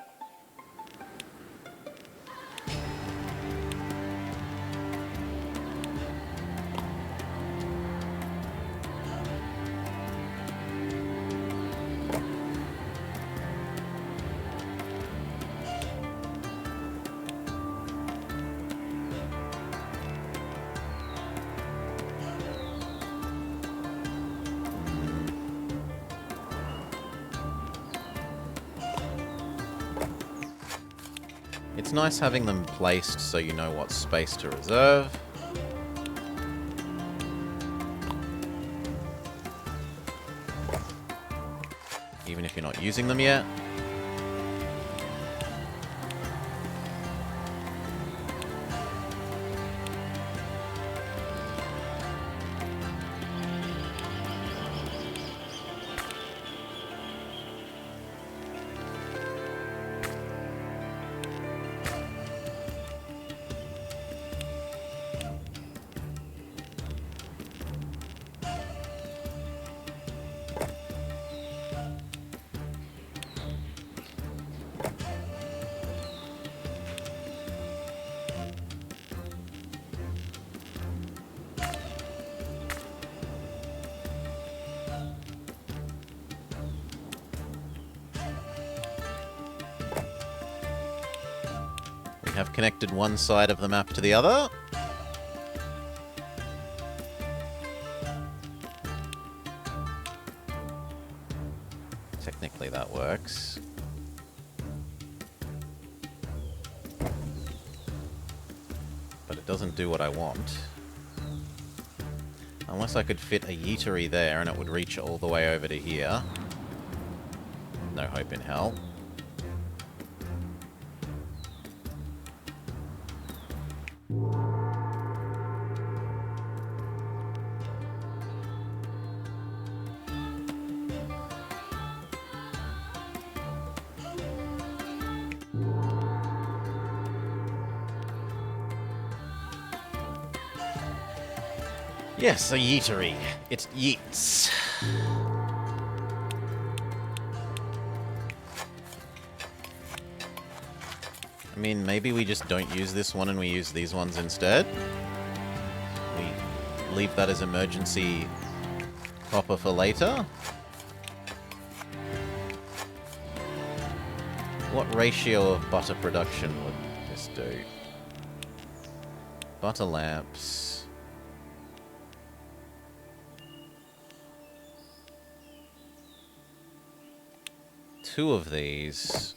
It's nice having them placed so you know what space to reserve. Even if you're not using them yet. have connected one side of the map to the other. Technically that works. But it doesn't do what I want. Unless I could fit a yeetery there and it would reach all the way over to here. No hope in hell. Yes, a yeetery. It yeets. I mean, maybe we just don't use this one and we use these ones instead. We leave that as emergency copper for later. What ratio of butter production would this do? Butter lamps. 2 of these.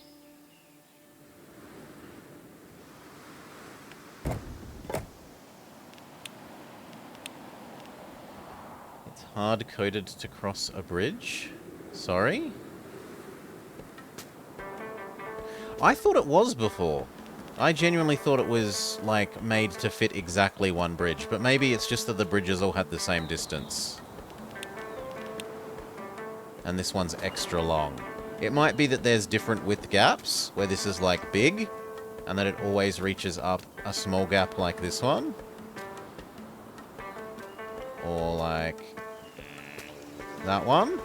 It's hard-coded to cross a bridge. Sorry? I thought it was before. I genuinely thought it was, like, made to fit exactly one bridge, but maybe it's just that the bridges all had the same distance. And this one's extra long. It might be that there's different width gaps, where this is, like, big, and that it always reaches up a small gap like this one. Or, like, that one.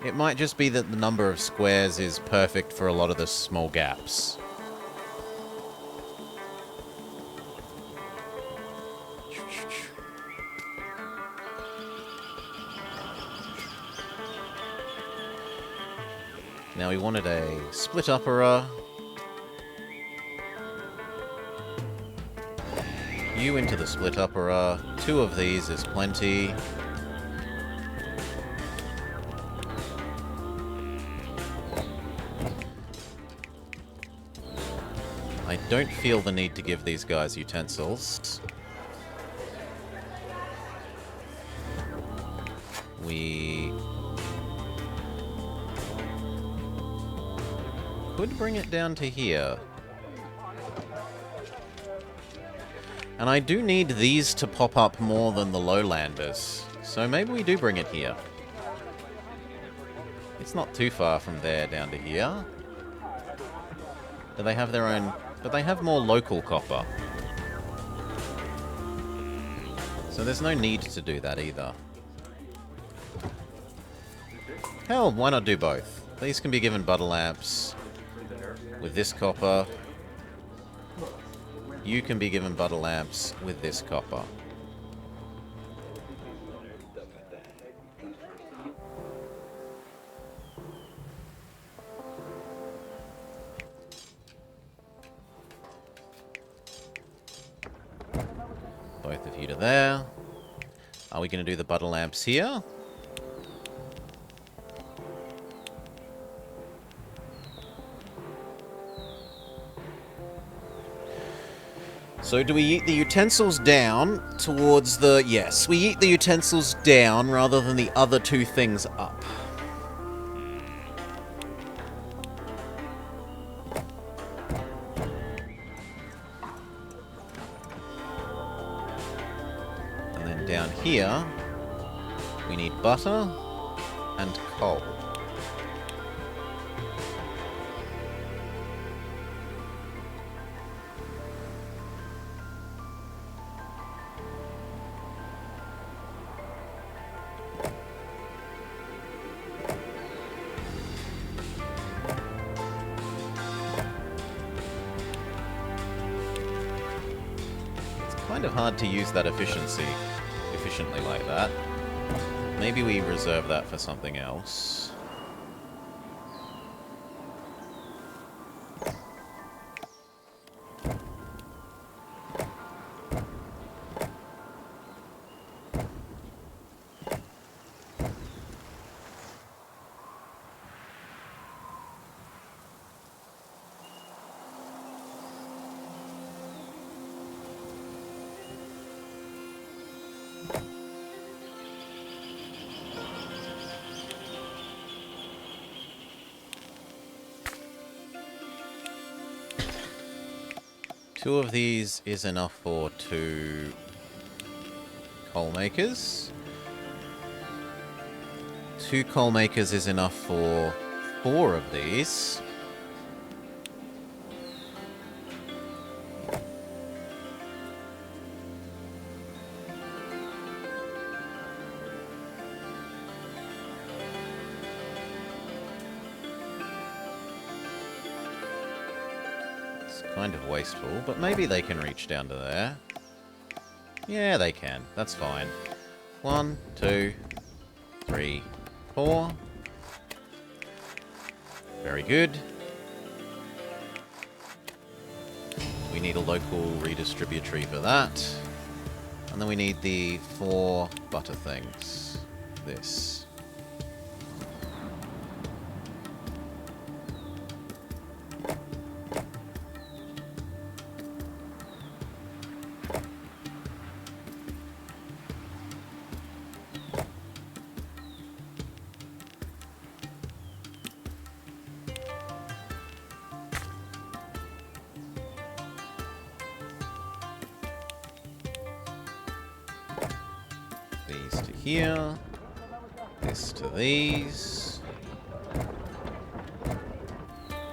It might just be that the number of squares is perfect for a lot of the small gaps. Now we wanted a split upperer. You into the split upperer. 2 of these is plenty. I don't feel the need to give these guys utensils. We could bring it down to here. And I do need these to pop up more than the lowlanders. So maybe we do bring it here. It's not too far from there down to here. Do they have their own... But they have more local copper. So there's no need to do that either. Hell, why not do both? These can be given butter lamps with this copper. You can be given butter lamps with this copper. Both of you to there. Are we going to do the butter lamps here? So do we eat the utensils down towards the... Yes, we eat the utensils down rather than the other 2 things up. And then down here, we need butter and coal. Kind of hard to use that efficiently like that. Maybe we reserve that for something else. 2 of these is enough for 2 coal makers. 2 coal makers is enough for 4 of these. Kind of wasteful, but maybe they can reach down to there. Yeah, they can. That's fine. 1, 2, 3, 4. Very good. We need a local redistributory for that. And then we need the 4 butter things. This. These to here. This to these.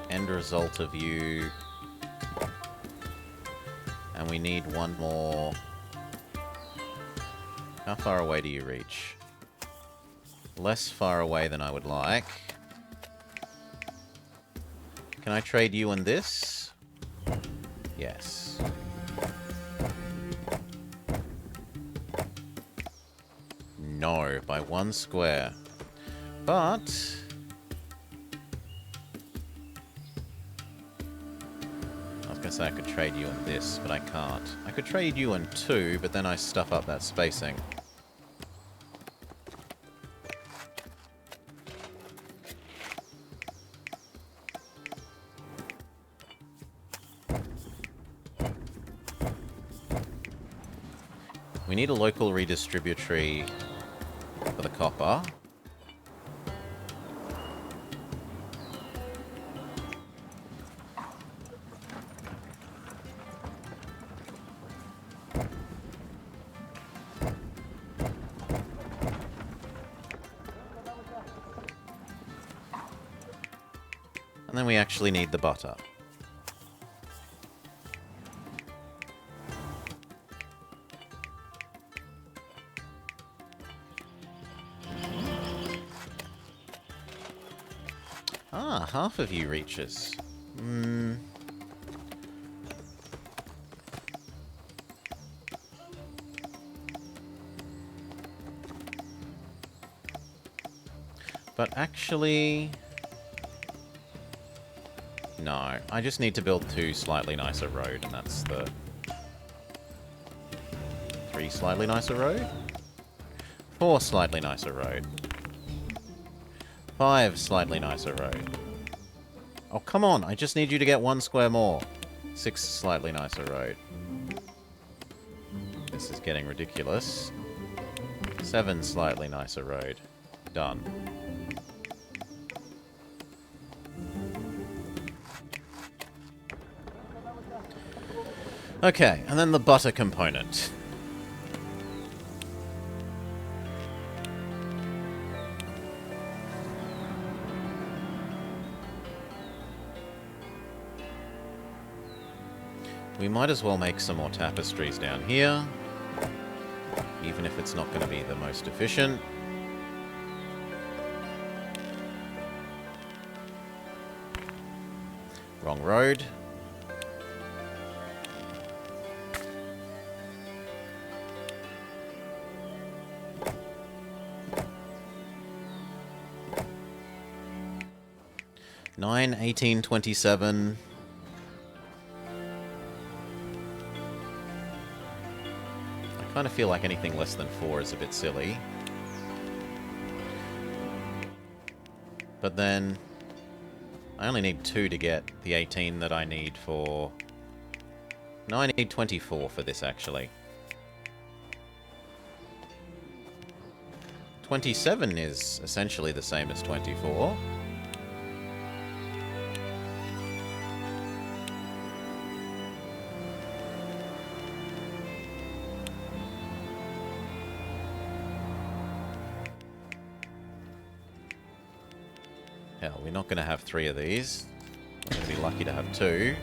End result of you. And we need 1 more. How far away do you reach? Less far away than I would like. Can I trade you and this? Yes. No, by 1 square. But I was going to say I could trade you in this, but I can't. I could trade you in 2, but then I stuff up that spacing. We need a local redistributory for the copper. And then we actually need the butter. Ah, half of you reaches. But actually... no, I just need to build 2 slightly nicer road, and that's the... 3 slightly nicer road? 4 slightly nicer road. 5 slightly nicer road. Oh, come on, I just need you to get 1 square more. 6 slightly nicer road. This is getting ridiculous. 7 slightly nicer road. Done. Okay, and then the butter component. We might as well make some more tapestries down here, even if it's not going to be the most efficient. Wrong road. Nine, 18, 27. I kind of feel like anything less than 4 is a bit silly. But then I only need 2 to get the 18 that I need for... no, I need 24 for this, actually. 27 is essentially the same as 24. Hell, we're not going to have 3 of these. We're going to be lucky to have 2.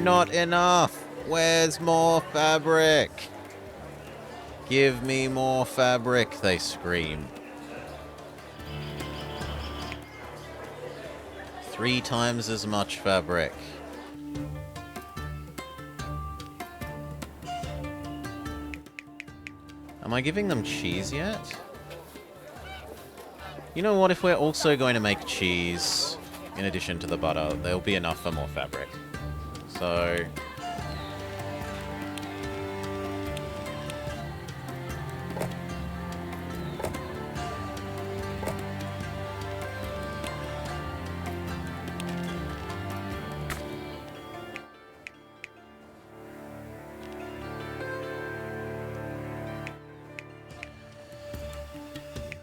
Not enough! Where's more fabric? Give me more fabric, they scream. 3 times as much fabric. Am I giving them cheese yet? You know what, if we're also going to make cheese, in addition to the butter, there'll be enough for more fabric. So...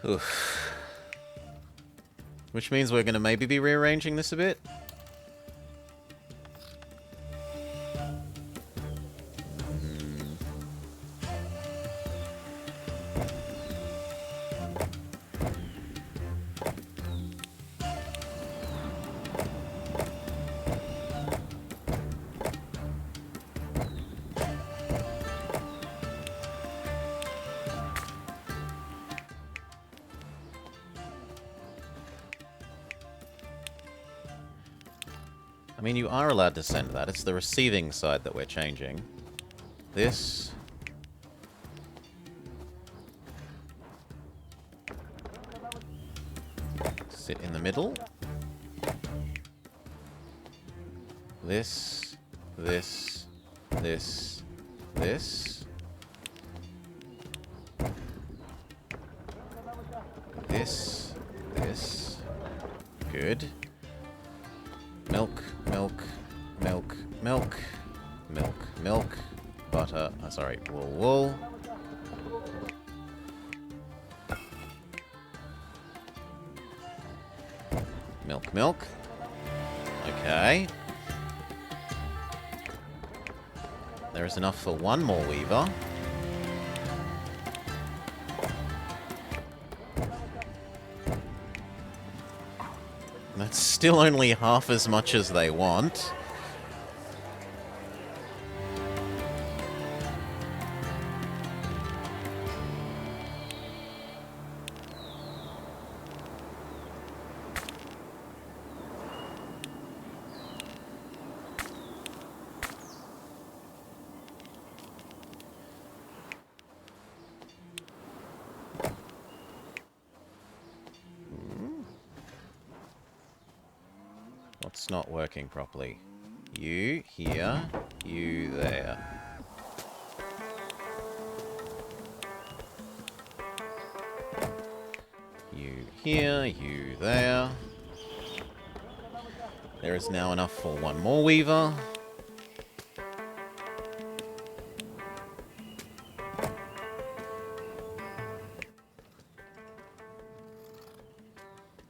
oof. Which means we're going to maybe be rearranging this a bit. I mean, you are allowed to send that. It's the receiving side that we're changing. This. Sit in the middle. This. This. This. This. This. This. Good. Milk, milk, milk, milk, milk, milk, butter, sorry, wool, wool. Milk, milk. Okay. There is enough for 1 more weaver. That's still only half as much as they want. What's not working properly? You here, you there. You here, you there. There is now enough for 1 more weaver.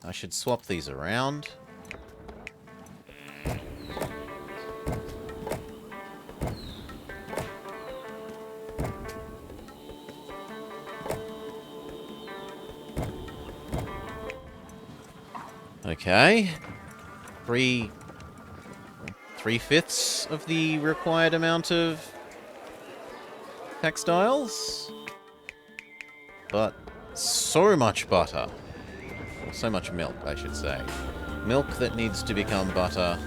I should swap these around. Okay. 3/5 of the required amount of textiles. But so much butter. Or so much milk, I should say. Milk that needs to become butter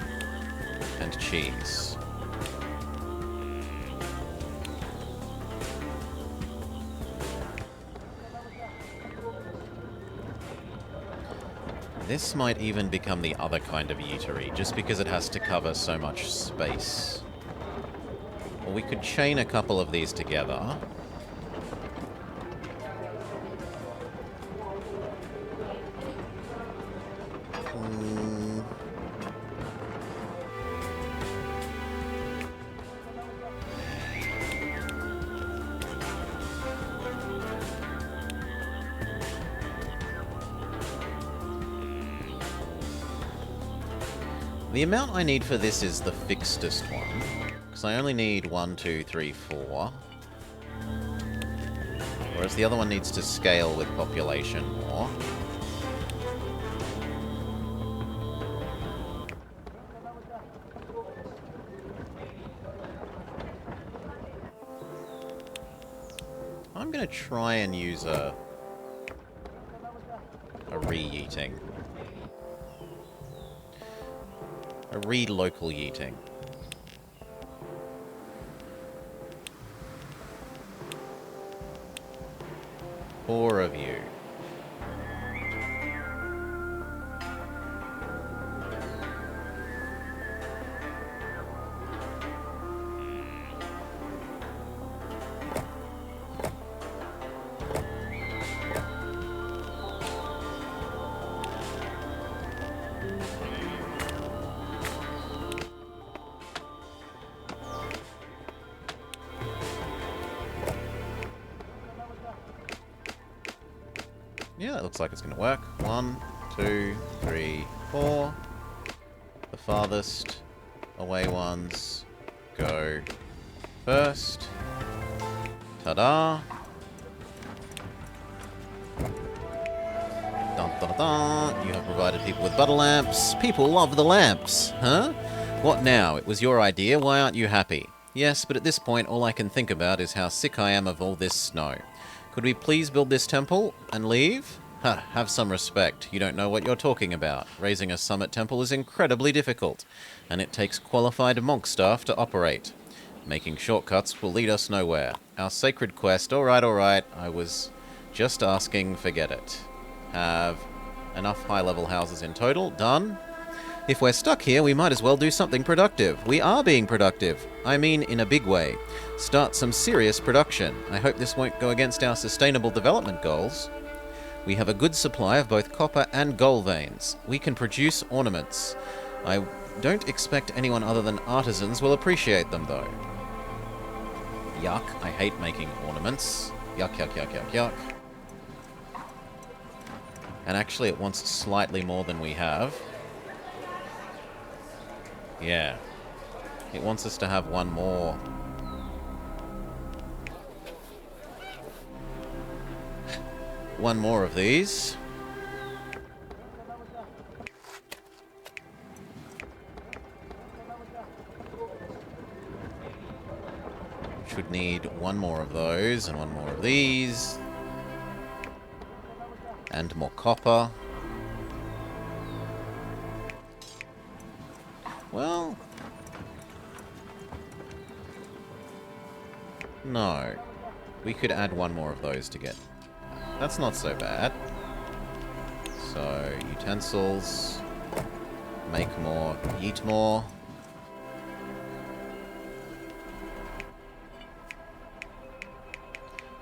and cheese. This might even become the other kind of eatery, just because it has to cover so much space. Or we could chain a couple of these together. The amount I need for this is the fixedest one, because I only need 1, 2, 3, 4. Whereas the other one needs to scale with population more. I'm going to try and use a re-yeeting. A re-local yeeting. 4 of you. Yeah, that looks like it's going to work. 1, 2, 3, 4. The farthest away ones go first. Ta-da! Dun, dun, dun. You have provided people with butter lamps. People love the lamps, huh? What now? It was your idea. Why aren't you happy? Yes, but at this point, all I can think about is how sick I am of all this snow. Could we please build this temple and leave? Ha, have some respect. You don't know what you're talking about. Raising a summit temple is incredibly difficult, and it takes qualified monk staff to operate. Making shortcuts will lead us nowhere. Our sacred quest, alright, I was just asking, forget it. Have enough high-level houses in total, done. If we're stuck here, we might as well do something productive. We are being productive. I mean, in a big way. Start some serious production. I hope this won't go against our sustainable development goals. We have a good supply of both copper and gold veins. We can produce ornaments. I don't expect anyone other than artisans will appreciate them, though. Yuck, I hate making ornaments. Yuck, yuck, yuck, yuck, yuck. And actually it wants slightly more than we have. Yeah. It wants us to have one more. One more of these. Should need one more of those and one more of these. And more copper. Well, no. We could add one more of those to get. That's not so bad. So, utensils. Make more, eat more.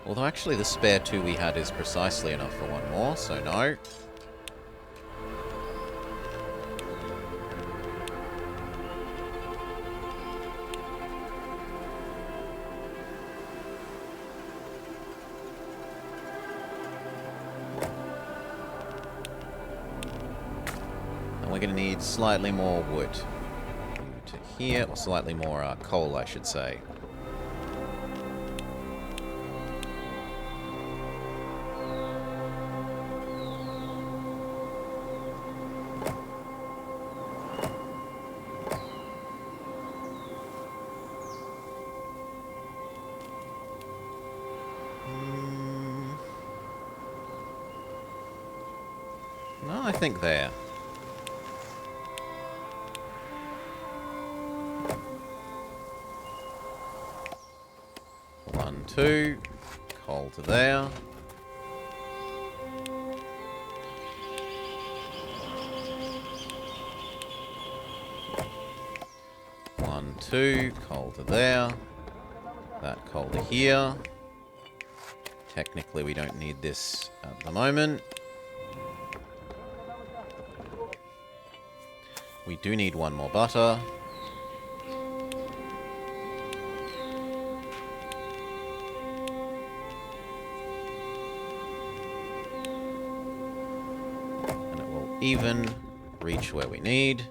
Although actually the spare 2 we had is precisely enough for one more, so no. And we're going to need slightly more wood. To here, or slightly more coal, I should say. No, I think there. One, two. Coal to there. One, two. Coal to there. That coal to here. Technically, we don't need this at the moment. We do need one more butter. And it will even reach where we need.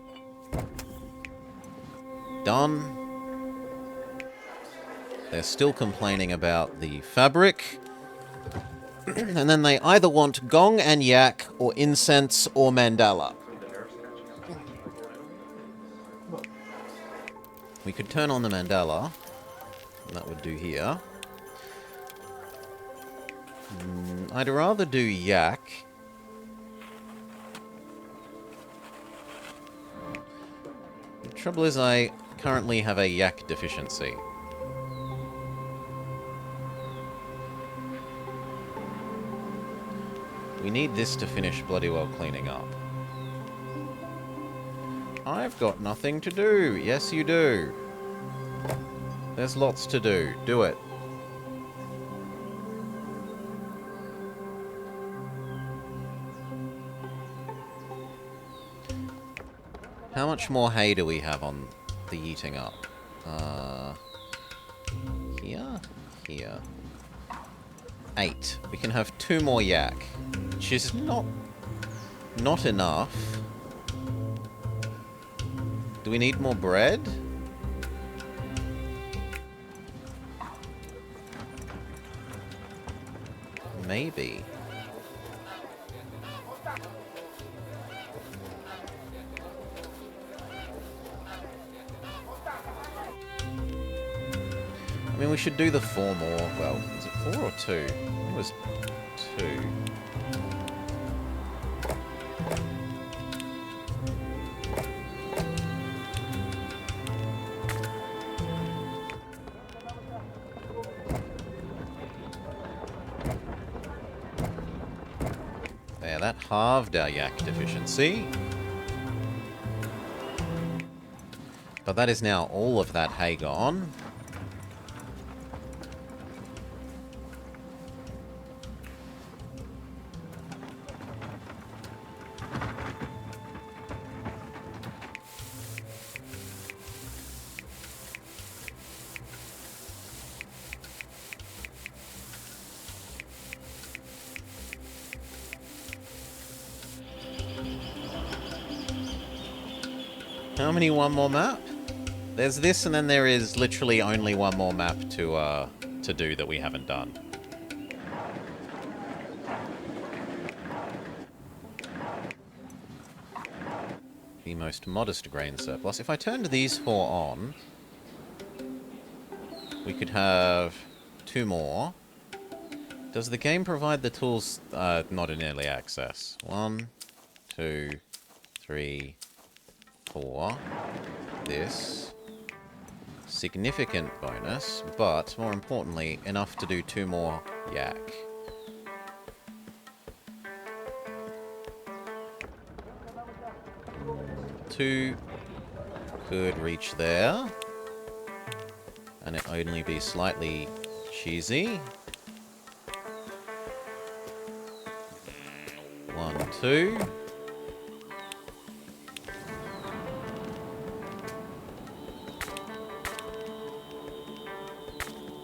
done. They're still complaining about the fabric. And then they either want gong and yak, or incense, or mandala. We could turn on the mandala. That would do here. I'd rather do yak. The trouble is I currently have a yak deficiency. We need this to finish bloody well cleaning up. I've got nothing to do. Yes, you do. There's lots to do. Do it. How much more hay do we have on the eating up? Here? Here. 8. We can have 2 more yak, which is not enough. Do we need more bread? Maybe. I mean, we should do the 4 more. Well, is it 4 or 2? I think it was 2. There, that halved our yak deficiency. But that is now all of that hay gone. How many one more map? There's this, and then there is literally only one more map to do that we haven't done. The most modest grain surplus. If I turned these 4 on, we could have 2 more. Does the game provide the tools? Not in early access. 1, 2, 3, 4. This. Significant bonus, but more importantly, enough to do 2 more yak. Two could reach there. And it only be slightly cheesy. 1, 2.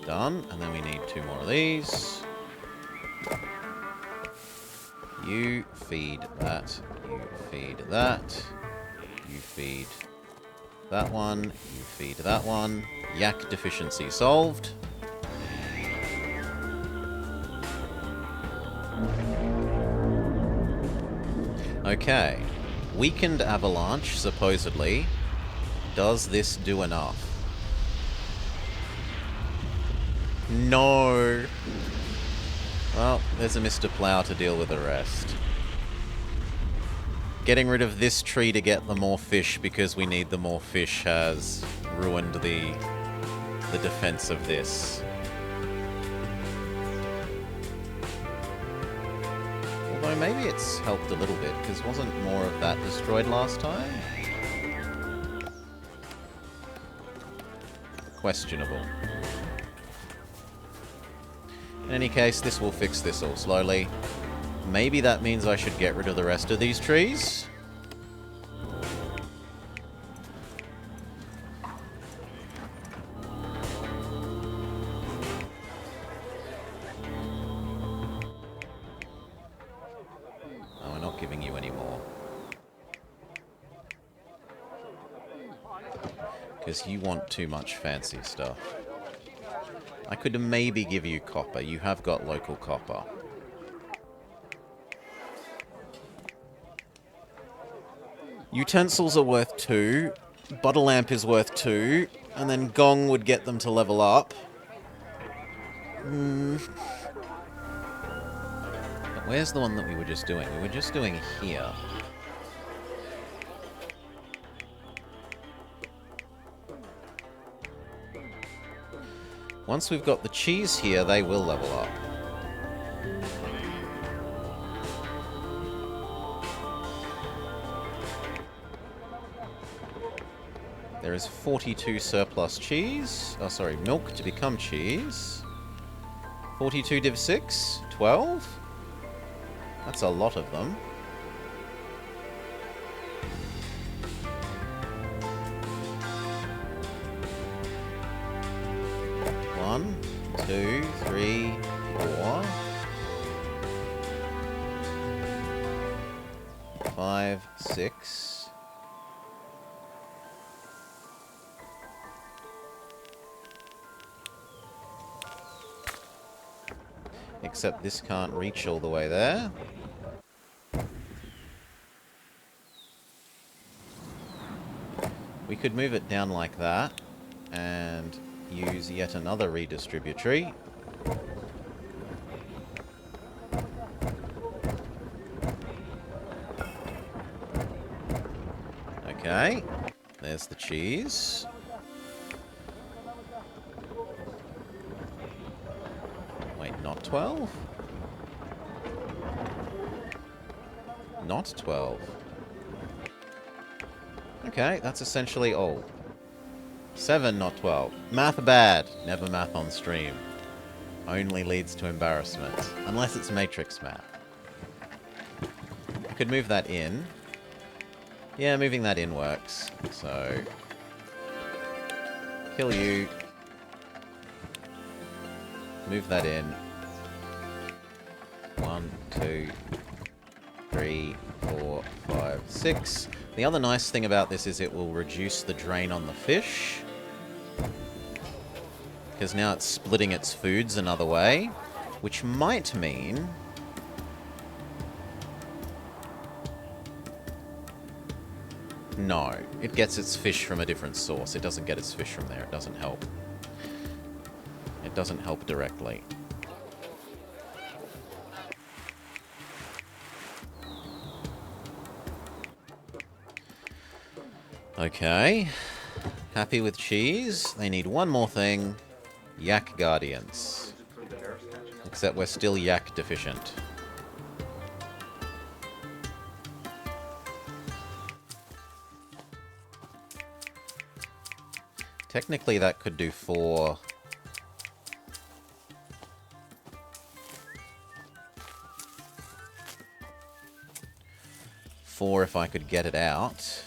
Done, and then we need 2 more of these. You feed that, you feed that, you feed that one, you feed that one. Yak deficiency solved. Okay. Weakened avalanche, supposedly. Does this do enough? No. Well, there's a Mr. Plow to deal with the rest. Getting rid of this tree to get the more fish because we need the more fish has ruined the defense of this. Although maybe it's helped a little bit, because wasn't more of that destroyed last time? Questionable. In any case, this will fix this all slowly. Maybe that means I should get rid of the rest of these trees. Oh, we're not giving you any more. Because you want too much fancy stuff. I could maybe give you copper. You have got local copper. Utensils are worth 2. Bottle lamp is worth 2. And then gong would get them to level up. But where's the one that we were just doing? We were just doing here. Once we've got the cheese here, they will level up. There is 42 surplus cheese. Oh, sorry, milk to become cheese. 42 div 6? 12? That's a lot of them. One, 2, 3, 4, 5, 6. Except this can't reach all the way there. We could move it down like that and use yet another redistributory. Okay, there's the cheese. Wait, not 12? Not 12. Okay, that's essentially all. 7, not 12. Math bad. Never math on stream. Only leads to embarrassment. Unless it's matrix math. I could move that in. Yeah, moving that in works. So... kill you. Move that in. 1, 2, 3, 4, 5, 6. The other nice thing about this is it will reduce the drain on the fish. Because now it's splitting its foods another way. Which might mean... no, it gets its fish from a different source. It doesn't get its fish from there. It doesn't help. It doesn't help directly. Okay. Happy with cheese. They need one more thing. Yak Guardians. Except we're still yak deficient. Technically that could do 4. If I could get it out.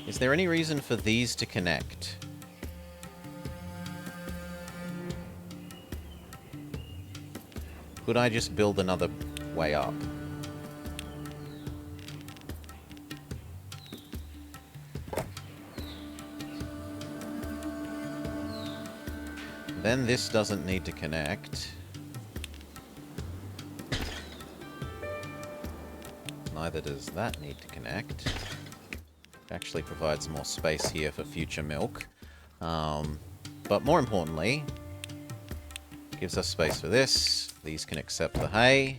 Is there any reason for these to connect? Could I just build another way up? Then this doesn't need to connect. Neither does that need to connect. It actually provides more space here for future milk. But more importantly, gives us space for this. These can accept the hay.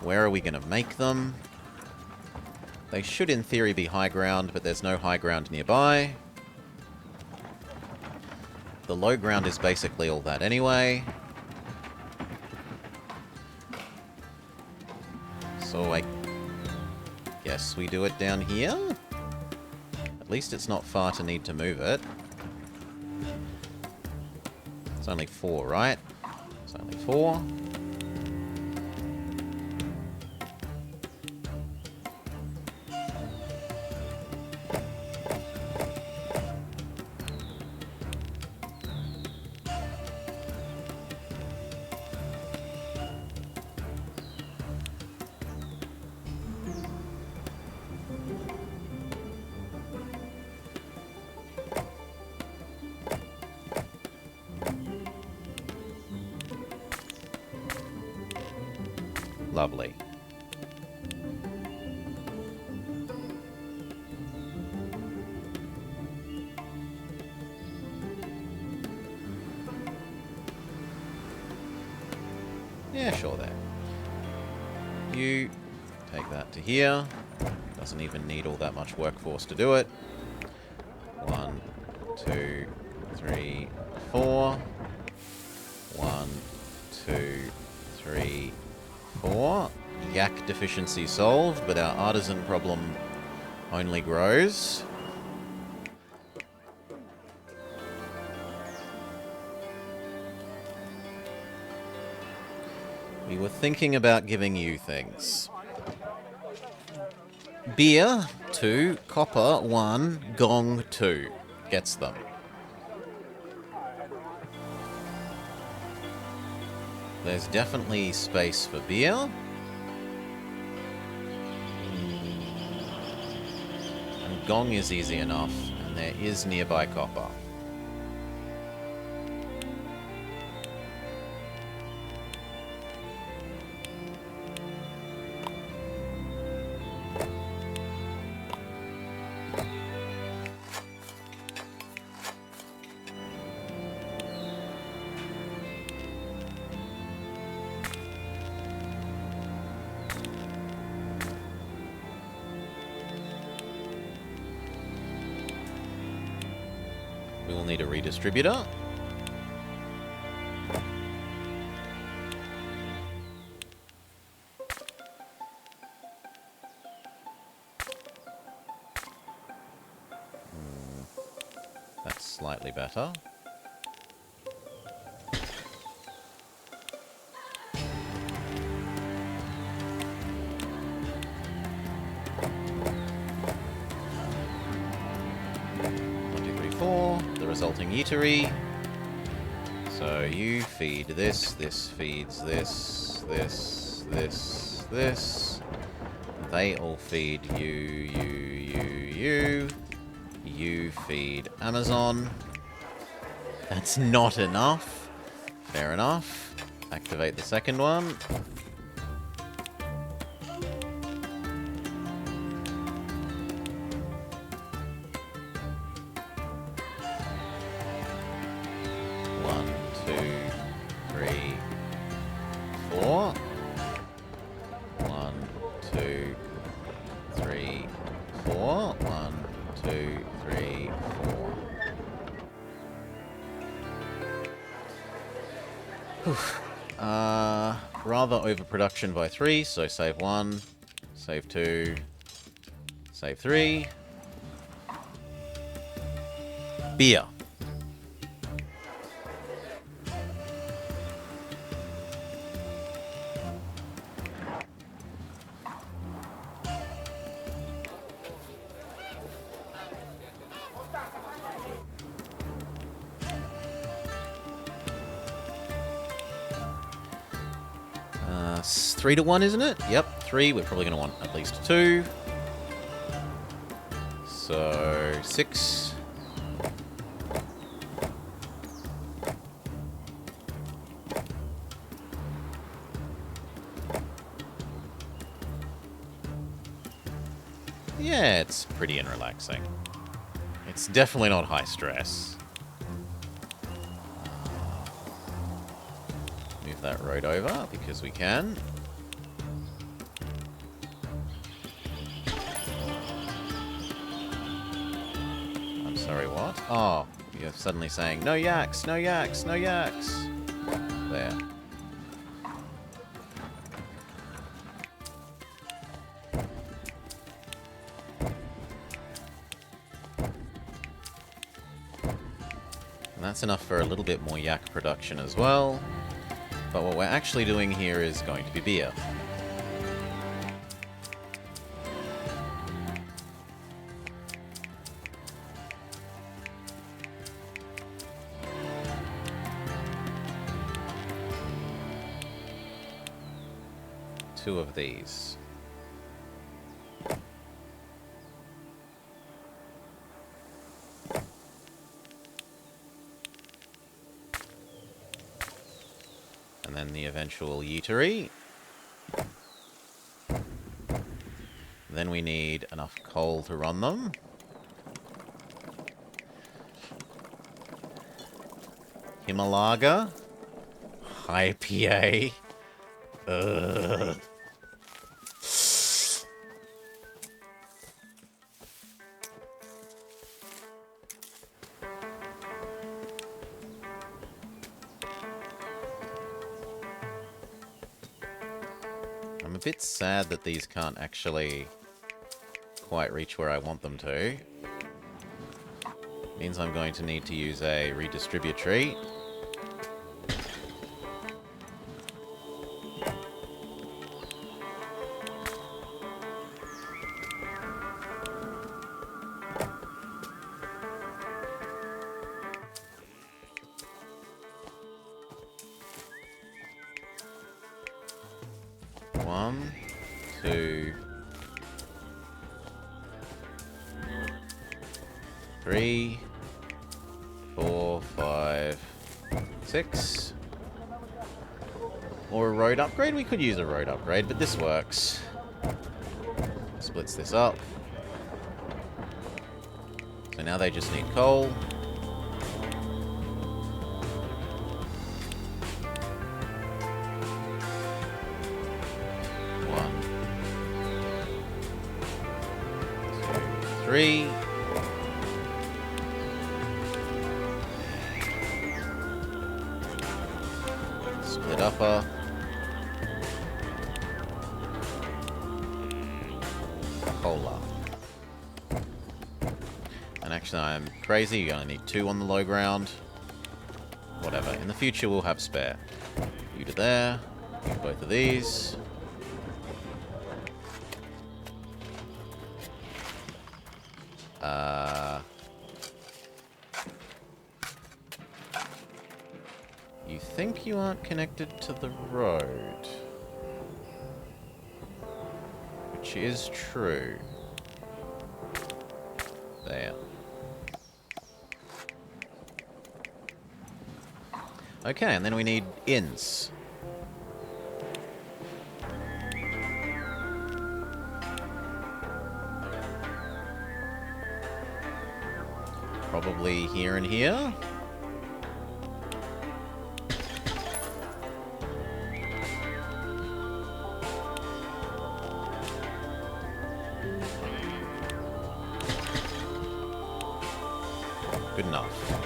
Where are we going to make them? They should, in theory, be high ground, but there's no high ground nearby. The low ground is basically all that anyway. So I guess we do it down here? At least it's not far to need to move it. It's only 4, right? It's only 4. Lovely. Yeah, sure there. You take that to here. Doesn't even need all that much workforce to do it. 1, 2, 3, 4. 1, 2, 3, 4. Yak deficiency solved, but our artisan problem only grows. We were thinking about giving you things. Beer, 2. Copper, 1. Gong, 2. Gets them. There's definitely space for beer. And gong is easy enough, and there is nearby copper. We will need a redistributor. That's slightly better. The resulting eatery. So you feed this, this feeds this, this. They all feed you. You feed Amazon. That's not enough. Fair enough. Activate the second one. Rather overproduction by 3, so save 1, save 2, save 3. Beer. It's 3 to 1, isn't it? Yep, 3. We're probably going to want at least 2. So, 6. Yeah, it's pretty and relaxing. It's definitely not high stress. Move that road over, because we can. I'm sorry, what? Oh, you're suddenly saying, no yaks, no yaks, no yaks. There. And that's enough for a little bit more yak production as well. But what we're actually doing here is going to be beer. Two of these. And then the eventual yeetery. then we need enough coal to run them. Himalaga. IPA. Ugh. I'm a bit sad that these can't actually quite reach where I want them to. Means I'm going to need to use a redistributory. One, two, three, 4, 5, 6. Or a road upgrade? We could use a road upgrade, but this works. Splits this up. So now they just need coal. One, two, three. Split upper. Cola. And actually, I'm crazy. You only need 2 on the low ground. Whatever. In the future, we'll have spare. You to there. You to both of these. You think you aren't connected to the road. Which is true. There. Okay, and then we need inns. Probably here and here. Good enough.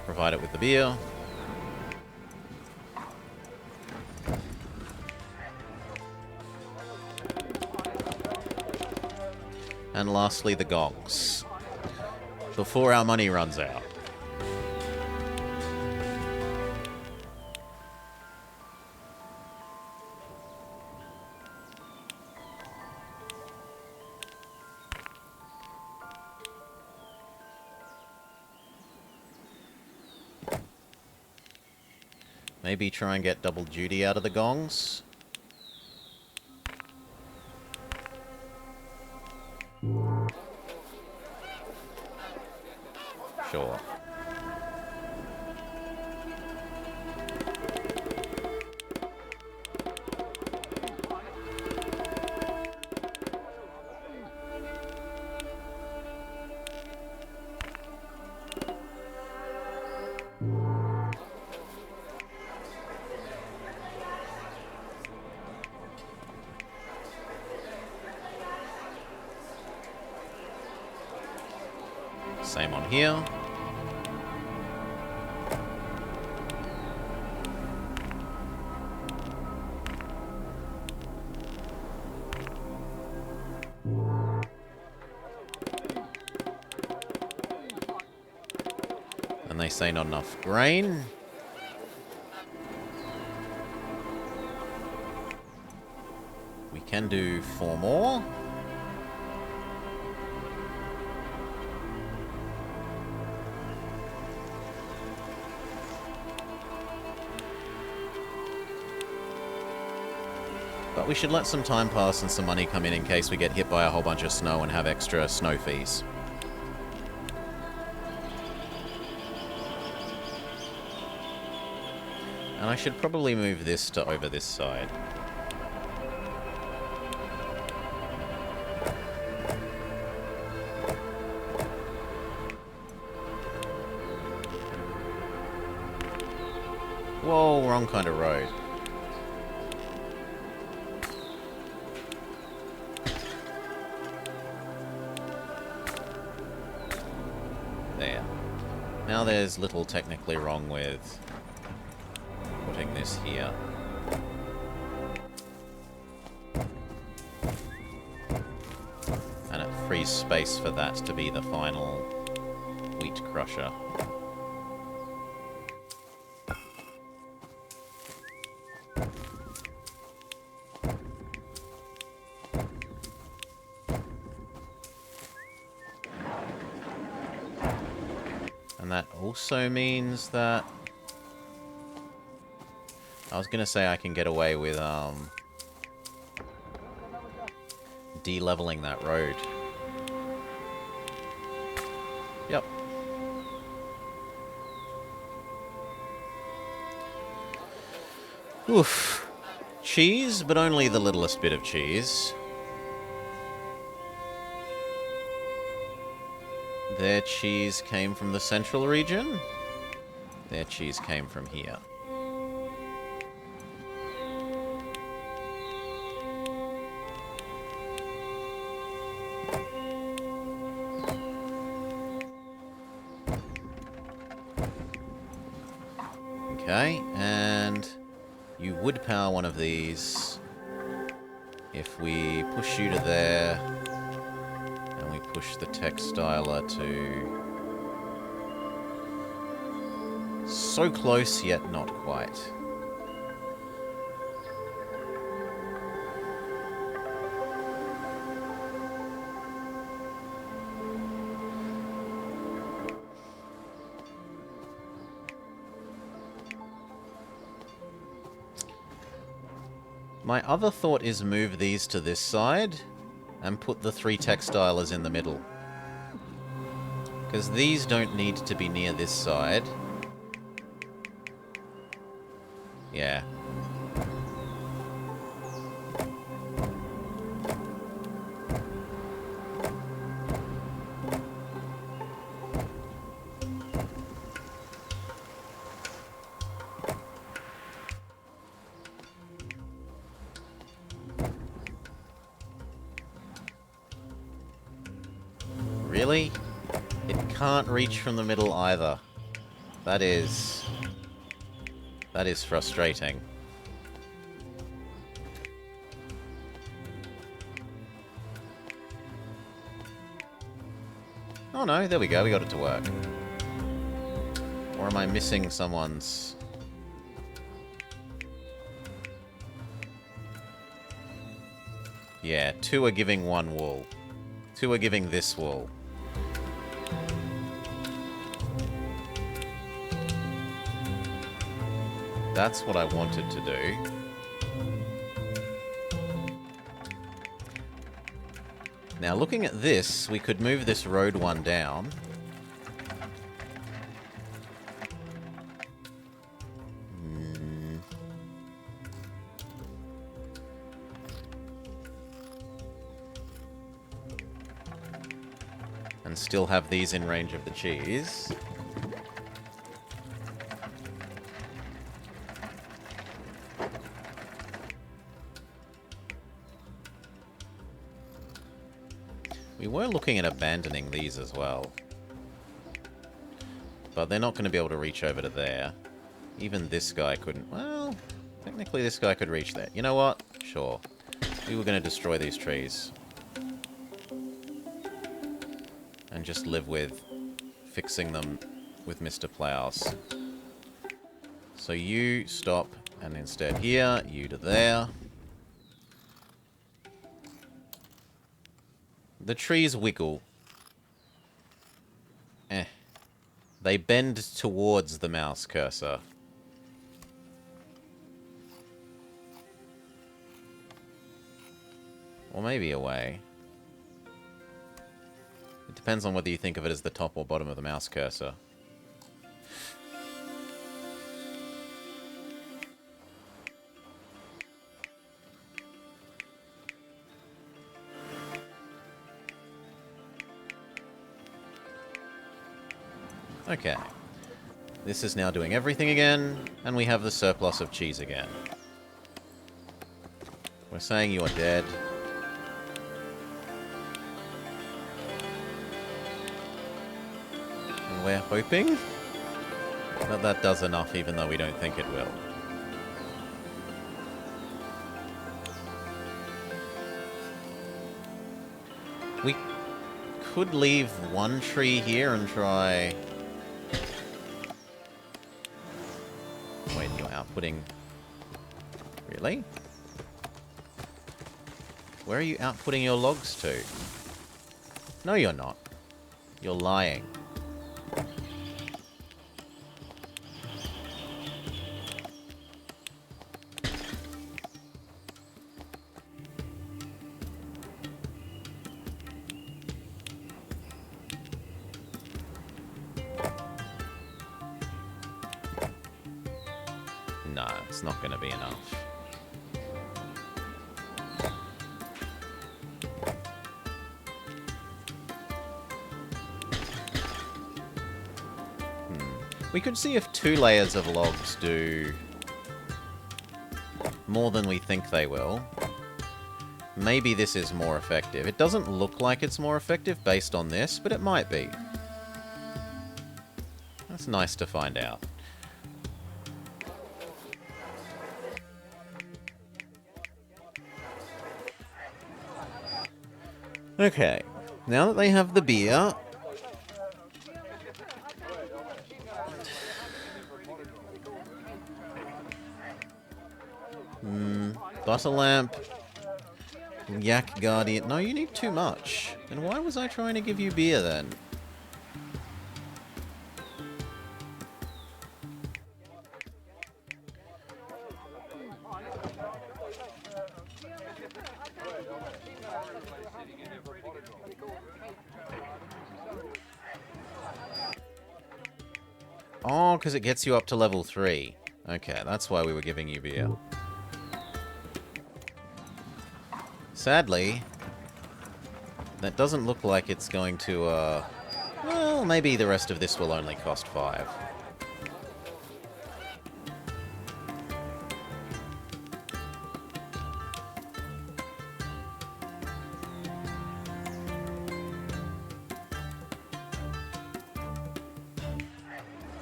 Provide it with the beer. And lastly, the gongs. Before our money runs out. Maybe try and get double duty out of the gongs. Sure. Same on here. And they say not enough grain. We can do 4 more. But we should let some time pass and some money come in case we get hit by a whole bunch of snow and have extra snow fees. And I should probably move this to over this side. Whoa, wrong kind of road. There. Now there's little technically wrong with putting this here. And it frees space for that to be the final wheat crusher. And that also means that I was gonna say I can get away with de-leveling that road. Yep. Oof. Cheese, but only the littlest bit of cheese. Their cheese came from the central region. Their cheese came from here. Okay, and you would power one of these if we push you to there, and we push the textiler to so close yet not quite. My other thought is move these to this side and put the 3 textilers in the middle. Because these don't need to be near this side. Yeah. Really? It can't reach from the middle either. That is frustrating. Oh no, there we go, we got it to work. Or am I missing someone's... Yeah, 2 are giving 1 wool. 2 are giving this wool. That's what I wanted to do. Now, looking at this, we could move this road one down. And still have these in range of the cheese. We were looking at abandoning these as well. But they're not going to be able to reach over to there. Even this guy couldn't... Well, technically this guy could reach there. You know what? Sure. We were going to destroy these trees. And just live with fixing them with Mr. Plows. So you stop, and instead here, you to there. The trees wiggle. They bend towards the mouse cursor. Or maybe away. It depends on whether you think of it as the top or bottom of the mouse cursor. Okay. This is now doing everything again, and we have the surplus of cheese again. We're saying you are dead. And we're hoping that that does enough, even though we don't think it will. We could leave one tree here and try... Wait, you're outputting... Really? Where are you outputting your logs to? No, you're not. You're lying. No, it's not going to be enough. We could see if 2 layers of logs do more than we think they will. Maybe this is more effective. It doesn't look like it's more effective based on this, but it might be. That's nice to find out. Okay, now that they have the beer... Butter lamp. Yak guardian. No, you need too much. And why was I trying to give you beer then? Oh, because it gets you up to level 3. Okay, that's why we were giving you beer. Sadly, that doesn't look like it's going to, well, maybe the rest of this will only cost 5.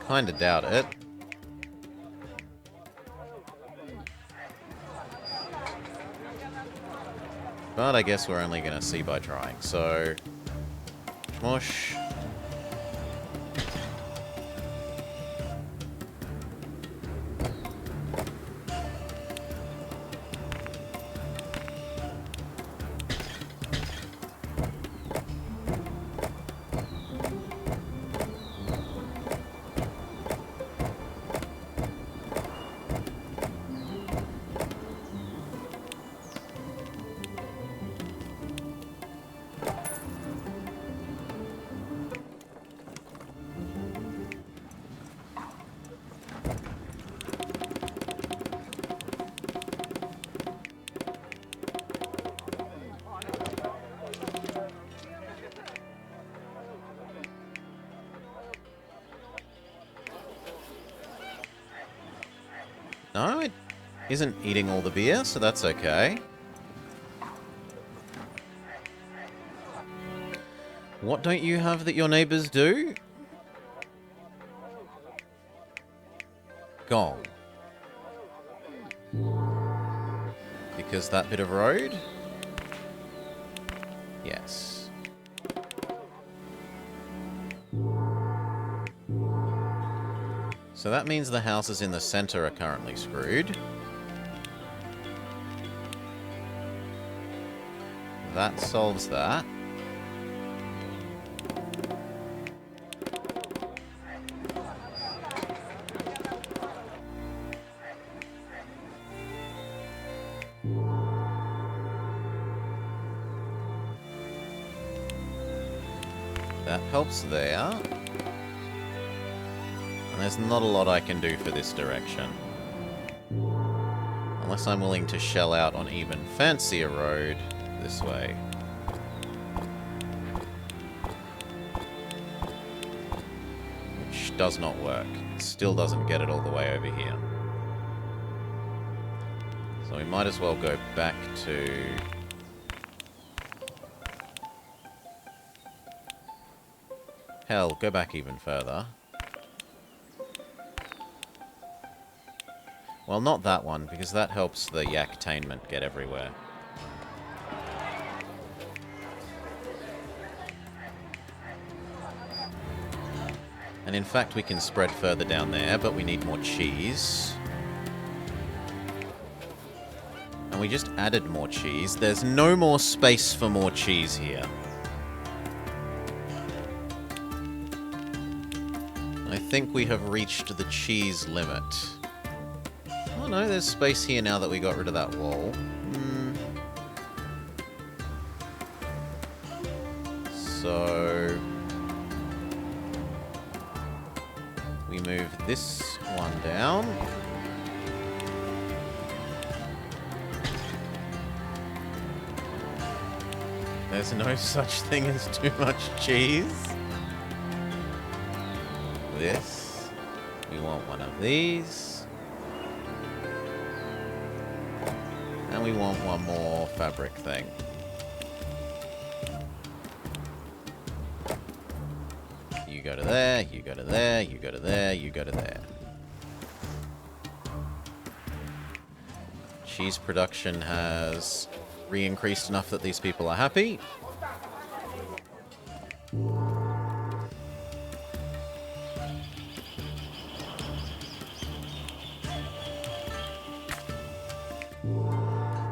Kinda doubt it. But I guess we're only going to see by trying, so... Smush. No, it isn't eating all the beer, so that's okay. What don't you have that your neighbors do? Gong. Because that bit of road? Yes. So that means the houses in the center are currently screwed. That solves that. That helps there. And there's not a lot I can do for this direction. Unless I'm willing to shell out on even fancier road this way. Which does not work. It still doesn't get it all the way over here. So we might as well go back to... Hell, go back even further. Well, not that one, because that helps the yak-tainment get everywhere. And in fact, we can spread further down there, but we need more cheese. And we just added more cheese. There's no more space for more cheese here. I think we have reached the cheese limit. Oh no, there's space here now that we got rid of that wall. So... we move this one down. There's no such thing as too much cheese. This. We want one of these. And we want one more fabric thing. You go to there, you go to there, you go to there, you go to there. Cheese production has re-increased enough that these people are happy.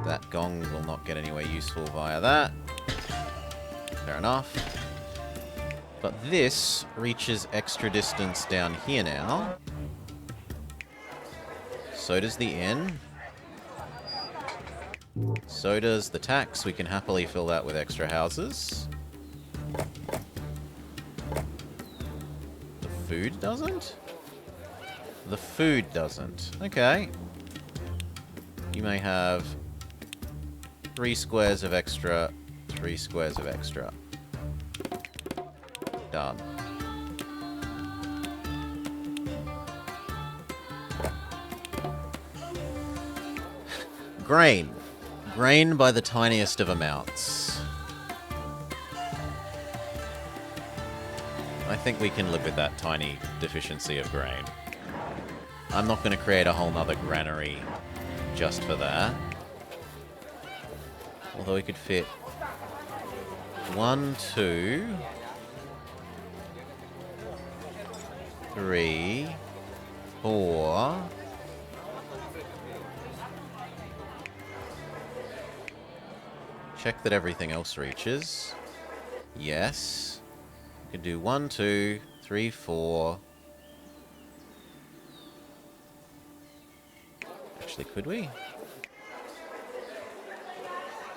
That gong will not get anywhere useful via that. Fair enough. But this reaches extra distance down here now. So does the inn. So does the tax. We can happily fill that with extra houses. The food doesn't? The food doesn't. Okay. You may have 3 squares of extra, 3 squares of extra. Done. Grain. Grain by the tiniest of amounts. I think we can live with that tiny deficiency of grain. I'm not going to create a whole nother granary just for that. Although we could fit 1, 2... 3, 4. Check that everything else reaches. Yes. We could do 1, 2, 3, 4. Actually, could we?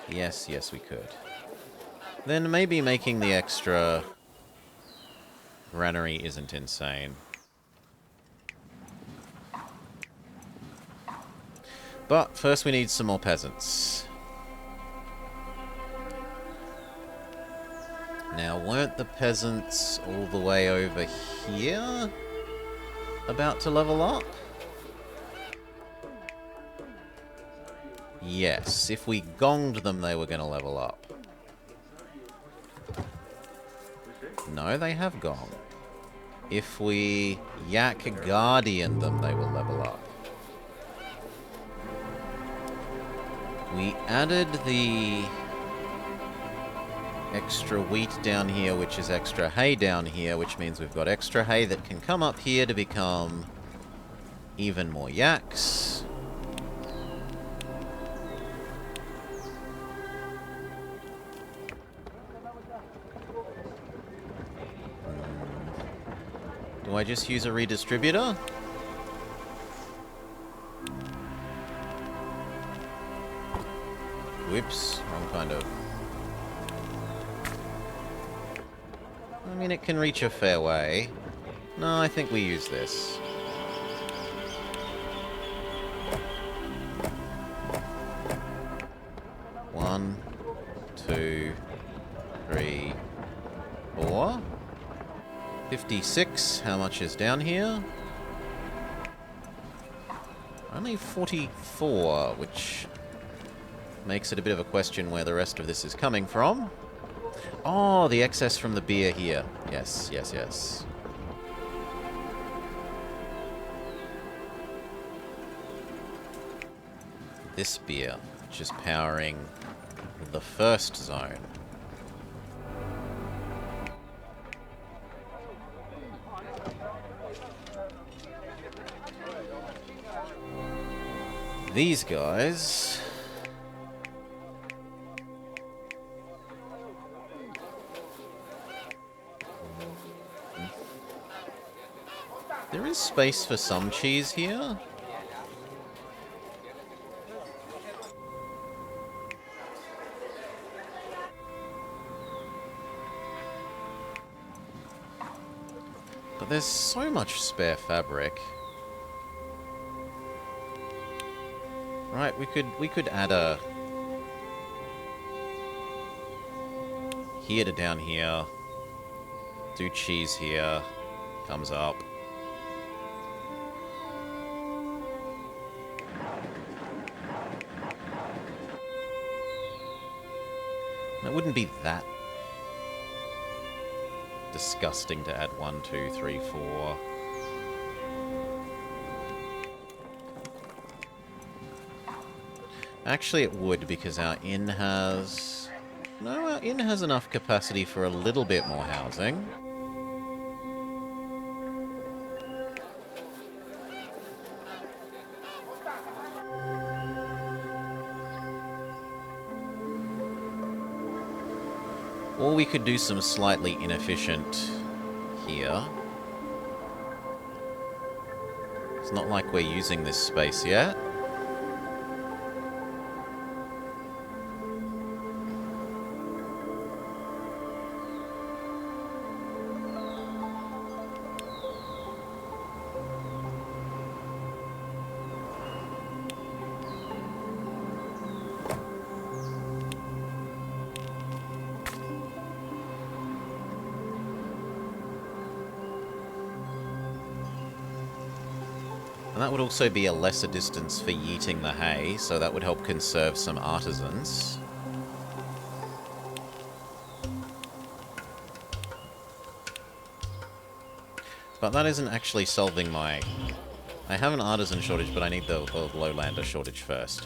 Yes, yes, we could. Then maybe making the extra granary isn't insane. But first we need some more peasants. Now, weren't the peasants all the way over here about to level up? Yes, if we gonged them, they were going to level up. No, they have gone. If we yak guardian them, they will level up. We added the extra wheat down here, which is extra hay down here, which means we've got extra hay that can come up here to become even more yaks. Do I just use a redistributor? Whoops, wrong kind of... I mean, it can reach a fair way. No, I think we use this. One, 2, 3, 4. 56. How much is down here? Only 44, which makes it a bit of a question where the rest of this is coming from. Oh, the excess from the beer here. Yes, yes, yes. This beer, which is powering the first zone. These guys... There is space for some cheese here. But there's so much spare fabric. Right, we could add a here to down here. Do cheese here. Comes up. It wouldn't be that disgusting to add 1, 2, 3, 4. Actually, it would, because our inn has... No, our inn has enough capacity for a little bit more housing. Or we could do some slightly inefficient here. It's not like we're using this space yet. And that would also be a lesser distance for yeeting the hay, so that would help conserve some artisans. But that isn't actually solving my... I have an artisan shortage, but I need the lowlander shortage first.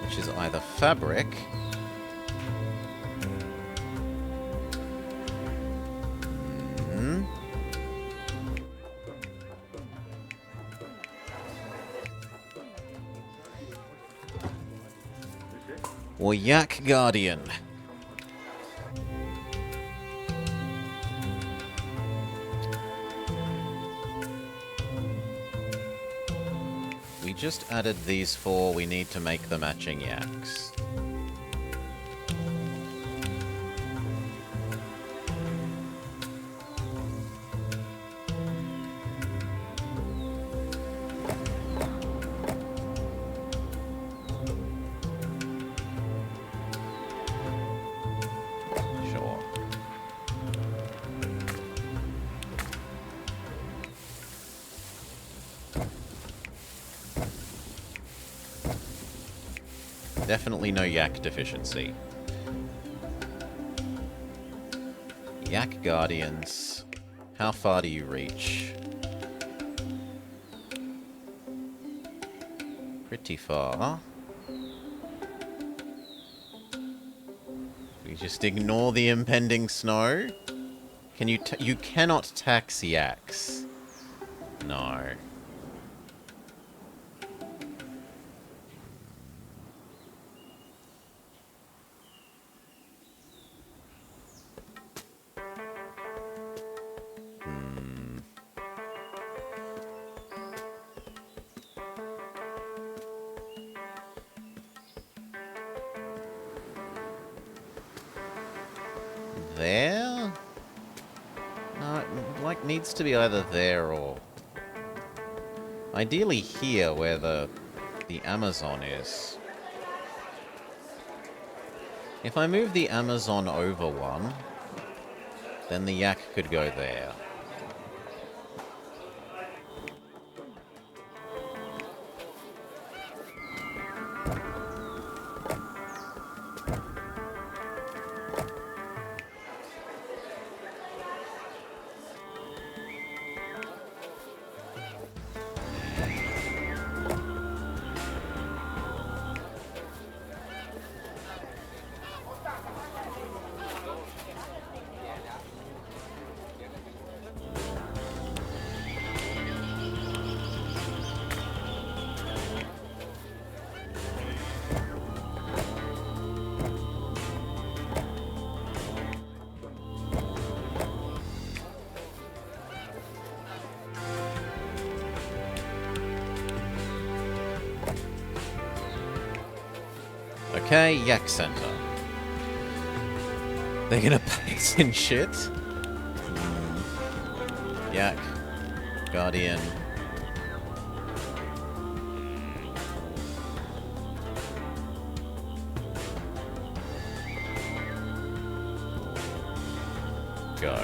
Which is either fabric... or Yak Guardian. We just added these 4, we need to make the matching yaks. Definitely no yak deficiency. Yak Guardians. How far do you reach? Pretty far. We just ignore the impending snow? Can you you cannot tax yaks. No. There? No, like, needs to be either there or... ideally here, where the Amazon is. If I move the Amazon over one, then the yak could go there. Okay, yak center. They're gonna pace in shit. Yak. Guardian. Go.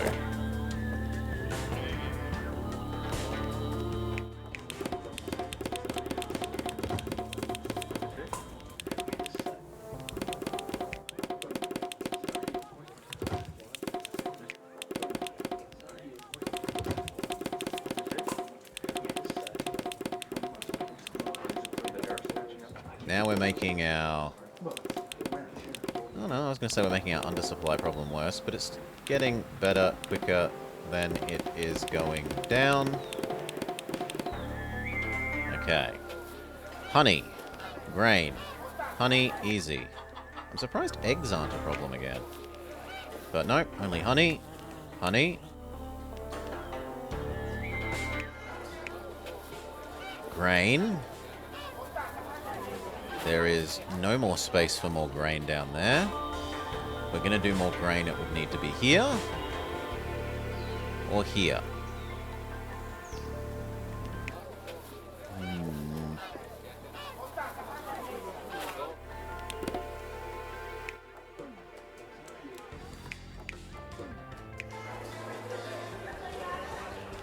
Now we're making our... oh no, I was going to say we're making our undersupply problem worse, but it's getting better, quicker than it is going down. Okay. Honey. Grain. Honey, easy. I'm surprised eggs aren't a problem again. But no, only honey. Honey. Grain. There is no more space for more grain down there. If we're going to do more grain, it would need to be here. Or here.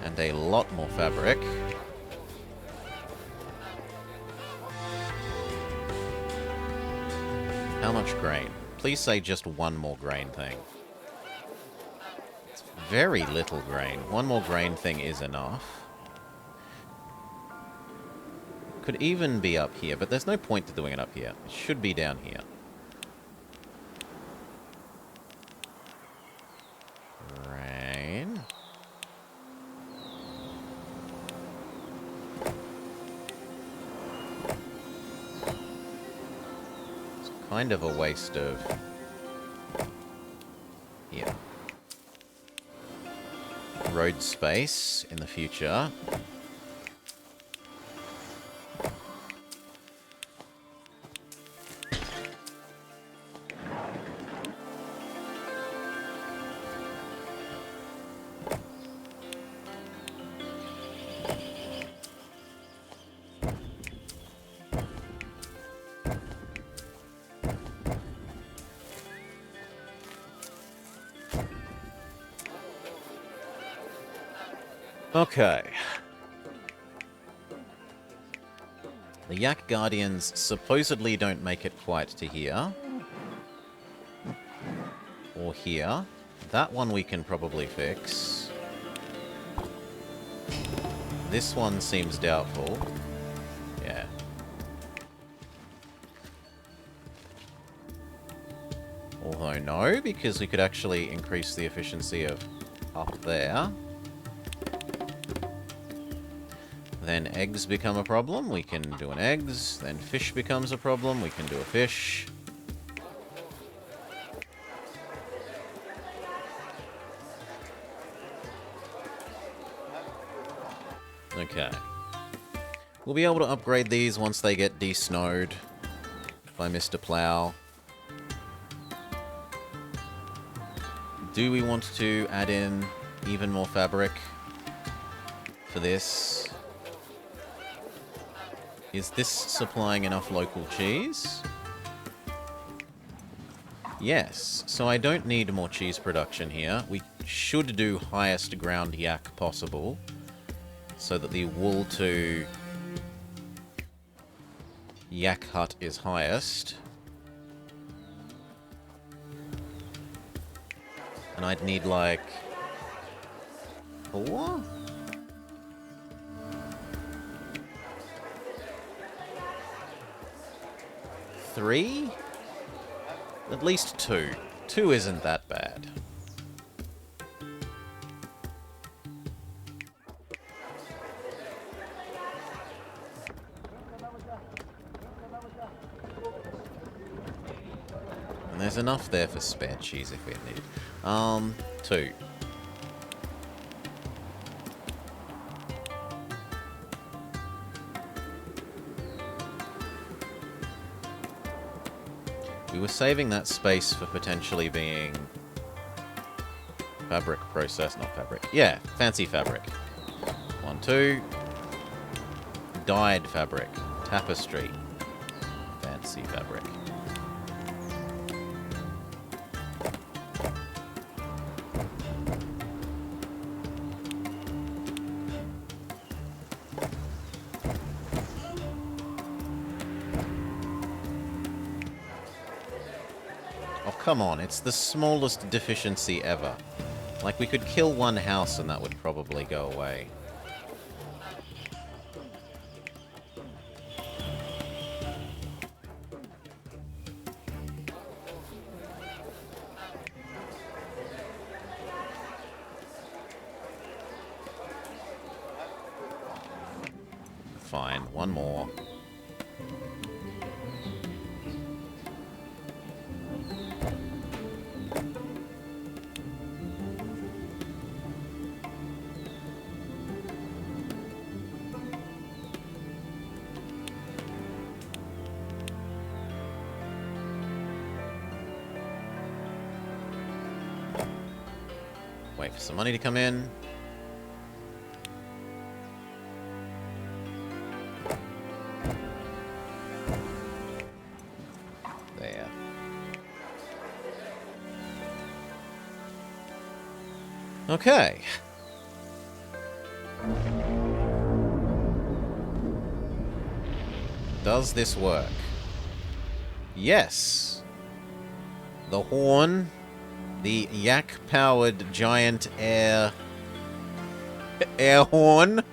And a lot more fabric. How much grain? Please say just one more grain thing. It's very little grain. One more grain thing is enough. Could even be up here, but there's no point to doing it up here. It should be down here. Grain. Kind of a waste of... yeah. Road space in the future. Okay. The Yak Guardians supposedly don't make it quite to here. Or here. That one we can probably fix. This one seems doubtful. Yeah. Although no, because we could actually increase the efficiency of up there. Then eggs become a problem, we can do an eggs. Then fish becomes a problem, we can do a fish. Okay. We'll be able to upgrade these once they get de-snowed by Mr. Plow. Do we want to add in even more fabric for this. Is this supplying enough local cheese? Yes, so I don't need more cheese production here. We should do highest ground yak possible, so that the wool to yak hut is highest. And I'd need like 4? 3? At least 2. 2 isn't that bad. And there's enough there for spare cheese if we need it. 2. We were saving that space for potentially being fabric process, not fabric. Yeah, fancy fabric. 1, 2. Dyed fabric. Tapestry. Fancy fabric. Come on, it's the smallest deficiency ever. Like, we could kill one house and that would probably go away. Fine, one more. Wait for some money to come in. There. Okay. Does this work? Yes. The horn, the yak-powered giant air horn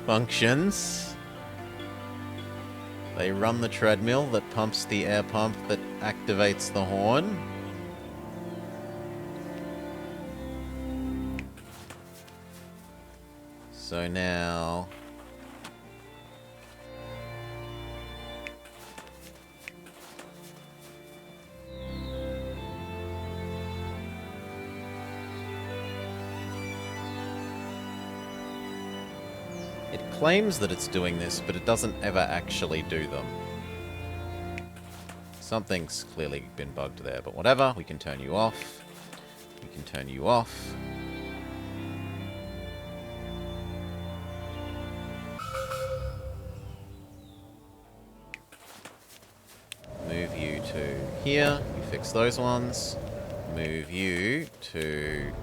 functions. They run the treadmill that pumps the air pump that activates the horn. So now... it claims that it's doing this, but it doesn't ever actually do them. Something's clearly been bugged there, but whatever. We can turn you off. We can turn you off. Move you to here. You fix those ones. Move you to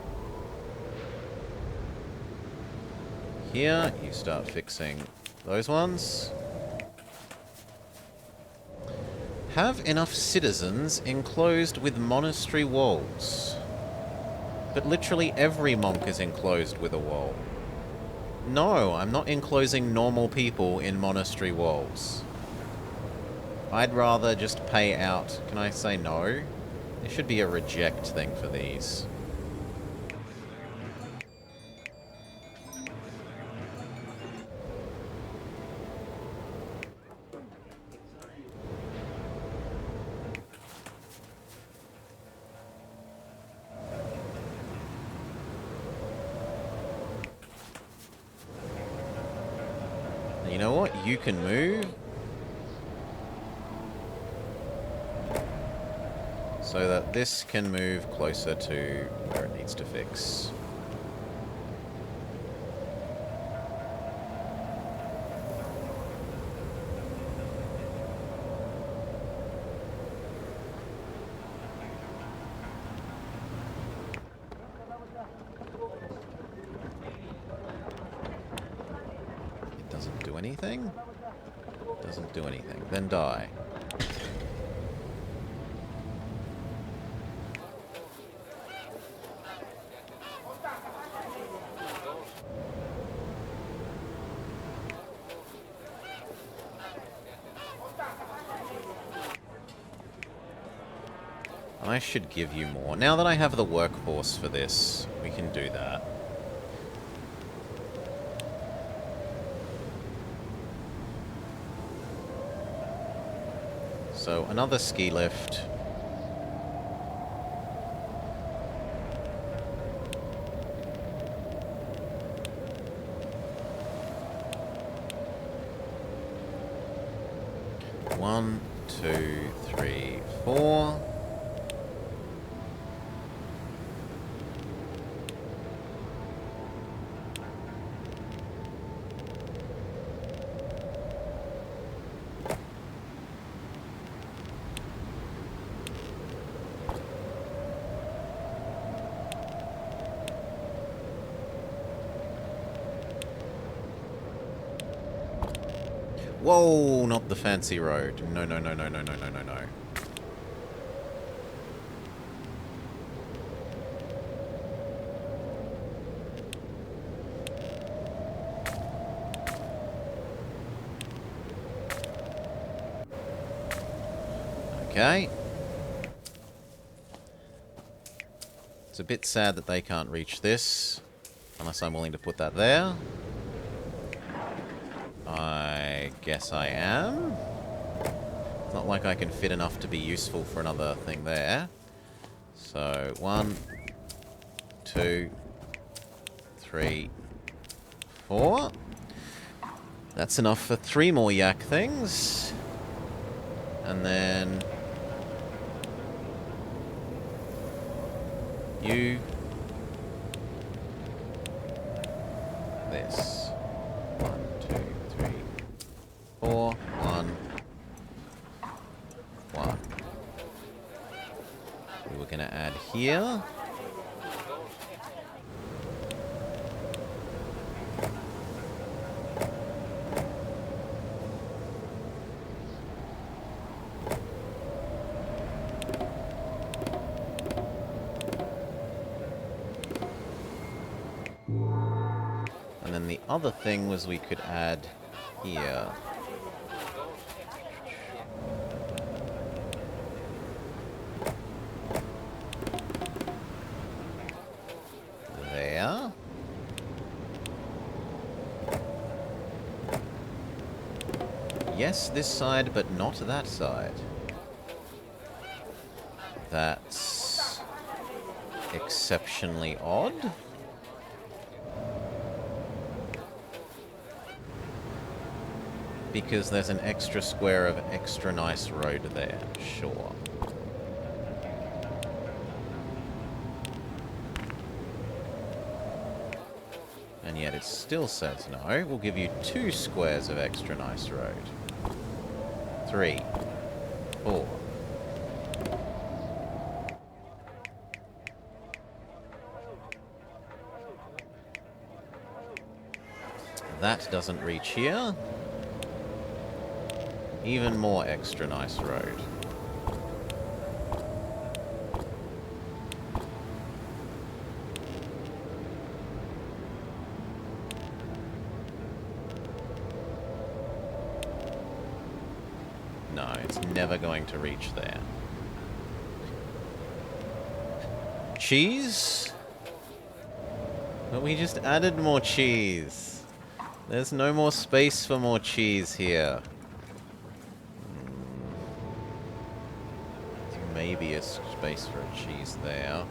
here. You start fixing those ones. Have enough citizens enclosed with monastery walls. But literally every monk is enclosed with a wall. No, I'm not enclosing normal people in monastery walls. I'd rather just pay out. Can I say no? There should be a reject thing for these. You know what? You can move. So that this can move closer to where it needs to fix. Doesn't do anything? Doesn't do anything. Then die. I should give you more. Now that I have the workforce for this, we can do that. So, another ski lift. One, two, three, four. Whoa, not the fancy road. No, no, no, no, no, no, no, no, no. Okay. It's a bit sad that they can't reach this, unless I'm willing to put that there. I guess I am. It's not like I can fit enough to be useful for another thing there. So, 1, 2, 3, 4. That's enough for 3 more yak things. And then... you... this. 1, 2, 3, 4, 1, 1. We were going to add here. And then the other thing was we could add here. There. Yes, this side, but not that side. That's exceptionally odd. Because there's an extra square of extra nice road there, sure. And yet it still says no. We'll give you 2 squares of extra nice road. 3, 4. That doesn't reach here. Even more extra nice road. No, it's never going to reach there. Cheese? But we just added more cheese. There's no more space for more cheese here. Maybe a space for a cheese there.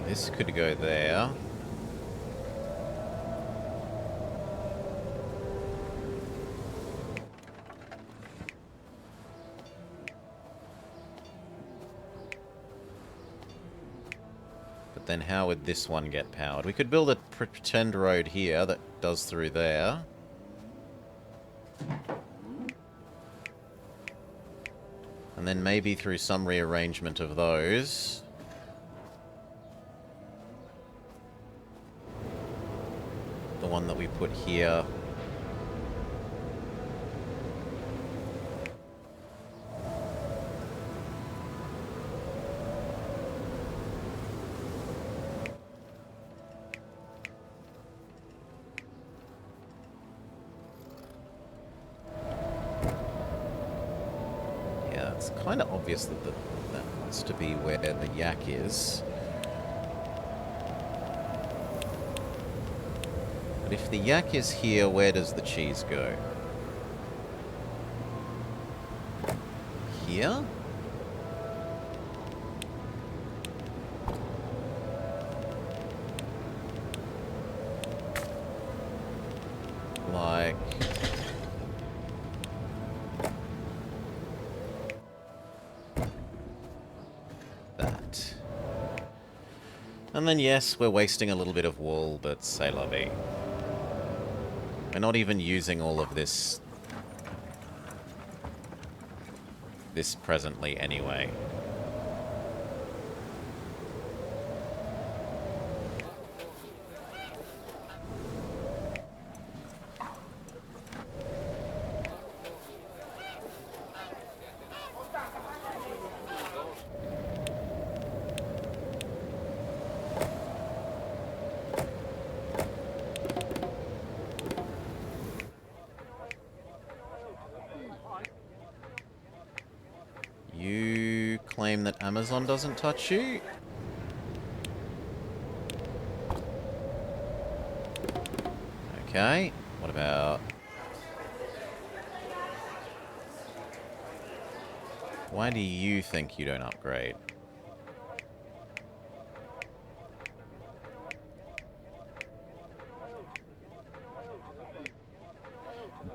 This could go there. Then how would this one get powered? We could build a pretend road here that does through there. And then maybe through some rearrangement of those. The one that we put here. It's kind of obvious that that wants to be where the yak is. But if the yak is here, where does the cheese go? Here? Like... that. And then yes, we're wasting a little bit of wool, but c'est la vie. We're not even using all of this presently anyway. You claim that Amazon doesn't touch you? Okay, what about... Why do you think you don't upgrade?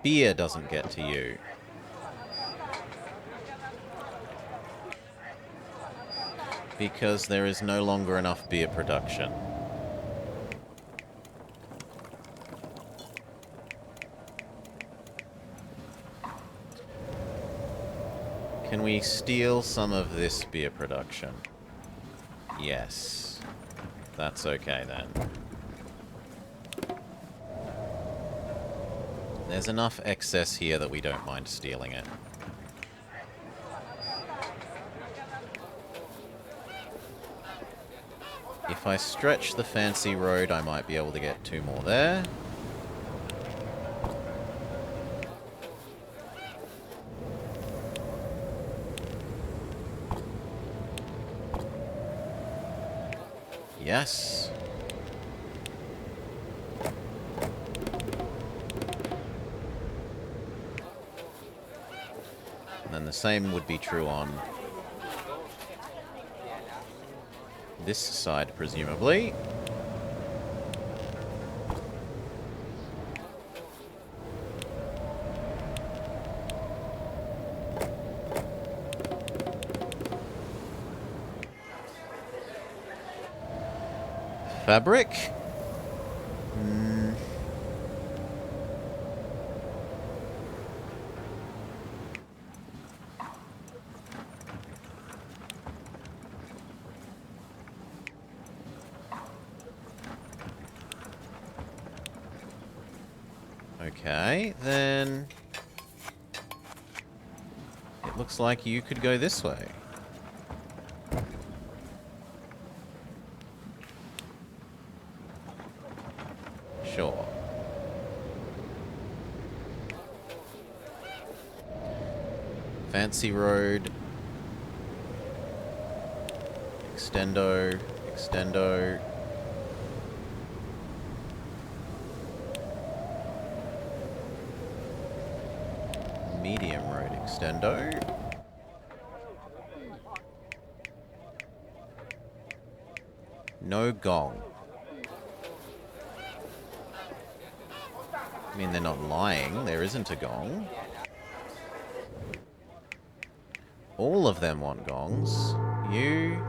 Beer doesn't get to you. Because there is no longer enough beer production. Can we steal some of this beer production? Yes. That's okay then. There's enough excess here that we don't mind stealing it. If I stretch the fancy road, I might be able to get 2 more there. Yes. And then the same would be true on this side, presumably. Fabric? Okay, then it looks like you could go this way. Sure. Fancy road. Extendo. Extendo. Medium road extendo. No gong. I mean, they're not lying. There isn't a gong. All of them want gongs. You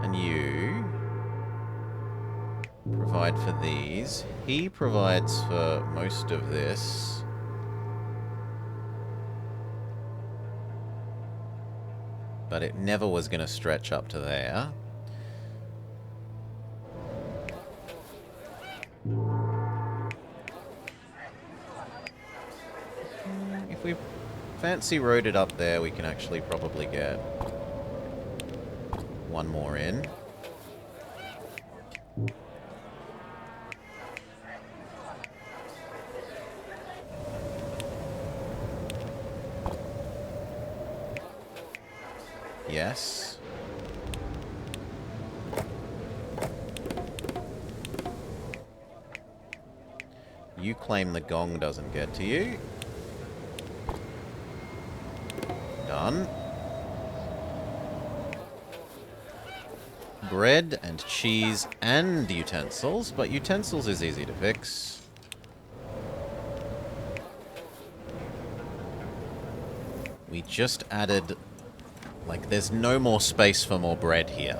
and you provide for these. He provides for most of this. But it never was going to stretch up to there. If we fancy road it up there, we can actually probably get one more in. Yes. You claim the gong doesn't get to you. Done. Bread and cheese and utensils, but utensils is easy to fix. We just added... Like, there's no more space for more bread here.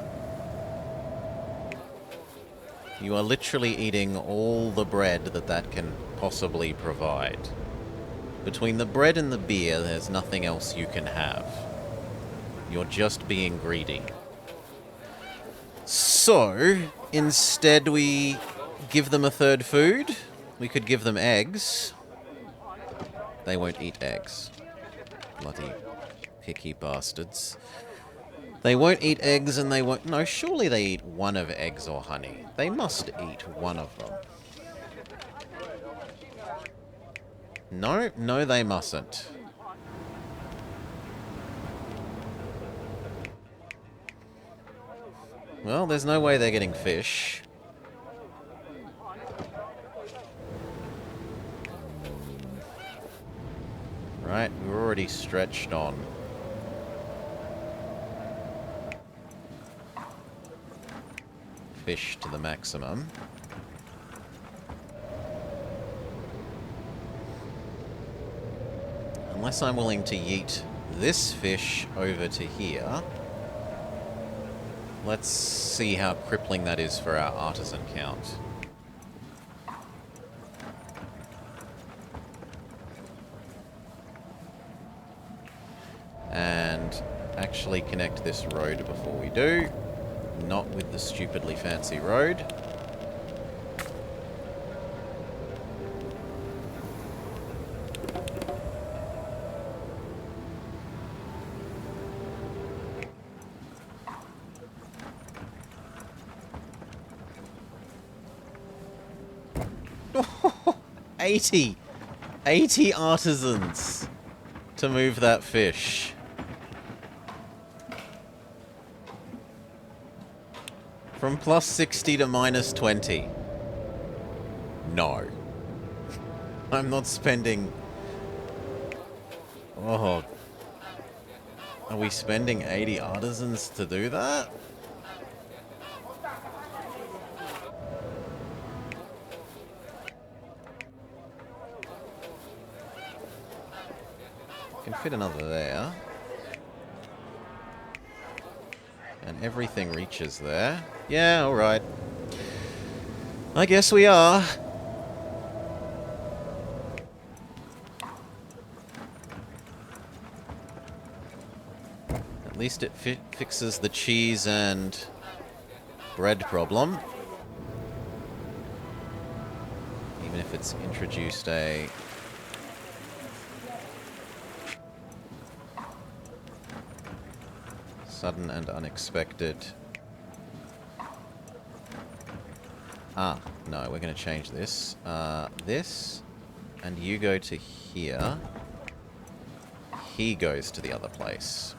You are literally eating all the bread that can possibly provide. Between the bread and the beer, there's nothing else you can have. You're just being greedy. So, instead we give them a third food. We could give them eggs. They won't eat eggs. Bloody picky bastards. They won't eat eggs and they won't... No, surely they eat one of eggs or honey. They must eat one of them. No, no they mustn't. Well, there's no way they're getting fish. Right, we're already stretched on. Fish to the maximum. Unless I'm willing to yeet this fish over to here. Let's see how crippling that is for our artisan count. And actually connect this road before we do. Not with the stupidly fancy road. Oh, 80 artisans to move that fish. From plus 60 to minus 20. No. I'm not spending... Oh. Are we spending 80 artisans to do that? Can fit another there. And everything reaches there. Yeah, alright. I guess we are. At least it fixes the cheese and bread problem. Even if it's introduced a... sudden and unexpected... Ah, no, we're going to change this. This, and you go to here. He goes to the other place.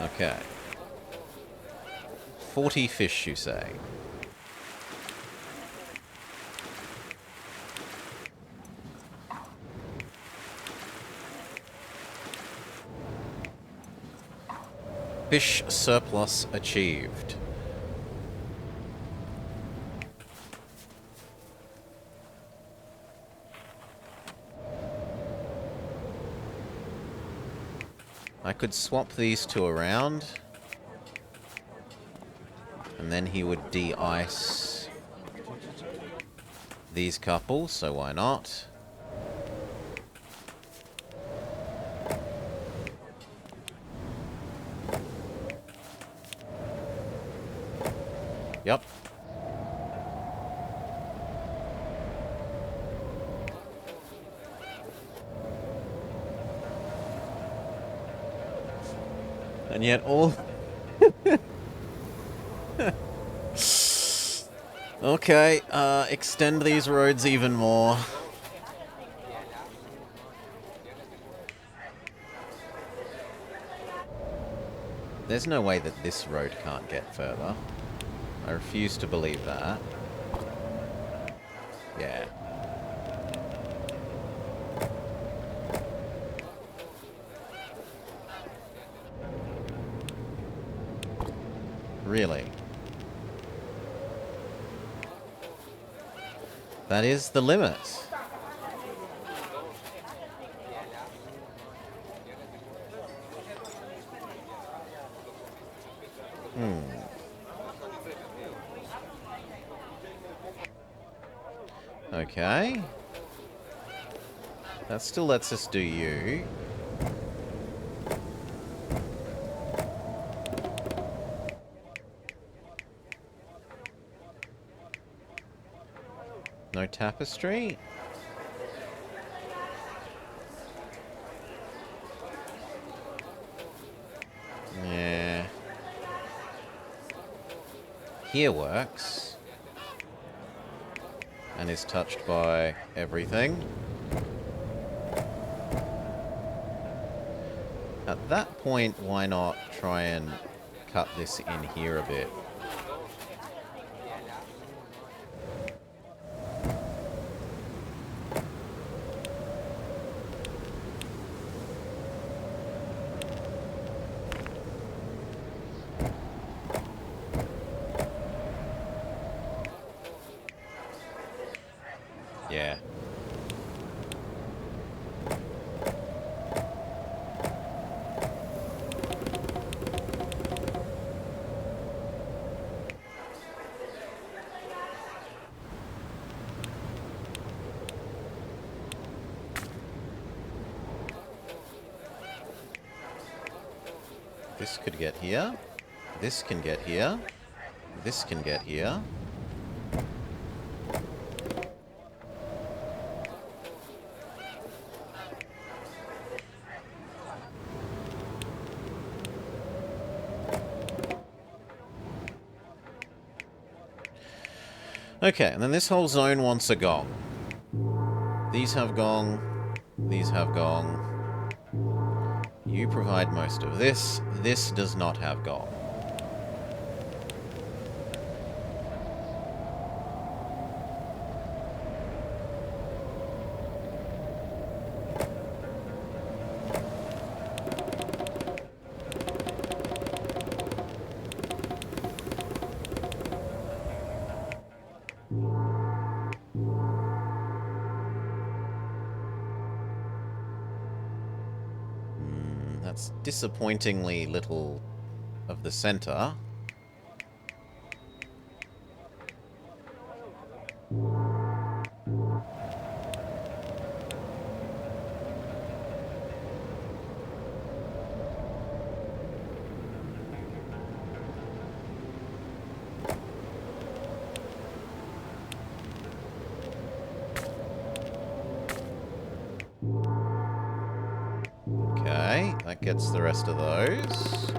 Okay. 40 fish, you say? Fish surplus achieved. I could swap these two around. And then he would de-ice these couples, so why not? Yep. And yet all... Okay, extend these roads even more. There's no way that this road can't get further. I refuse to believe that. Yeah. Really? That is the limit. Okay. That still lets us do you. No tapestry? Yeah. Here works. And is touched by everything. At that point, why not try and cut this in here a bit? Yeah. This could get here. This can get here. This can get here. Okay, and then this whole zone wants a gong. These have gong. These have gong. You provide most of this. This does not have gong. That's disappointingly little of the center. That gets the rest of those.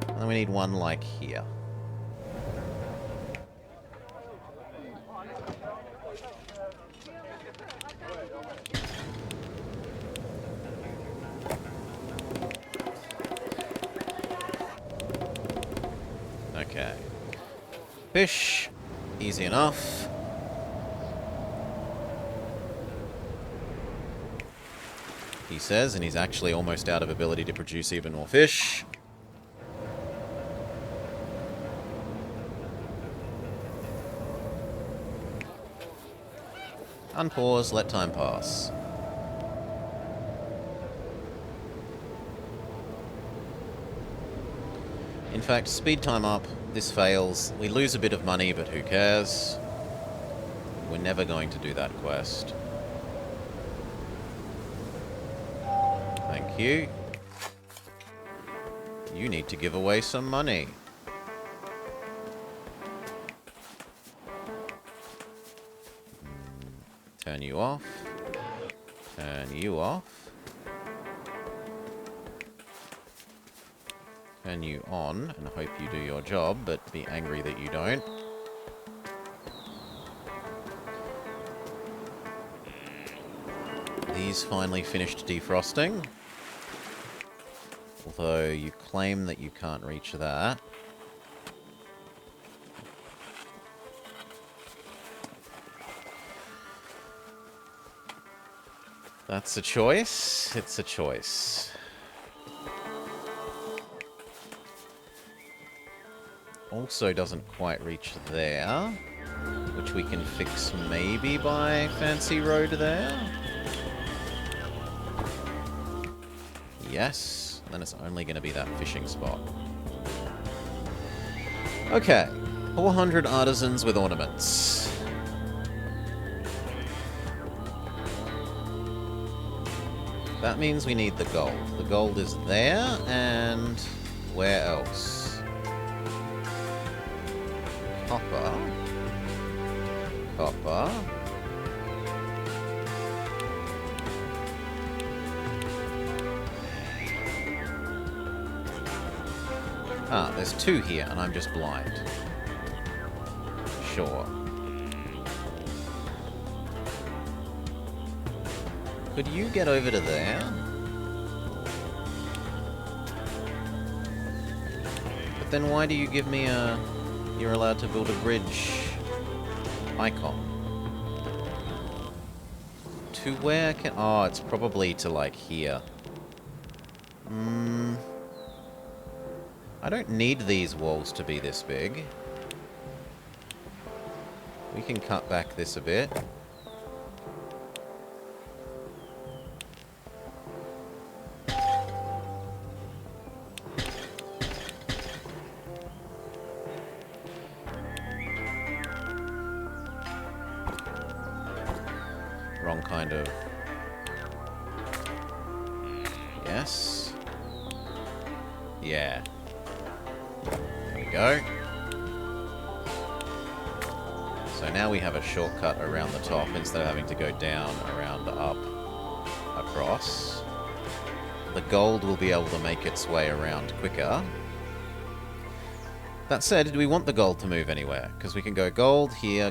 And then we need one like here. Okay. Fish. Easy enough. He he says, and he's actually almost out of ability to produce even more fish. Unpause, let time pass. In fact, speed time up, this fails. We lose a bit of money, but who cares? We're never going to do that quest. Thank you. You need to give away some money. Turn you off. Turn you off. Turn you on, and hope you do your job, but be angry that you don't. These finally finished defrosting. Although you claim that you can't reach that. That's a choice. It's a choice. Also doesn't quite reach there, which we can fix maybe by Fancy Road there. Yes, then it's only going to be that fishing spot. Okay, 400 artisans with ornaments. That means we need the gold. The gold is there, and where else? Copper. Copper. Ah, there's two here, and I'm just blind. Sure. Could you get over to there? But then why do you give me a... You're allowed to build a bridge icon. To where can... Oh, it's probably to, like, here. I don't need these walls to be this big. We can cut back this a bit. Wrong kind of... Yes. Yeah. There we go. So now we have a shortcut around the top instead of having to go down, around, up, across. The gold will be able to make its way around quicker. That said, do we want the gold to move anywhere? Because we can go gold here,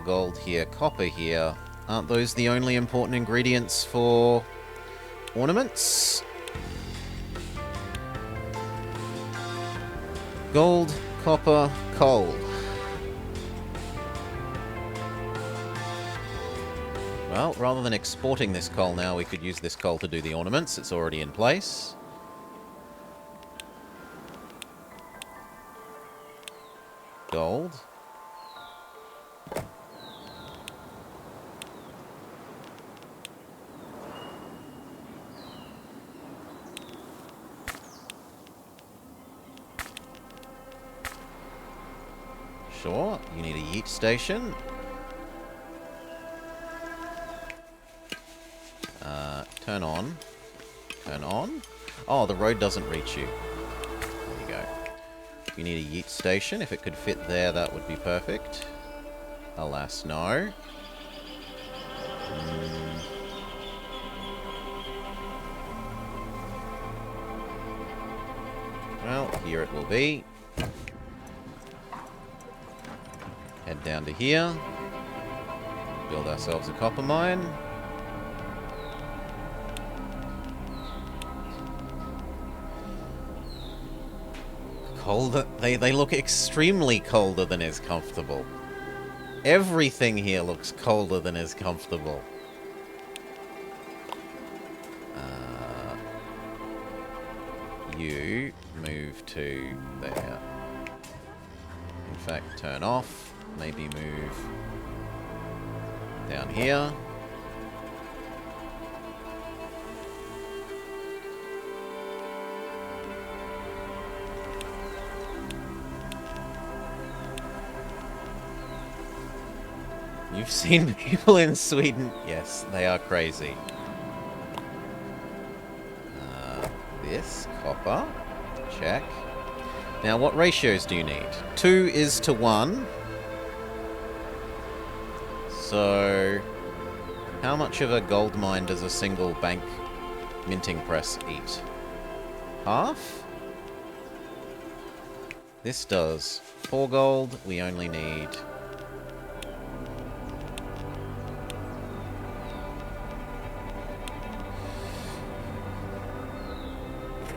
copper here. Aren't those the only important ingredients for ornaments? Gold, copper, coal. Well, rather than exporting this coal now, we could use this coal to do the ornaments. It's already in place. Gold. Sure, you need a yeet station. Turn on. Turn on. Oh, the road doesn't reach you. There you go. You need a yeet station. If it could fit there, that would be perfect. Alas, no. Well, here it will be. Head down to here. Build ourselves a copper mine. Colder. They look extremely colder than is comfortable. Everything here looks colder than is comfortable. You move to there. In fact, turn off. Maybe move down here. You've seen people in Sweden? Yes, they are crazy. This, copper, check. Now, what ratios do you need? 2 is to 1. So, how much of a gold mine does a single bank minting press eat? Half? This does 4 gold. We only need...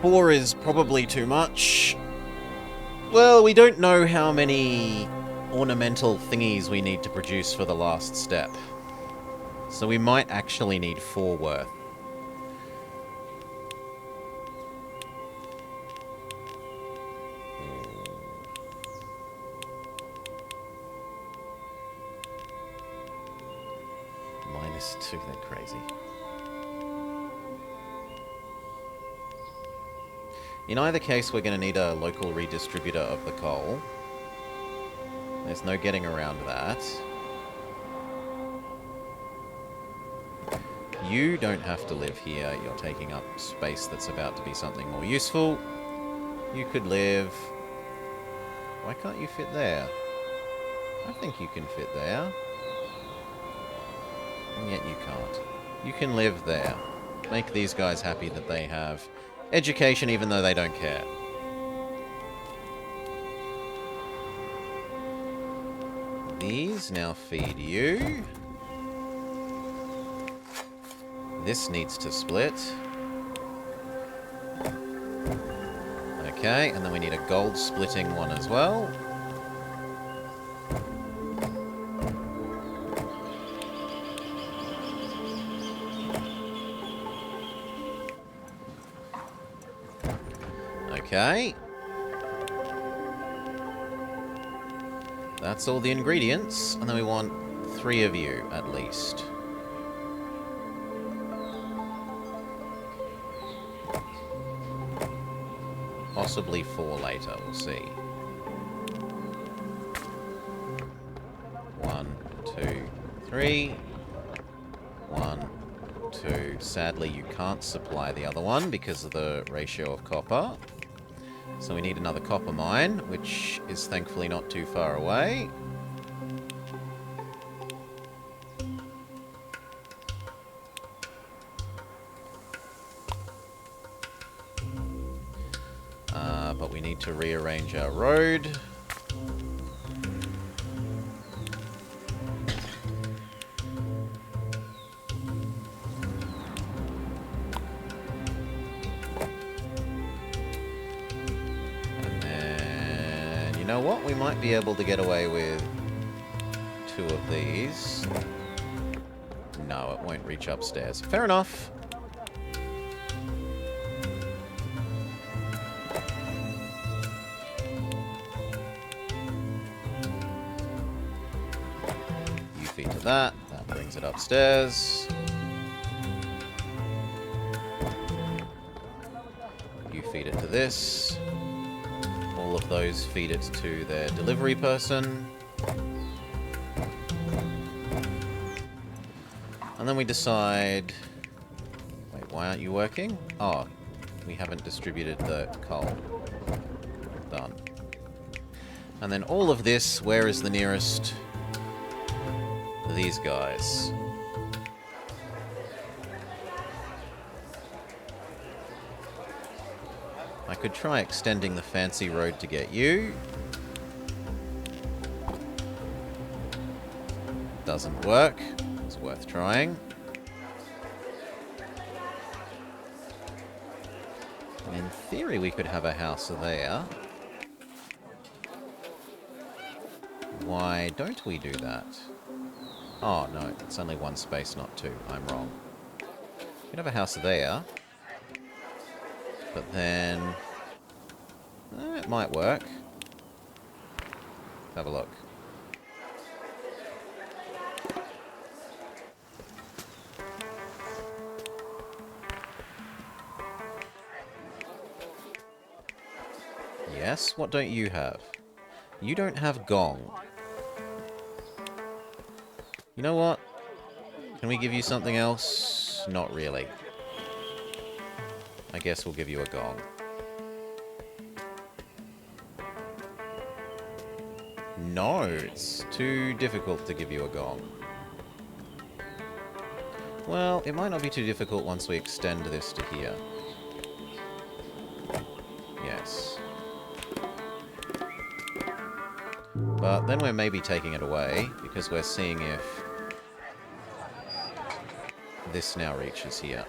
4 is probably too much. Well, we don't know how many ornamental thingies we need to produce for the last step. So we might actually need 4 worth. -2, they're crazy. In either case, we're going to need a local redistributor of the coal. There's no getting around that. You don't have to live here. You're taking up space that's about to be something more useful. You could live... Why can't you fit there? I think you can fit there. And yet you can't. You can live there. Make these guys happy that they have education even though they don't care. These now feed you. This needs to split. Okay, and then we need a gold splitting one as well. Okay. That's all the ingredients, and then we want 3 of you, at least. Possibly 4 later, we'll see. 1, 2, 3. 1, 2. Sadly, you can't supply the other one because of the ratio of copper. So we need another copper mine, which is thankfully not too far away. But we need to rearrange our road. You know what? We might be able to get away with 2 of these. No, it won't reach upstairs. Fair enough. You feed to that. That brings it upstairs. You feed it to this. All of those feed it to their delivery person. And then we decide... Wait, why aren't you working? Oh, we haven't distributed the coal. Done. And then all of this, where is the nearest? These guys. I could try extending the fancy road to get you. Doesn't work. It's worth trying. And in theory, we could have a house there. Why don't we do that? Oh, no. It's only 1 space, not 2. I'm wrong. We could have a house there. But then It might work. Let's have a look. Yes, what don't you have? You don't have gong. You know what? Can we give you something else? Not really. I guess we'll give you a gong. No, it's too difficult to give you a gong. Well, it might not be too difficult once we extend this to here. Yes. But then we're maybe taking it away, because we're seeing if this now reaches here.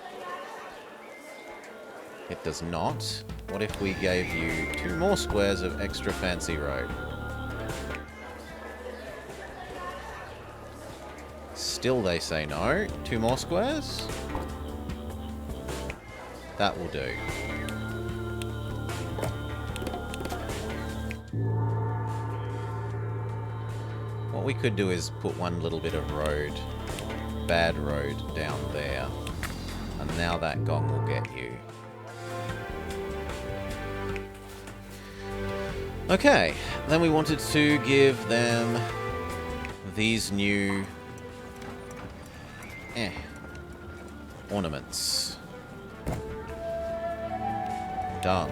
It does not. What if we gave you 2 more squares of extra fancy road? Still they say no. 2 more squares? That will do. What we could do is put one little bit of road, bad road, down there. And now that gong will get you. Okay, then we wanted to give them these new ornaments. Done.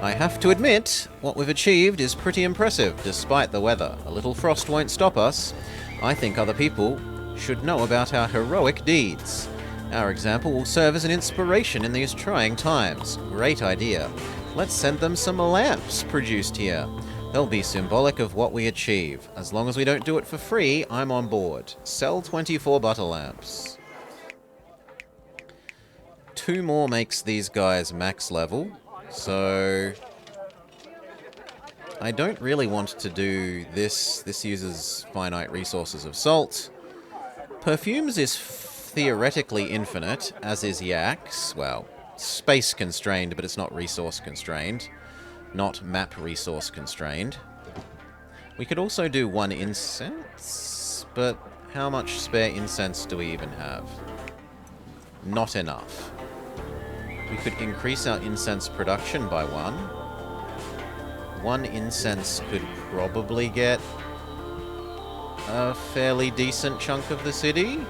I have to admit, what we've achieved is pretty impressive, despite the weather. A little frost won't stop us. I think other people should know about our heroic deeds. Our example will serve as an inspiration in these trying times. Great idea. Let's send them some lamps produced here. They'll be symbolic of what we achieve. As long as we don't do it for free, I'm on board. Sell 24 butter lamps. 2 more makes these guys max level. So I don't really want to do this. This uses finite resources of salt. Perfumes is theoretically infinite, as is Yak's. Well, space constrained, but it's not resource constrained. Not map resource constrained. We could also do 1 incense, but how much spare incense do we even have? Not enough. We could increase our incense production by 1. 1 incense could probably get a fairly decent chunk of the city.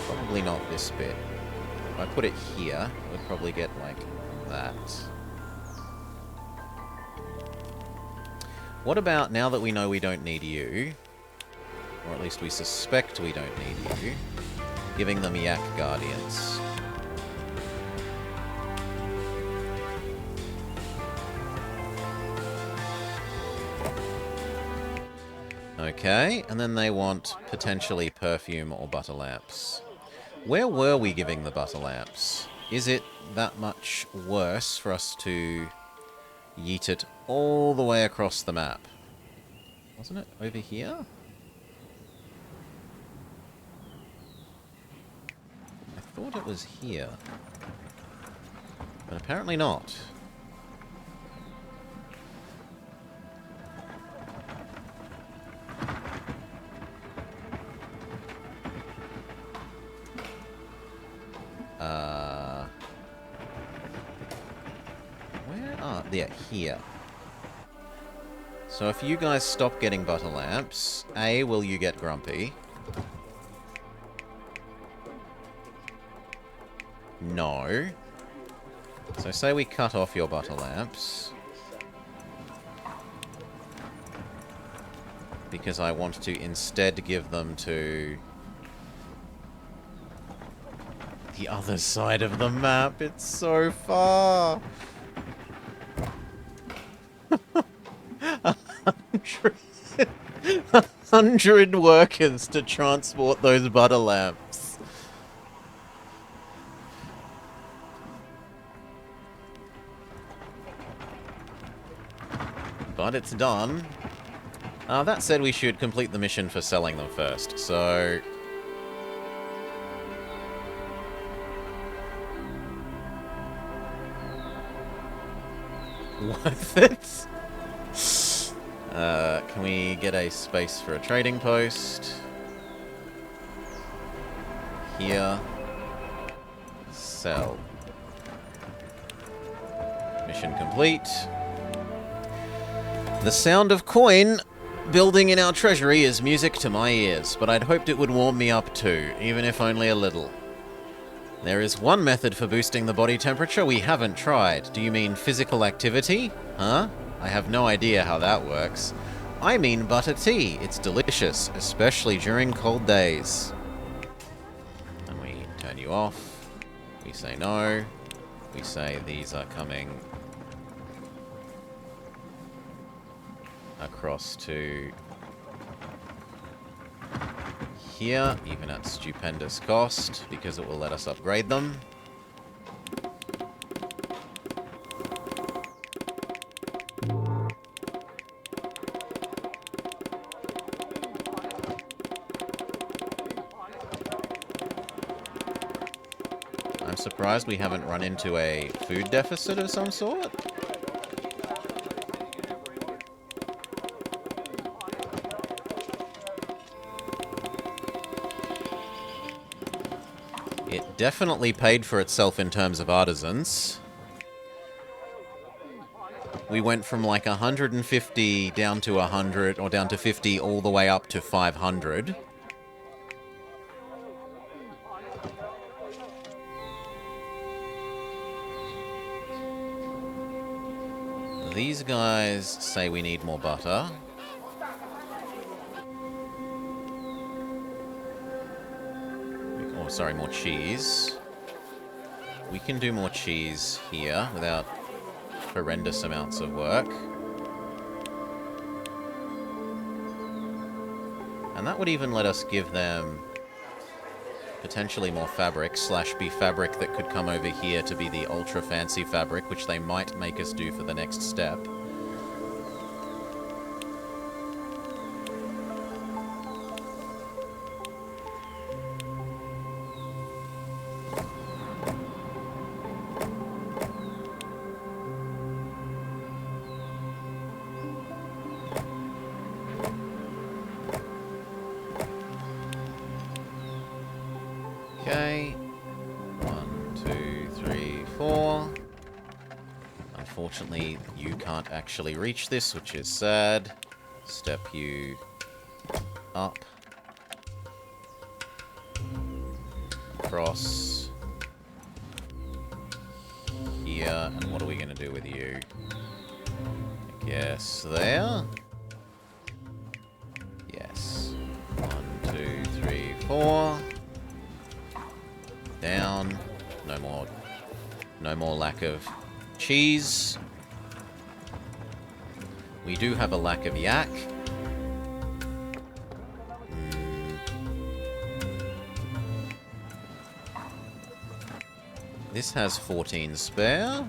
Probably not this bit. If I put it here, it would probably get like that. What about, now that we know we don't need you, or at least we suspect we don't need you, giving them Yak Guardians? Okay, and then they want potentially perfume or butter lamps. Where were we giving the butter lamps? Is it that much worse for us to yeet it all the way across the map? Wasn't it over here? I thought it was here. But apparently not. Where are they? Here. So if you guys stop getting butter lamps, A, will you get grumpy? No. So say we cut off your butter lamps. Because I want to instead give them to the other side of the map. It's so far. 100 workers to transport those butter lamps. But it's done. That said, we should complete the mission for selling them first, so... Worth it. Can we get a space for a trading post? Here. Sell. Mission complete. The sound of coin building in our treasury is music to my ears, but I'd hoped it would warm me up too, even if only a little. There is one method for boosting the body temperature we haven't tried. Do you mean physical activity? Huh? I have no idea how that works. I mean butter tea. It's delicious, especially during cold days. And we turn you off. We say no. We say these are coming across to here, even at stupendous cost, because it will let us upgrade them. I'm surprised we haven't run into a food deficit of some sort. It definitely paid for itself in terms of artisans. We went from like 150 down to 100, or down to 50, all the way up to 500. These guys say we need more butter. Sorry, more cheese. We can do more cheese here without horrendous amounts of work. And that would even let us give them potentially more fabric, / be fabric that could come over here to be the ultra fancy fabric, which they might make us do for the next step. Okay, 1, 2, 3, 4. Unfortunately, you can't actually reach this, which is sad. Step you up. Across. Here, and what are we going to do with you? I guess there? Yes. 1, 2, 3, 4. Down. No more lack of cheese. We do have a lack of yak. This has 14 spare,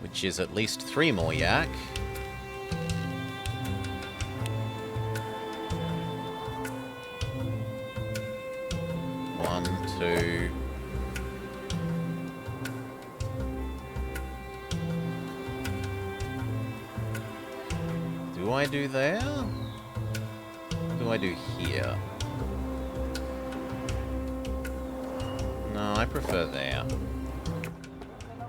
which is at least 3 more yak. Do I do there? What do I do here? No, I prefer there.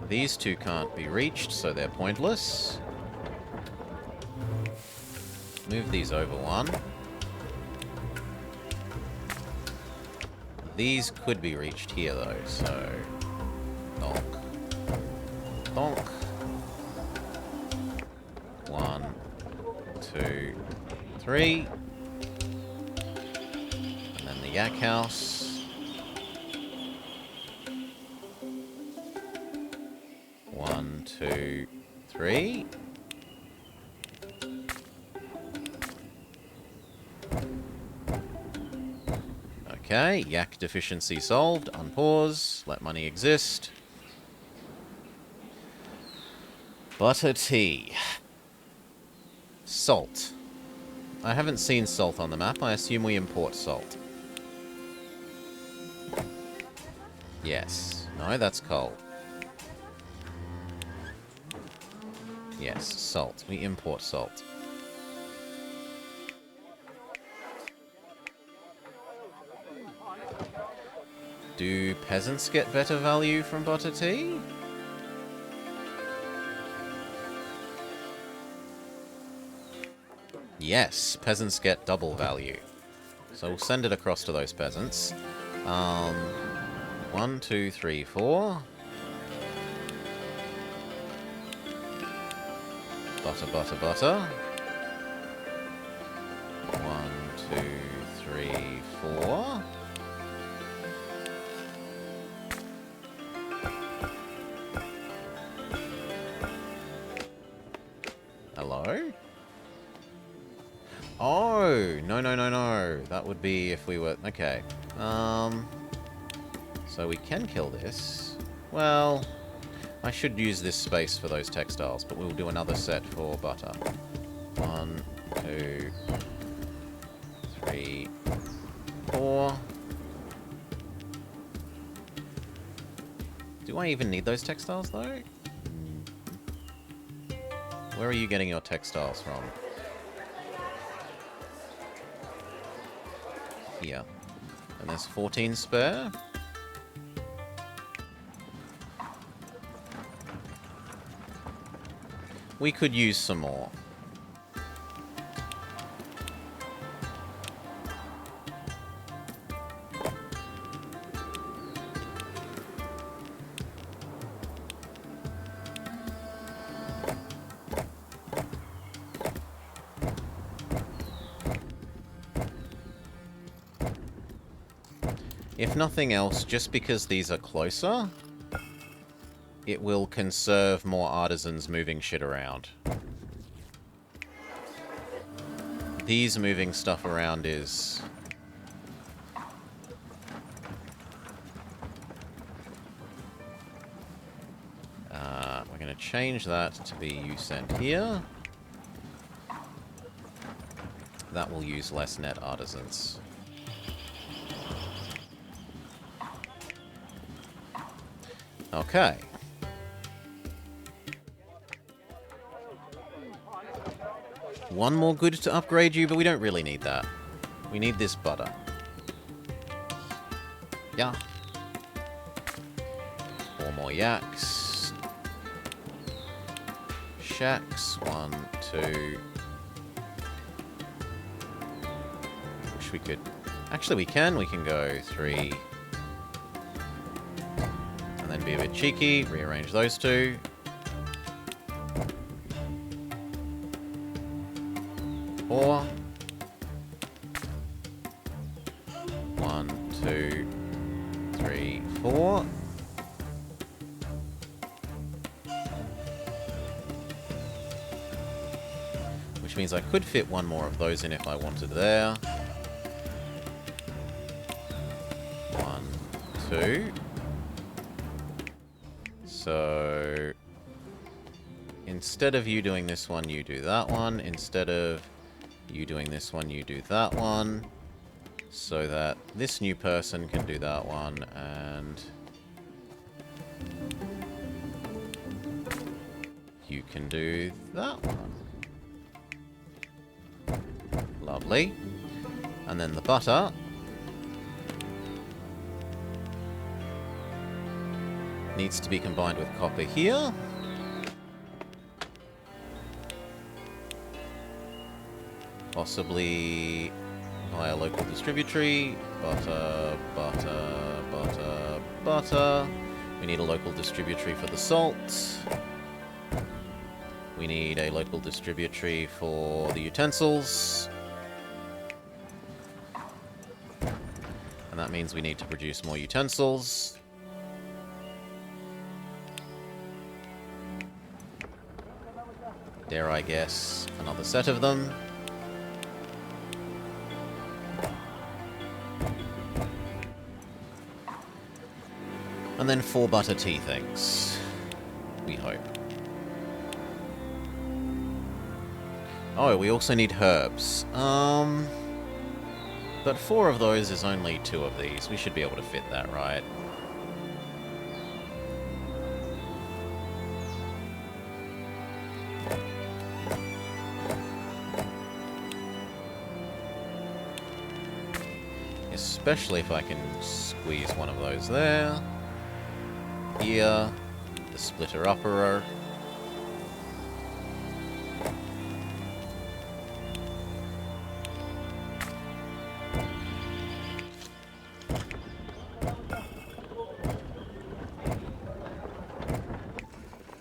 These two can't be reached, so they're pointless. Move these over one. These could be reached here, though, so... Donk. Donk. 1, 2, 3. And then the yak house. 1, 2, 3. Okay, yak deficiency solved. Unpause. Let money exist. Butter tea. Salt. I haven't seen salt on the map. I assume we import salt. Yes. No, that's coal. Yes, salt. We import salt. Do peasants get better value from butter tea? Yes, peasants get double value. So we'll send it across to those peasants. 1, 2, 3, 4. Butter, butter, butter. 1, 2, 3, 4. Hello? Oh, no, no, no, no. That would be if we were... Okay. So we can kill this. Well, I should use this space for those textiles, but we'll do another set for butter. 1, 2, 3, 4. Do I even need those textiles, though? Where are you getting your textiles from? Here. And there's 14 spare. We could use some more. If nothing else, just because these are closer, it will conserve more artisans moving shit around. These moving stuff around is... we're going to change that to be you sent here. That will use less net artisans. Okay. One more good to upgrade you, but we don't really need that. We need this butter. Yeah. 4 more yaks. Shacks. 1, 2. Wish we could... Actually, we can. We can go 3... And then be a bit cheeky, rearrange those two. Four. 1, 2, 3, 4. Which means I could fit one more of those in if I wanted there. 1, 2. So, instead of you doing this one, you do that one. Instead of you doing this one, you do that one. So that this new person can do that one, and you can do that one. Lovely. And then the butter. Needs to be combined with copper here. Possibly via local distributary. Butter, butter, butter, butter. We need a local distributary for the salt. We need a local distributary for the utensils. And that means we need to produce more utensils. Dare I guess, another set of them. And then 4 butter tea things. We hope. Oh, we also need herbs. But 4 of those is only 2 of these. We should be able to fit that, right? Especially if I can squeeze one of those there. Here. The splitter-upperer.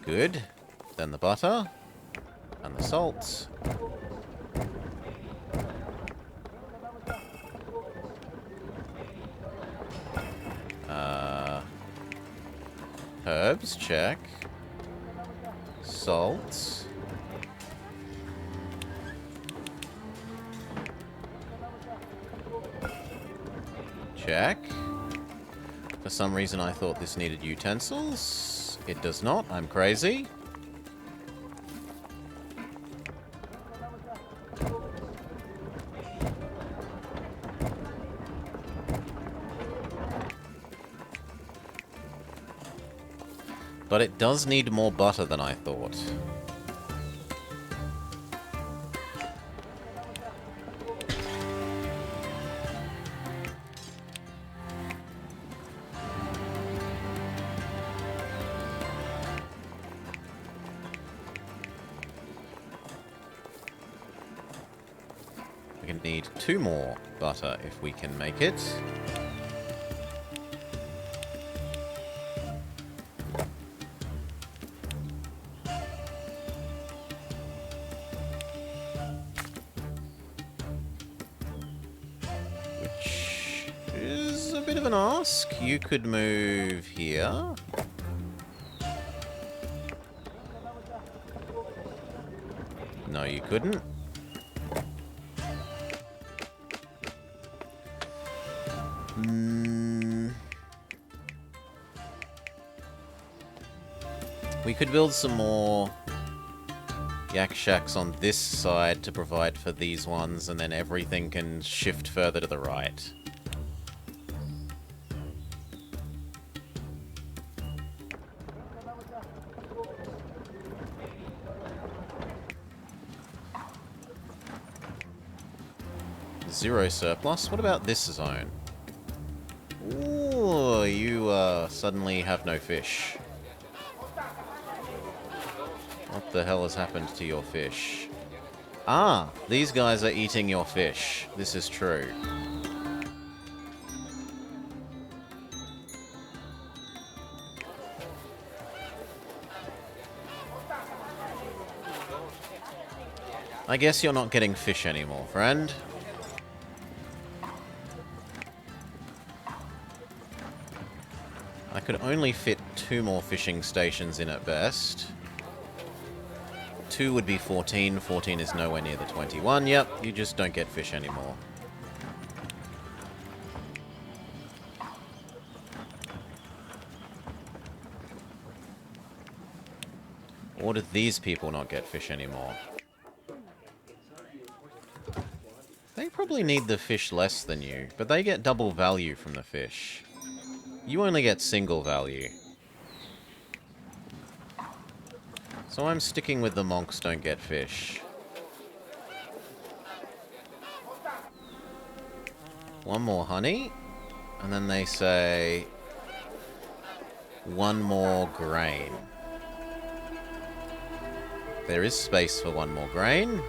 Good. Then the butter. And the salt. Herbs, check. Salt. Check. For some reason I thought this needed utensils. It does not. I'm crazy. But it does need more butter than I thought. We can need 2 more butter if we can make it. Which is a bit of an ask. You could move here. No, you couldn't. We could build some more yak shacks on this side to provide for these ones, and then everything can shift further to the right. Zero surplus. What about this zone? Ooh, you suddenly have no fish. What the hell has happened to your fish? Ah, these guys are eating your fish. This is true. I guess you're not getting fish anymore, friend. I could only fit 2 more fishing stations in at best. 2 would be 14. 14 is nowhere near the 21. Yep, you just don't get fish anymore. Or do these people not get fish anymore? They probably need the fish less than you, but they get double value from the fish. You only get single value. So I'm sticking with the monks don't get fish. One more honey. And then they say 1 more grain. There is space for 1 more grain.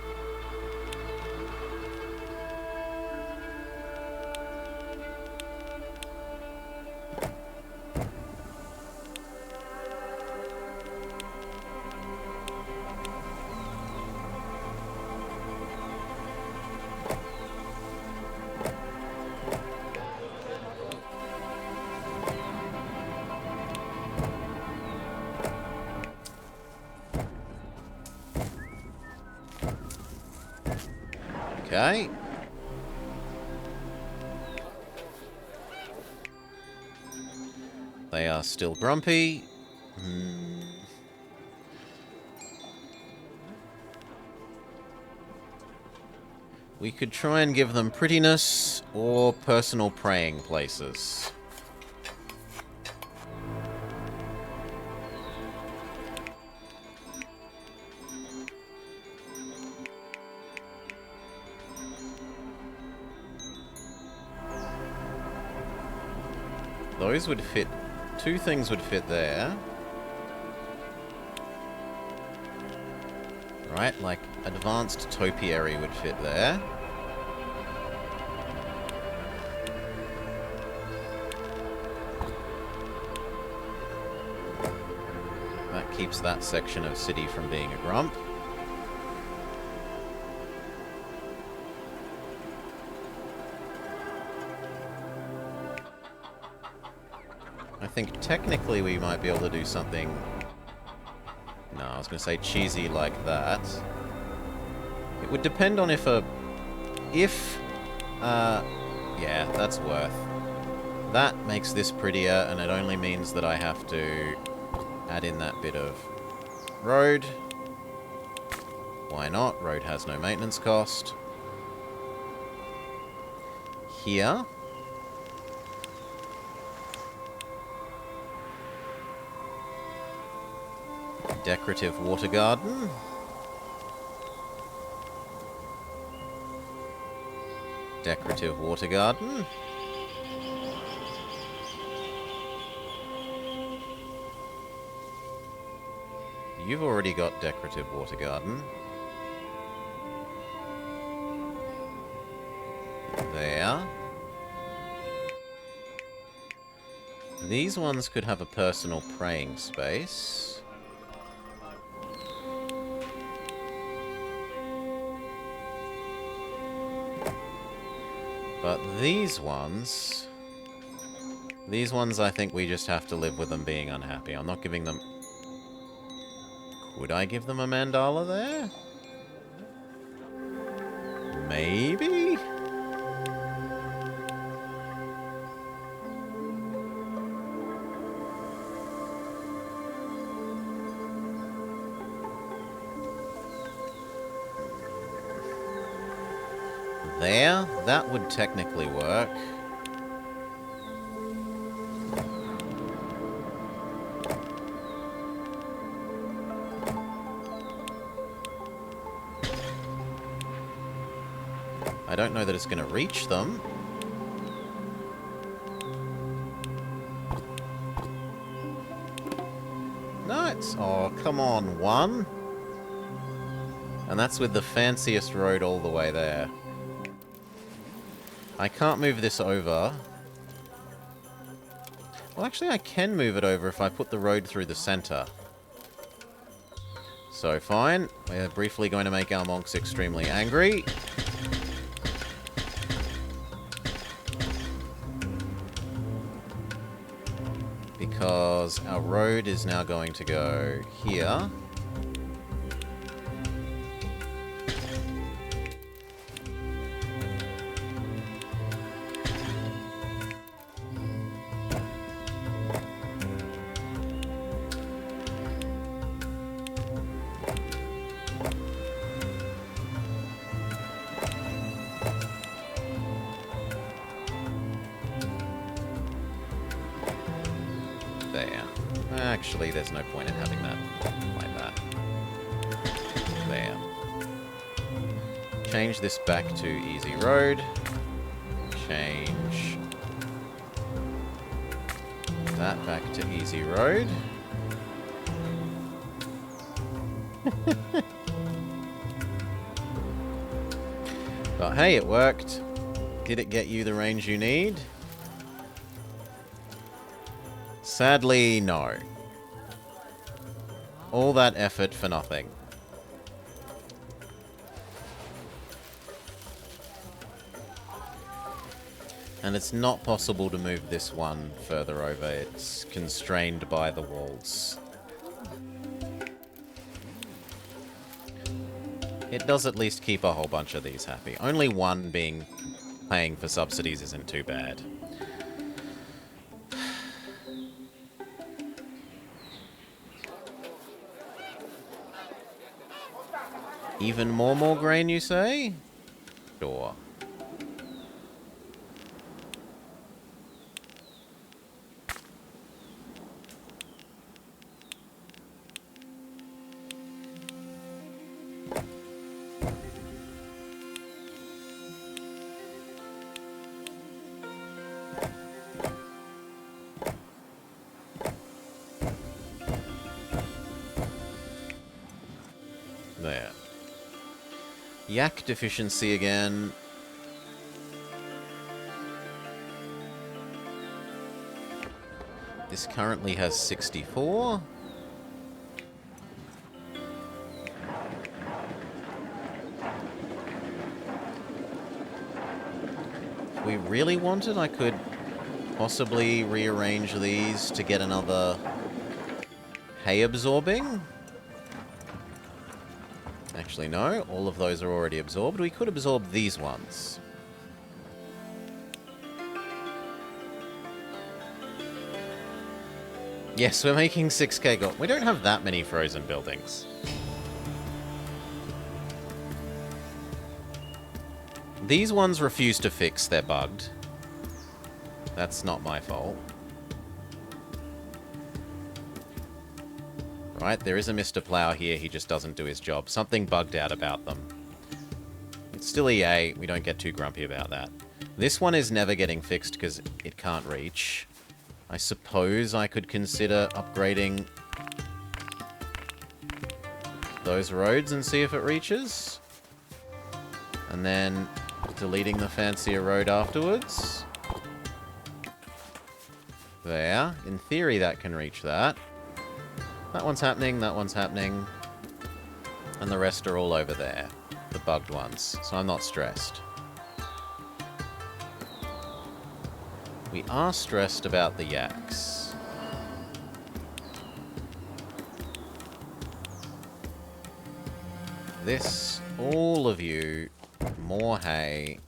Okay. They are still grumpy. We could try and give them prettiness or personal praying places. those would fit... 2 things would fit there. Right, like, advanced topiary would fit there. That keeps that section of city from being a grump. I think technically we might be able to do something... No, I was going to say cheesy like that. It would depend on if a... yeah, that's worth. That makes this prettier, and it only means that I have to add in that bit of road. Why not? Road has no maintenance cost. Here. Decorative water garden. Decorative water garden. You've already got decorative water garden. There. These ones could have a personal praying space. But these ones I think we just have to live with them being unhappy. I'm not giving them... Could I give them a mandala there? Maybe? There? That would technically work. I don't know that it's going to reach them. No, it's... Oh, come on, 1. And that's with the fanciest road all the way there. I can't move this over. Well, actually, I can move it over if I put the road through the center. So, fine. We're briefly going to make our monks extremely angry. Because our road is now going to go here. Actually, there's no point in having that like that. There. Change this back to easy road. Change that back to easy road. But hey, it worked. Did it get you the range you need? Sadly, no. All that effort for nothing. And it's not possible to move this one further over. It's constrained by the walls. It does at least keep a whole bunch of these happy. Only one paying for subsidies isn't too bad. Even more grain, you say? Sure. There. Yak deficiency again. This currently has 64. If we really wanted, I could possibly rearrange these to get another hay absorbing. Actually, no. All of those are already absorbed. We could absorb these ones. Yes, we're making 6k gold. We don't have that many frozen buildings. These ones refuse to fix. They're bugged. That's not my fault. Right, there is a Mr. Plow here. He just doesn't do his job. Something bugged out about them. It's still EA. We don't get too grumpy about that. This one is never getting fixed because it can't reach. I suppose I could consider upgrading those roads and see if it reaches. And then deleting the fancier road afterwards. There. In theory, that can reach that. That one's happening, that one's happening. And the rest are all over there. The bugged ones. So I'm not stressed. We are stressed about the yaks. This, all of you, more hay.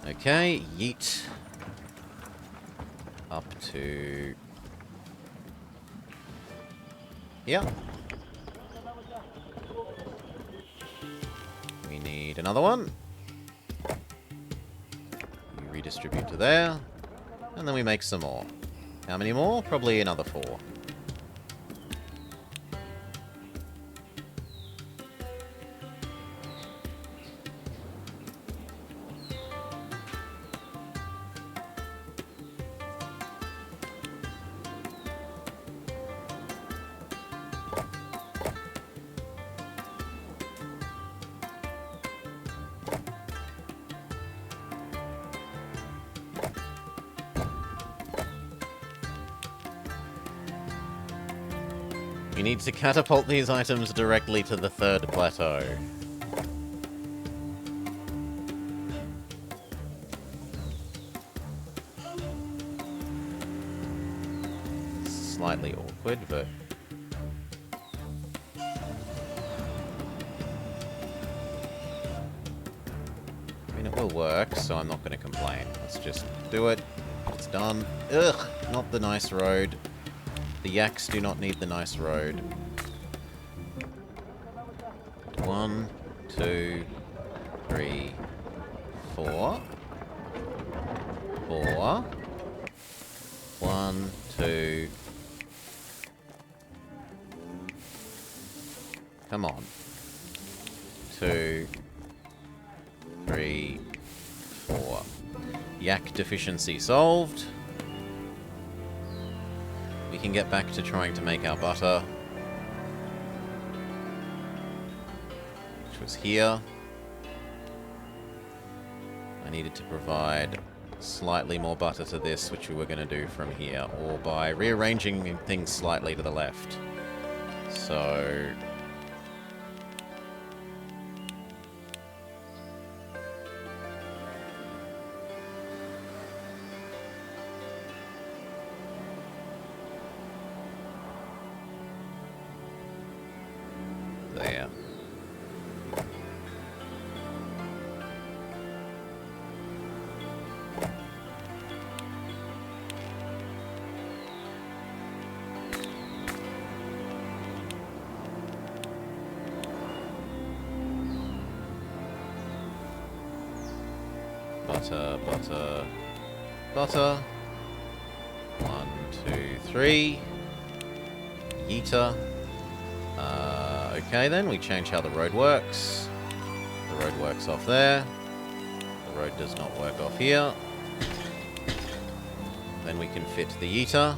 Okay, yeet. Up to... yeah. We need another one. We redistribute to there. And then we make some more. How many more? Probably another 4. We need to catapult these items directly to the 3rd plateau. Slightly awkward, but... I mean, it will work, so I'm not going to complain. Let's just do it. It's done. Ugh! Not the nice road. The yaks do not need the nice road. 1, 2, 3, 4. 4. 1, 2. Come on. 2, 3, 4. Yak deficiency solved. We can get back to trying to make our butter. Which was here. I needed to provide slightly more butter to this, which we were going to do from here, or by rearranging things slightly to the left. So... there. Butter, butter, butter. 1, 2, 3. Yeeter. Okay then, we change how the road works. The road works off there. The road does not work off here. Then we can fit the eater.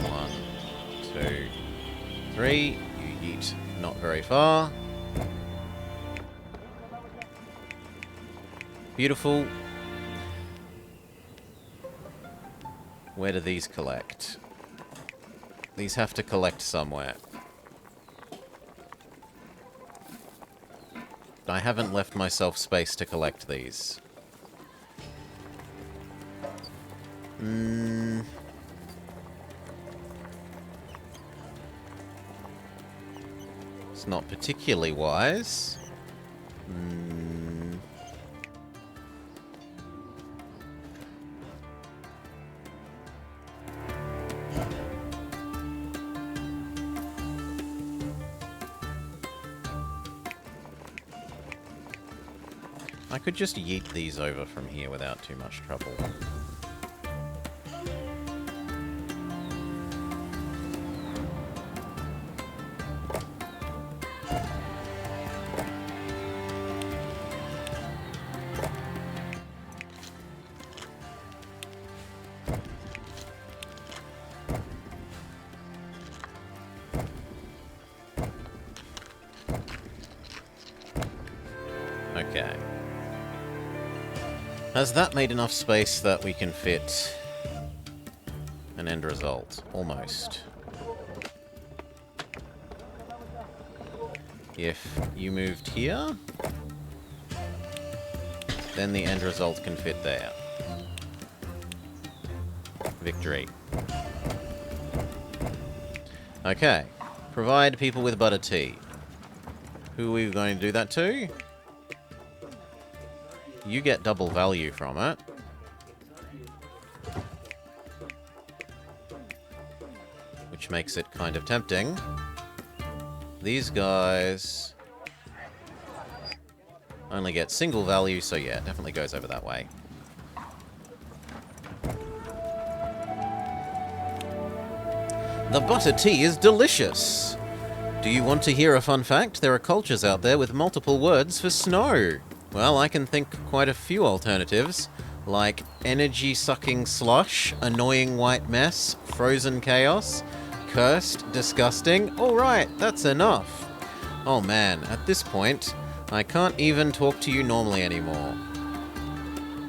1, 2, 3. You yeet not very far. Beautiful. Where do these collect? These have to collect somewhere. I haven't left myself space to collect these. It's not particularly wise. I could just yeet these over from here without too much trouble. Okay. Has that made enough space that we can fit an end result? Almost. If you moved here, then the end result can fit there. Victory. Okay. Provide people with butter tea. Who are we going to do that to? You get double value from it. Which makes it kind of tempting. These guys only get single value, so yeah, it definitely goes over that way. The butter tea is delicious! Do you want to hear a fun fact? There are cultures out there with multiple words for snow. Well, I can think quite a few alternatives, like energy-sucking slush, annoying white mess, frozen chaos, cursed, disgusting. Alright, that's enough. Oh man, at this point, I can't even talk to you normally anymore.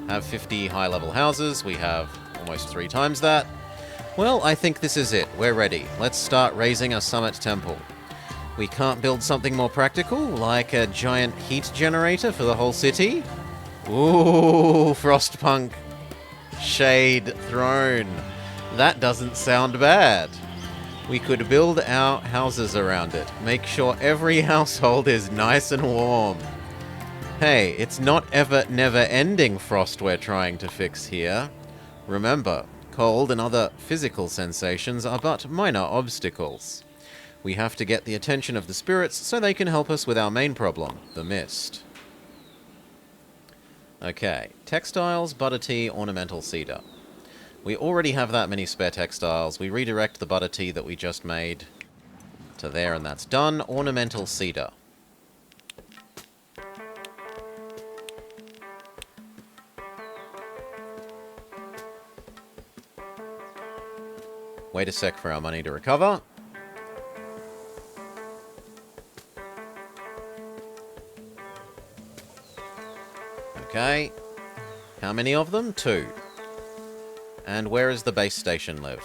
Have 50 high-level houses, we have almost 3 times that. Well, I think this is it, we're ready. Let's start raising a summit temple. We can't build something more practical, like a giant heat generator for the whole city? Ooh, Frostpunk. Shade Throne. That doesn't sound bad. We could build our houses around it. Make sure every household is nice and warm. Hey, it's not ever never-ending frost we're trying to fix here. Remember, cold and other physical sensations are but minor obstacles. We have to get the attention of the spirits so they can help us with our main problem, the mist. Okay, textiles, butter tea, ornamental cedar. We already have that many spare textiles. We redirect the butter tea that we just made to there, and that's done. Ornamental cedar. Wait a sec for our money to recover. Okay. How many of them? 2. And where is the base station live?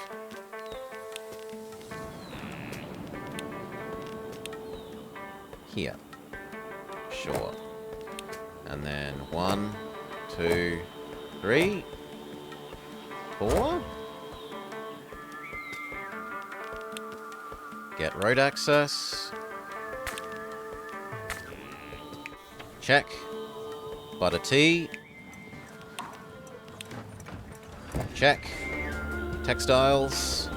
Here. Sure. And then 1, 2, 3, 4. Get road access. Check. Butter tea. Check. Textiles.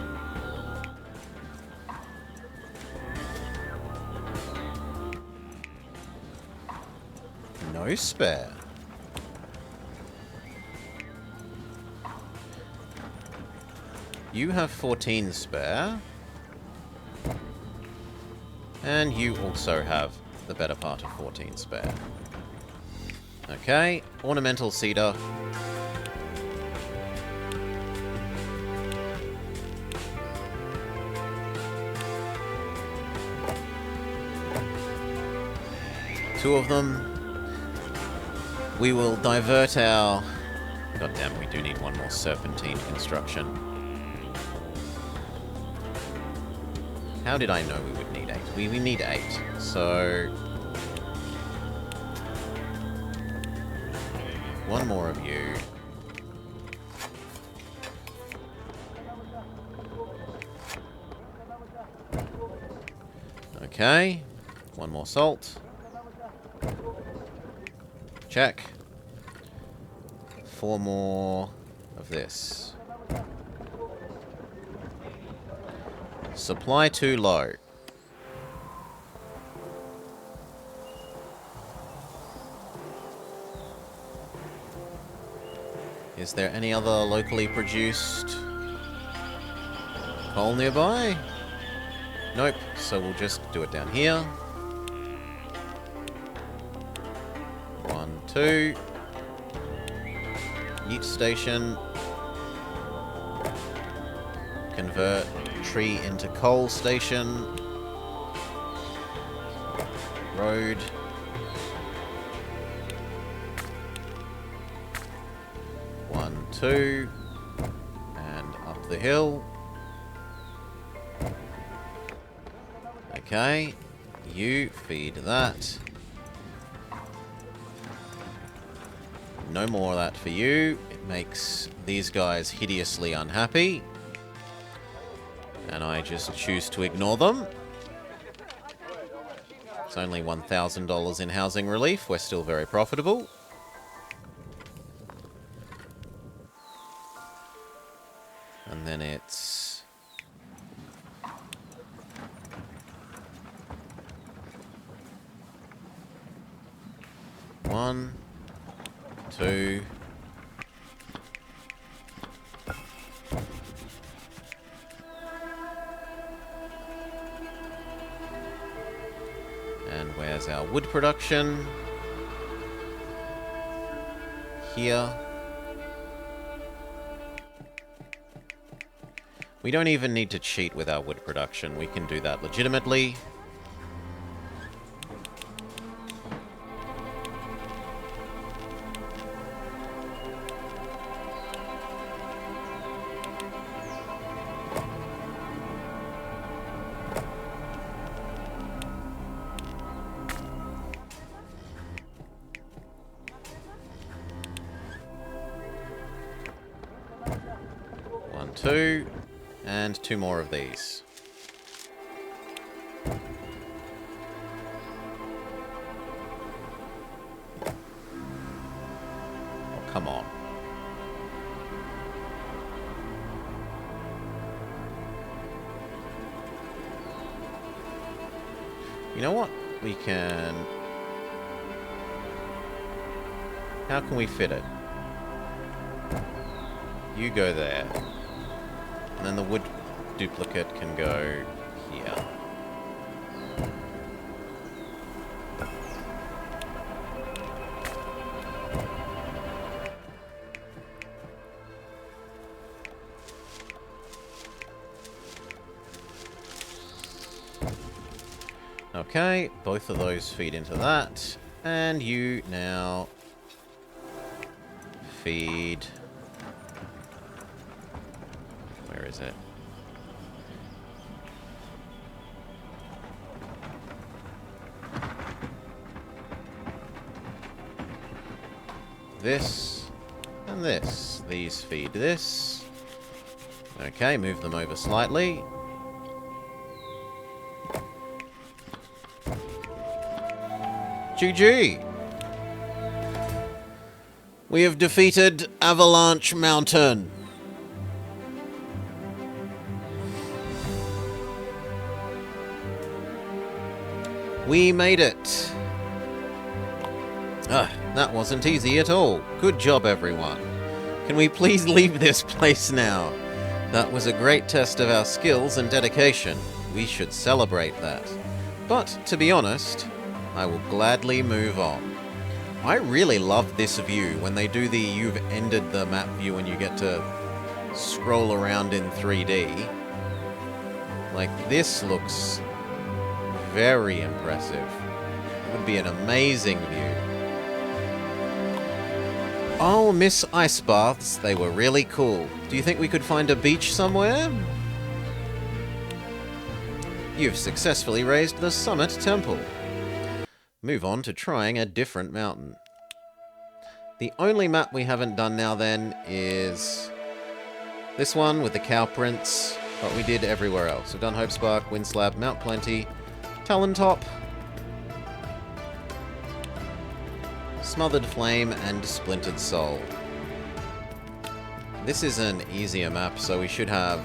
No spare. You have 14 spare. And you also have the better part of 14 spare. Okay, ornamental cedar. Two of them. We will divert our... God damn, we do need one more serpentine construction. How did I know we would need 8? We need 8, so... one more of you. Okay. One more salt. Check. 4 more of this. Supply too low. Is there any other locally produced coal nearby? Nope, so we'll just do it down here. 1, 2. Yeet station. Convert tree into coal station. Road. One, 2. And up the hill. Okay. You feed that. No more of that for you. It makes these guys hideously unhappy. And I just choose to ignore them. It's only $1,000 in housing relief. We're still very profitable. And then it's... 1, 2... And where's our wood production? Here. We don't even need to cheat with our wood production. We can do that legitimately. Two, and 2 more of these. Oh, come on. You know what? We can... How can we fit it? You go there. And then the wood duplicate can go here. Okay, both of those feed into that. And you now feed... Where is it? This and this. These feed this. Okay, move them over slightly. GG! We have defeated Avalanche Mountain. We made it. That wasn't easy at all. Good job, everyone. Can we please leave this place now? That was a great test of our skills and dedication. We should celebrate that. But, to be honest, I will gladly move on. I really love this view when they do the you've ended the map view and you get to scroll around in 3D. Like, this looks very impressive. It would be an amazing view. Oh, miss ice baths. They were really cool. Do you think we could find a beach somewhere? You've successfully raised the Summit Temple. Move on to trying a different mountain. The only map we haven't done now then is this one with the cow prints, but we did everywhere else. We've done Hope Spark, Windslab, Mount Plenty, Talon Top, Smothered Flame, and Splintered Soul. This is an easier map, so we should have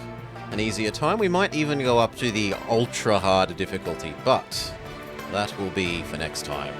an easier time. We might even go up to the ultra hard difficulty, but that will be for next time.